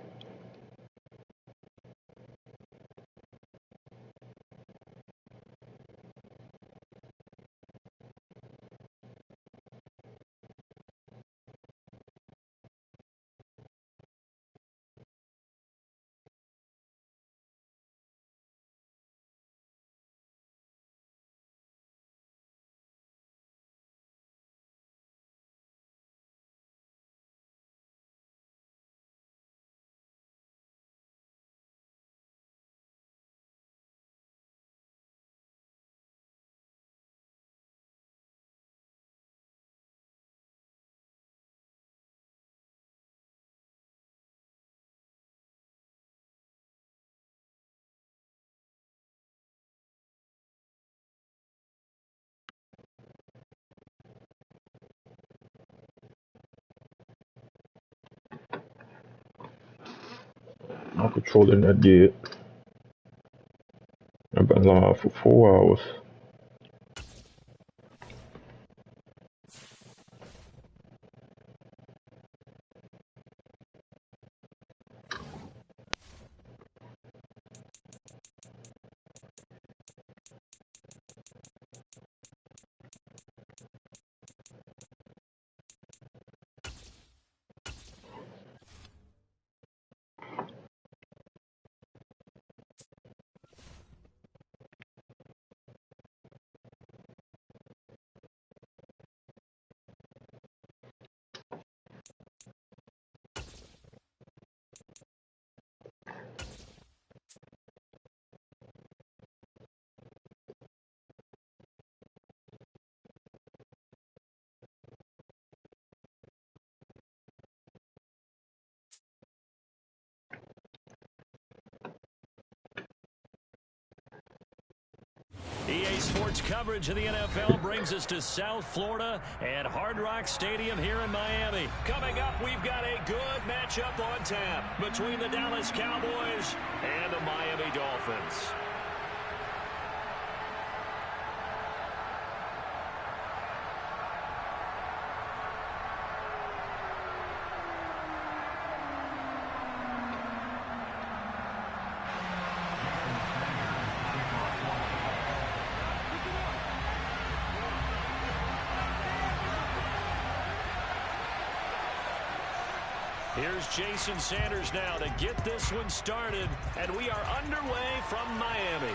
Speaker 1: controlling that did. I've been live for 4 hours.
Speaker 2: EA Sports coverage of the NFL brings us to South Florida and Hard Rock Stadium here in Miami. Coming up, we've got a good matchup on tap between the Dallas Cowboys and the Miami Dolphins. Here's Jason Sanders now to get this one started, and we are underway from Miami.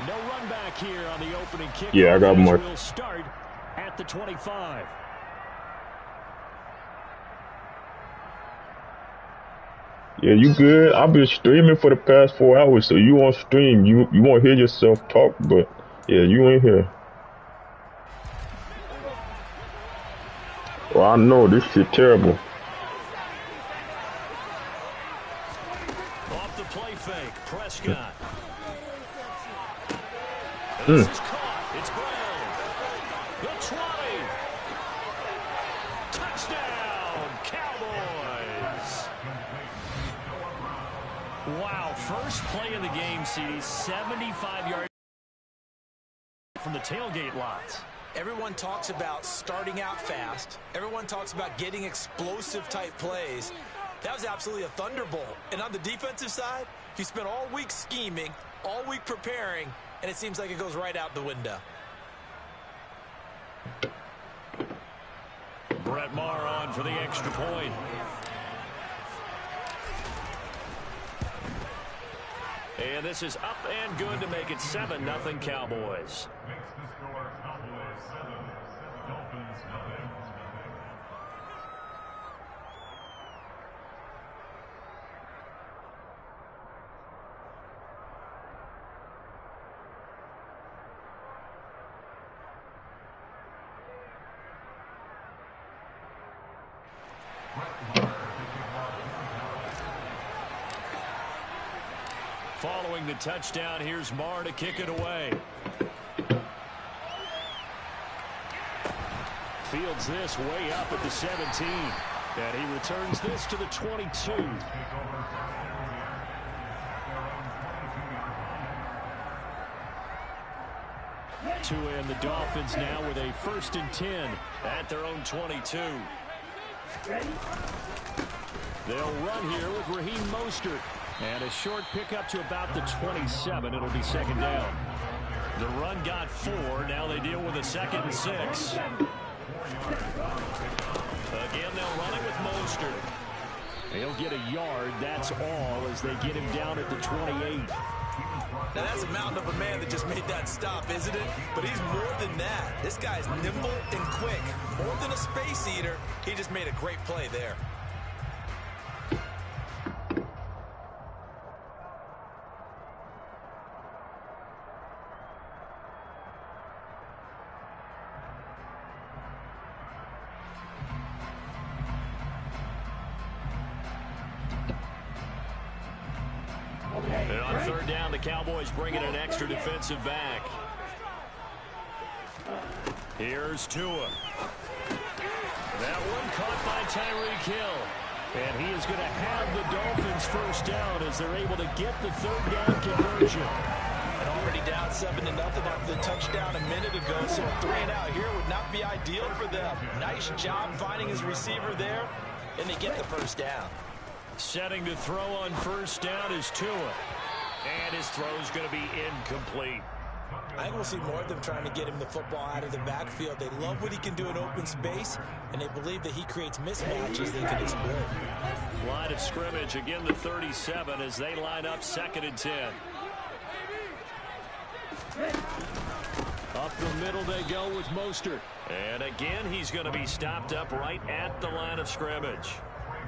Speaker 2: No run back here on the opening kick.
Speaker 1: Yeah, I got more.
Speaker 2: We'll start at the 25.
Speaker 1: Yeah, you good? I've been streaming for the past 4 hours, so you on stream. You won't hear yourself talk, but yeah, you ain't here. Well, I know this shit terrible.
Speaker 2: Off the play fake, Prescott. This is caught. It's Brown. The 20. Touchdown, Cowboys. Wow, first play of the game, CD, 75 yards from the tailgate lots.
Speaker 4: Everyone talks about starting out fast. Everyone talks about getting explosive type plays. That was absolutely a thunderbolt. And on the defensive side, he spent all week scheming, all week preparing, and it seems like it goes right out the window.
Speaker 2: Brett Maher on for the extra point. And this is up and good to make it 7-0 Cowboys. Following the touchdown, here's Maher to kick it away. Fields this way up at the 17. And he returns this to the 22. And the Dolphins now with a 1st and 10 at their own 22. They'll run here with Raheem Mostert. And a short pickup to about the 27. It'll be 2nd down. The run got 4. Now they deal with a 2nd and 6. Again, they'll run it with Mostert. He'll get a yard. That's all as they get him down at the 28.
Speaker 4: Now, that's a mountain of a man that just made that stop, isn't it? But he's more than that. This guy's nimble and quick. More than a space eater, he just made a great play there.
Speaker 2: And on 3rd down, the Cowboys bring in an extra defensive back. Here's Tua. That one caught by Tyreek Hill.
Speaker 3: And he is going to have the Dolphins first down as they're able to get the third down conversion.
Speaker 4: And already down 7-0 after the touchdown a minute ago, so a 3 and out here would not be ideal for them. Nice job finding his receiver there, and they get the first down.
Speaker 3: Setting to throw on first down is Tua. And his throw is going to be incomplete.
Speaker 4: I think we'll see more of them trying to get him the football out of the backfield. They love what he can do in open space, and they believe that he creates mismatches they can exploit.
Speaker 3: Line of scrimmage, again the 37 as they line up 2nd and 10. Up the middle they go with Mostert. And again, he's going to be stopped up right at the line of scrimmage.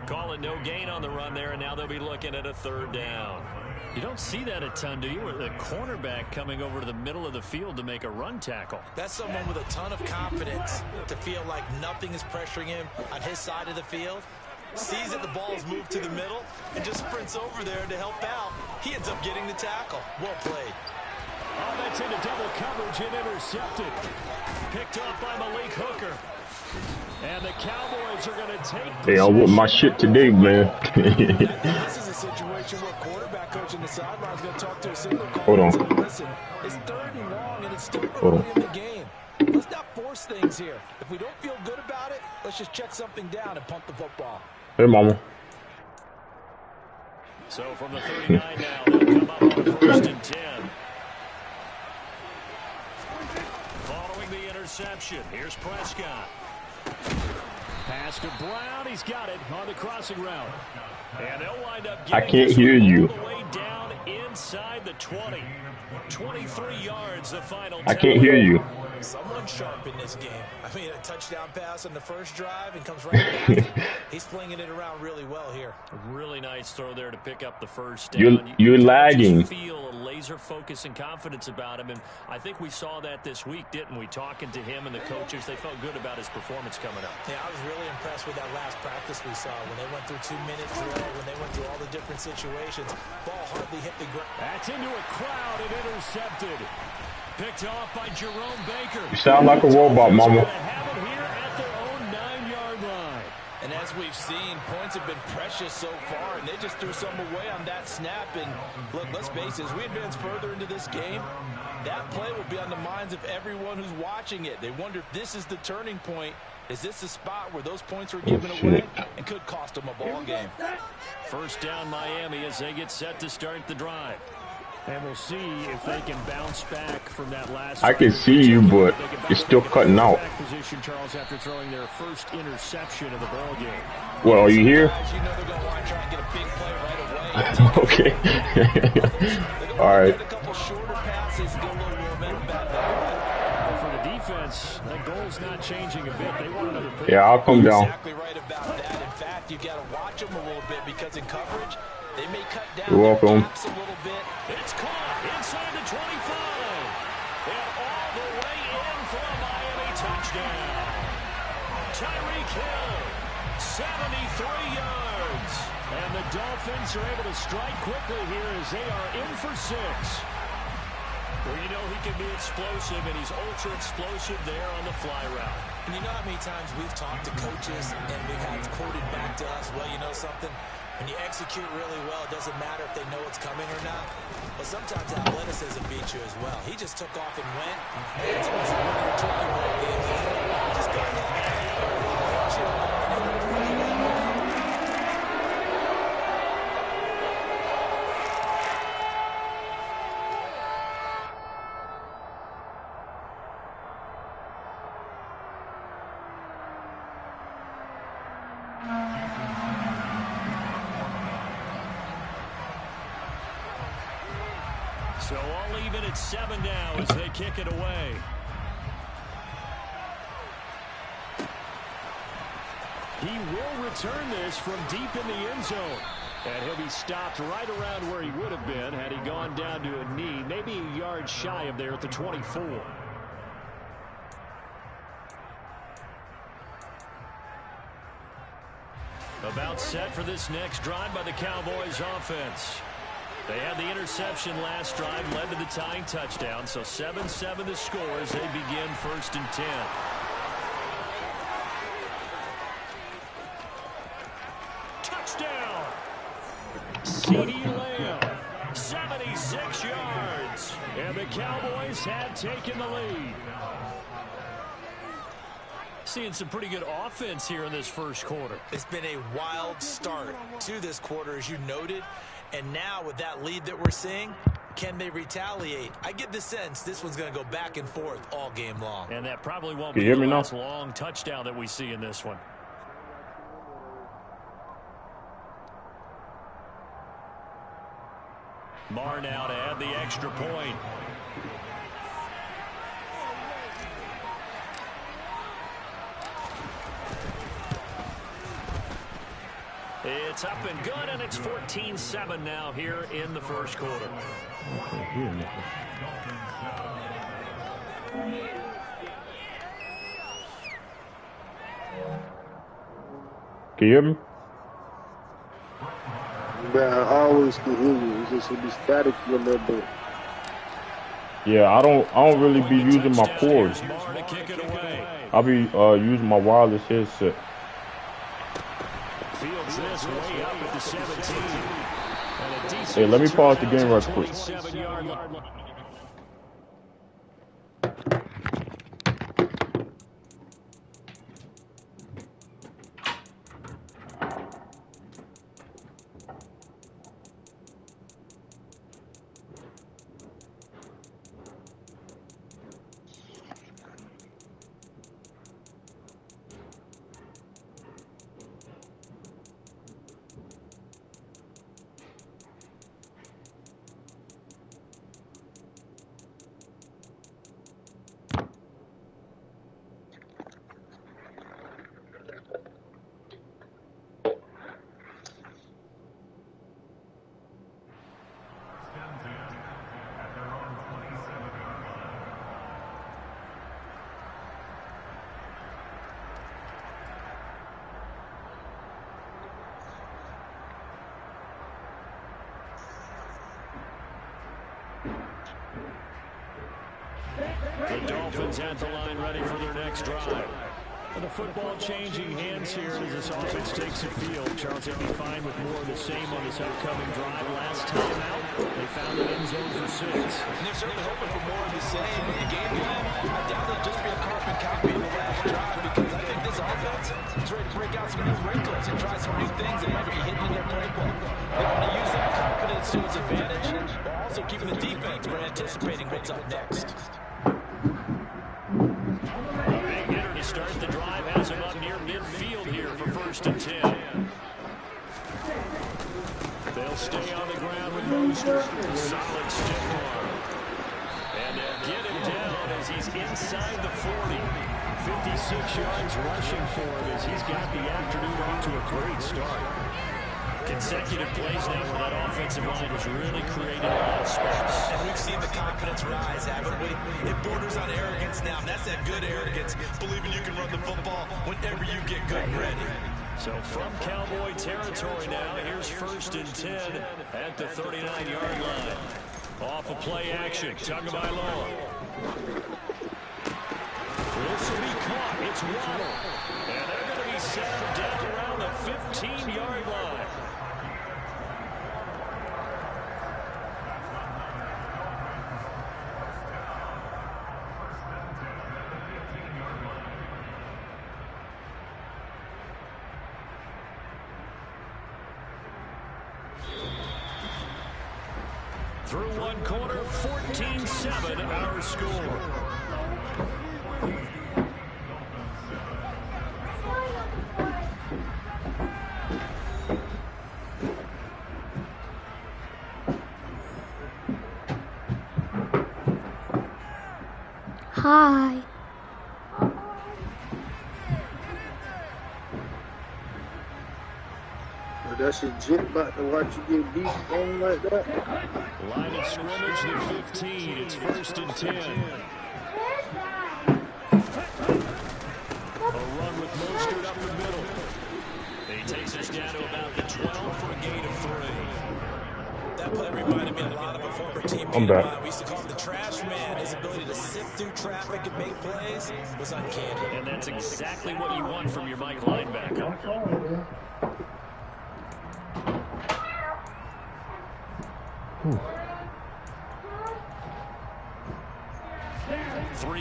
Speaker 3: Call it no gain on the run there, and now they'll be looking at a 3rd down. You don't see that a ton, do you? Where the cornerback coming over to the middle of the field to make a run tackle.
Speaker 4: That's someone with a ton of confidence to feel like nothing is pressuring him on his side of the field. Sees that the ball's moved to the middle and just sprints over there to help out. He ends up getting the tackle. Well played.
Speaker 3: Oh, that's into double coverage and intercepted. Picked off by Malik Hooker. And the Cowboys are going to take
Speaker 1: Hey, I want my shit today, man.
Speaker 4: This is a situation where quarterback coach in the sideline is going to talk to a single call.
Speaker 1: Hold on.
Speaker 4: Listen, it's 3rd and long, and it's still early in the game. Let's not force things here. If we don't feel good about it, let's just check something down and punt the football.
Speaker 1: Hey, mama.
Speaker 3: So from the 39 now, they'll come up on 1st and 10. Following the interception, here's Prescott. Pass to Brown, he's got it on the crossing route. And they'll wind up
Speaker 1: I can't hear you.
Speaker 3: all the way down inside the 20. 23 yards, the final.
Speaker 1: I can't hear you.
Speaker 4: Someone sharp in this game. I mean, a touchdown pass on the first drive and comes right back. He's flinging it around really well here.
Speaker 3: A really nice throw there to pick up the first down.
Speaker 1: You're lagging.
Speaker 3: Feel a laser focus and confidence about him, and I think we saw that this week, didn't we? Talking to him and the coaches, they felt good about his performance coming up.
Speaker 4: Yeah, I was really impressed with that last practice we saw when they went through 2-minute drill, when they went through all the different situations. Ball hardly hit the ground.
Speaker 3: That's into a crowd and intercepted. Picked off by Jerome Baker.
Speaker 1: You sound like a robot, mama.
Speaker 3: Have it here at their own 9-yard line.
Speaker 4: And as we've seen, points have been precious so far, and they just threw some away on that snap. And look, let's face it, as we advance further into this game, that play will be on the minds of everyone who's watching it. They wonder if this is the turning point. Is this the spot where those points were given away and could cost them a ball game?
Speaker 3: First down Miami as they get set to start the drive. And we'll see if they can bounce back from that last.
Speaker 1: I can see you, but it's still cutting out.
Speaker 3: Position, Charles, after throwing their first interception of the ball game.
Speaker 1: Well, are you here? Okay. All right.
Speaker 3: For the defense, that goal's not changing a bit. They want another pick.
Speaker 1: Yeah, I'll come down.
Speaker 4: Exactly right about that. In fact, you got to watch them a little bit because in coverage, they may cut down
Speaker 1: You're welcome.
Speaker 4: gaps a little bit.
Speaker 3: It's caught inside the 25. And all the way in for a Miami touchdown. Tyreek Hill, 73 yards. And the Dolphins are able to strike quickly here as they are in for 6. Well, you know he can be explosive, and he's ultra explosive there on the fly route.
Speaker 4: And you know how many times we've talked to coaches and we've had quoted back to us, well, you know something? When you execute really well, it doesn't matter if they know it's coming or not. But sometimes athleticism beats you as well. He just took off and went. And it's almost like one of your turkey ball games. Just go ahead and
Speaker 3: So all even at 7 now as they kick it away. He will return this from deep in the end zone. And he'll be stopped right around where he would have been had he gone down to a knee, maybe a yard shy of there at the 24. About set for this next drive by the Cowboys offense. They had the interception last drive, led to the tying touchdown. So 7-7 the score as they begin 1st and 10.
Speaker 2: CeeDee Lamb, 76 yards. And the Cowboys have taken the lead. Seeing some pretty good offense here in this first quarter.
Speaker 4: It's been a wild start to this quarter, as you noted. And now with that lead that we're seeing, can they retaliate? I get the sense this one's going to go back and forth all game long.
Speaker 2: And that probably won't be the last long touchdown that we see in this one. Marr now to add the extra point. It's up and good, and it's 14-7 now here in the first quarter.
Speaker 1: Can you hear me?
Speaker 6: But I always can hear you. It's just it'll be static a little bit.
Speaker 1: Yeah, I don't really be using my cords. I'll be using my wireless headset.
Speaker 2: Fields this way up at the 17.
Speaker 1: Hey, let me pause the game right quick.
Speaker 2: The Dolphins at the line ready for their next drive. And the football changing hands here as this offense takes the field. Charles, they'll be fine with more of the same on this upcoming drive. Last time out, they found an end zone for 6.
Speaker 4: And they're certainly hoping for more of the same in the game plan. I doubt it'll just be a carbon copy of the last drive, because I think this offense is ready to break out some new wrinkles and try some new things that might be hidden in their playbook. They want to use that confidence to its advantage, while also keeping the defense for anticipating what's up next.
Speaker 2: Start the drive, has him up near midfield here for 1st and 10. They'll stay on the ground with Mostert. Solid stiff arm. And they'll get him down as he's inside the 40. 56 yards rushing for him as he's got the afternoon off to a great start. Consecutive plays now where that offensive line has really created a lot of space.
Speaker 4: And we've seen the confidence rise, haven't we? It borders on arrogance now, and that's that good arrogance, believing you can run the football whenever you get good and ready.
Speaker 2: So from Cowboy territory now, here's 1st and 10 at the 39-yard line. Off of play action, Tagovailoa. This will be caught. It's Waddle. And they're going to be set down around the 15-yard line. Through one quarter, 14-7 our score.
Speaker 7: Hi.
Speaker 6: That's your jit about to watch you get beat on like that.
Speaker 2: Line of scrimmage, the 15. It's 1st and 10. A run with Mostert up the middle. He takes us down to about the 12 for a gain of 3.
Speaker 4: That play reminded me a lot of a former teammate.
Speaker 1: I'm back.
Speaker 4: We used to call him the trash man. His ability to sift through traffic and make plays was uncanny.
Speaker 2: And that's exactly what you want from your Mike linebacker. 3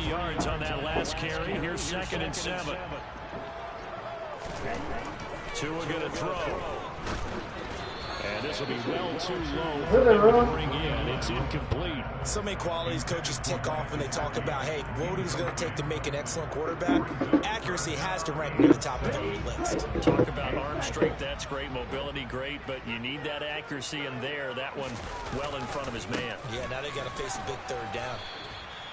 Speaker 2: yards on that last carry. Here's 2nd and 7. Tua going to throw. And this will be well too low for him to bring in. It's incomplete.
Speaker 4: So many qualities coaches tick off when they talk about, hey, what is it going to take to make an excellent quarterback? Accuracy has to rank near the top of every list.
Speaker 2: Talk about arm strength, that's great. Mobility, great. But you need that accuracy in there. That one well in front of his man.
Speaker 4: Yeah, now they got to face a big 3rd down.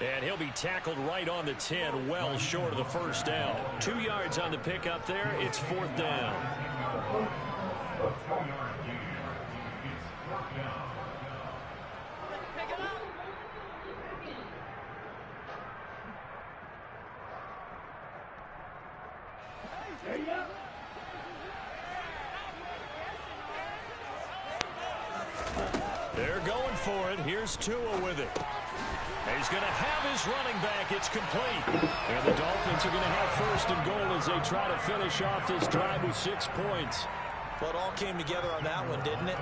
Speaker 2: And he'll be tackled right on the 10, well short of the 1st down. 2 yards on the pickup there. It's 4th down. They're going for it. Here's Tua with it. He's going to have his running back. It's complete. And the Dolphins are going to have 1st and goal as they try to finish off this drive with 6 points.
Speaker 4: Well, it all came together on that one, didn't it?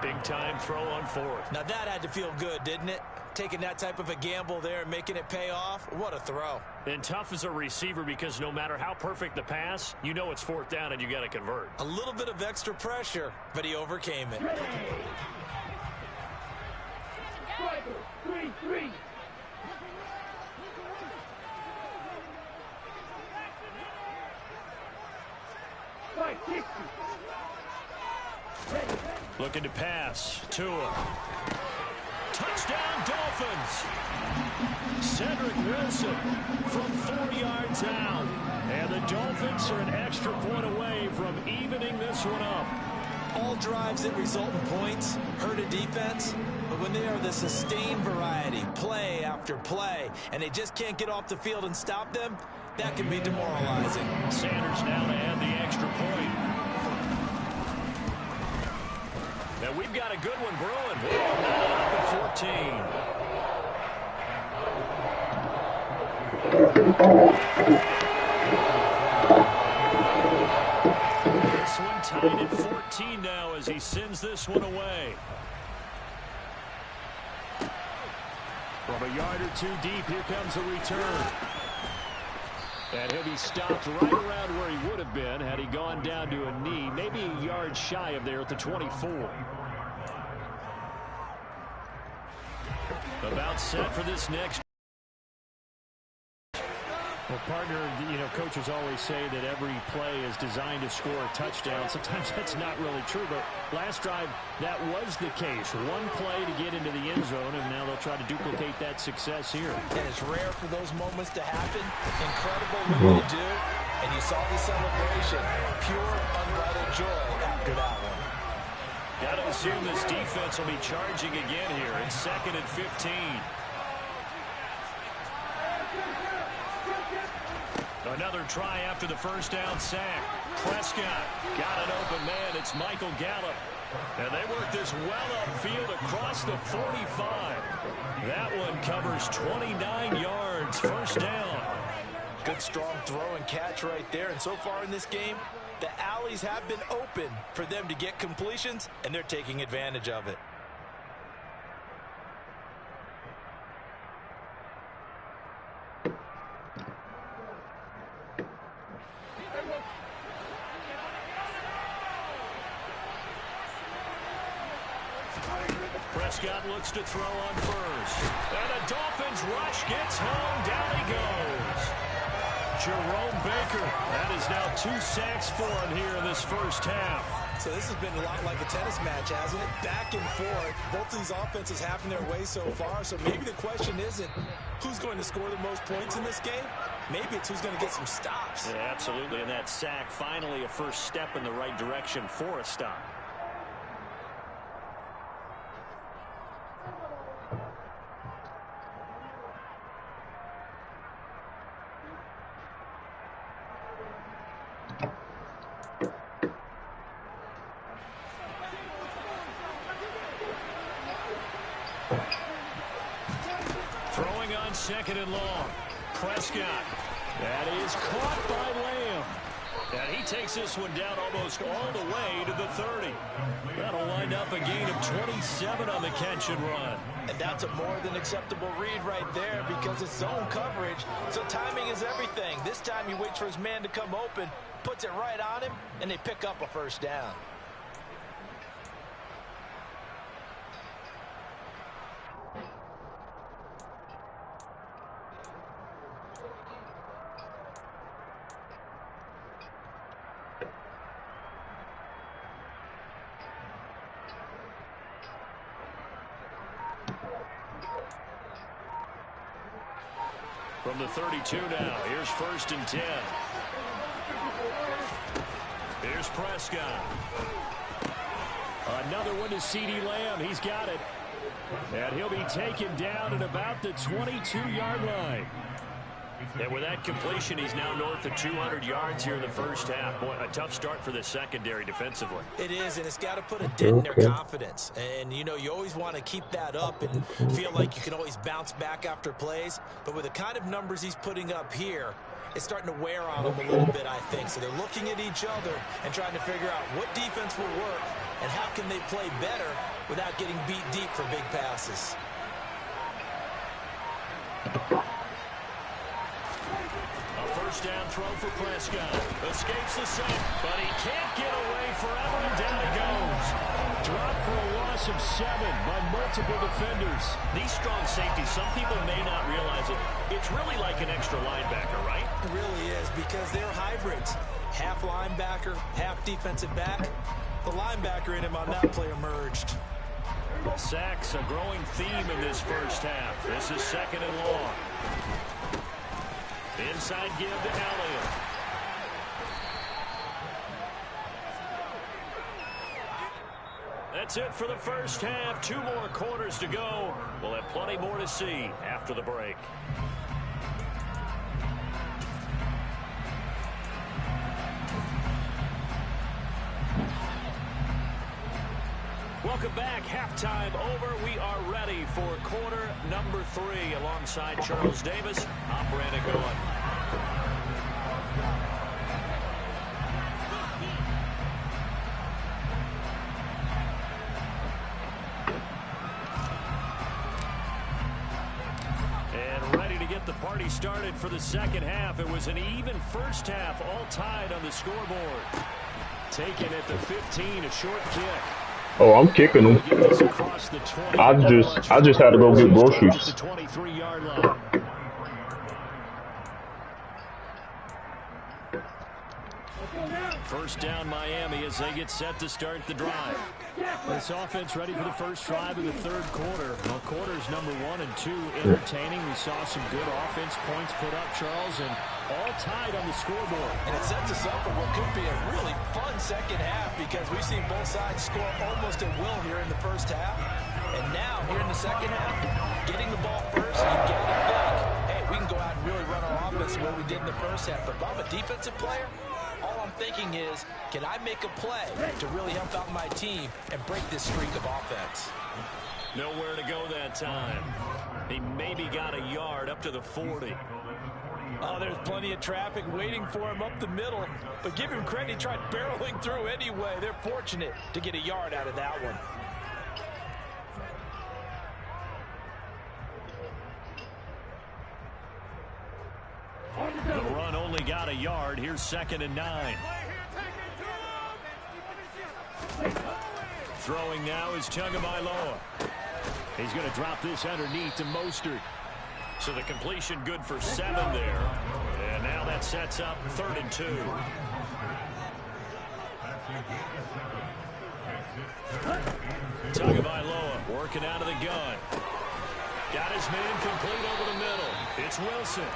Speaker 2: Big-time throw on 4th.
Speaker 4: Now that had to feel good, didn't it? Taking that type of a gamble there and making it pay off. What a throw.
Speaker 2: And tough as a receiver because no matter how perfect the pass, you know it's 4th down and you got to convert.
Speaker 4: A little bit of extra pressure, but he overcame it.
Speaker 5: 3-3.
Speaker 2: Looking to pass. Tua. Touchdown, Dolphins. Cedric Wilson from 4 yards out. And the Dolphins are an extra point away from evening this one up.
Speaker 4: All drives that result in points hurt a defense, but when they are the sustained variety, play after play, and they just can't get off the field and stop them, that can be demoralizing.
Speaker 2: Sanders now to add the extra point. Now we've got a good one brewing. Up at 14. This one tied at 14 now as he sends this one away. From a yard or 2 deep, here comes a return. And he'll be stopped right around where he would have been had he gone down to a knee, maybe a yard shy of there at the 24. About set for this next. Well, partner, coaches always say that every play is designed to score a touchdown. Sometimes that's not really true, but last drive, that was the case. One play to get into the end zone, and now they'll try to duplicate that success here.
Speaker 4: And it's rare for those moments to happen. Incredible when they do. And you saw the celebration. Pure, unbridled joy after that one.
Speaker 2: Got to assume this defense will be charging again here. It's 2nd and 15. Another try after the 1st down sack. Prescott got an open man. It's Michael Gallup. And they work this well upfield across the 45. That one covers 29 yards. 1st down.
Speaker 4: Good strong throw and catch right there. And so far in this game, the alleys have been open for them to get completions, and they're taking advantage of it.
Speaker 2: Prescott looks to throw on 1st. And the Dolphins rush gets home. Down he goes. Jerome Baker. That is now 2 sacks for him here in this 1st half.
Speaker 4: So this has been a lot like a tennis match, hasn't it? Back and forth. Both of these offenses having their way so far. So maybe the question isn't who's going to score the most points in this game. Maybe it's who's going to get some stops.
Speaker 2: Yeah, absolutely. And that sack, finally a first step in the right direction for a stop. Throwing on 2nd and long. Prescott. That is caught by Lamb. And he takes this one down almost all the way to the 30. That'll wind up a gain of 27 on the catch and run.
Speaker 4: And that's a more than acceptable read right there because it's zone coverage, so timing is everything. This time he waits for his man to come open, puts it right on him, and they pick up a first down.
Speaker 2: From the 32 now, here's 1st and 10. Here's Prescott. Another one to CeeDee Lamb. He's got it. And he'll be taken down at about the 22-yard line. And with that completion, he's now north of 200 yards here in the first half. Boy, a tough start for the secondary defensively.
Speaker 4: It is, and it's got to put a dent in their confidence. And, you know, you always want to keep that up and feel like you can always bounce back after plays. But with the kind of numbers he's putting up here, it's starting to wear on them a little bit, I think. So they're looking at each other and trying to figure out what defense will work and how can they play better without getting beat deep for big passes.
Speaker 2: First down throw for Prescott. Escapes the sack, but he can't get away forever, and down he goes. Dropped for a loss of 7 by multiple defenders. These strong safeties, some people may not realize it. It's really like an extra linebacker, right?
Speaker 4: It really is because they're hybrids. Half linebacker, half defensive back. The linebacker in him on that play emerged.
Speaker 2: Sacks, a growing theme in this first half. This is 2nd and long. Inside give to Elliott. That's it for the first half. 2 more quarters to go. We'll have plenty more to see after the break. Welcome back. Halftime over. We are ready for quarter number 3 alongside Charles Davis. I'm Brandon Gould. And ready to get the party started for the second half. It was an even first half, all tied on the scoreboard. Taken at the 15, a short kick.
Speaker 1: Oh, I'm kicking them. I just had to go get groceries.
Speaker 2: First down Miami as they get set to start the drive.
Speaker 3: This offense ready for the first drive of the third quarter. Well, quarters number 1 and 2 entertaining. We saw some good offense points put up, Charles, and all tied on the scoreboard.
Speaker 4: And it sets us up for what could be a really fun second half because we've seen both sides score almost at will here in the first half. And now, here in the second half, getting the ball first, you got to think, hey, we can go out and really run our offense the way we did in the first half. But if I'm a defensive player, all I'm thinking is, can I make a play to really help out my team and break this streak of offense?
Speaker 2: Nowhere to go that time. He maybe got a yard up to the 40.
Speaker 4: Oh, there's plenty of traffic waiting for him up the middle. But give him credit, he tried barreling through anyway. They're fortunate to get a yard out of that one.
Speaker 2: The run only got a yard. Here's 2nd and 9. Throwing now is Tagovailoa.
Speaker 3: He's going to drop this underneath to Mostert.
Speaker 2: So the completion good for 7 there. And now that sets up 3rd and 2. Tagovailoa working out of the gun. Got his man complete over the middle. It's Wilson.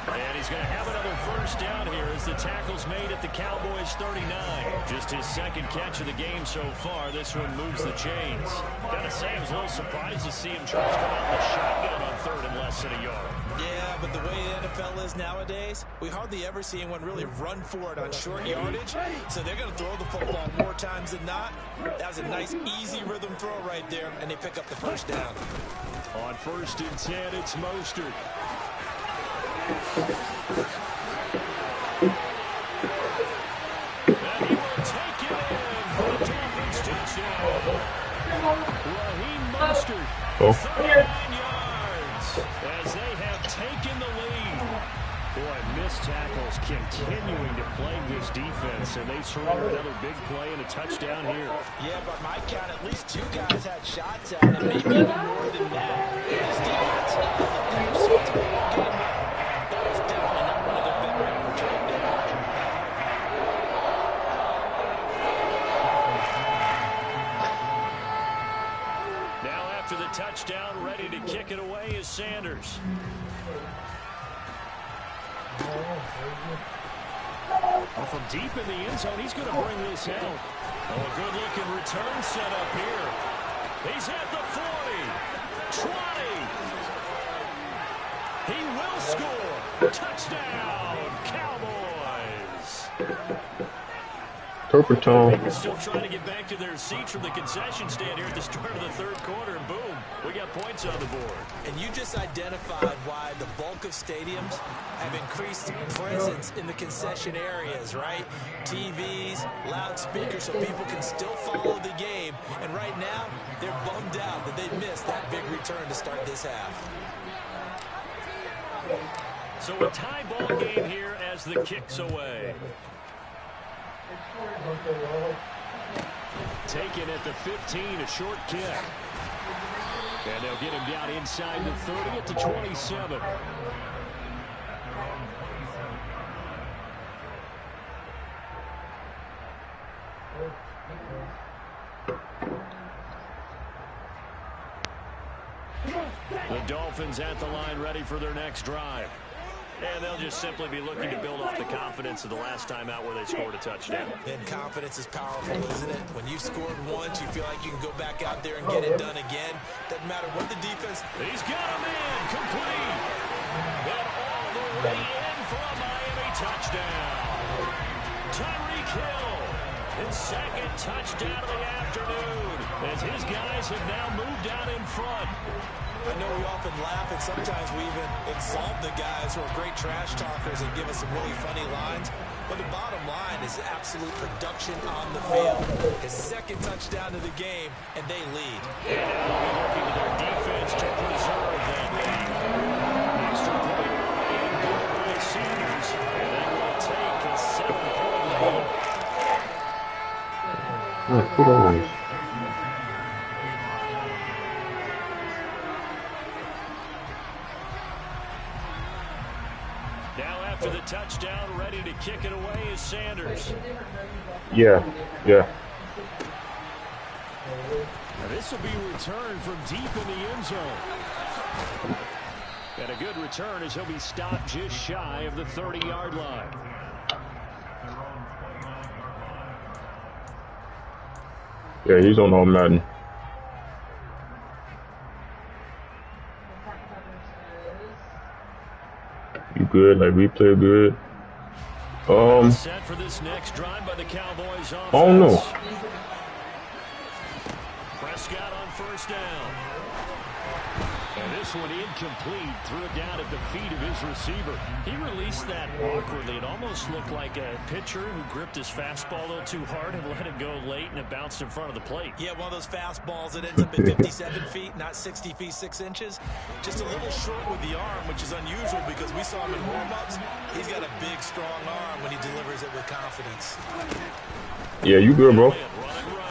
Speaker 2: And he's going to have another first down here as the tackle's made at the Cowboys' 39. Just his 2nd catch of the game so far. This one moves the chains. Got to say, I was a little surprised to see him try to come out with a shotgun on 3rd and less than a yard.
Speaker 4: Yeah, but the way the NFL is nowadays, we hardly ever see anyone really run for it on short yardage. So they're going to throw the football more times than not. That was a nice, easy rhythm throw right there, and they pick up the first down.
Speaker 3: On 1st and 10, it's Mostert.
Speaker 2: touchdown. Raheem Mostert,
Speaker 1: Oh.
Speaker 2: 39 yards, as they have taken the lead. Boy, missed tackles continuing to plague this defense, and they surrender another big play and a touchdown here.
Speaker 4: Yeah, by my count, at least 2 guys had shots at him, maybe even more than that. This defense, they've seen some ball game. That was definitely not one of their better efforts right there.
Speaker 2: Now after the touchdown, ready to kick it away is Sanders. Well, from deep in the end zone, he's going to bring this out. Oh, a good-looking return set up here. He's at the 40, 20. He will score. Touchdown, Cowboys.
Speaker 1: Turpentine.
Speaker 2: Still trying to get back to their seats from the concession stand here at the start of the third quarter, and boom, we got points on the board.
Speaker 4: And you just identified why the bulk of stadiums have increased presence in the concession areas, right? TVs, loudspeakers, so people can still follow the game. And right now, they're bummed out that they missed that big return to start this half.
Speaker 2: So a tie ball game here as the kick's away. Taken at the 15, a short kick. And they'll get him down inside the 30 at the 27. The Dolphins at the line ready for their next drive. And they'll just simply be looking to build off the confidence of the last time out where they scored a touchdown.
Speaker 4: And confidence is powerful, isn't it? When you've scored once, you feel like you can go back out there and get it done again. Doesn't matter what the defense...
Speaker 2: He's got a man complete. And all the way in for a Miami touchdown. Tyreek Hill, his second touchdown of the afternoon, as his guys have now moved out in front.
Speaker 4: I know we often laugh, and sometimes we even exalt the guys who are great trash talkers and give us some really funny lines. But the bottom line is absolute production on the field. His second touchdown of the game, and they lead.
Speaker 2: And now they'll be looking to their defense to preserve that lead. Extra point and goal by Sanders. And they will take a 7-point lead. Now after the touchdown, ready to kick it away is Sanders.
Speaker 1: Yeah.
Speaker 2: Now this will be returned from deep in the end zone. And a good return as he'll be stopped just shy of the 30-yard line.
Speaker 1: Yeah, he's on all Madden. You good? Like replay good?
Speaker 2: Set for this next drive by the Cowboys offense.
Speaker 1: I don't know.
Speaker 2: Prescott on first down. And this one incomplete. Threw it down at the feet of his receiver. He released that awkwardly. It almost looked like a pitcher who gripped his fastball a little too hard and let it go late, and it bounced in front of the plate.
Speaker 4: Yeah, one of those fastballs that ends up at 57 feet, not 60 feet, 6 inches. Just a little short with the arm, which is unusual because we saw him in warm-ups. He's got a big, strong arm when he delivers it with confidence.
Speaker 1: Yeah, you good, bro.
Speaker 2: Running right.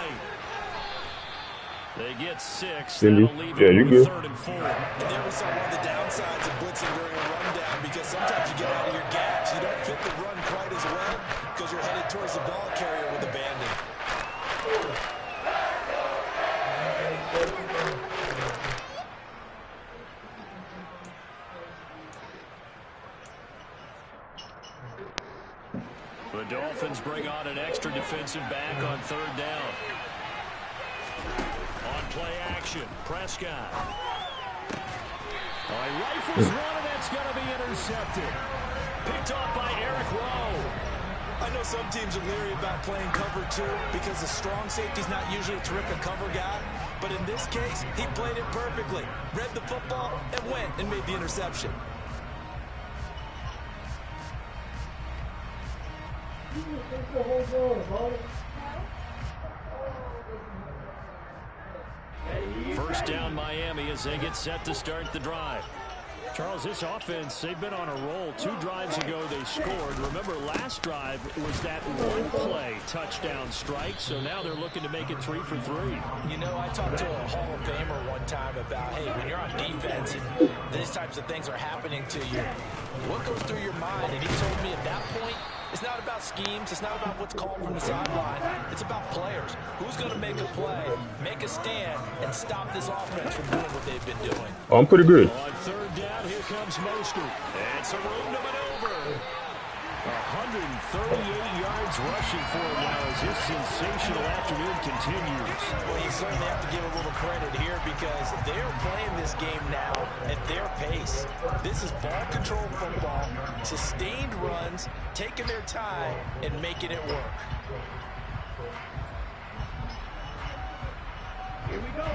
Speaker 2: They get 6.
Speaker 1: Cindy.
Speaker 2: That'll leave
Speaker 1: Yeah,
Speaker 2: it
Speaker 1: you
Speaker 2: with
Speaker 1: good.
Speaker 2: 3rd and 4.
Speaker 4: And there we saw one of the downsides of blitzing during a rundown because sometimes you get out of your gaps. You don't fit the run quite as well because you're headed towards the ball carrier with abandon.
Speaker 2: The Dolphins bring on an extra defensive back on 3rd down. On play action, Prescott. He rifles one, and that's going to be intercepted. Picked off by Eric Rowe.
Speaker 4: I know some teams are leery about playing cover 2 because the strong safety's not usually a terrific cover guy. But in this case, he played it perfectly. Read the football and went and made the interception.
Speaker 2: First down, Miami, as they get set to start the drive.
Speaker 3: Charles, this offense, they've been on a roll. 2 drives ago, they scored. Remember, last drive was that one-play touchdown strike, so now they're looking to make it 3 for 3.
Speaker 4: You know, I talked to a Hall of Famer one time about, hey, when you're on defense and these types of things are happening to you, what goes through your mind? And he told me at that point, it's not about schemes. It's not about what's called from the sideline. It's about players. Who's going to make a play, make a stand, and stop this offense from doing what they've been doing?
Speaker 1: Oh, I'm pretty good.
Speaker 3: On third down, here comes Mostert.
Speaker 2: It's a room to maneuver.
Speaker 3: 138 yards rushing for him now as this sensational afternoon continues.
Speaker 4: Well, you certainly have to give a little credit here because they're playing this game now at their pace. This is ball control football, sustained runs, taking their time, and making it work.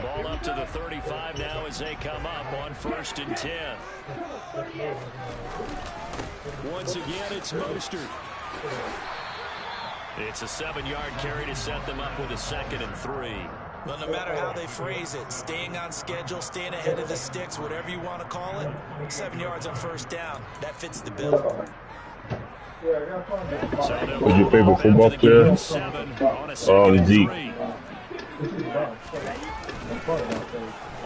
Speaker 2: Ball up to the 35 now as they come up on 1st and 10.
Speaker 3: Once again, it's Mostert.
Speaker 2: It's a 7-yard carry to set them up with a 2nd and 3.
Speaker 4: Well, no matter how they phrase it, staying on schedule, staying ahead of the sticks, whatever you want to call it, 7 yards on 1st down, that fits the bill.
Speaker 1: Who's your favorite football player? Zeke.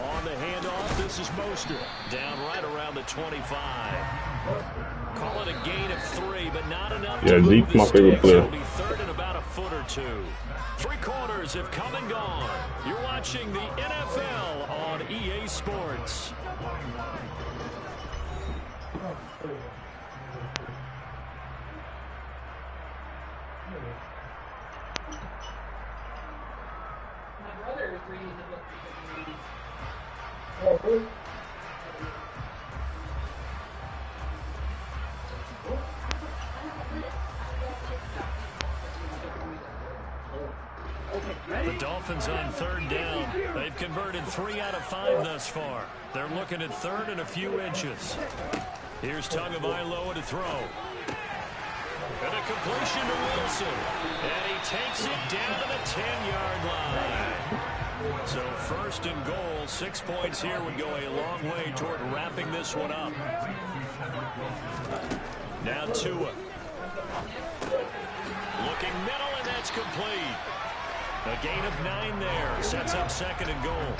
Speaker 3: On the handoff, this is Mostert.
Speaker 2: Down right around the 25. Call it a gain of 3, but not enough.
Speaker 1: Yeah, Zeke's my favorite player.
Speaker 2: It'll be 3rd and about a foot or 2. 3 quarters have come and gone. You're watching the NFL on EA Sports. The Dolphins on 3rd down. They've converted 3 out of 5 thus far. They're looking at 3rd and a few inches. Here's Tagovailoa to throw. And a completion to Wilson. And he takes it down to the 10-yard line. So 1st and goal, 6 points here would go a long way toward wrapping this one up. Now Tua. Looking middle, and that's complete. A gain of 9 there. Sets up 2nd and goal.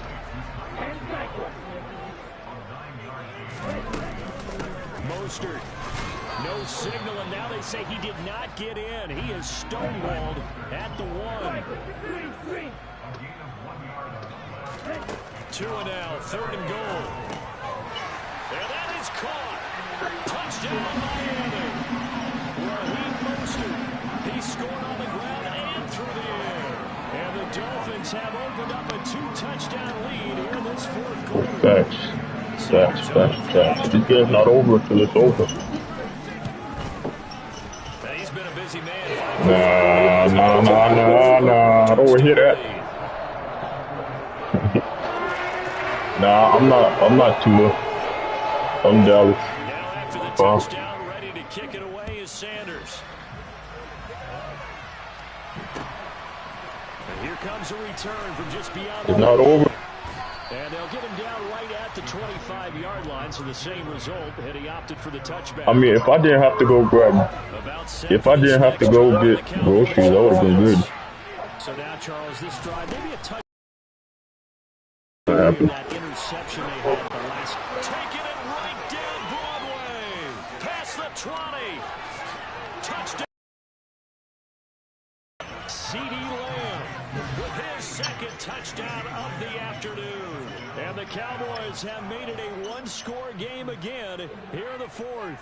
Speaker 3: Mostert. No signal, and now they say he did not get in. He is stonewalled at the 1. Tua now, 3rd and goal. And that is caught. Touchdown, Miami. Raheem Mostert. He scored on the ground and through the air. And the Dolphins have opened up a 2-touchdown lead here in this 4th quarter.
Speaker 1: Facts. This game's not over until it's over.
Speaker 2: He's been a busy man.
Speaker 1: Nah. I don't want to hear that. Nah, I'm not Tua. I'm Dallas.
Speaker 2: Now after the touchdown, ready to kick it away is Sanders.
Speaker 3: And here comes a return from just beyond
Speaker 1: it's not over.
Speaker 3: And they'll get him down right at the 25-yard line, so the same result, and he opted for the touchback.
Speaker 1: I mean, if I didn't have to go get groceries, that would have been good.
Speaker 3: So now, Charles, this drive, maybe a touch.
Speaker 1: That
Speaker 3: interception they had at the last.
Speaker 2: Taking it right down Broadway. Past the 20. Touchdown.
Speaker 3: C.D. Lamb with his 2nd touchdown of the afternoon. And the Cowboys have made it a 1-score game again here in the 4th.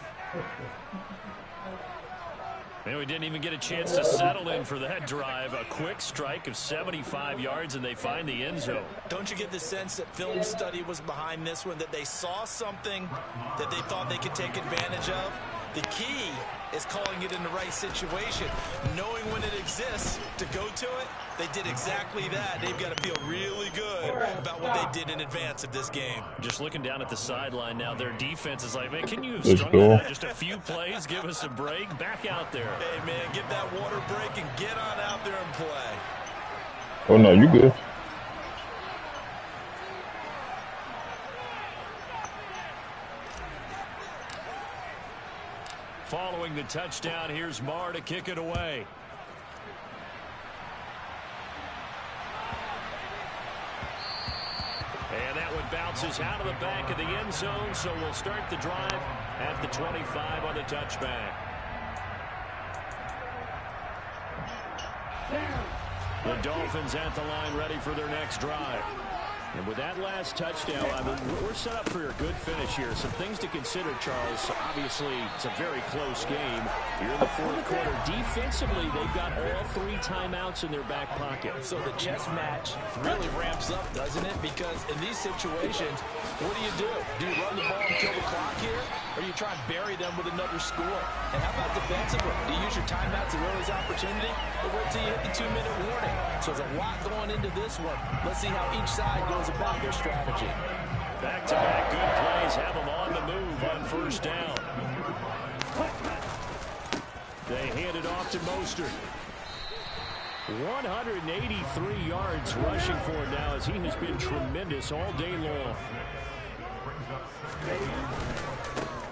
Speaker 2: And we didn't even get a chance to settle in for that drive. A quick strike of 75 yards, and they find the end zone.
Speaker 4: Don't you get the sense that film study was behind this one, that they saw something that they thought they could take advantage of? The key is calling it in the right situation, knowing when it exists to go to it. They did exactly that. They've got to feel really good about what they did in advance of this game.
Speaker 2: Just looking down at the sideline now, their defense is like, man, can you have strung that out just a few plays? Give us a break. Back out there.
Speaker 4: Hey, man, get that water break and get on out there and play.
Speaker 1: Oh, no, you good.
Speaker 2: touchdown. Here's Marr to kick it away. And that one bounces out of the back of the end zone, so we'll start the drive at the 25 on the touchback. The Dolphins at the line ready for their next drive. And with that last touchdown, I mean, we're set up for a good finish here. Some things to consider, Charles. Obviously, it's a very close game. You're in the fourth quarter. Defensively, they've got all 3 timeouts in their back pocket.
Speaker 4: So the chess match really ramps up, doesn't it? Because in these situations, what do? Do you run the ball and kill the clock here? Or do you try and bury them with another score? And how about defensively? Do you use your timeouts to realize opportunity? Or wait till you hit the 2-minute warning? So there's a lot going into this one. Let's see how each side goes about their strategy.
Speaker 2: Back-to-back good plays have them on the move on first down. They hand it off to Mostert. 183 yards rushing for him now, as he has been tremendous all day long.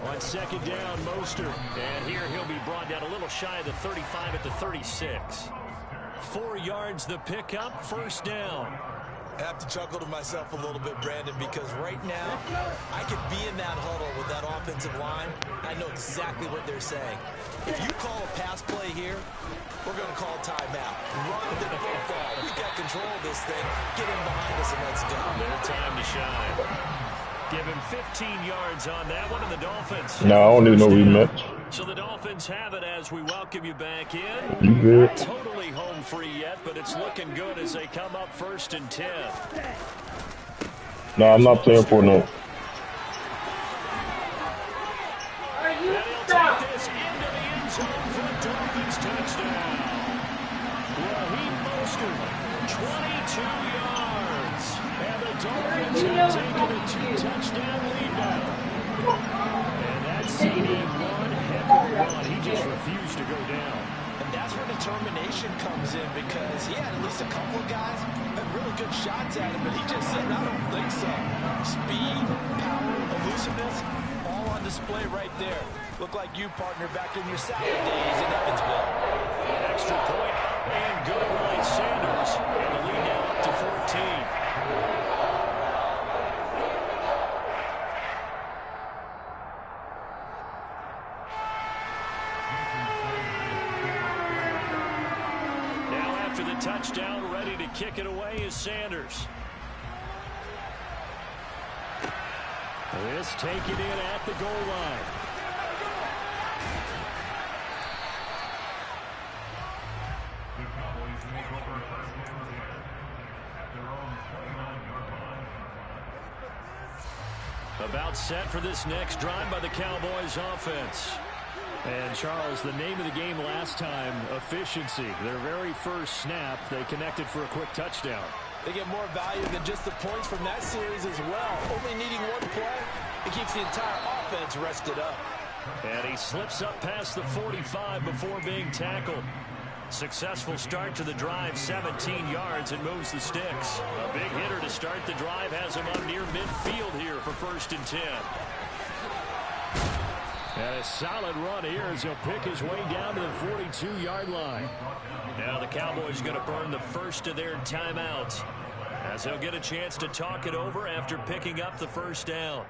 Speaker 2: On second down, Mostert. And here he'll be brought down a little shy of the 35 at the 36. 4 yards the pickup, first down.
Speaker 4: I have to chuckle to myself a little bit, Brandon, because right now I could be in that huddle with that offensive line. I know exactly what they're saying. If you call a pass play here, we're going to call timeout. Run the football. We got control of this thing. Get in behind us and let's go.
Speaker 2: Their time to shine. Give him 15 yards on that one, and the Dolphins.
Speaker 1: No, I don't need no rematch.
Speaker 2: So the Dolphins have it as we welcome you back in.
Speaker 1: You good?
Speaker 2: Not totally home free yet, but it's looking good as they come up 1st and 10.
Speaker 1: No, I'm not playing for no.
Speaker 2: And he'll take this into the end zone for a Dolphins touchdown. Raheem Mostert, 22 yards. And the Dolphins have taken a 2-touchdown lead now. And that's CD one heck of a run. He just refused to go down.
Speaker 4: And that's where determination comes in, because he had at least a couple of guys that really good shots at him, but he just said, I don't think so. Speed, power, elusiveness, all on display right there. Look like you, partner, back in your salad days in Evansville.
Speaker 2: Extra point up and good by Sanders. And the lead now up to 14. Touchdown, ready to kick it away is Sanders. This taken in at the goal line.
Speaker 5: The Cowboys make over first down again at their own 29-yard line.
Speaker 2: About set for this next drive by the Cowboys offense. And, Charles, the name of the game last time, efficiency. Their very first snap, they connected for a quick touchdown.
Speaker 4: They get more value than just the points from that series as well. Only needing one play, it keeps the entire offense rested up.
Speaker 2: And he slips up past the 45 before being tackled. Successful start to the drive, 17 yards, and moves the sticks. A big hitter to start the drive has him up near midfield here for 1st and 10. And a solid run here as he'll pick his way down to the 42-yard line. Now the Cowboys going to burn the first of their timeouts, as they'll get a chance to talk it over after picking up the first down.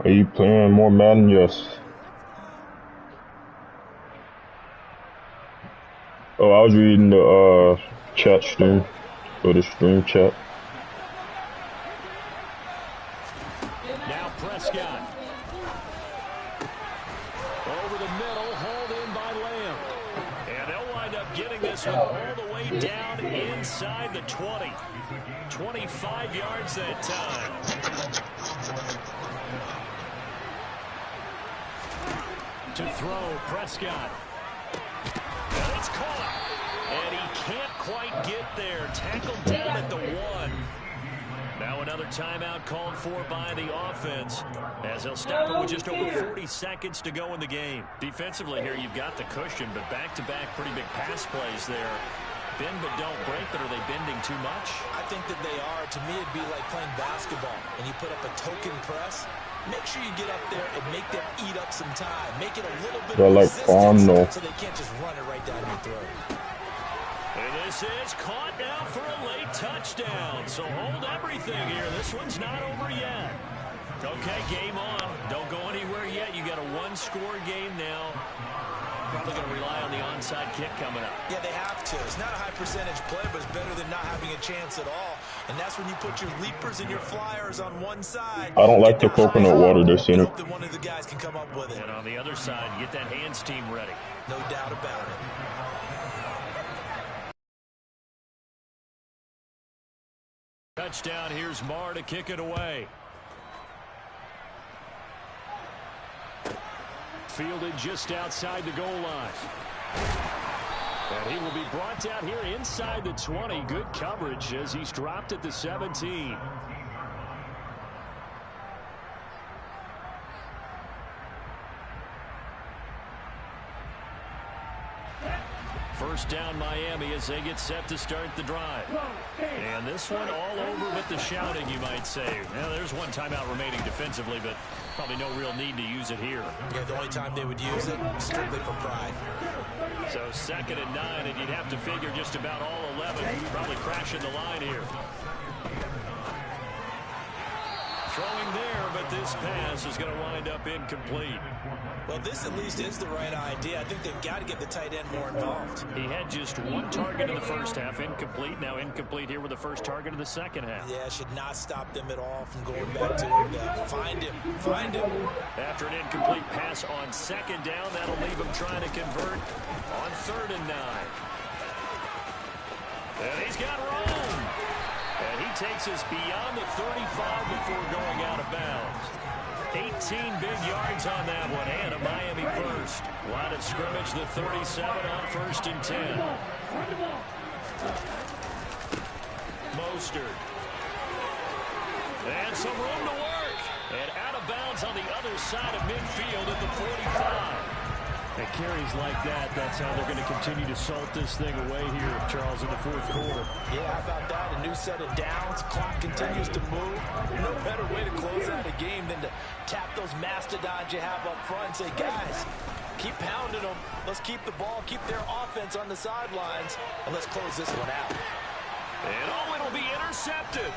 Speaker 1: Are you playing more Madden? Yes. Oh, I was reading the chat stream, or the stream chat.
Speaker 2: Now Prescott. Over the middle, hauled in by Lamb. And they'll wind up getting this one all the way down inside the 20. 25 yards that time. To throw, Prescott. And it's caught. And he can't quite get there. Tackled down at the 1. Now another timeout called for by the offense, as they'll stop it with just over 40 seconds to go in the game. Defensively here, you've got the cushion, but back-to-back pretty big pass plays there.
Speaker 3: Bend but don't break, but are they bending too much?
Speaker 4: I think that they are. To me, it'd be like playing basketball, and you put up a token press. Make sure you get up there and make them eat up some time. Make it a little bit of resistance so they can't just run it right down your throat.
Speaker 2: And this is caught now for a late touchdown. So hold everything here. This one's not over yet. Okay, game on. Don't go anywhere yet. You got a one-score game now. Probably going to rely on the onside kick coming up.
Speaker 4: Yeah, they have to. It's not a high-percentage play, but it's better than not having a chance at all. And that's when you put your leapers and your flyers on one side.
Speaker 1: I don't like the coconut water this center.
Speaker 4: Hope that one of the guys can come up with it.
Speaker 2: And on the other side, get that hands team ready.
Speaker 4: No doubt about it.
Speaker 2: Touchdown, here's Marr to kick it away. Fielded just outside the goal line. And he will be brought down here inside the 20. Good coverage as he's dropped at the 17. First down Miami as they get set to start the drive. And this one all over with the shouting, you might say. Now, there's one timeout remaining defensively, but probably no real need to use it here.
Speaker 4: Yeah, the only time they would use it, strictly for pride.
Speaker 2: So 2nd and 9, and you'd have to figure just about all 11 probably crashing the line here. Throwing there, but this pass is going to wind up incomplete.
Speaker 4: Well, this at least is the right idea. I think they've got to get the tight end more involved.
Speaker 2: He had just one target in the first half, incomplete. Now incomplete here with the first target of the second half.
Speaker 4: Yeah, should not stop them at all from going back to him. Find him. Find him.
Speaker 2: After an incomplete pass on 2nd down, that'll leave him trying to convert on 3rd and 9. And he's got room. And he takes us beyond the 35 before going out of bounds. 18 big yards on that one, and a Miami first. Line of scrimmage, the 37 on 1st and 10. Mostert. And some room to work. And out of bounds on the other side of midfield at the 45. And carries like that, that's how they're going to continue to salt this thing away here, Charles, in the 4th quarter.
Speaker 4: Yeah, how about that? A new set of downs. Clock continues to move. No better way to close out a game than to tap those mastodons you have up front and say, guys, keep pounding them. Let's keep the ball, keep their offense on the sidelines, and let's close this one out.
Speaker 2: And oh, it'll be intercepted.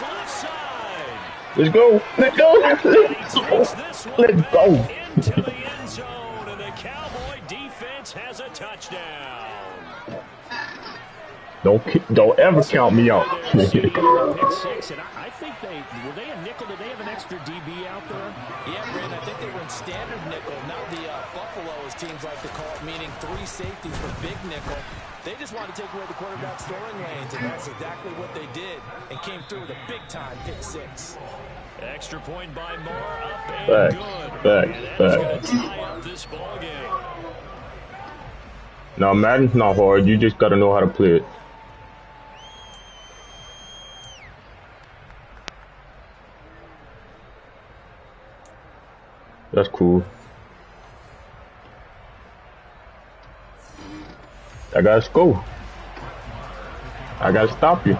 Speaker 2: Left side.
Speaker 1: Let's go. Let's go. Let's go. Let's go.
Speaker 2: Into the end zone, and the Cowboy defense has a touchdown.
Speaker 1: Don't ever count me out.
Speaker 2: Pick 6, and I think were they a nickel? Did they have an extra DB out there?
Speaker 4: Yeah, Brandon, I think they were in standard nickel, not the Buffalo, as teams like to call it, meaning 3 safeties for big nickel. They just wanted to take away the quarterback's throwing lanes, and that's exactly what they did, and came through with a big-time pick 6.
Speaker 2: Extra point by Moore, up and good. And that's going to tie up this ball game.
Speaker 1: Now, Madden's not hard. You just got to know how to play it. That's cool. I gotta score. I gotta stop you.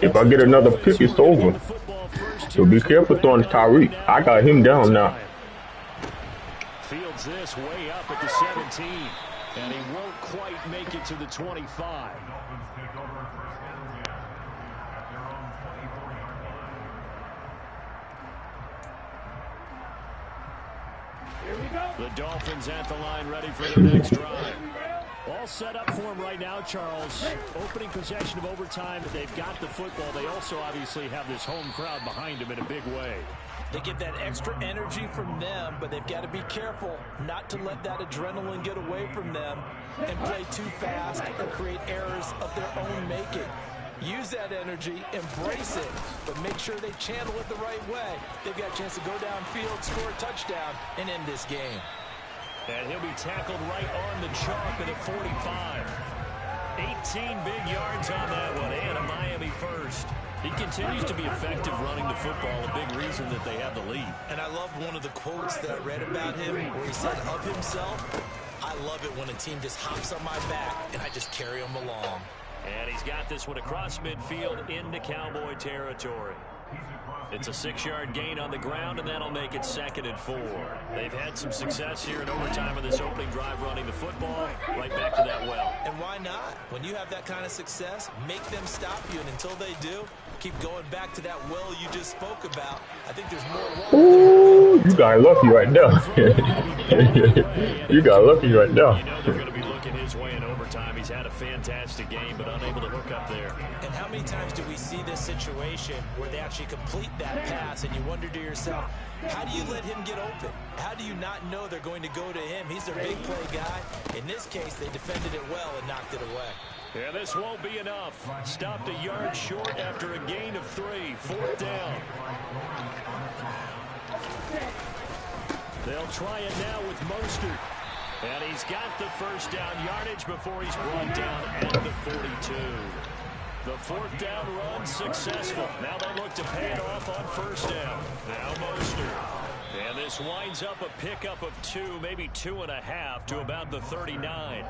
Speaker 1: If I get another pick, it's over. So be careful throwing Tyreek. I got him down now.
Speaker 2: Fields this way up at the 17, and he won't quite make it to the 25. The Dolphins at the line ready for their next drive. All set up for him right now, Charles. Opening possession of overtime. They've got the football. They also obviously have this home crowd behind them in a big way.
Speaker 4: They get that extra energy from them, but they've got to be careful not to let that adrenaline get away from them and play too fast or create errors of their own making. Use that energy, embrace it, but make sure they channel it the right way. They've got a chance to go downfield, score a touchdown, and end this game.
Speaker 2: And he'll be tackled right on the chalk at a 45. 18 big yards on that one, and a Miami first.
Speaker 3: He continues to be effective running the football, a big reason that they have the lead.
Speaker 4: And I love one of the quotes that I read about him where he said of himself, "I love it when a team just hops on my back and I just carry them along."
Speaker 3: And he's got this one across midfield into Cowboy territory. It's a 6-yard gain on the ground, and that'll make it 2nd and 4. They've had some success here in overtime of this opening drive running the football. Right back to that well.
Speaker 4: And why not? When you have that kind of success, make them stop you, and until they do, keep going back to that well you just spoke about. I think there's more water.
Speaker 1: Ooh, you got lucky right now. You got lucky right now.
Speaker 3: You know they're going to be looking his way in overtime. He's had a fantastic game, but unable to hook up there.
Speaker 4: And how many times do we see this situation where they actually complete that pass, and you wonder to yourself, how do you let him get open? How do you not know they're going to go to him? He's their big play guy. In this case, they defended it well and knocked it away.
Speaker 3: Yeah, this won't be enough. Stopped a yard short after a gain of 3. 4th down. They'll try it now with Mostert. And he's got the first down yardage before he's brought down at the 42. The 4th down run successful. Now they look to pay it off on 1st down. Now Mostert. And this winds up a pickup of 2, maybe 2.5 to about the 39.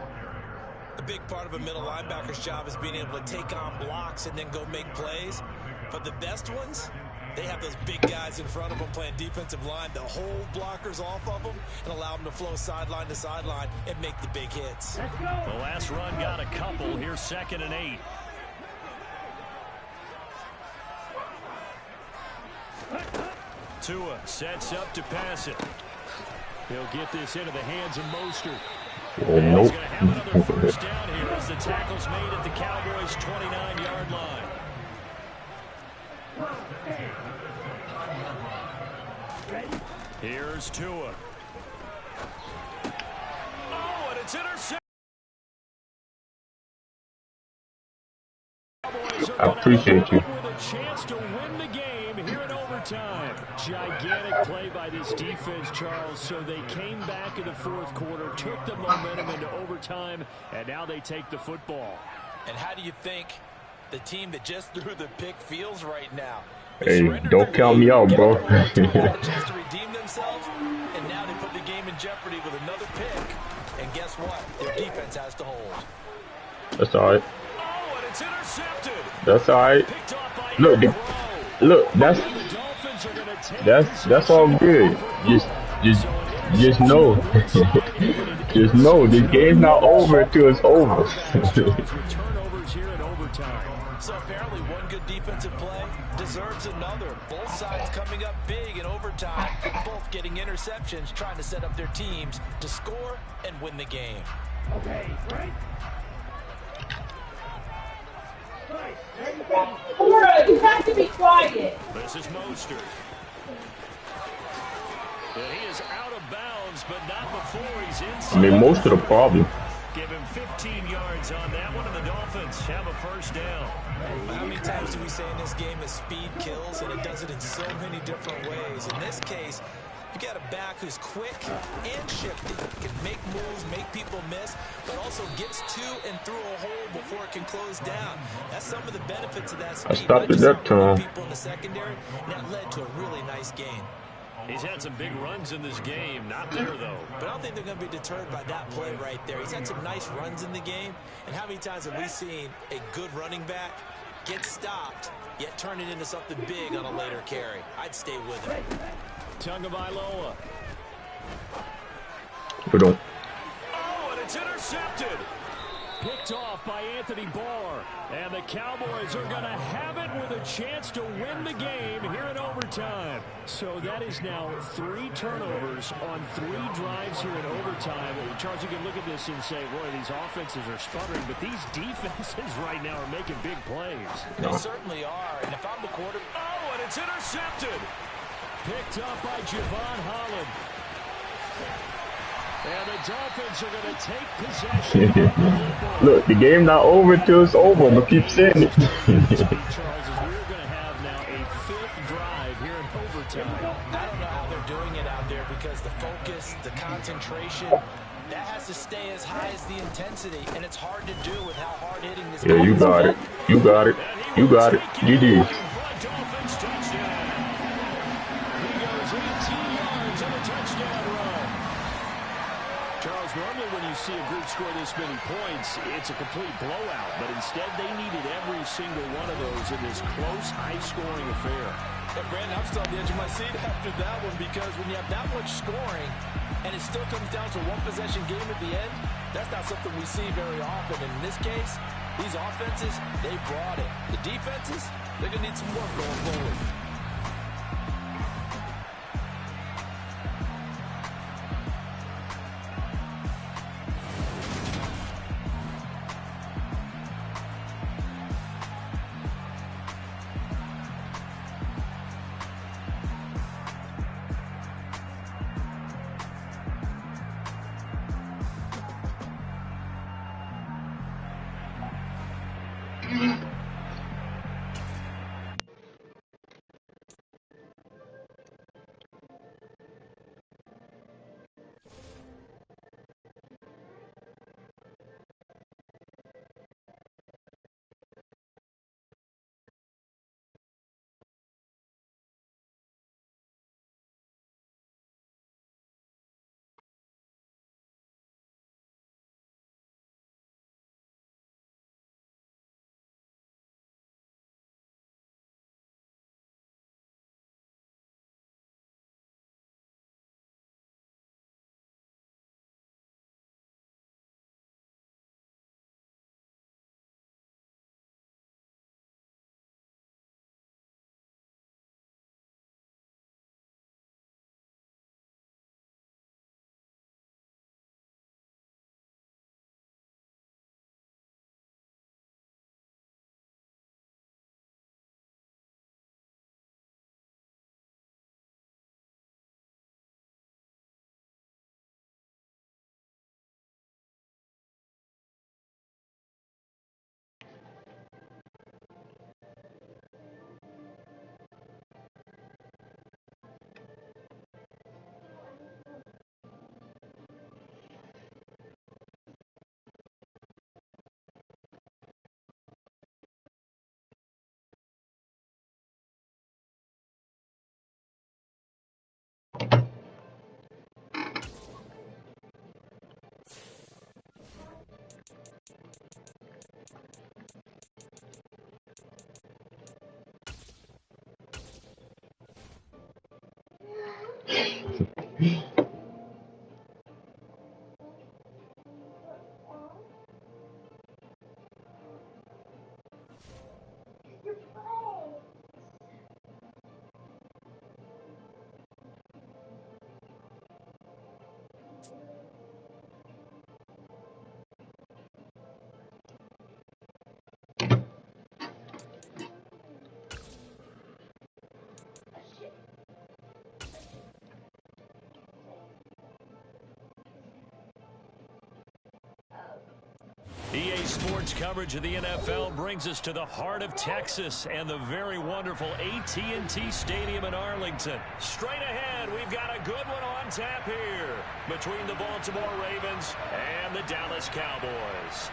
Speaker 4: A big part of a middle linebacker's job is being able to take on blocks and then go make plays. But the best ones, they have those big guys in front of them playing defensive line that hold blockers off of them and allow them to flow sideline to sideline and make the big hits.
Speaker 3: The last run got a couple. Here's 2nd and 8. Tua sets up to pass it. He'll get this into the hands of Mostert.
Speaker 1: Oh,
Speaker 3: And
Speaker 1: nope.
Speaker 3: he's going to have another first down here as the tackle's made at the Cowboys' 29-yard line. Here's Tua. Oh, and it's intercepted.
Speaker 1: I appreciate you.
Speaker 3: With a chance to win the game here in overtime. Gigantic play by this defense, Charles. So they came back in the 4th quarter, took the momentum into overtime, and now they take the football.
Speaker 4: And how do you think the team that just threw the pick feels right now?
Speaker 1: Hey, don't count me out, bro.
Speaker 4: Had a chance to redeem themselves, and now they put the game in jeopardy with another pick. And guess what? Their defense has to hold.
Speaker 1: That's all right.
Speaker 3: Oh, and it's intercepted.
Speaker 1: That's all right.
Speaker 3: Picked off by
Speaker 1: Look,
Speaker 3: Crow.
Speaker 1: look, that's all good. Just know, just know the game's not over until it's over.
Speaker 3: Turnovers here in overtime.
Speaker 4: So apparently one good defensive play deserves another. Both sides coming up big in overtime, both getting interceptions, trying to set up their teams to score and win the game.
Speaker 5: Okay, right?
Speaker 7: Laura, you have to be quiet.
Speaker 3: This is Mostert. And he is out of bounds, but not before he's inside.
Speaker 1: I mean, most of the problem.
Speaker 3: Give him 15 yards on that one, and the Dolphins have a first down.
Speaker 4: How many times do we say in this game that speed kills, and it does it in so many different ways? In this case, you got a back who's quick and shifty, can make moves, make people miss, but also gets to and through a hole before it can close down. That's some of the benefits of that speed.
Speaker 1: I stopped at that time.
Speaker 4: People in the secondary, and that led to a really nice game.
Speaker 3: He's had some big runs in this game. Not there, though.
Speaker 4: But I don't think they're going to be deterred by that play right there. He's had some nice runs in the game. And how many times have we seen a good running back get stopped, yet turn it into something big on a later carry? I'd stay with him.
Speaker 3: Tagovailoa.
Speaker 1: We don't.
Speaker 3: Oh, and it's intercepted. Picked off by Anthony Barr. And the Cowboys are going to have it with a chance to win the game here in overtime. So that is now 3 turnovers on 3 drives here in overtime. Charles, you can look at this and say, boy, these offenses are sputtering, but these defenses right now are making big plays.
Speaker 4: They certainly are. And if I'm the quarterback...
Speaker 3: Oh, and it's intercepted. Picked up by Javon Holland. And the Dolphins are going to take possession.
Speaker 1: Look, the game not over till it's over. I'm gonna keep saying it.
Speaker 3: Charles, we're going to have now a 5th drive here in overtime.
Speaker 4: I don't know how they're doing it out there because the focus, the concentration, that has to stay as high as the intensity, and it's hard to do with how hard hitting this.
Speaker 1: Yeah, you got it. You got it. You got it. GG.
Speaker 3: Charles, normally when you see a group score this many points, it's a complete blowout. But instead, they needed every single one of those in this close, high-scoring affair.
Speaker 4: And Brandon, I'm still on the edge of my seat after that one, because when you have that much scoring and it still comes down to one possession game at the end, that's not something we see very often. And in this case, these offenses, they brought it. The defenses, they're going to need some work going forward.
Speaker 3: EA Sports coverage of the NFL brings us to the heart of Texas and the very wonderful AT&T Stadium in Arlington. Straight ahead, we've got a good one on tap here between the Baltimore Ravens and the Dallas Cowboys.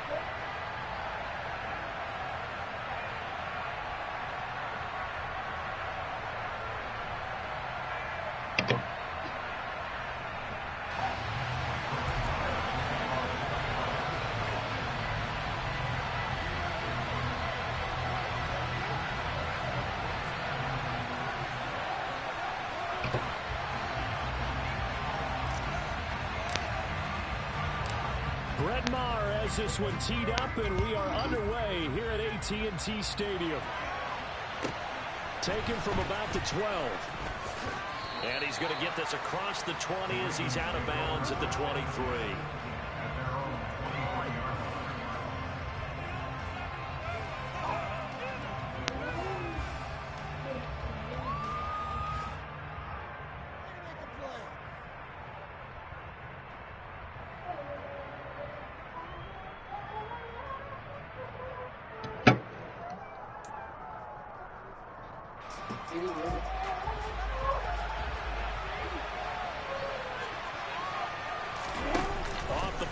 Speaker 3: Brett Maher has this one teed up, and we are underway here at AT&T Stadium. Taken from about the 12. And he's going to get this across the 20 as he's out of bounds at the 23.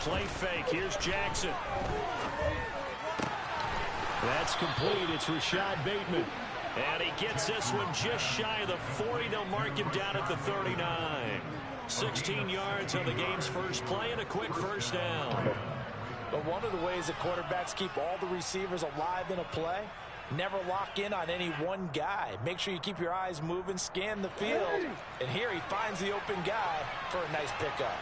Speaker 2: play fake. Here's Jackson. That's complete. It's Rashad Bateman. And he gets this one just shy of the 40. They'll mark him down at the 39. 16 yards on the game's first play and a quick first down.
Speaker 4: But one of the ways that quarterbacks keep all the receivers alive in a play, never lock in on any one guy. Make sure you keep your eyes moving, scan the field. And here he finds the open guy for a nice pickup.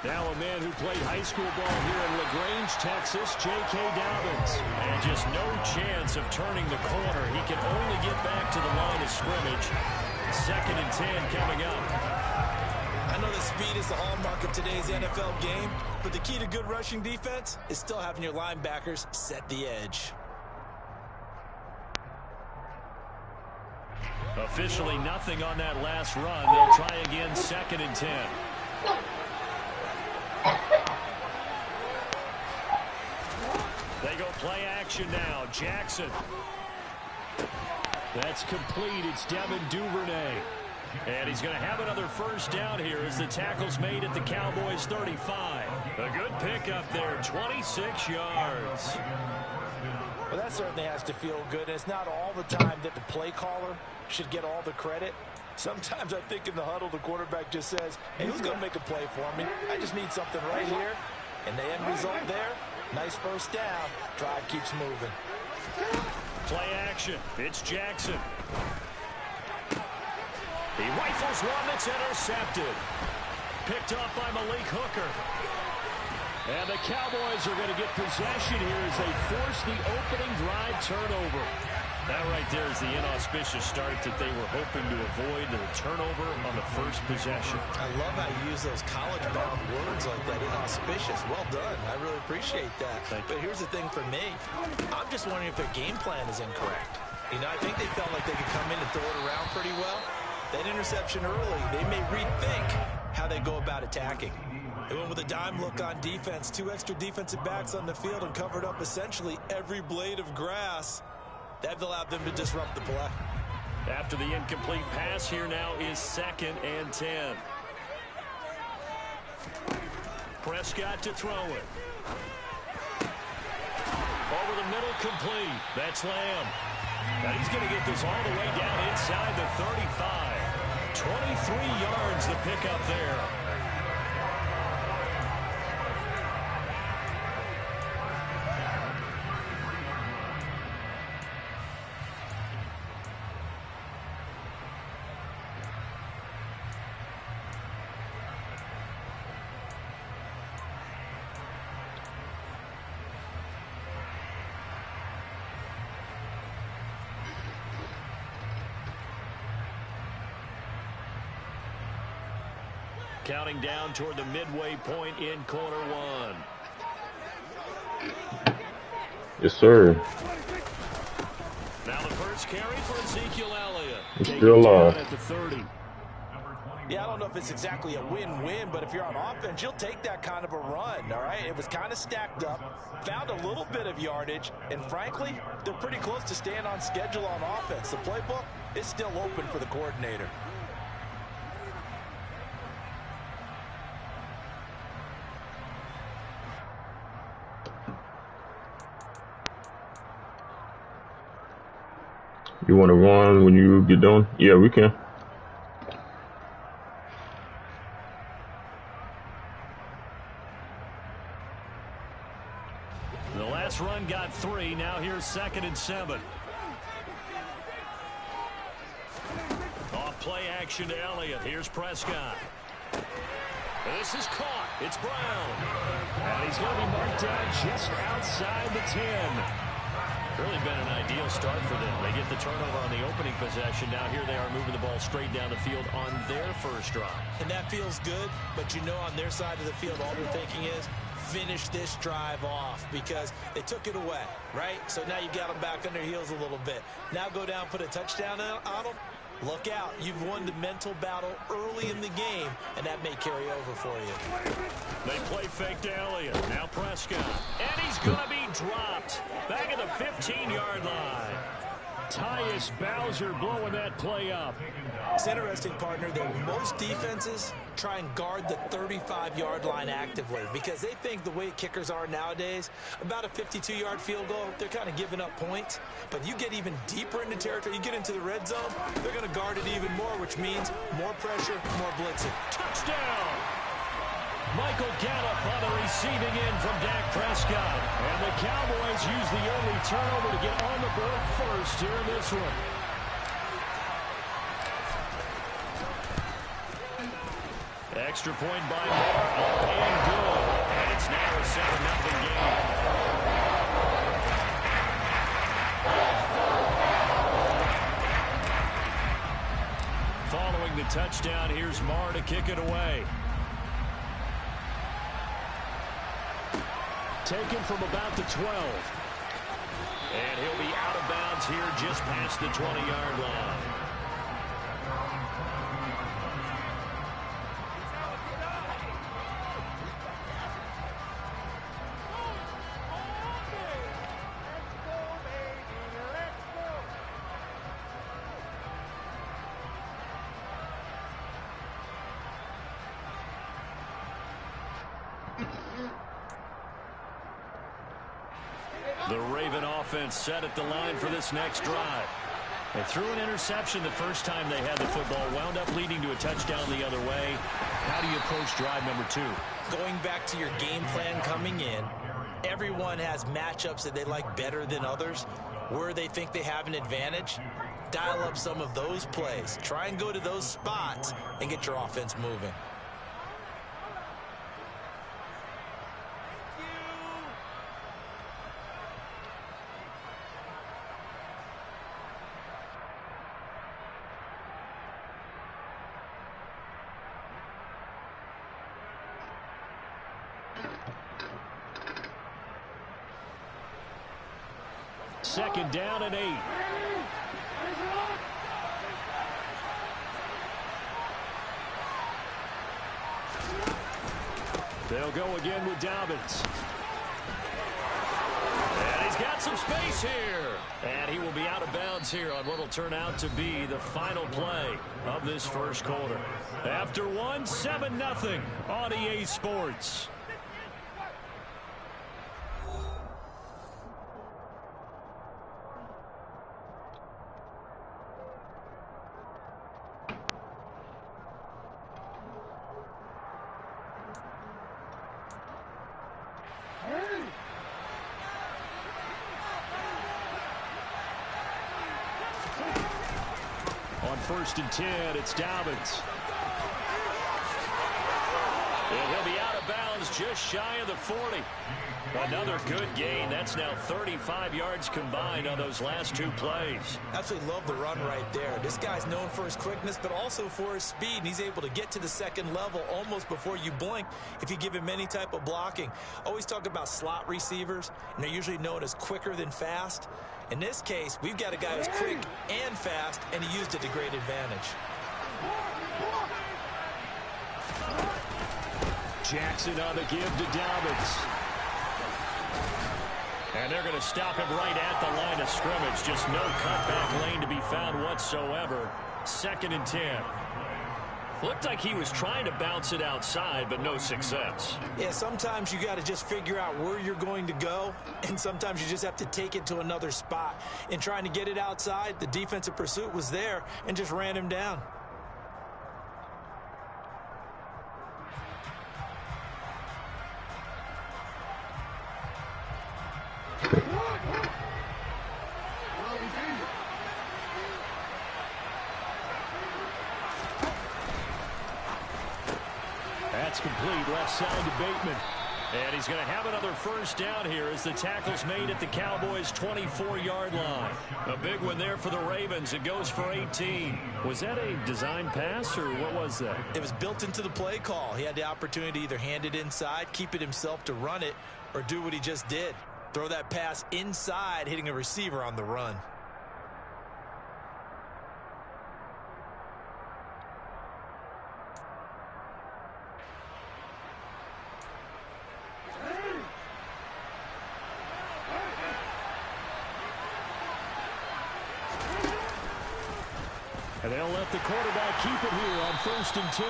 Speaker 2: Now a man who played high school ball here in LaGrange, Texas, J.K. Dobbins. And just no chance of turning the corner. He can only get back to the line of scrimmage. 2nd and 10 coming up.
Speaker 4: I know that speed is the hallmark of today's NFL game, but the key to good rushing defense is still having your linebackers set the edge.
Speaker 2: Officially nothing on that last run. They'll try again, 2nd and 10. They go play action now. Jackson. That's complete. It's Devin Duvernay. And he's going to have another first down here as the tackle's made at the Cowboys' 35. A good pickup there, 26 yards.
Speaker 4: Well, that certainly has to feel good. It's not all the time that the play caller should get all the credit. Sometimes I think in the huddle, the quarterback just says, hey, who's going to make a play for me? I just need something right here. And the end result there, nice first down. Drive keeps moving.
Speaker 2: Play action. It's Jackson. He rifles one that's intercepted. Picked up by Malik Hooker. And the Cowboys are going to get possession here as they force the opening drive turnover. That right there is the inauspicious start that they were hoping to avoid, the turnover on the first possession.
Speaker 4: I love how you use those college-bound words like that, inauspicious. Well done. I really appreciate that. But here's the thing for me. I'm just wondering if their game plan is incorrect. You know, I think they felt like they could come in and throw it around pretty well. That interception early, they may rethink how they go about attacking. They went with a dime look on defense, 2 extra defensive backs on the field and covered up essentially every blade of grass. That allowed them to disrupt the play.
Speaker 2: After the incomplete pass, here now is 2nd and 10. Prescott to throw it. Over the middle, complete. That's Lamb. Now he's going to get this all the way down inside the 35. 23 yards the pickup there. Counting down toward the midway point in quarter one.
Speaker 1: Yes, sir.
Speaker 2: Now the first carry for Ezekiel Elliott.
Speaker 1: He's still alive.
Speaker 2: At the 30.
Speaker 4: Yeah, I don't know if it's exactly a win-win, but if you're on offense, you'll take that kind of a run, all right? It was kind of stacked up, found a little bit of yardage, and frankly, they're pretty close to staying on schedule on offense. The playbook is still open for the coordinator.
Speaker 1: You want to run when you get done? Yeah, we can.
Speaker 2: The last run got 3. Now here's 2nd and 7. Off play action to Elliott. Here's Prescott. This is caught. It's Brown. And he's going to be marked down just outside the 10. Really been an ideal start for them. They get the turnover on the opening possession. Now here they are moving the ball straight down the field on their first drive.
Speaker 4: And that feels good, but you know on their side of the field all they're thinking is finish this drive off because they took it away, right? So now you got them back on their heels a little bit. Now go down, put a touchdown on them. Look out. You've won the mental battle early in the game, and that may carry over for you.
Speaker 2: They play fake to Elliott. Now Prescott. And he's going to be dropped. Back at the 15-yard line.
Speaker 3: Tyus Bowser blowing that play up.
Speaker 4: It's interesting, partner, that most defenses try and guard the 35-yard line actively because they think the way kickers are nowadays, about a 52-yard field goal, they're kind of giving up points. But you get even deeper into territory, you get into the red zone, they're going to guard it even more, which means more pressure, more blitzing.
Speaker 3: Touchdown! Michael Gallup on the receiving end from Dak Prescott. And the Cowboys use the early turnover to get on the board first here in this one. Extra point by Moore, up and good. And it's now a 7-0 game. Following the touchdown, here's Moore to kick it away. Taken from about the 12. And he'll be out of bounds here just past the 20-yard line. The Raven offense set at the line for this next drive. They threw an interception the first time they had the football, wound up leading to a touchdown the other way. How do you approach drive number 2?
Speaker 4: Going back to your game plan coming in, everyone has matchups that they like better than others. Where they think they have an advantage, dial up some of those plays. Try and go to those spots and get your offense moving.
Speaker 3: Second down and 8. They'll go again with Dobbins. And he's got some space here. And he will be out of bounds here on what will turn out to be the final play of this first quarter. After one, 7-0 on EA Sports. On 1st and 10, it's Dobbins. And he'll be out of bounds just shy of the 40. Another good gain. That's now 35 yards combined on those last 2 plays.
Speaker 4: Absolutely love the run right there. This guy's known for his quickness, but also for his speed. And he's able to get to the second level almost before you blink if you give him any type of blocking. Always talk about slot receivers, and they're usually known as quicker than fast. In this case, we've got a guy who's quick and fast, and he used it to great advantage.
Speaker 3: Jackson on the give to Dobbins. And they're going to stop him right at the line of scrimmage. Just no cutback lane to be found whatsoever. 2nd and 10. Looked like he was trying to bounce it outside, but no success.
Speaker 4: Yeah, sometimes you got to just figure out where you're going to go, and sometimes you just have to take it to another spot. In trying to get it outside, the defensive pursuit was there and just ran him down.
Speaker 3: That's complete, left side to Bateman. And he's going to have another first down here as the tackle's made at the Cowboys' 24-yard line. A big one there for the Ravens. It goes for 18. Was that a design pass, or what was that?
Speaker 4: It was built into the play call. He had the opportunity to either hand it inside, keep it himself to run it, or do what he just did. Throw that pass inside, hitting a receiver on the run.
Speaker 3: And they'll let the quarterback keep it here on 1st and 10.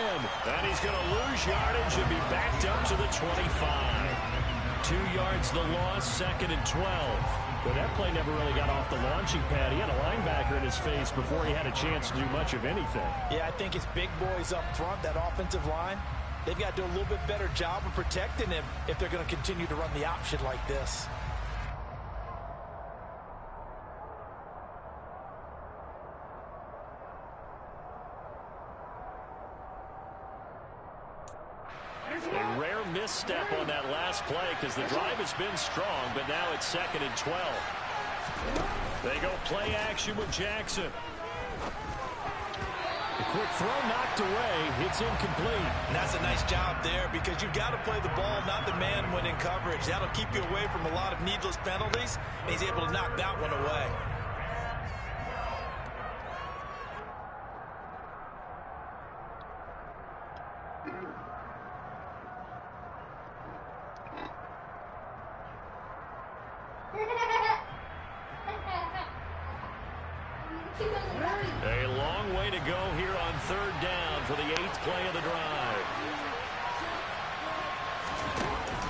Speaker 2: And he's going to lose yardage and be backed up to the 25. 2 yards the loss, 2nd and 12.
Speaker 3: Well, that play never really got off the launching pad. He had a linebacker in his face before he had a chance to do much of anything.
Speaker 4: Yeah, I think it's big boys up front, that offensive line. They've got to do a little bit better job of protecting him if they're going to continue to run the option like this.
Speaker 2: A rare misstep on that last play because the drive has been strong, but now it's 2nd and 12. They go play action with Jackson.
Speaker 3: A quick throw knocked away. It's incomplete.
Speaker 4: And that's a nice job there because you've got to play the ball, not the man when in coverage. That'll keep you away from a lot of needless penalties. And he's able to knock that one away.
Speaker 2: A long way to go here on 3rd down for the 8th play of the drive.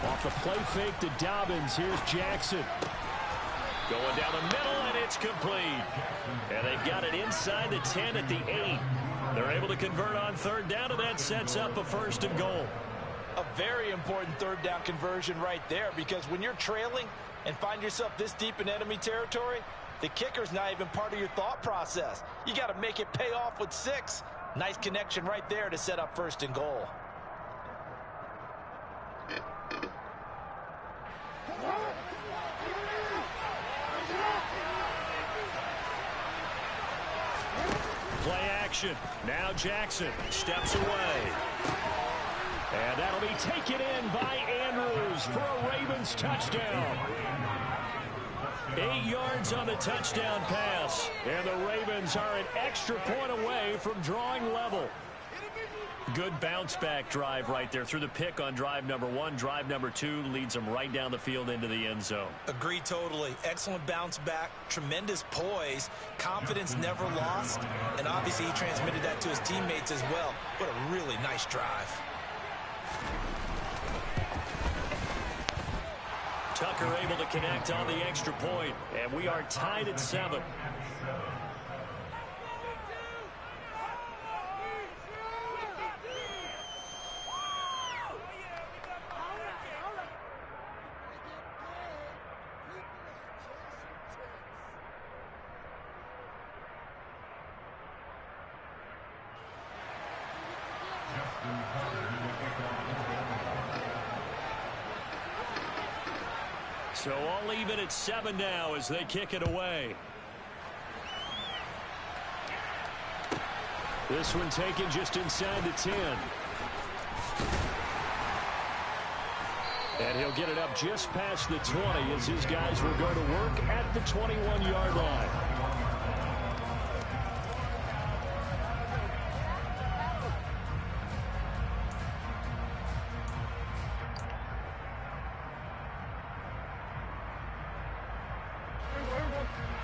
Speaker 3: Off the play fake to Dobbins. Here's Jackson.
Speaker 2: Going down the middle, and it's complete. And they've got it inside the 10 at the 8. They're able to convert on 3rd down, and that sets up a 1st and goal.
Speaker 4: A very important 3rd down conversion right there because when you're trailing and find yourself this deep in enemy territory, the kicker's not even part of your thought process. You got to make it pay off with 6. Nice connection right there to set up 1st and goal.
Speaker 2: Play action. Now Jackson steps away. And that'll be taken in by Andrews for a Ravens touchdown. 8 yards on the touchdown pass. And the Ravens are an extra point away from drawing level. Good bounce back drive right there through the pick on drive number 1. Drive number 2 leads them right down the field into the end zone.
Speaker 4: Agree totally. Excellent bounce back. Tremendous poise. Confidence never lost. And obviously he transmitted that to his teammates as well. What a really nice drive.
Speaker 2: Tucker able to connect on the extra point, and we are tied at 7. So all even at 7 now as they kick it away.
Speaker 3: This one taken just inside the 10. And he'll get it up just past the 20 as his guys will go to work at the 21-yard line.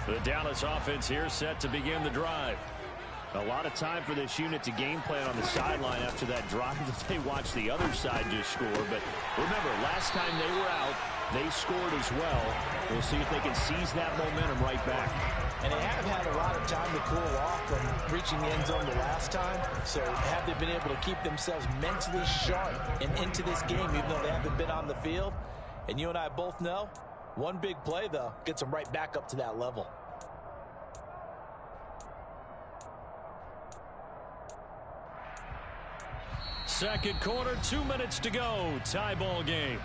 Speaker 2: The Dallas offense here set to begin the drive.
Speaker 3: A lot of time for this unit to game plan on the sideline after that drive that they watched the other side just score. But remember, last time they were out, they scored as well. We'll see if they can seize that momentum right back.
Speaker 4: And they haven't had a lot of time to cool off from reaching the end zone the last time. So have they been able to keep themselves mentally sharp and into this game even though they haven't been on the field? And you and I both know, one big play, though, gets them right back up to that level.
Speaker 2: Second quarter, 2 minutes to go. Tie ball game.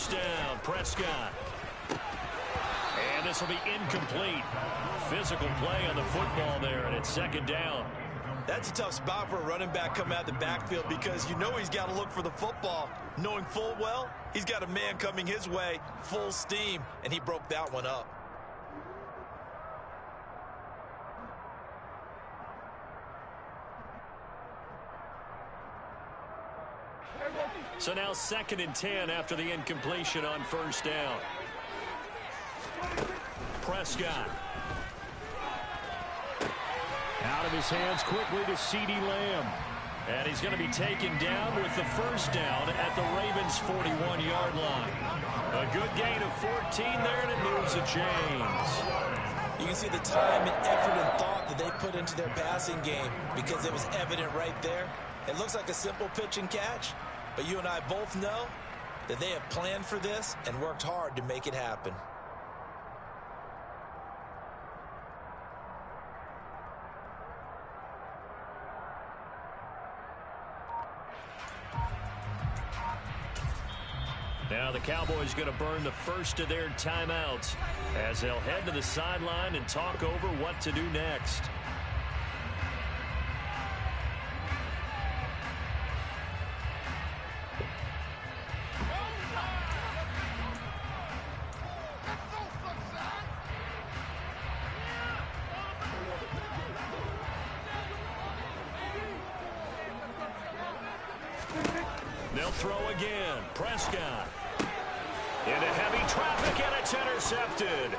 Speaker 2: first down. Prescott. And this will be incomplete. Physical play on the football there, and it's second down.
Speaker 4: That's a tough spot for a running back coming out the backfield because you know he's got to look for the football, knowing full well he's got a man coming his way, full steam, and he broke that one up.
Speaker 2: So now 2nd and 10 after the incompletion on first down. Prescott. Out of his hands quickly to CeeDee Lamb. And he's going to be taken down with the first down at the Ravens' 41-yard line. A good gain of 14 there, and it moves the chains.
Speaker 4: You can see the time and effort and thought that they put into their passing game because it was evident right there. It looks like a simple pitch and catch, but you and I both know that they have planned for this and worked hard to make it happen.
Speaker 2: Now the Cowboys going to burn the first of their timeouts as they'll head to the sideline and talk over what to do next. They'll throw again. Prescott. Into heavy traffic, and it's intercepted.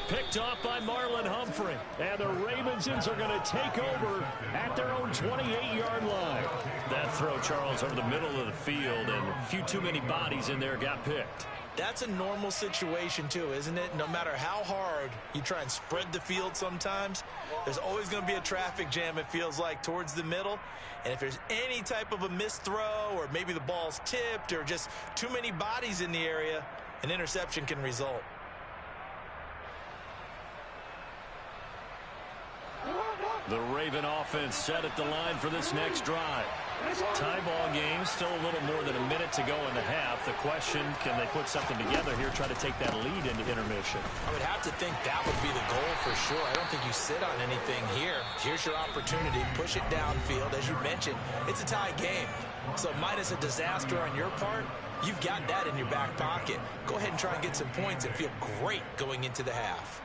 Speaker 2: Picked off by Marlon Humphrey. And the Ravensons are going to take over at their own 28-yard line. That throw, Charles, over the middle of the field, and a few too many bodies in there got picked.
Speaker 4: That's a normal situation, too, isn't it? No matter how hard you try and spread the field sometimes, there's always going to be a traffic jam, it feels like, towards the middle. And if there's any type of a missed throw or maybe the ball's tipped or just too many bodies in the area, an interception can result.
Speaker 2: The Raven offense set at the line for this next drive. Tie ball game, still a little more than a minute to go in the half. The question, can they put something together here, try to take that lead into intermission?
Speaker 4: I would have to think that would be the goal for sure. I don't think you sit on anything here. Here's your opportunity. Push it downfield. As you mentioned, it's a tie game. So minus a disaster on your part, you've got that in your back pocket. Go ahead and try and get some points and feel great going into the half.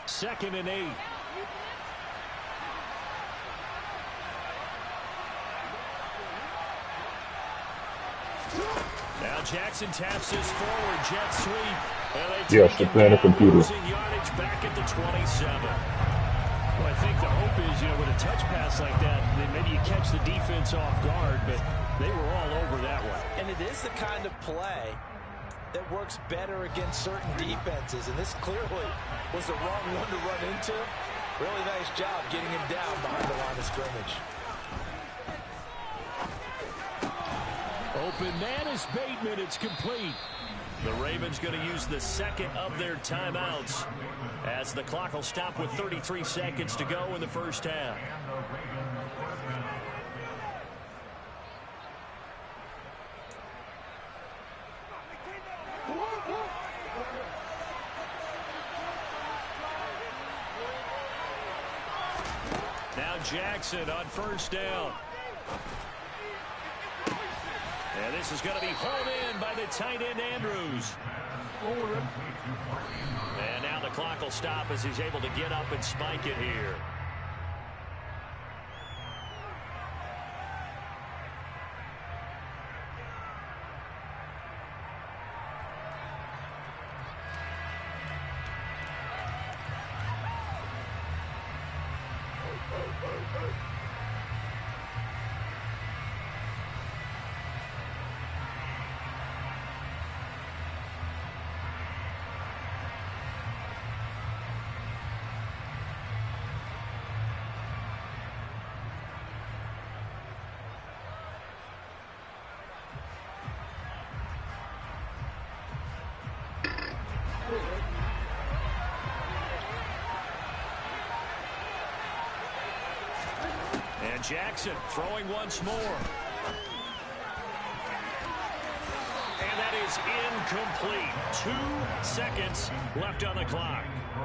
Speaker 2: Second and 8. Now Jackson taps this forward jet sweep.
Speaker 1: Yes, the plan of computer.
Speaker 2: Yardage back at the 27. Well, I think the hope is, with a touch pass like that, then maybe you catch the defense off guard, but they were all over that one.
Speaker 4: And it is the kind of play that works better against certain defenses, and this clearly was the wrong one to run into. Really nice job getting him down behind the line of scrimmage.
Speaker 2: Open man is Bateman. It's complete. The Ravens going to use the second of their timeouts as the clock will stop with 33 seconds to go in the first half. Now Jackson on first down. And this is going to be hauled in by the tight end Andrews. And now the clock will stop as he's able to get up and spike it here. And Jackson throwing once more. And that is incomplete. 2 seconds left on the clock.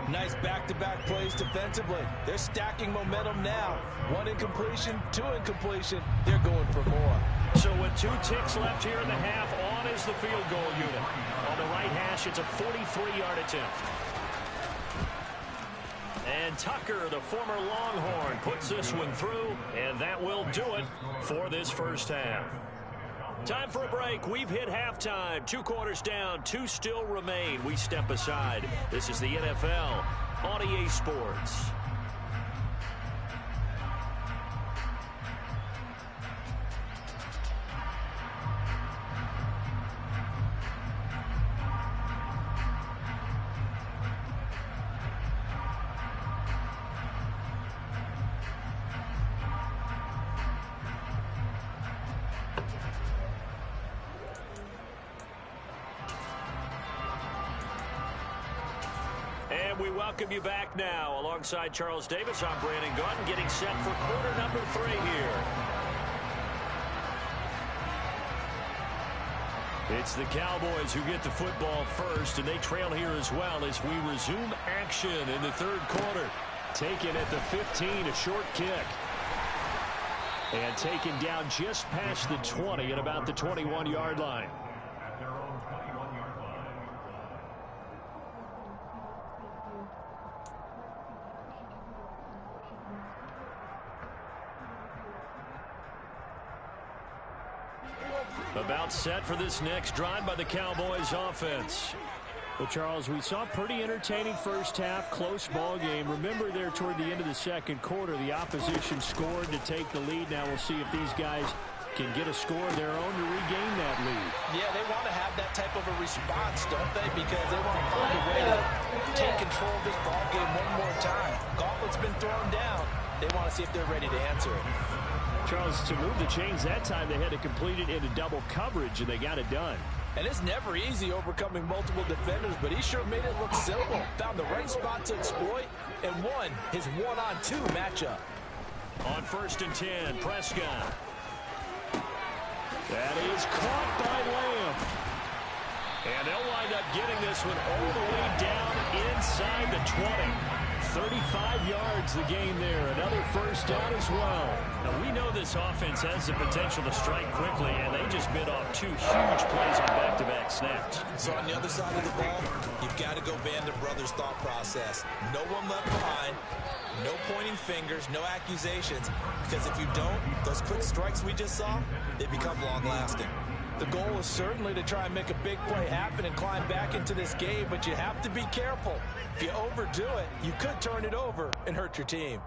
Speaker 4: Nice back-to-back plays defensively. They're stacking momentum now. 1 incompletion, 2 incompletion. They're going for more.
Speaker 2: So with 2 ticks left here in the half, on is the field goal unit. On the right hash, it's a 43-yard attempt. And Tucker, the former Longhorn, puts this one through, and that will do it for this first half. Time for a break. We've hit halftime. 2 quarters down, 2 still remain. We step aside. This is the NFL on EA Sports. We welcome you back now. Alongside Charles Davis, I'm Brandon Gunn, getting set for quarter number 3 here. It's the Cowboys who get the football first, and they trail here as well as we resume action in the 3rd quarter. Taken at the 15, a short kick. And taken down just past the 20 at about the 21-yard line. About set for this next drive by the Cowboys offense.
Speaker 3: Well, Charles, we saw a pretty entertaining first half, close ball game. Remember there toward the end of the 2nd quarter, the opposition scored to take the lead. Now we'll see if these guys can get a score of their own to regain that lead.
Speaker 4: Yeah, they want to have that type of a response, don't they? Because they want to find a way to take control of this ball game one more time. Gauntlet's been thrown down. They want to see if they're ready to answer it.
Speaker 3: Charles, to move the chains that time, they had to complete it into double coverage, and they got it done.
Speaker 4: And it's never easy overcoming multiple defenders, but he sure made it look simple. Found the right spot to exploit and won his 1-on-2 matchup.
Speaker 2: On 1st and 10, Prescott. That is caught by Lamb. And they'll wind up getting this one all the way down inside the 20. 35 yards the gain there. Another first down as well. Now, we know this offense has the potential to strike quickly, and they just bit off 2 huge plays on back-to-back snaps.
Speaker 4: So on the other side of the ball, you've got to go Band of Brothers thought process. No one left behind. No pointing fingers, no accusations. Because if you don't, those quick strikes we just saw, they become long-lasting. The goal is certainly to try and make a big play happen and climb back into this game, but you have to be careful. If you overdo it, you could turn it over and hurt your team.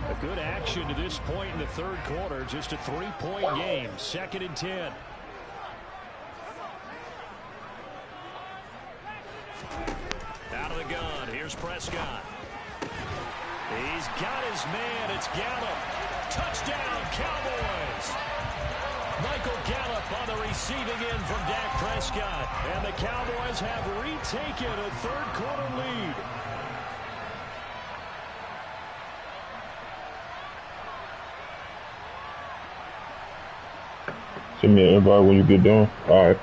Speaker 3: A good action to this point in the 3rd quarter. Just a 3-point game. 2nd and 10.
Speaker 2: Out of the gun. Here's Prescott. He's got his man. It's Gallup. Touchdown, Cowboys. Michael Gallup on the receiving end from Dak Prescott. And the Cowboys have retaken a 3rd quarter lead.
Speaker 1: Send me an invite when you get done. All right.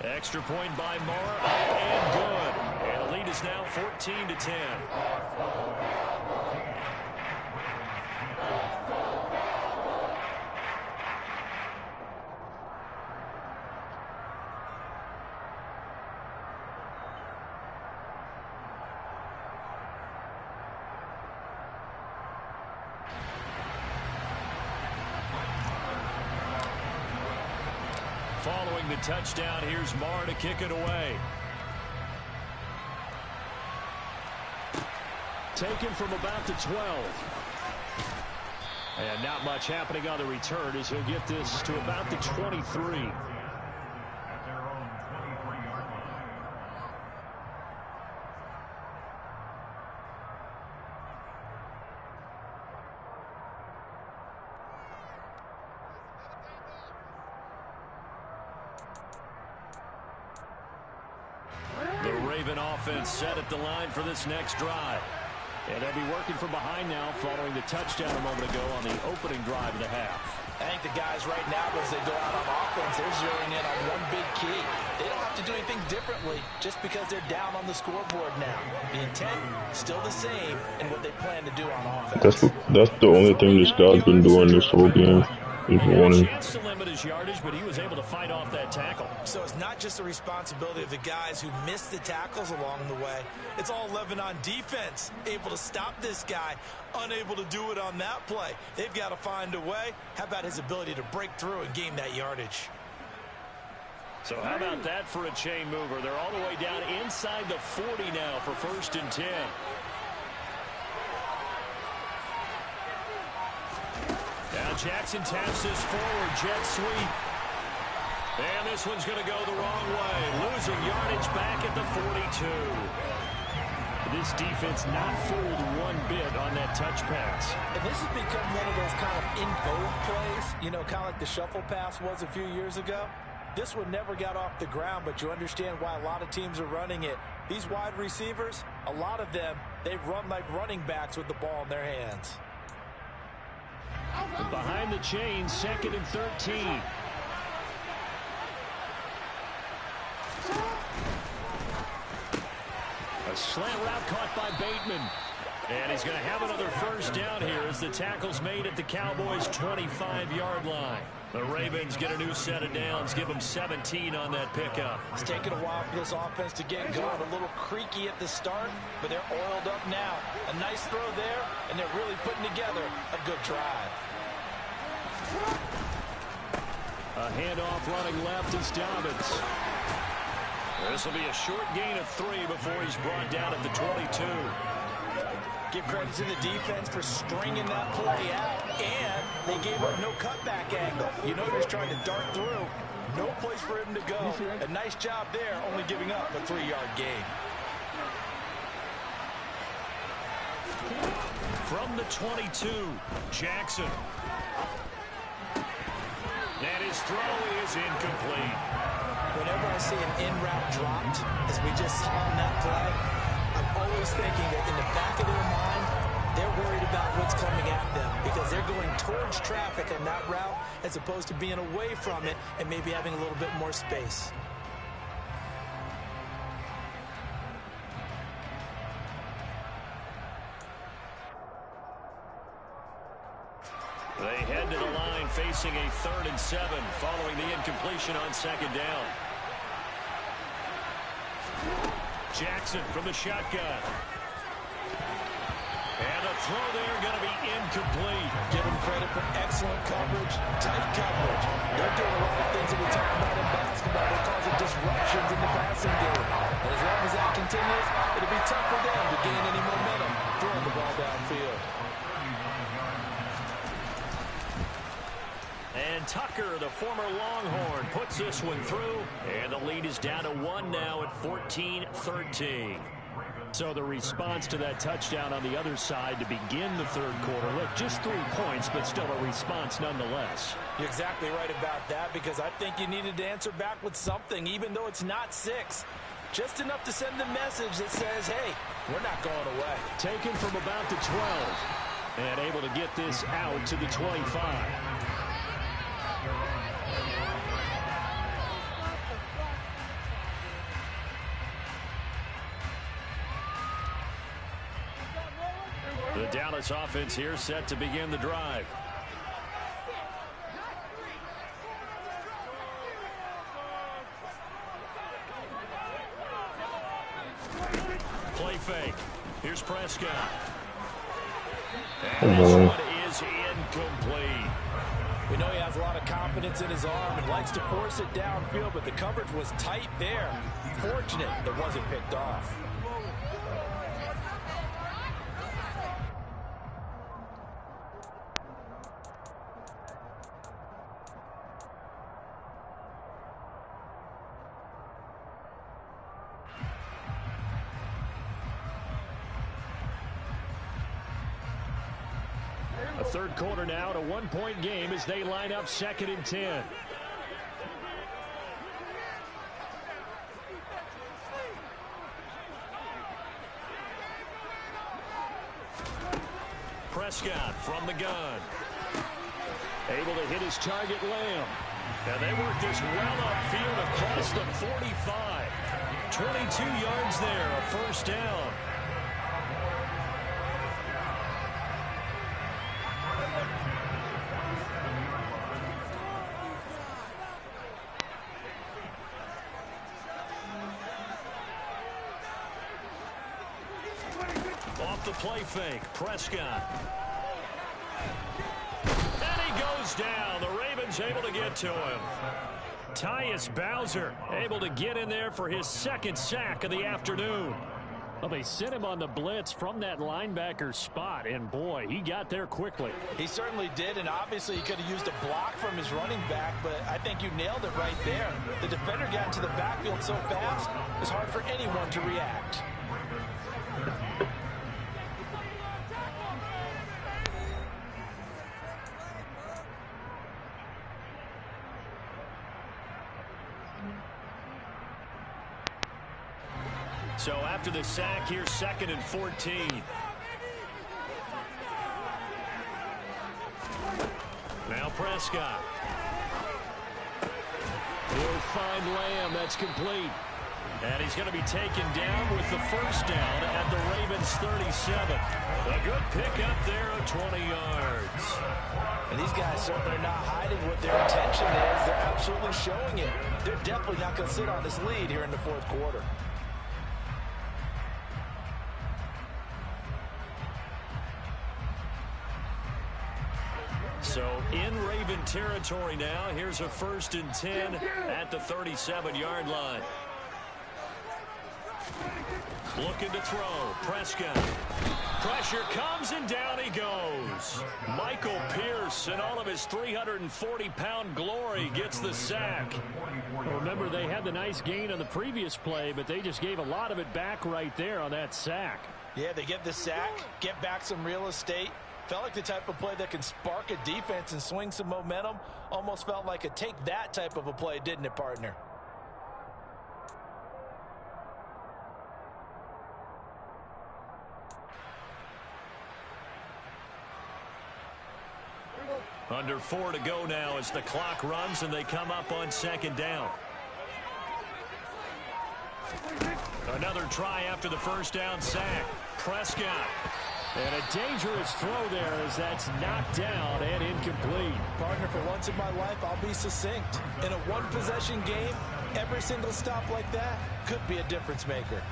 Speaker 2: Extra point by Mara, up and good. And the lead is now 14-10. Following the touchdown, here's Marr to kick it away.
Speaker 3: Taken from about the 12.
Speaker 2: And not much happening on the return as he'll get this to about the 23. The Raven offense set at the line for this next drive. And they'll be working from behind now following the touchdown a moment ago on the opening drive of the half.
Speaker 4: I think the guys right now, as they go out on offense, they're zeroing in on one big key. They don't have to do anything differently just because they're down on the scoreboard now. The intent still the same in what they plan to do on offense.
Speaker 1: That's the only thing this guy's been doing this whole game. He's running.
Speaker 2: Chance to limit his yardage, but he was able to fight off that tackle.
Speaker 4: So it's not just the responsibility of the guys who missed the tackles along the way. It's all 11 on defense, able to stop this guy, unable to do it on that play. They've got to find a way. How about his ability to break through and gain that yardage?
Speaker 2: So how about that for a chain mover? They're all the way down inside the 40 now for 1st and 10. Now Jackson taps this forward jet sweep. And this one's going to go the wrong way. Losing yardage back at the 42. This defense not fooled one bit on that touch pass.
Speaker 4: And this has become one of those kind of in vogue plays, you know, kind of like the shuffle pass was a few years ago. This one never got off the ground, but you understand why a lot of teams are running it. These wide receivers, a lot of them, they run like running backs with the ball in their hands.
Speaker 2: Behind the chain, 2nd and 13. A slant route caught by Bateman. And he's going to have another 1st down here as the tackle's made at the Cowboys' 25-yard line. The Ravens get a new set of downs, give them 17 on that pickup.
Speaker 4: It's taken a while for this offense to get going. A little creaky at the start, but they're oiled up now. A nice throw there, and they're really putting together a good drive.
Speaker 2: A handoff running left is Dobbins. This will be a short gain of 3 before he's brought down at the 22.
Speaker 4: Give credit to the defense for stringing that play out, and they gave up no cutback angle. You know he was trying to dart through. No place for him to go. A nice job there, only giving up a 3-yard gain.
Speaker 2: From the 22, Jackson. And his throw is incomplete.
Speaker 4: Whenever I see an in-route dropped, as we just saw on that play, I'm always thinking that in the back of their mind, they're worried about what's coming at them because they're going towards traffic on that route as opposed to being away from it and maybe having a little bit more space.
Speaker 2: They head to the line facing a 3rd and 7 following the incompletion on 2nd down. Jackson from the shotgun. And a throw there going to be incomplete.
Speaker 4: Give him credit for excellent coverage, tight coverage. They're doing a lot of things that we talk about in basketball that cause disruptions in the passing game. And as long as that continues, it'll be tough for them to gain any momentum throwing the ball downfield.
Speaker 2: And Tucker, the former Longhorn, puts this one through. And the lead is down to 1 now at 14-13. So the response to that touchdown on the other side to begin the 3rd quarter. Look, just 3 points, but still a response nonetheless.
Speaker 4: You're exactly right about that because I think you needed to answer back with something, even though it's not 6. Just enough to send the message that says, hey, we're not going away.
Speaker 2: Taken from about the 12 and able to get this out to the 25. The Dallas offense here set to begin the drive. Play fake. Here's Prescott. And this one is incomplete.
Speaker 4: We know he has a lot of confidence in his arm and likes to force it downfield, but the coverage was tight there. Fortunate it wasn't picked off.
Speaker 2: A 3rd quarter now at a 1-point game as they line up 2nd and 10. Prescott from the gun. Able to hit his target, Lamb. And they work this well upfield across the 45. 22 yards there, a first down. Off the play fake, Prescott. And he goes down. The Ravens able to get to him. Tyus Bowser able to get in there for his second sack of the afternoon.
Speaker 3: Well, they sent him on the blitz from that linebacker spot, and boy, he got there quickly.
Speaker 4: He certainly did, and obviously he could have used a block from his running back, but I think you nailed it right there. The defender got into the backfield so fast, it's hard for anyone to react.
Speaker 2: So after the sack, here's 2nd and 14. Now Prescott. He'll find Lamb. That's complete. And he's going to be taken down with the first down at the Ravens 37. A good pickup there of 20 yards.
Speaker 4: And these guys certainly are not hiding what their intention is. They're absolutely showing it. They're definitely not going to sit on this lead here in the fourth quarter.
Speaker 2: So in Raven territory now. Here's a 1st and 10 at the 37-yard line. Looking to throw. Prescott. Pressure comes and down he goes. Michael Pierce in all of his 340-pound glory gets the sack.
Speaker 3: Well, remember, they had the nice gain on the previous play, but they just gave a lot of it back right there on that sack.
Speaker 4: Yeah, they get the sack, get back some real estate. Felt like the type of play that can spark a defense and swing some momentum. Almost felt like a take that type of a play, didn't it, partner?
Speaker 2: Under 4 to go now as the clock runs and they come up on 2nd down. Another try after the first down sack. Prescott.
Speaker 3: And a dangerous throw there as that's knocked down and incomplete.
Speaker 4: Partner, for once in my life, I'll be succinct. In a one-possession game, every single stop like that could be a difference maker.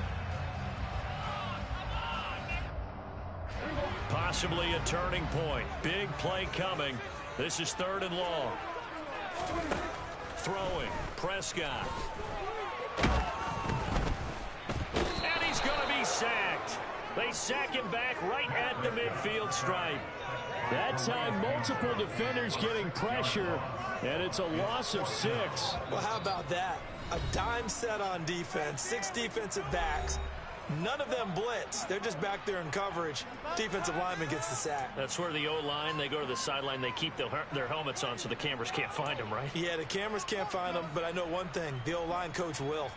Speaker 2: Possibly a turning point. Big play coming. This is 3rd and long. Throwing. Prescott. And he's going to be sacked. They sack him back right at the midfield stripe.
Speaker 3: That time, multiple defenders getting pressure, and it's a loss of 6.
Speaker 4: Well, how about that? A dime set on defense, 6 defensive backs. None of them blitz. They're just back there in coverage. Defensive lineman gets the sack.
Speaker 2: That's where the O-line, they go to the sideline, they keep their helmets on so the cameras can't find them, right?
Speaker 4: Yeah, the cameras can't find them, but I know one thing. The O-line coach will.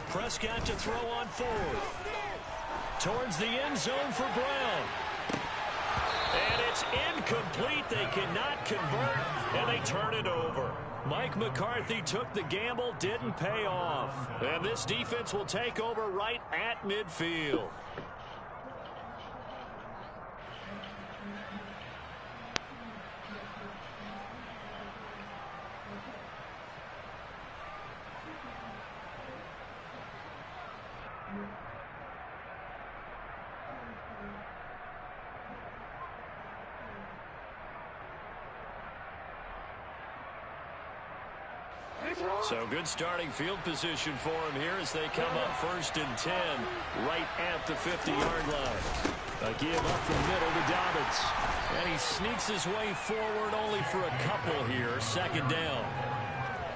Speaker 2: Prescott to throw on 4th. Towards the end zone for Brown. And it's incomplete. They cannot convert, and they turn it over. Mike McCarthy took the gamble, didn't pay off. And this defense will take over right at midfield. So good starting field position for him here as they come up 1st and 10 right at the 50-yard line.
Speaker 3: A give up the middle to Dobbins.
Speaker 2: And he sneaks his way forward only for a couple here. 2nd down.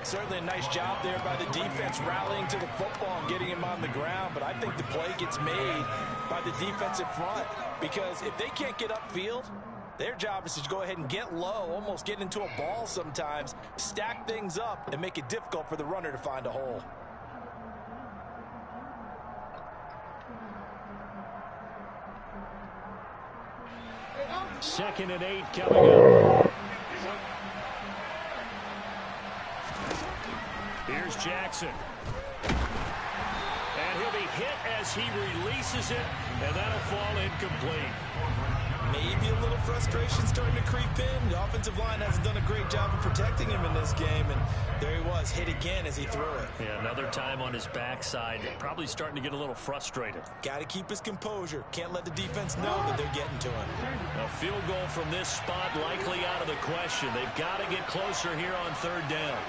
Speaker 4: Certainly a nice job there by the defense rallying to the football and getting him on the ground. But I think the play gets made by the defensive front because if they can't get upfield, Their job is to go ahead and get low, almost get into a ball sometimes, stack things up, and make it difficult for the runner to find a hole.
Speaker 3: Second and 8 coming up. Here's Jackson. And he'll be hit as he releases it, and that'll fall incomplete.
Speaker 4: Maybe a little frustration starting to creep in. The offensive line hasn't done a great job of protecting him in this game, and there he was, hit again as he threw it.
Speaker 3: Yeah, another time on his backside. Probably starting to get a little frustrated.
Speaker 4: Got to keep his composure. Can't let the defense know that they're getting to him.
Speaker 3: A field goal from this spot likely out of the question. They've got to get closer here on third down.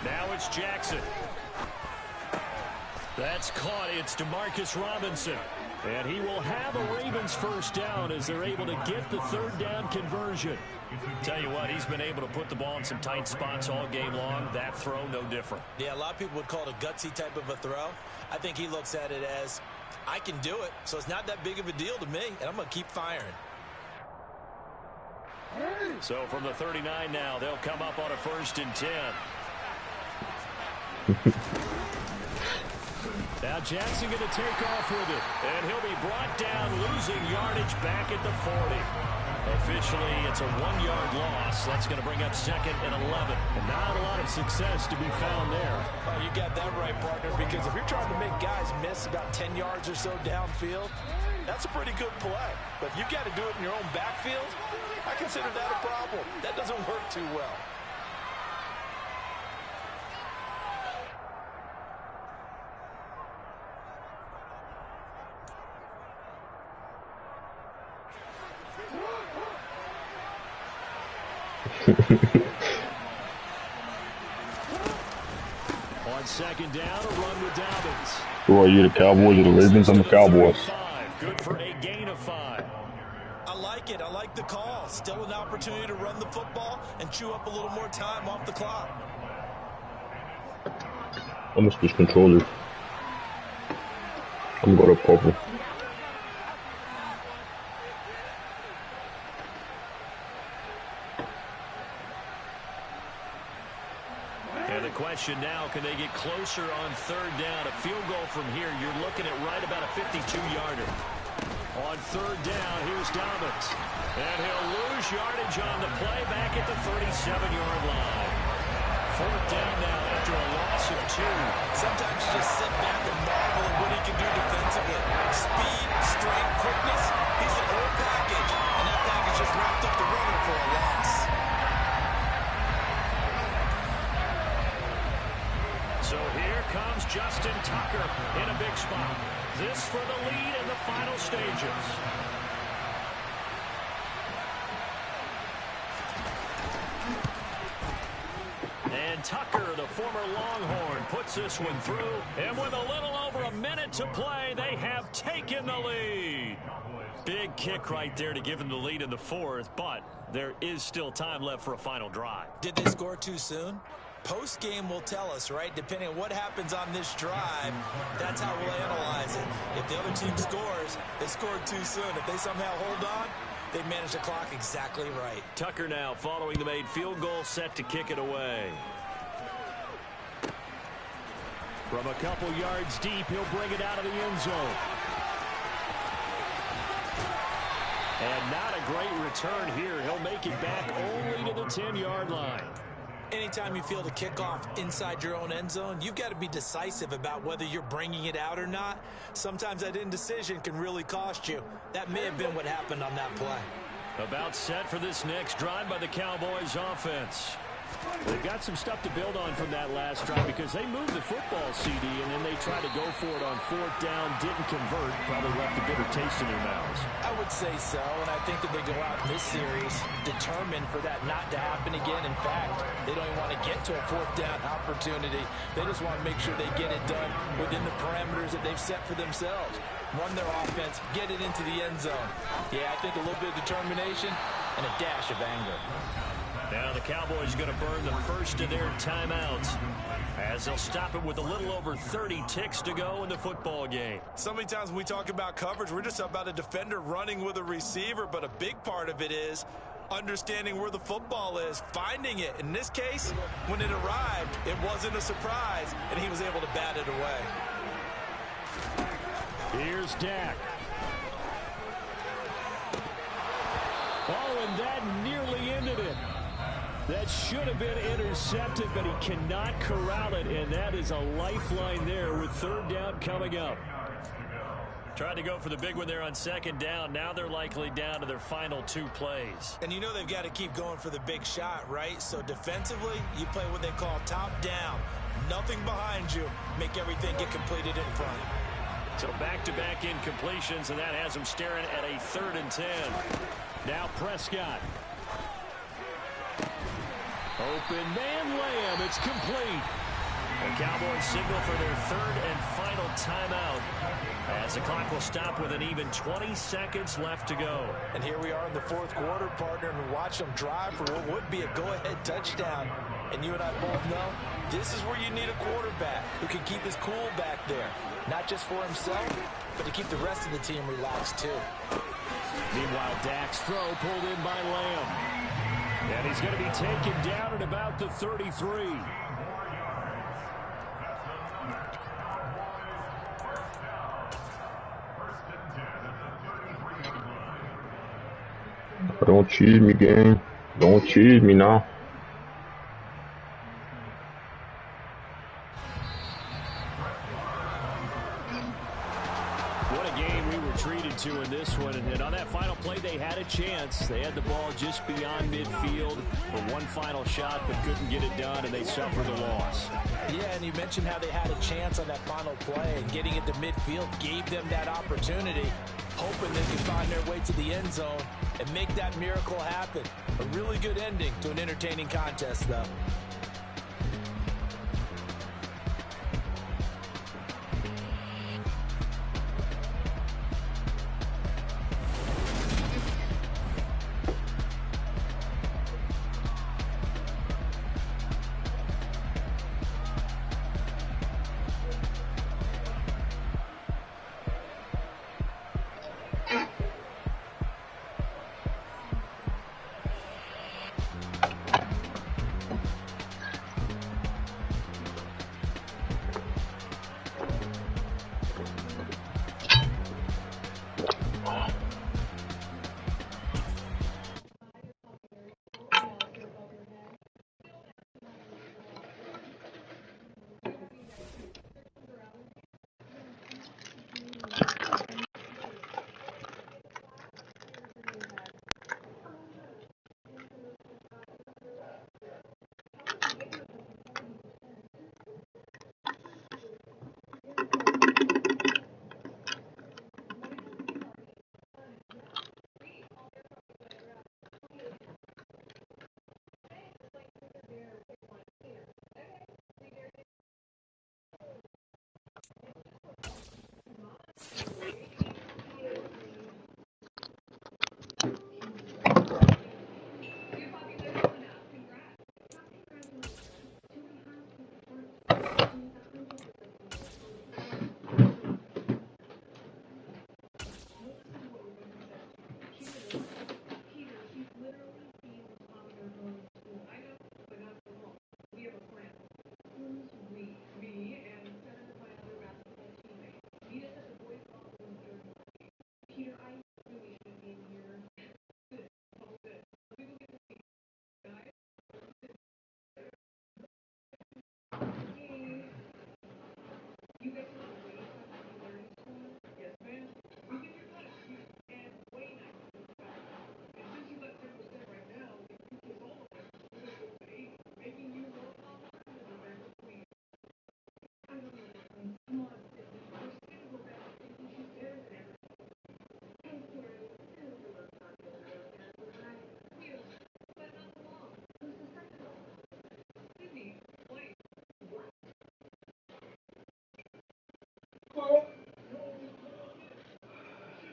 Speaker 3: Now it's Jackson. That's caught. It's DeMarcus Robinson. And he will have a Ravens first down as they're able to get the third down conversion. Tell you what, he's been able to put the ball in some tight spots all game long. That throw, no different.
Speaker 4: Yeah, a lot of people would call it a gutsy type of a throw. I think he looks at it as, I can do it, so it's not that big of a deal to me, and I'm going to keep firing.
Speaker 3: So from the 39 now, they'll come up on a 1st and 10. Now Jackson going to take off with it, and he'll be brought down, losing yardage back at the 40. Officially, it's a 1-yard loss. That's going to bring up 2nd and 11. And not a lot of success to be found there.
Speaker 4: Oh, you got that right, partner, because if you're trying to make guys miss about 10 yards or so downfield, that's a pretty good play. But if you've got to do it in your own backfield, I consider that a problem. That doesn't work too well.
Speaker 3: On 2nd down, a run with Dobbins.
Speaker 1: Who are you, the Cowboys or the Ravens? I'm the Cowboys.
Speaker 3: Good for a gain of 5.
Speaker 4: I like it. I like the call. Still an opportunity to run the football and chew up a little more time off the clock.
Speaker 1: I'm gonna switch controllers. I'm gonna go to purple.
Speaker 3: Question now, can they get closer on third down? A field goal from here, you're looking at right about a 52-yarder. On third down, here's Dobbins. And he'll lose yardage on the play back at the 37-yard line. 4th down now after a loss of 2.
Speaker 4: Sometimes you just sit back and marvel at what he can do defensively. Speed, strength, quickness, he's the whole package. And that package just wrapped up the runner for a loss.
Speaker 3: So here comes Justin Tucker in a big spot. This for the lead in the final stages. And Tucker, the former Longhorn, puts this one through. And with a little over a minute to play, they have taken the lead. Big kick right there to give them the lead in the 4th, but there is still time left for a final drive.
Speaker 4: Did they score too soon? Post-game will tell us, right? Depending on what happens on this drive, that's how we'll analyze it. If the other team scores, they scored too soon. If they somehow hold on, they manage the clock exactly right.
Speaker 3: Tucker now following the made field goal, set to kick it away. From a couple yards deep, he'll bring it out of the end zone. And not a great return here. He'll make it back only to the 10-yard line.
Speaker 4: Anytime you feel the kickoff inside your own end zone, you've got to be decisive about whether you're bringing it out or not. Sometimes that indecision can really cost you. That may have been what happened on that play.
Speaker 3: About set for this next drive by the Cowboys offense. They've got some stuff to build on from that last drive because they moved the football, CD, and then they tried to go for it on 4th down, didn't convert, probably left a bitter taste in their mouths.
Speaker 4: I would say so, and I think that they go out in this series determined for that not to happen again. In fact, they don't even want to get to a 4th down opportunity. They just want to make sure they get it done within the parameters that they've set for themselves. Run their offense, get it into the end zone. Yeah, I think a little bit of determination and a dash of anger.
Speaker 2: Now the Cowboys are going to burn the first of their timeouts as they'll stop it with a little over 30 ticks to go in the football game.
Speaker 4: So many times when we talk about coverage, we're just about a defender running with a receiver, but a big part of it is understanding where the football is, finding it. In this case, when it arrived, it wasn't a surprise, and he was able to bat it away.
Speaker 2: Here's Dak. Oh, and that nearly ended it. That should have been intercepted, but he cannot corral it, and that is a lifeline there with third down coming up. Tried to go for the big one there on second down. Now they're likely down to their final 2 plays.
Speaker 4: And you know they've got to keep going for the big shot, right? So defensively, you play what they call top down. Nothing behind you. Make everything get completed in front.
Speaker 2: So back-to-back incompletions, and that has them staring at a 3rd and 10. Now Prescott. Open man Lamb. It's complete. The Cowboys signal for their 3rd and final timeout as the clock will stop with an even 20 seconds left to go.
Speaker 4: And here we are in the 4th quarter, partner, and watch them drive for what would be a go-ahead touchdown. And you and I both know this is where you need a quarterback who can keep his cool back there. Not just for himself, but to keep the rest of the team relaxed too.
Speaker 2: Meanwhile, Dak's throw pulled in by Lamb. And he's going to be taken down at about the 33.
Speaker 1: Don't cheese me, gang. Don't cheese me now.
Speaker 2: What a game we were treated to in this one. And on that final play, they had a chance. They had the ball just beyond midfield for one final shot, but couldn't get it done, and they suffered the loss.
Speaker 4: Yeah, and you mentioned how they had a chance on that final play, and getting into midfield gave them that opportunity, hoping they could find their way to the end zone and make that miracle happen. A really good ending to an entertaining contest, though.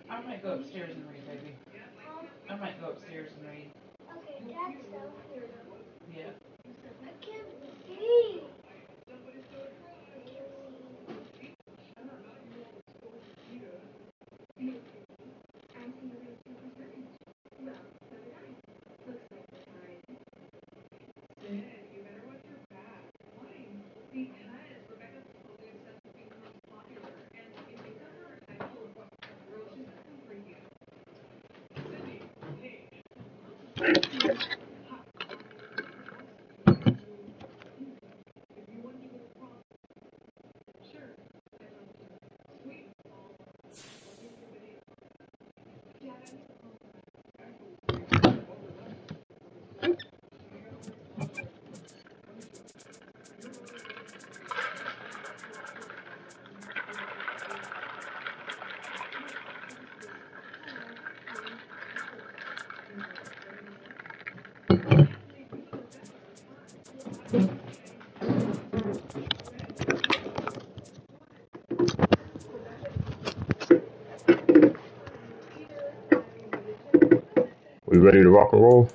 Speaker 8: I might go upstairs and read, baby. I might go upstairs and read. Okay, Dad's down here.
Speaker 1: We ready to rock and roll?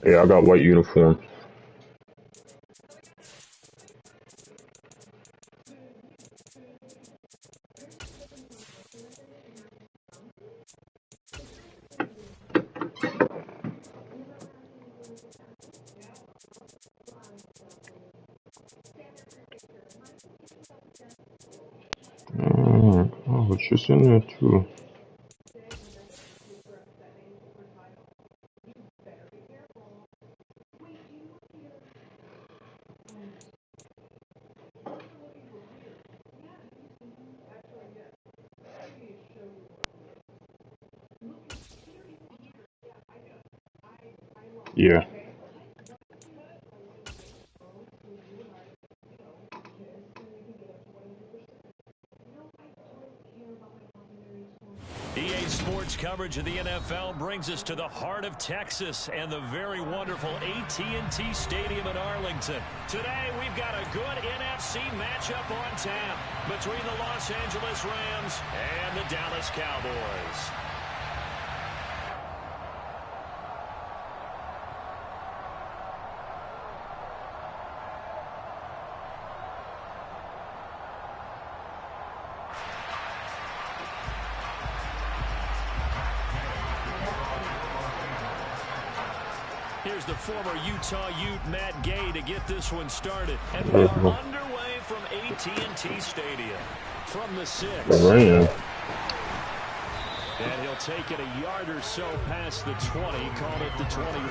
Speaker 1: Yeah, I got white uniform. Oh, it's just in there too. Yeah.
Speaker 2: EA Sports coverage of the NFL brings us to the heart of Texas and the very wonderful AT&T Stadium in Arlington. Today, we've got a good NFC matchup on tap between the Los Angeles Rams and the Dallas Cowboys. Here's the former Utah Ute, Matt Gay, to get this one started. And we are underway from AT&T Stadium. From the 6. And he'll take it a yard or so past the 20, called it the 21.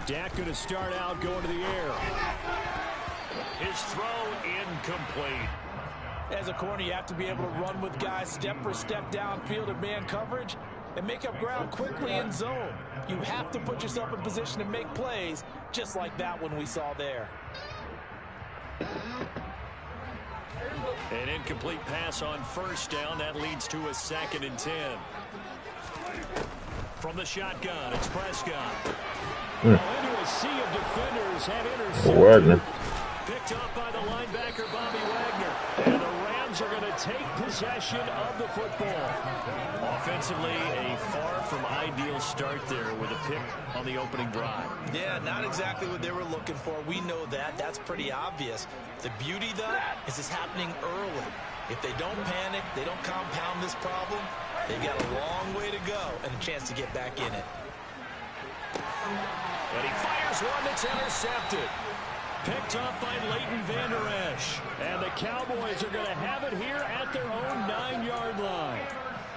Speaker 2: Dak going to start out going to the air. His throw incomplete.
Speaker 4: As a corner, you have to be able to run with guys step for step downfield in man coverage and make up ground quickly in zone. You have to put yourself in position to make plays, just like that one we saw there.
Speaker 2: An incomplete pass on first down. That leads to a 2nd and 10. From the shotgun, it's Prescott. Into a sea of defenders have intercepted. Picked up by the linebacker, Bobby Wagner. And the Rams are going to take possession of the football. Offensively, a far from ideal start there with a pick on the opening drive.
Speaker 4: Yeah, not exactly what they were looking for. We know that. That's pretty obvious. The beauty, though, is it's happening early. If they don't panic, they don't compound this problem, they've got a long way to go and a chance to get back in it.
Speaker 2: And he fires one that's intercepted. Picked up by Leighton Vander Esch. And the Cowboys are going to have it here at their own 9-yard line.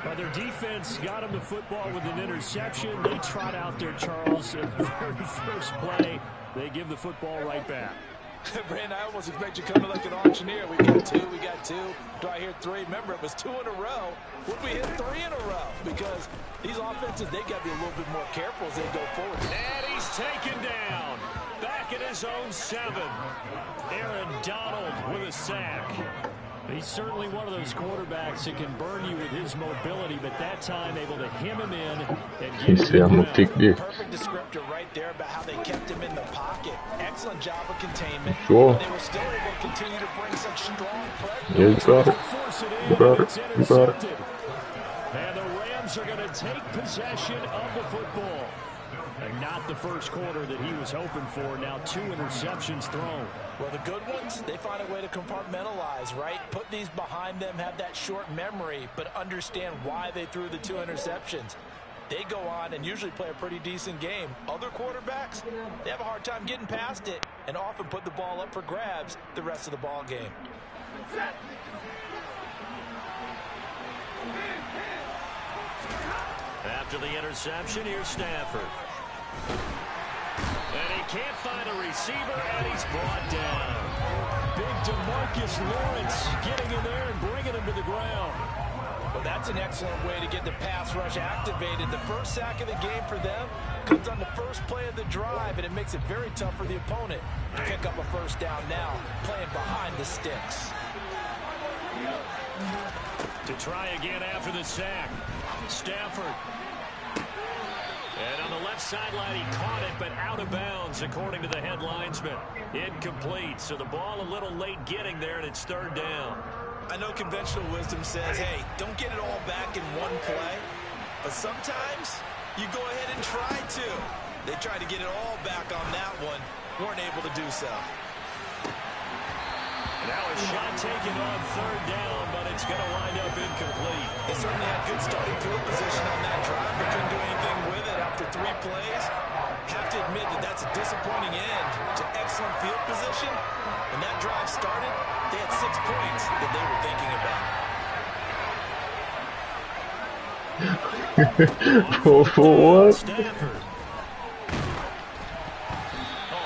Speaker 2: But their defense got him the football with an interception. They trot out there, Charles, in the very first play. They give the football right back.
Speaker 4: Brandon, I almost expect you coming like an auctioneer. We got two. Do I hear three? Remember, it was 2 in a row. Would we hit 3 in a row? Because these offenses, they got to be a little bit more careful as they go forward.
Speaker 2: And he's taken down. Back in his own 7. Aaron Donald with a sack. He's certainly one of those quarterbacks that can burn you with his mobility, but that time able to hem him in and get him
Speaker 4: Perfect descriptor right there about how they kept him in the pocket. Excellent job of containment.
Speaker 1: Sure.
Speaker 4: They were still able to continue to bring such strong pressure.
Speaker 1: Yeah, you got it. You got it.
Speaker 2: And the Rams are going to take possession of the football. And not the first quarter that he was hoping for. Now 2 interceptions thrown.
Speaker 4: Well, the good ones, they find a way to compartmentalize, right? Put these behind them, have that short memory, but understand why they threw the 2 interceptions. They go on and usually play a pretty decent game. Other quarterbacks, they have a hard time getting past it and often put the ball up for grabs the rest of the ball game.
Speaker 2: After the interception, here's Stafford. And he can't find a receiver, and he's brought down.
Speaker 3: Big DeMarcus Lawrence getting in there and bringing him to the ground.
Speaker 4: Well, that's an excellent way to get the pass rush activated. The first sack of the game for them comes on the first play of the drive, and it makes it very tough for the opponent to pick up a first down now, playing behind the sticks.
Speaker 2: To try again after the sack. Stafford. And on the left sideline, he caught it, but out of bounds, according to the head linesman. Incomplete, so the ball a little late getting there, and it's 3rd down.
Speaker 4: I know conventional wisdom says, hey, don't get it all back in one play. But sometimes you go ahead and try to. They tried to get it all back on that one. Weren't able to do so.
Speaker 2: Now a shot taken on 3rd down, but it's going to wind up incomplete.
Speaker 4: They certainly had good starting field position on that drive, but couldn't do anything with it after 3 plays. Have to admit that that's a disappointing end to excellent field position. When that drive started, they had 6 points that they were thinking about.
Speaker 1: What?
Speaker 2: Stafford.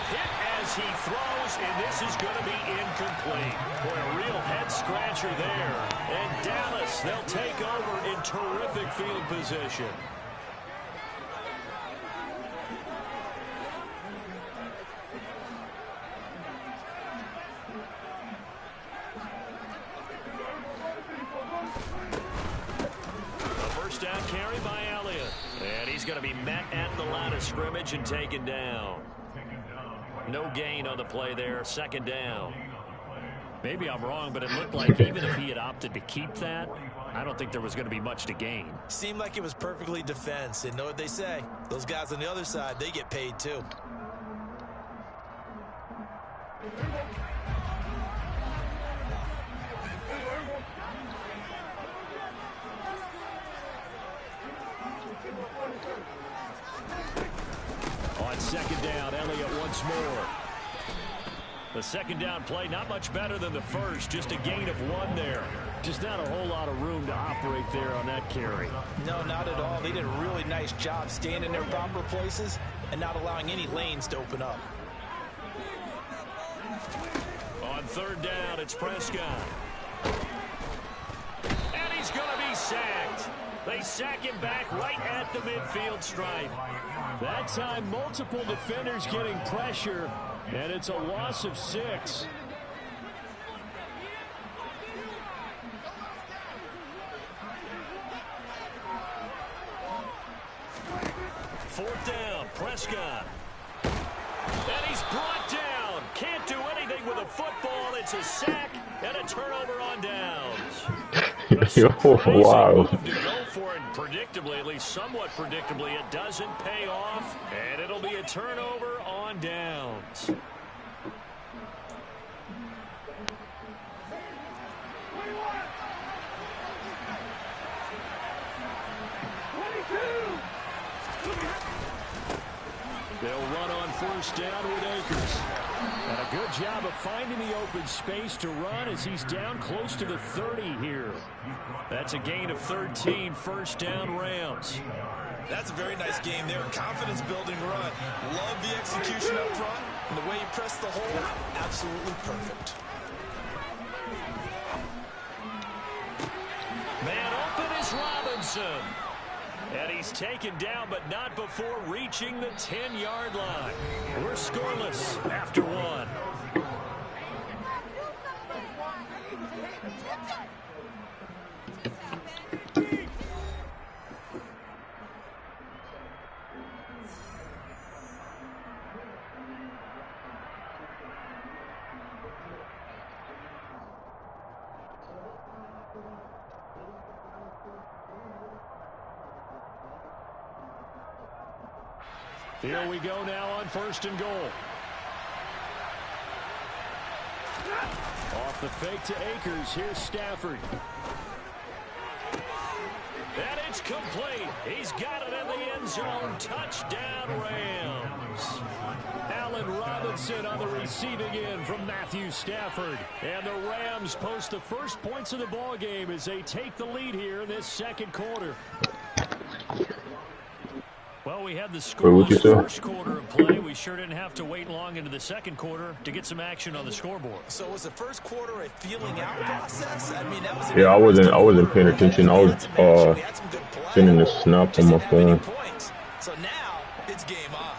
Speaker 2: Hit as he throws, and this is going to be incomplete. Boy, a real head-scratcher there. And Dallas, they'll take over in terrific field position. Down carry by Elliott. And he's going to be met at the line of scrimmage and taken down. No gain on the play there. 2nd down.
Speaker 3: Maybe I'm wrong, but it looked like even if he had opted to keep that, I don't think there was going to be much to gain.
Speaker 4: Seemed like it was perfectly defense. And know what they say? Those guys on the other side, they get paid too.
Speaker 3: On 2nd down, Elliott once more. The 2nd down play, not much better than the first. Just a gain of 1 there. Just not a whole lot of room to operate there on that carry.
Speaker 4: No, not at all. They did a really nice job staying in their proper places and not allowing any lanes to open up.
Speaker 2: On 3rd down, it's Prescott. And he's going to be sacked. They sack him back right at the midfield stripe.
Speaker 3: That time, multiple defenders getting pressure, and it's a loss of 6.
Speaker 2: Fourth down, Prescott. And he's brought down. Can't do anything with a football. It's a sack and a turnover on downs.
Speaker 1: Wow.
Speaker 2: To go for it predictably, at least somewhat predictably, it doesn't pay off, and it'll be a turnover on downs.
Speaker 3: They'll run on 1st down with Akers. And a good job of finding the open space to run as he's down close to the 30 here.
Speaker 2: That's a gain of 13, 1st down Rams.
Speaker 4: That's a very nice game there. Confidence-building run. Love the execution up front. And the way he pressed the hole, absolutely perfect.
Speaker 2: Man open is Robinson. And he's taken down, but not before reaching the 10-yard line. We're scoreless after one. Here we go now on 1st and goal. Off the fake to Akers. Here's Stafford. And it's complete. He's got it in the end zone. Touchdown, Rams. Allen Robinson on the receiving end from Matthew Stafford. And the Rams post the first points of the ball game as they take the lead here in this second quarter. Well, we had the score in the first quarter of play. We sure didn't have to wait long into the second quarter to get some action on the scoreboard.
Speaker 4: So was the first quarter a feeling out process? I mean, that was
Speaker 1: I wasn't paying attention. I was sending the snap on my phone.
Speaker 4: So now it's game on.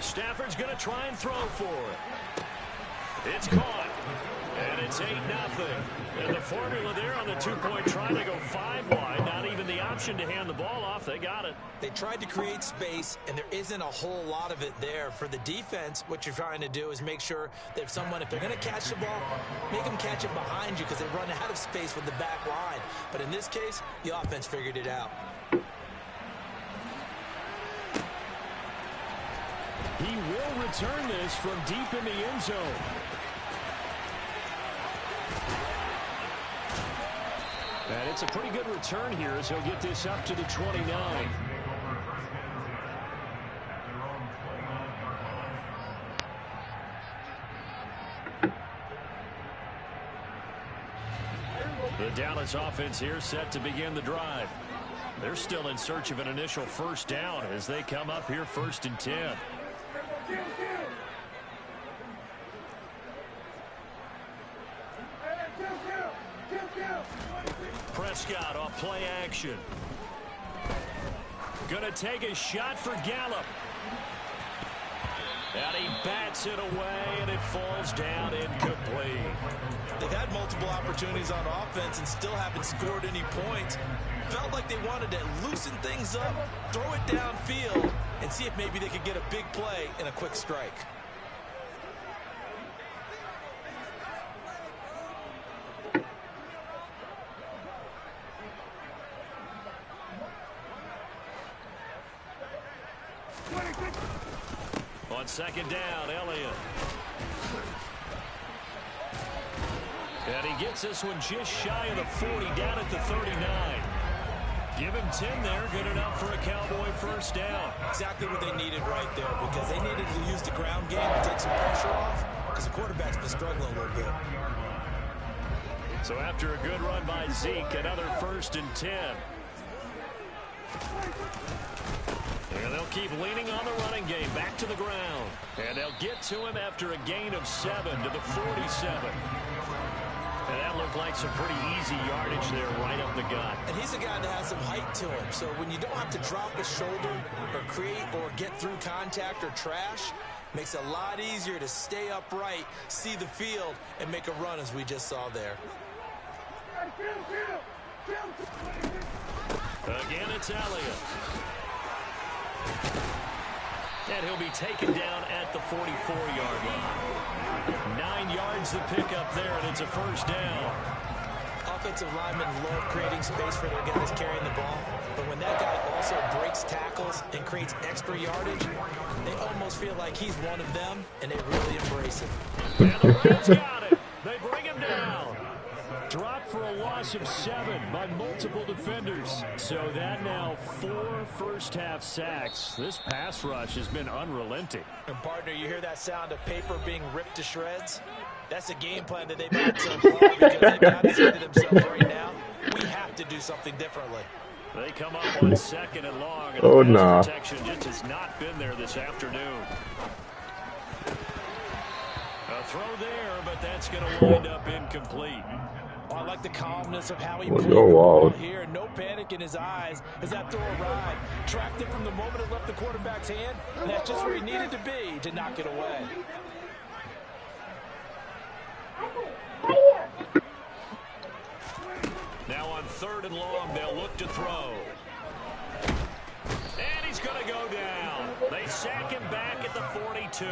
Speaker 2: Stafford's going to try and throw for it. It's caught. And it's 8-0. And the formula there on the two-point try to go 5 wide. Not even the option to hand the ball off. They got it.
Speaker 4: They tried to create space, and there isn't a whole lot of it there. For the defense, what you're trying to do is make sure that if they're going to catch the ball, make them catch it behind you because they run out of space with the back line. But in this case, the offense figured it out.
Speaker 2: He will return this from deep in the end zone. And it's a pretty good return here as he'll get this up to the 29. The Dallas offense here set to begin the drive. They're still in search of an initial first down as they come up here 1st and 10. Prescott off play action. Gonna take a shot for Gallup. And he bats it away, and it falls down incomplete.
Speaker 4: They've had multiple opportunities on offense and still haven't scored any points. Felt like they wanted to loosen things up, throw it downfield, and see if maybe they could get a big play and a quick strike.
Speaker 2: On 2nd down, Elliott. And he gets this one just shy of the 40, down at the 39. Give him 10 there, good enough for a Cowboy first down.
Speaker 4: Exactly what they needed right there, because they needed to use the ground game to take some pressure off, because the quarterback's been struggling a little bit.
Speaker 2: So after a good run by Zeke, another 1st and 10. And they'll keep leaning on the running game, back to the ground. And they'll get to him after a gain of 7 to the 47. And that looked like some pretty easy yardage there right up the gut.
Speaker 4: And he's a guy that has some height to him. So when you don't have to drop a shoulder or create or get through contact or trash, makes it a lot easier to stay upright, see the field, and make a run as we just saw there.
Speaker 2: Again, it's Elliott. And he'll be taken down at the 44-yard line. 9 yards to pick up there, and it's a first down.
Speaker 4: Offensive linemen love creating space for their guys carrying the ball, but when that guy also breaks tackles and creates extra yardage, they almost feel like he's one of them, and they really embrace it.
Speaker 2: And the Rams got it. They bring him down. Dropped for a loss of 7 by multiple defenders. So that now 4 first-half sacks. This pass rush has been unrelenting.
Speaker 4: And, partner, you hear that sound of paper being ripped to shreds? That's a game plan that they've had so far, because they've got to say to themselves right now, we have to do something differently.
Speaker 2: They come up on 2nd and long, and
Speaker 1: Oh,
Speaker 2: the pass
Speaker 1: nah.
Speaker 2: protection just has not been there this afternoon. A throw there, but that's going to wind up incomplete.
Speaker 4: Oh, I like the calmness of how he
Speaker 1: Well,
Speaker 4: played the
Speaker 1: you're
Speaker 4: ball
Speaker 1: wild.
Speaker 4: here. No panic in his eyes as that throw arrived. Tracked it from the moment it left the quarterback's hand, and that's just where he needed to be to knock it away.
Speaker 2: Now on 3rd and long, they'll look to throw. And he's going to go down. They sack him back at the 42.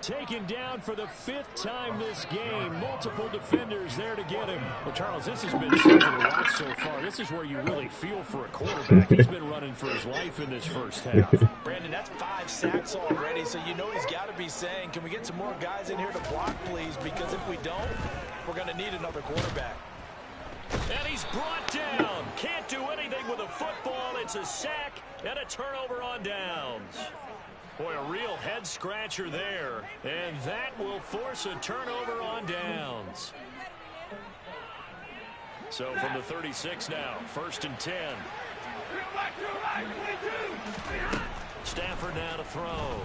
Speaker 3: Taken down for the 5th time this game. Multiple defenders there to get him. Well, Charles, this has been something to watch so far. This is where you really feel for a quarterback. He's been running for his life in this first half.
Speaker 4: Brandon, that's 5 sacks already, so you know he's got to be saying, can we get some more guys in here to block, please? Because if we don't, we're going to need another quarterback.
Speaker 2: And he's brought down. Can't do anything with a football. It's a sack and a turnover on downs. Boy, a real head-scratcher there. And that will force a turnover on downs. So from the 36 now, 1st and 10. Stafford now to throw.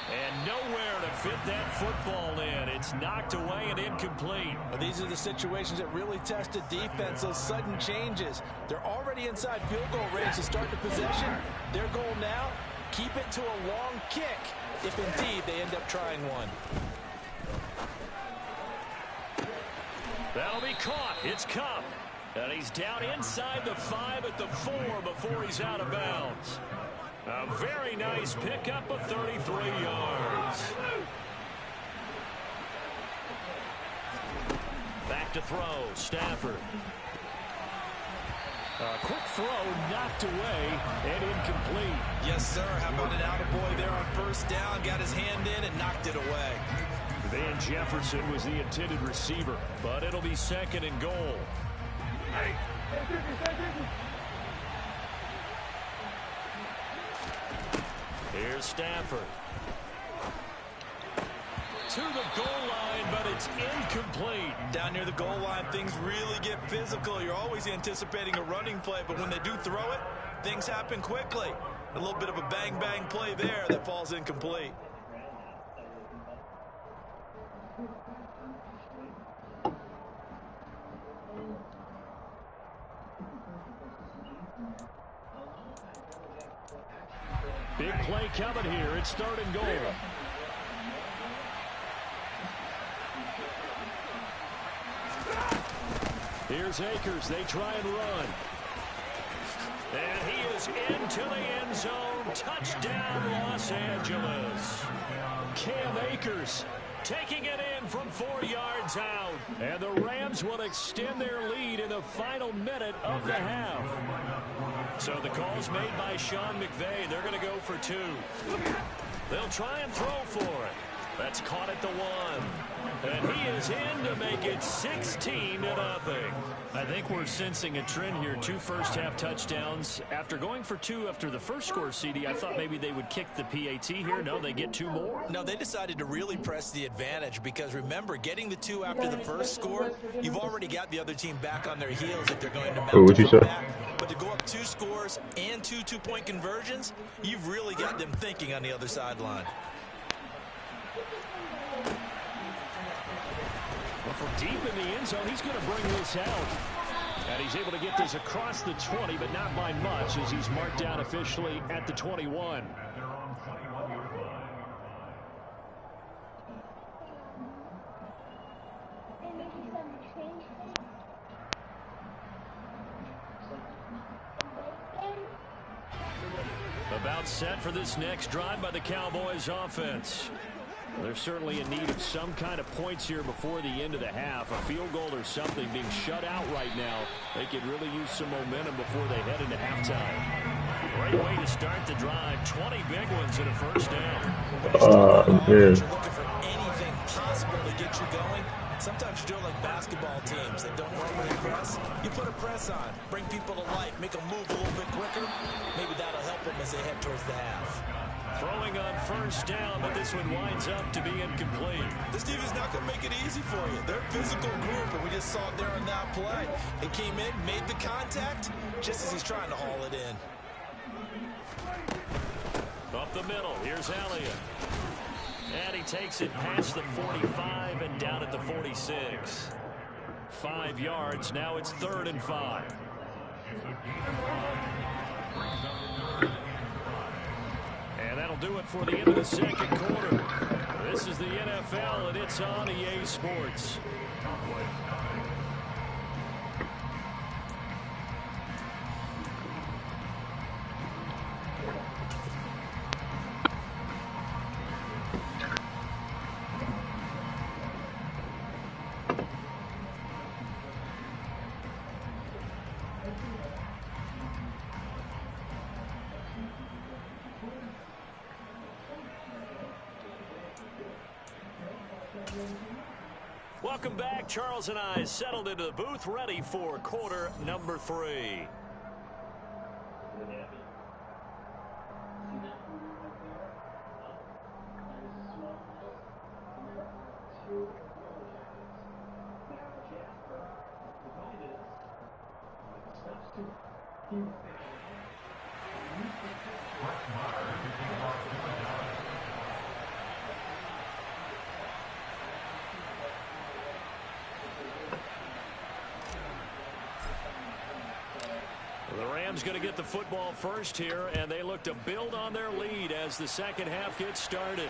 Speaker 2: And nowhere to fit that football in. It's knocked away and incomplete.
Speaker 4: Well, these are the situations that really test a defense, those sudden changes. They're already inside field goal range to start the possession. Their goal now, keep it to a long kick, if indeed they end up trying one.
Speaker 2: That'll be caught. It's Cup. And he's down inside the 5 at the 4 before he's out of bounds. A very nice pickup of 33 yards. Back to throw, Stafford.
Speaker 3: A quick throw knocked away and incomplete.
Speaker 4: Yes, sir. How about an attaboy there on 1st down? Got his hand in and knocked it away.
Speaker 3: Van Jefferson was the intended receiver.
Speaker 2: But it'll be 2nd and goal. Here's Stafford. To the goal line, but it's incomplete.
Speaker 4: Down near the goal line, things really get physical. You're always anticipating a running play, but when they do throw it, things happen quickly. A little bit of a bang-bang play there that falls incomplete.
Speaker 3: Big play coming here. It's 3rd and goal. Here's Akers. They try and run.
Speaker 2: And he is into the end zone. Touchdown, Los Angeles.
Speaker 3: Cam Akers
Speaker 2: taking it in from 4 yards out.
Speaker 3: And the Rams will extend their lead in the final minute of the half.
Speaker 2: So the call's made by Sean McVay. They're going to go for 2. They'll try and throw for it. That's caught at the 1. And he is in to make it 16-0.
Speaker 3: I think we're sensing a trend here. 2 first-half touchdowns. After going for 2 after the first score, CD, I thought maybe they would kick the PAT here. No, they get 2 more.
Speaker 4: No, they decided to really press the advantage because, remember, getting the 2 after the first score, you've already got the other team back on their heels if they're going to mount a comeback. But to go up 2 scores and 2 two-point conversions, you've really got them thinking on the other sideline.
Speaker 3: Well, from deep in the end zone, he's going to bring this out. And he's able to get this across the 20, but not by much, as he's marked down officially at the 21.
Speaker 2: About set for this next drive by the Cowboys offense.
Speaker 3: They're certainly in need of some kind of points here before the end of the half. A field goal or something, being shut out right now. They could really use some momentum before they head into halftime.
Speaker 2: Great way to start the drive. 20 big ones and a first down.
Speaker 1: Man.
Speaker 4: You're looking for anything possible to get you going. Sometimes you're doing like basketball teams that don't normally press. You put a press on, bring people to life, make them move a little bit quicker. Maybe that'll help them as they head towards the half.
Speaker 2: Throwing on first down, but this one winds up to be incomplete.
Speaker 4: This defense is not going to make it easy for you. They're a physical group, and we just saw it there on that play. It came in, made the contact, just as he's trying to haul it in.
Speaker 2: Up the middle, here's Elliott. And he takes it past the 45 and down at the 46. 5 yards, now it's 3rd and 5. And that'll do it for the end of the second quarter. This is the NFL, and it's on EA Sports. Welcome back. Charles and I settled into the booth, ready for quarter number 3. The Rams going to get the football first here, and they look to build on their lead as the second half gets started.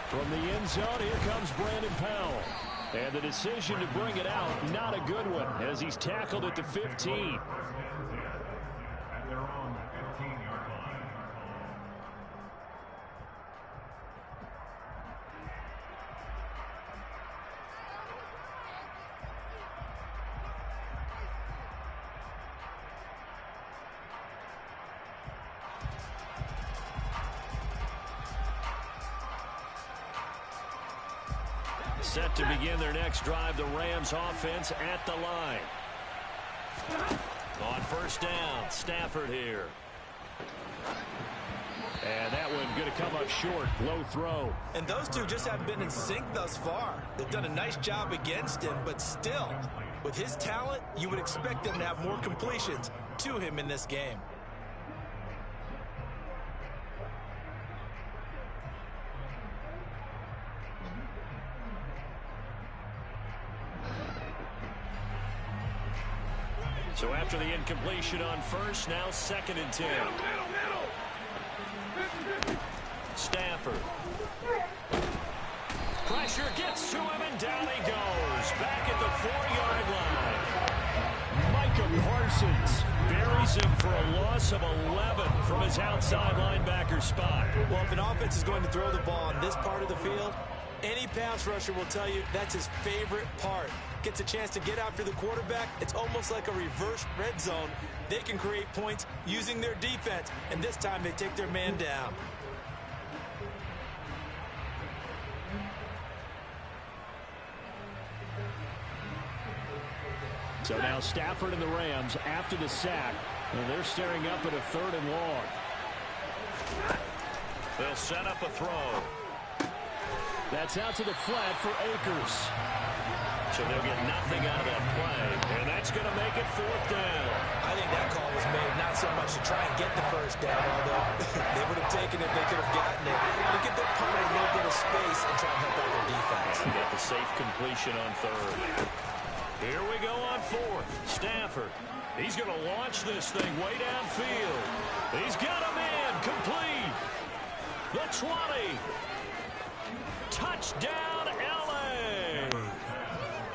Speaker 2: From the end zone, here comes Brandon Powell. And the decision to bring it out, not a good one, as he's tackled at the 15.
Speaker 5: At their own 15-yard line.
Speaker 2: Set to begin their next drive, the Rams offense at the line. On first down, Stafford here. And that one going to come up short, low throw.
Speaker 4: And those two just haven't been in sync thus far. They've done a nice job against him, but still, with his talent, you would expect them to have more completions to him in this game.
Speaker 2: So after the incompletion on first, now 2nd and 10. Stafford. Pressure gets to him, and down he goes. Back at the 4-yard line. Micah Parsons buries him for a loss of 11 from his outside linebacker spot.
Speaker 4: Well, if an offense is going to throw the ball on this part of the field, any pass rusher will tell you that's his favorite part. Gets a chance to get after the quarterback. It's almost like a reverse red zone. They can create points using their defense, and this time they take their man down.
Speaker 2: So now Stafford and the Rams after the sack, and they're staring up at a 3rd and long. They'll set up a throw. That's out to the flat for Akers. So they'll get nothing out of that play, and that's going to make it 4th down.
Speaker 4: I think that call was made not so much to try and get the first down, although they would have taken it, they could have gotten it. To give their punter a little bit of space and try and help out their defense.
Speaker 2: They got the safe completion on 3rd. Here we go on 4th. Stafford. He's going to launch this thing way downfield. He's got a man complete. The 20. Touchdown, L.A.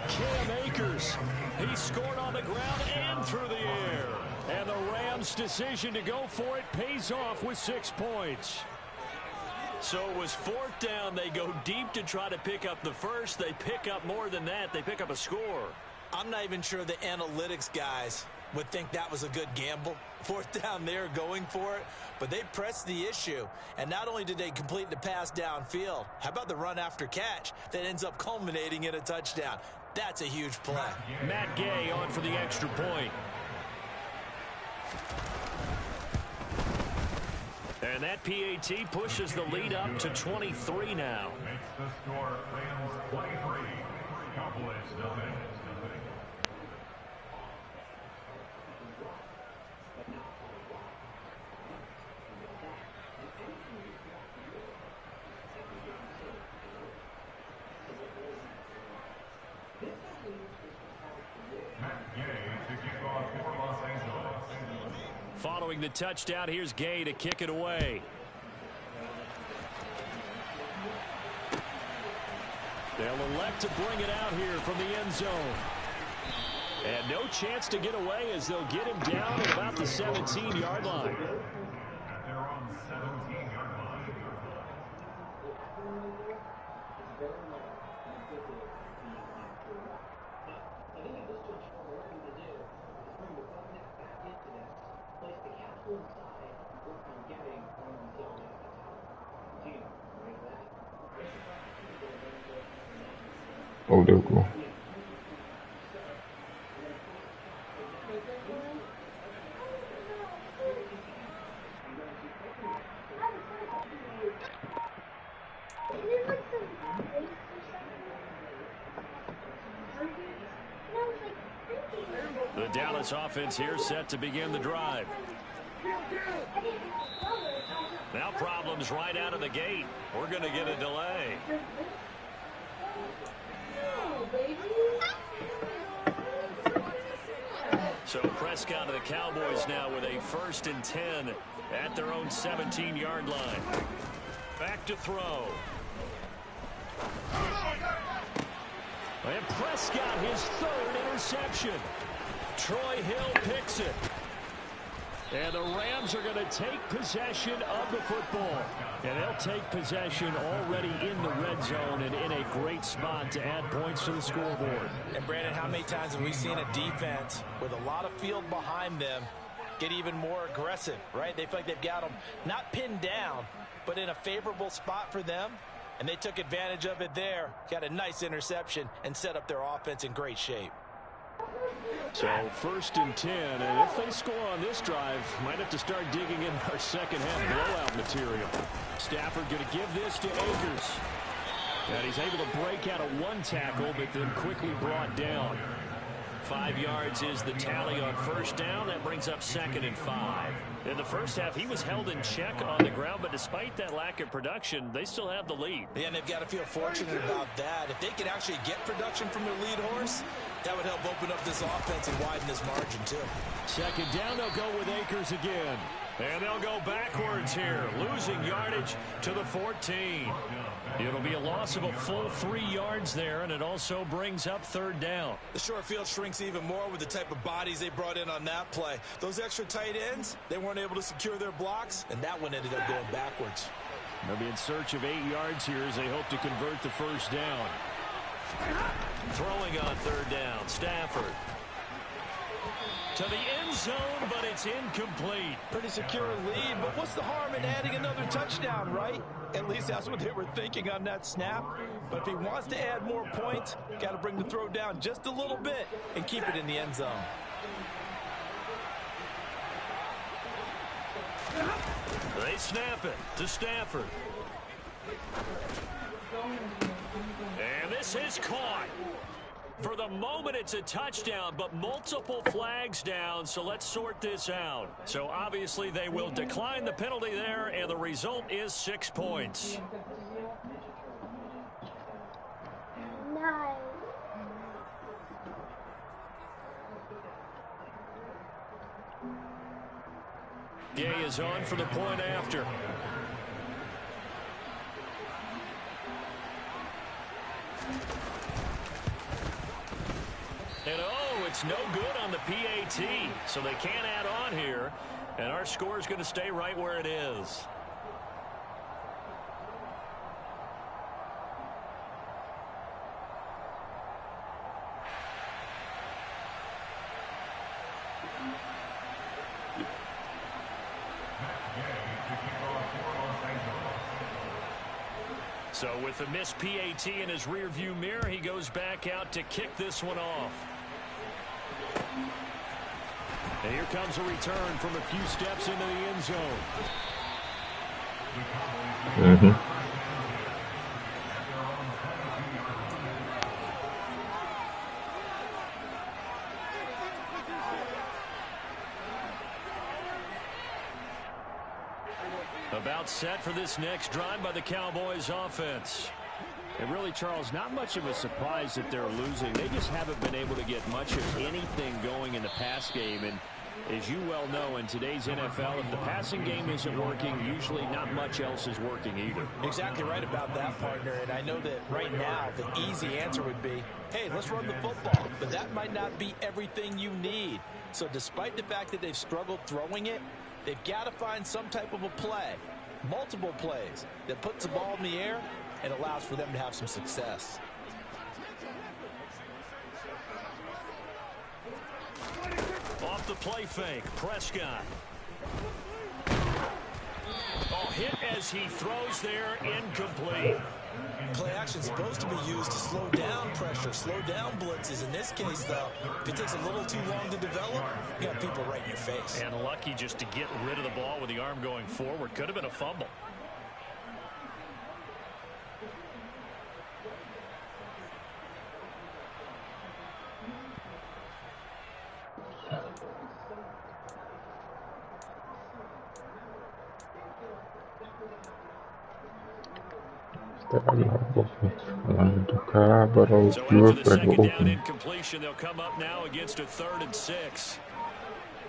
Speaker 2: Cam Akers. He scored on the ground and through the air. And the Rams' decision to go for it pays off with 6 points. So it was 4th down. They go deep to try to pick up the first. They pick up more than that. They pick up a score.
Speaker 4: I'm not even sure the analytics guys would think that was a good gamble. 4th down there going for it, but they pressed the issue. And not only did they complete the pass downfield, how about the run after catch that ends up culminating in a touchdown? That's a huge play.
Speaker 2: Matt Gay on for the extra point. And that PAT pushes the lead up to 23 now.
Speaker 5: Makes the score Rams 23, Cowboys nothing.
Speaker 2: Following the touchdown, here's Gay to kick it away. They'll elect to bring it out here from the end zone. And no chance to get away as they'll get him down at about the 17-yard line.
Speaker 5: At their own 17-yard line.
Speaker 1: Oh, there we go.
Speaker 2: The Dallas offense here set to begin the drive. Now problems right out of the gate. We're going to get a delay. So Prescott of the Cowboys now with a 1st and 10 at their own 17-yard line. Back to throw. And Prescott, his 3rd interception. Troy Hill picks it. And the Rams are going to take possession of the football. And they'll take possession already in the red zone and in a great spot to add points to the scoreboard.
Speaker 4: And Brandon, how many times have we seen a defense with a lot of field behind them get even more aggressive, right? They feel like they've got them not pinned down, but in a favorable spot for them. And they took advantage of it there, got a nice interception, and set up their offense in great shape.
Speaker 2: So 1st and 10, and if they score on this drive, might have to start digging in our second half blowout material. Stafford going to give this to Akers. And he's able to break out of 1 tackle, but then quickly brought down. 5 yards is the tally on 1st down. That brings up 2nd and 5. In the first half, he was held in check on the ground, but despite that lack of production, they still have the lead.
Speaker 4: Yeah, and they've got to feel fortunate about that. If they could actually get production from their lead horse, that would help open up this offense and widen this margin, too.
Speaker 2: 2nd down, they'll go with Akers again. And they'll go backwards here, losing yardage to the 14. It'll be a loss of a full 3 yards there, and it also brings up 3rd down.
Speaker 4: The short field shrinks even more with the type of bodies they brought in on that play. Those extra tight ends, they weren't able to secure their blocks, and that one ended up going backwards.
Speaker 2: They'll be in search of 8 yards here as they hope to convert the 1st down. Throwing on 3rd down, Stafford. To the end zone, but it's incomplete.
Speaker 4: Pretty secure lead, but what's the harm in adding another touchdown, right? At least that's what they were thinking on that snap. But if he wants to add more points, got to bring the throw down just a little bit and keep it in the end zone.
Speaker 2: They snap it to Stafford. And this is caught. For the moment, it's a touchdown, but multiple flags down, so let's sort this out. So obviously they will decline the penalty there, and the result is 6 points.
Speaker 8: Nice.
Speaker 2: Gay is on for the point after. And oh, it's no good on the PAT, so they can't add on here, and our score is going to stay right where it is. So with the missed PAT in his rearview mirror, he goes back out to kick this one off. And here comes a return from a few steps into the end zone. About set for this next drive by the Cowboys offense.
Speaker 3: And really, Charles, not much of a surprise that they're losing. They just haven't been able to get much of anything going in the pass game. And as you well know, in today's NFL, if the passing game isn't working, usually not much else is working either.
Speaker 4: Exactly right about that, partner. And I know that right now the easy answer would be, hey, let's run the football. But that might not be everything you need. So despite the fact that they've struggled throwing it, they've got to find some type of a play, multiple plays, that puts the ball in the air and allows for them to have some success.
Speaker 2: Off the play fake, Prescott. Oh, hit as he throws there, incomplete.
Speaker 4: Play action is supposed to be used to slow down pressure, slow down blitzes. In this case, though, if it takes a little too long to develop, you got people right in your face.
Speaker 2: And lucky just to get rid of the ball with the arm going forward. Could have been a fumble.
Speaker 1: So after
Speaker 2: the second down incompletion, they'll come up now against a 3rd and 6.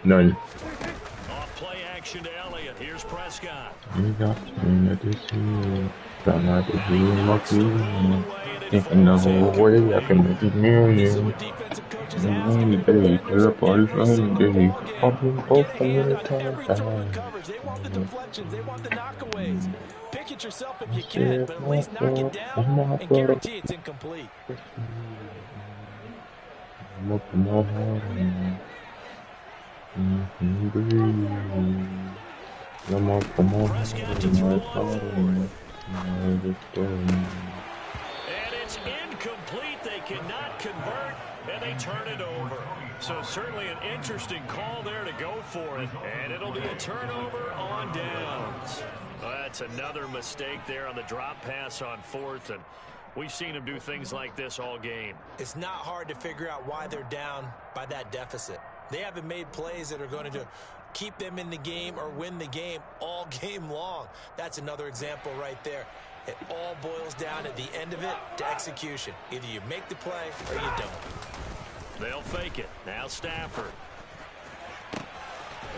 Speaker 1: None.
Speaker 2: Off play action to Elliott. Here's Prescott.
Speaker 1: Think another way I can make it million. One day, everybody's running day. Probably both a minute time.
Speaker 4: They want the deflections. They want the knockaways. Pick it yourself if you can, but at least knock it down and guarantee it's incomplete.
Speaker 2: Prescott to throw on 4th. And it's incomplete. They cannot convert, and they turn it over. So certainly an interesting call there to go for it, and it'll be a turnover on downs. That's another mistake there on the drop pass on 4th, and we've seen him do things like this all game.
Speaker 4: It's not hard to figure out why they're down by that deficit. They haven't made plays that are going to keep them in the game or win the game all game long. That's another example right there. It all boils down at the end of it to execution. Either you make the play or you don't.
Speaker 2: They'll fake it. Now Stafford.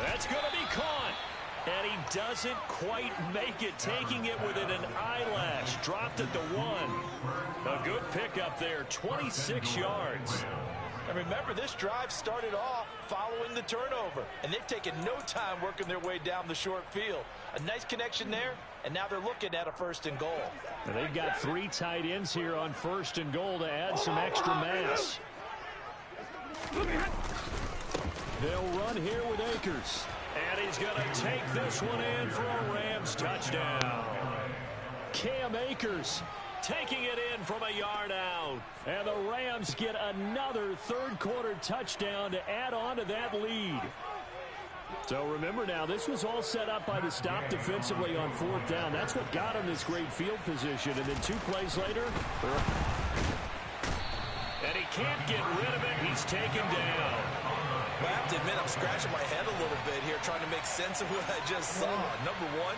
Speaker 2: That's going to be caught. And he doesn't quite make it, taking it within an eyelash. Dropped at the 1. A good pickup there, 26 yards.
Speaker 4: And remember, this drive started off following the turnover. And they've taken no time working their way down the short field. A nice connection there, and now they're looking at a 1st and goal.
Speaker 3: And they've got 3 tight ends here on 1st and goal to add some extra mass. They'll run here with Akers.
Speaker 2: And he's going to take this one in for a Rams touchdown.
Speaker 3: Cam Akers
Speaker 2: taking it in from a yard out.
Speaker 3: And the Rams get another 3rd quarter touchdown to add on to that lead. So remember now, this was all set up by the stop defensively on 4th down. That's what got him this great field position. And then 2 plays later.
Speaker 2: And he can't get rid of it. He's taken down.
Speaker 4: Well, I have to admit, I'm scratching my head a little bit here trying to make sense of what I just saw. Number 1,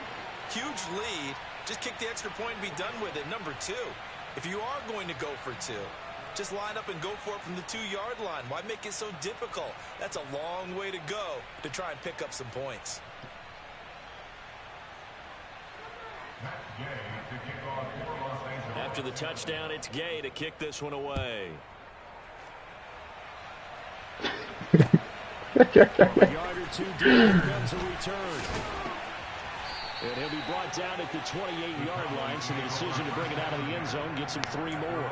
Speaker 4: huge lead. Just kick the extra point and be done with it. Number 2, if you are going to go for 2, just line up and go for it from the 2-yard line. Why make it so difficult? That's a long way to go to try and pick up some points.
Speaker 2: After the touchdown, it's Gay to kick this one away.
Speaker 3: A yard or 2 deep comes a return. And he'll be brought down at the 28-yard line, so the decision to bring it out of the end zone gets him 3 more.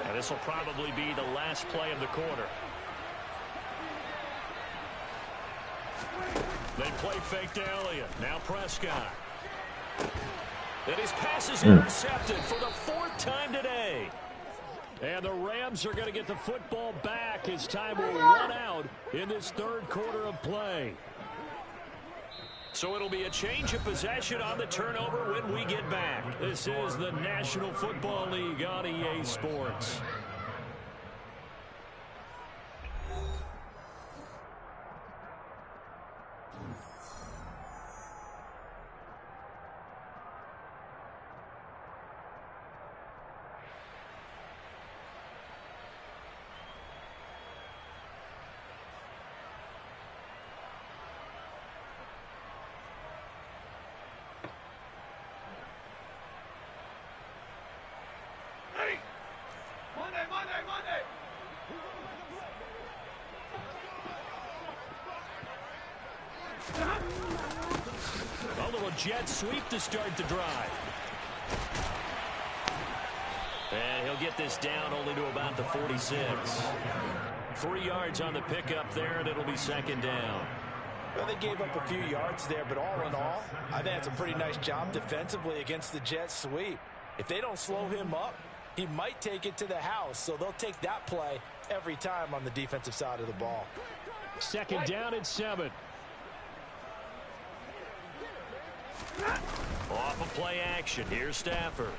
Speaker 2: And this will probably be the last play of the quarter. They play fake to Elliott. Now Prescott. And his pass is intercepted for the 4th time today. And the Rams are going to get the football back as time will run out in this 3rd quarter of play. So it'll be a change of possession on the turnover when we get back. This is the National Football League on EA Sports. A little jet sweep to start the drive. And he'll get this down only to about the 46. 3 yards on the pickup there, and it'll be 2nd down.
Speaker 4: Well, they gave up a few yards there, but all in all, I think that's a pretty nice job defensively against the jet sweep. If they don't slow him up, he might take it to the house, so they'll take that play every time on the defensive side of the ball.
Speaker 2: 2nd down and 7. Off of play action. Here's Stafford.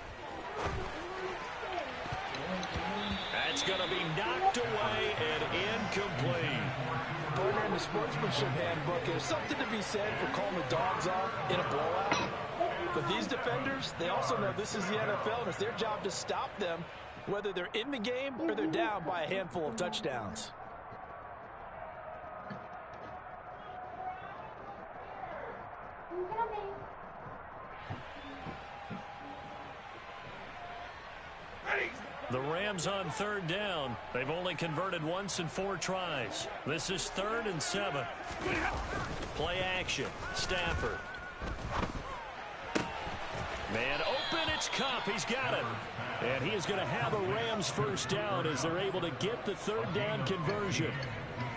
Speaker 2: That's going to be knocked away and incomplete.
Speaker 4: Partner, in the sportsmanship handbook, there's something to be said for calling the dogs off in a blowout. But these defenders, they also know this is the NFL, and it's their job to stop them, whether they're in the game or they're down by a handful of touchdowns.
Speaker 2: The Rams on 3rd down. They've only converted once in 4 tries. This is 3rd and 7. Play action. Stafford. Man open, it's Cup. He's got it. And he is going to have a Rams 1st down as they're able to get the 3rd down conversion.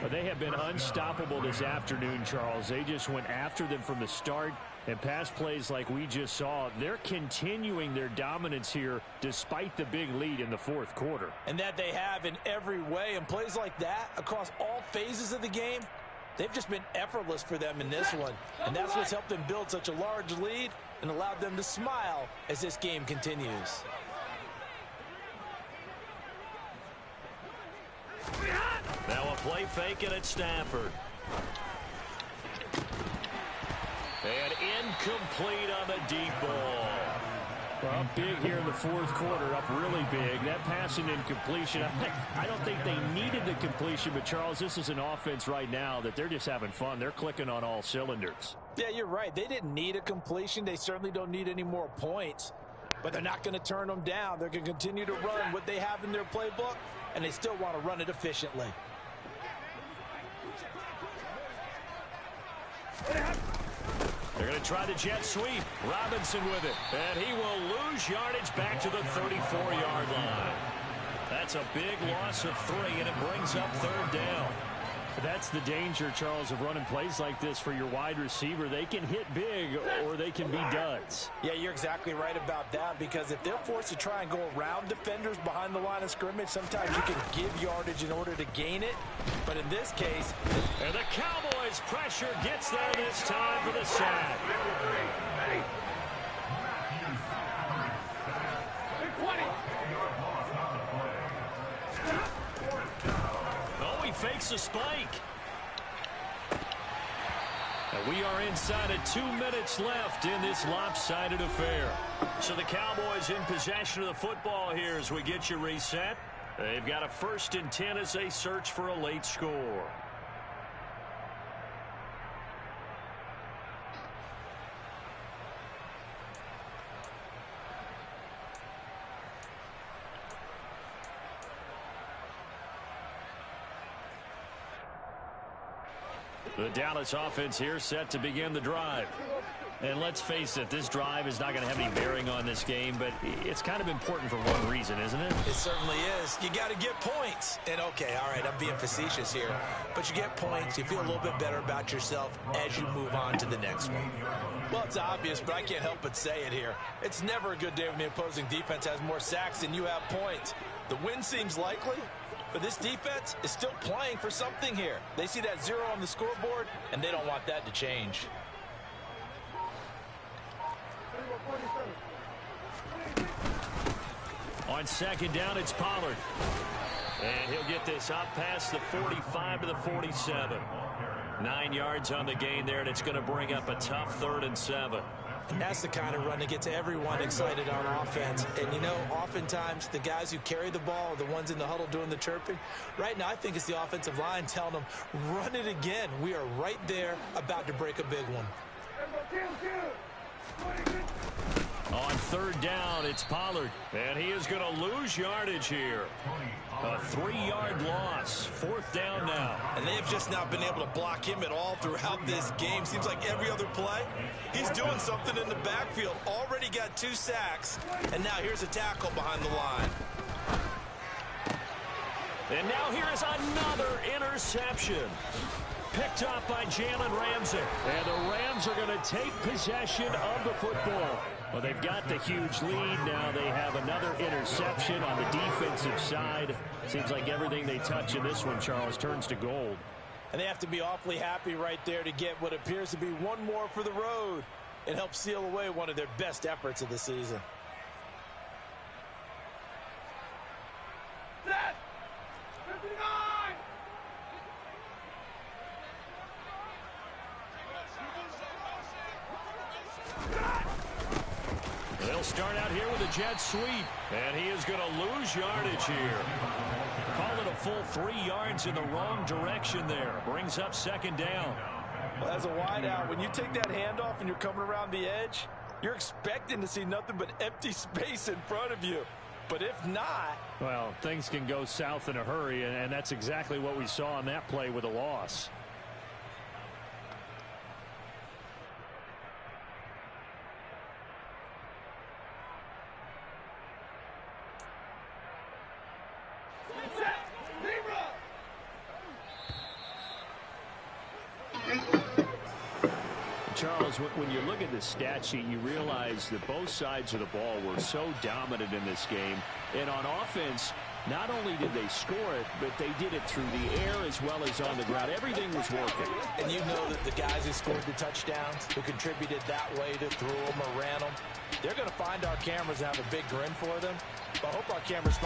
Speaker 2: But they have been unstoppable this afternoon, Charles. They just went after them from the start. And pass plays like we just saw, they're continuing their dominance here despite the big lead in the 4th quarter.
Speaker 4: And that they have in every way. And plays like that across all phases of the game, they've just been effortless for them in this one. And that's what's helped them build such a large lead and allowed them to smile as this game continues.
Speaker 2: Now a play fake, and it's Stafford. And incomplete on the deep ball. Well, up big here in the 4th quarter, up really big. That passing incompletion, I don't think they needed the completion, but Charles, this is an offense right now that they're just having fun. They're clicking on all cylinders.
Speaker 4: Yeah, you're right. They didn't need a completion. They certainly don't need any more points, but they're not going to turn them down. They're going to continue to run what they have in their playbook, and they still want to run it efficiently.
Speaker 2: They're going to try the jet sweep. Robinson with it. And he will lose yardage back to the 34-yard line. That's a big loss of 3, and it brings up 3rd down. That's the danger, Charles, of running plays like this for your wide receiver. They can hit big or they can be duds.
Speaker 4: Yeah, you're exactly right about that, because if they're forced to try and go around defenders behind the line of scrimmage, sometimes you can give yardage in order to gain it. But in this case...
Speaker 2: And the Cowboys' pressure gets there this time for the sack. Oh, he fakes a spike. And we are inside of 2 minutes left in this lopsided affair. So the Cowboys in possession of the football here as we get you reset. They've got a 1st and 10 as they search for a late score.
Speaker 3: The Dallas offense here set to begin the drive. And let's face it, this drive is not going to have any bearing on this game, but it's kind of important for one reason, isn't it?
Speaker 4: It certainly is. You got to get points. And, okay, all right, I'm being facetious here. But you get points, you feel a little bit better about yourself as you move on to the next one.
Speaker 9: Well, it's obvious, but I can't help but say it here. It's never a good day when the opposing defense has more sacks than you have points. The win seems likely, but this defense is still playing for something here. They see that 0 on the scoreboard, and they don't want that to change.
Speaker 3: On second down, it's Pollard. And he'll get this up past the 45 to the 47. 9 yards on the gain there, and it's going to bring up a tough 3rd and 7.
Speaker 4: That's the kind of run that gets everyone excited on offense. And, you know, oftentimes the guys who carry the ball are the ones in the huddle doing the chirping. Right now, I think it's the offensive line telling them, run it again. We are right there about to break a big one.
Speaker 3: On 3rd down, it's Pollard. And he is going to lose yardage here. A 3-yard loss. 4th down now.
Speaker 9: And they've just not been able to block him at all throughout this game. Seems like every other play, he's doing something in the backfield. Already got 2 sacks. And now here's a tackle behind the line.
Speaker 3: And now here is another interception. Picked up by Jalen Ramsey. And the Rams are going to take possession of the football. Well, they've got the huge lead. Now they have another interception on the defensive side. Seems like everything they touch in this one, Charles, turns to gold.
Speaker 9: And they have to be awfully happy right there to get what appears to be one more for the road. It helps seal away one of their best efforts of the season.
Speaker 5: Set! 59!
Speaker 3: They'll start out here with a jet sweep. And he is going to lose yardage here. Call it a full 3 yards in the wrong direction there. Brings up 2nd down.
Speaker 9: Well, as a wideout, when you take that handoff and you're coming around the edge, you're expecting to see nothing but empty space in front of you. But if not...
Speaker 3: Well, things can go south in a hurry, and that's exactly what we saw on that play with a loss. Charles, when you look at the stat sheet, you realize that both sides of the ball were so dominant in this game. And on offense, not only did they score it, but they did it through the air as well as on the ground. Everything was working.
Speaker 4: And you know that the guys who scored the touchdowns, who contributed that way to throw them or ran them, they're going to find our cameras and have a big grin for them. But I hope our cameras find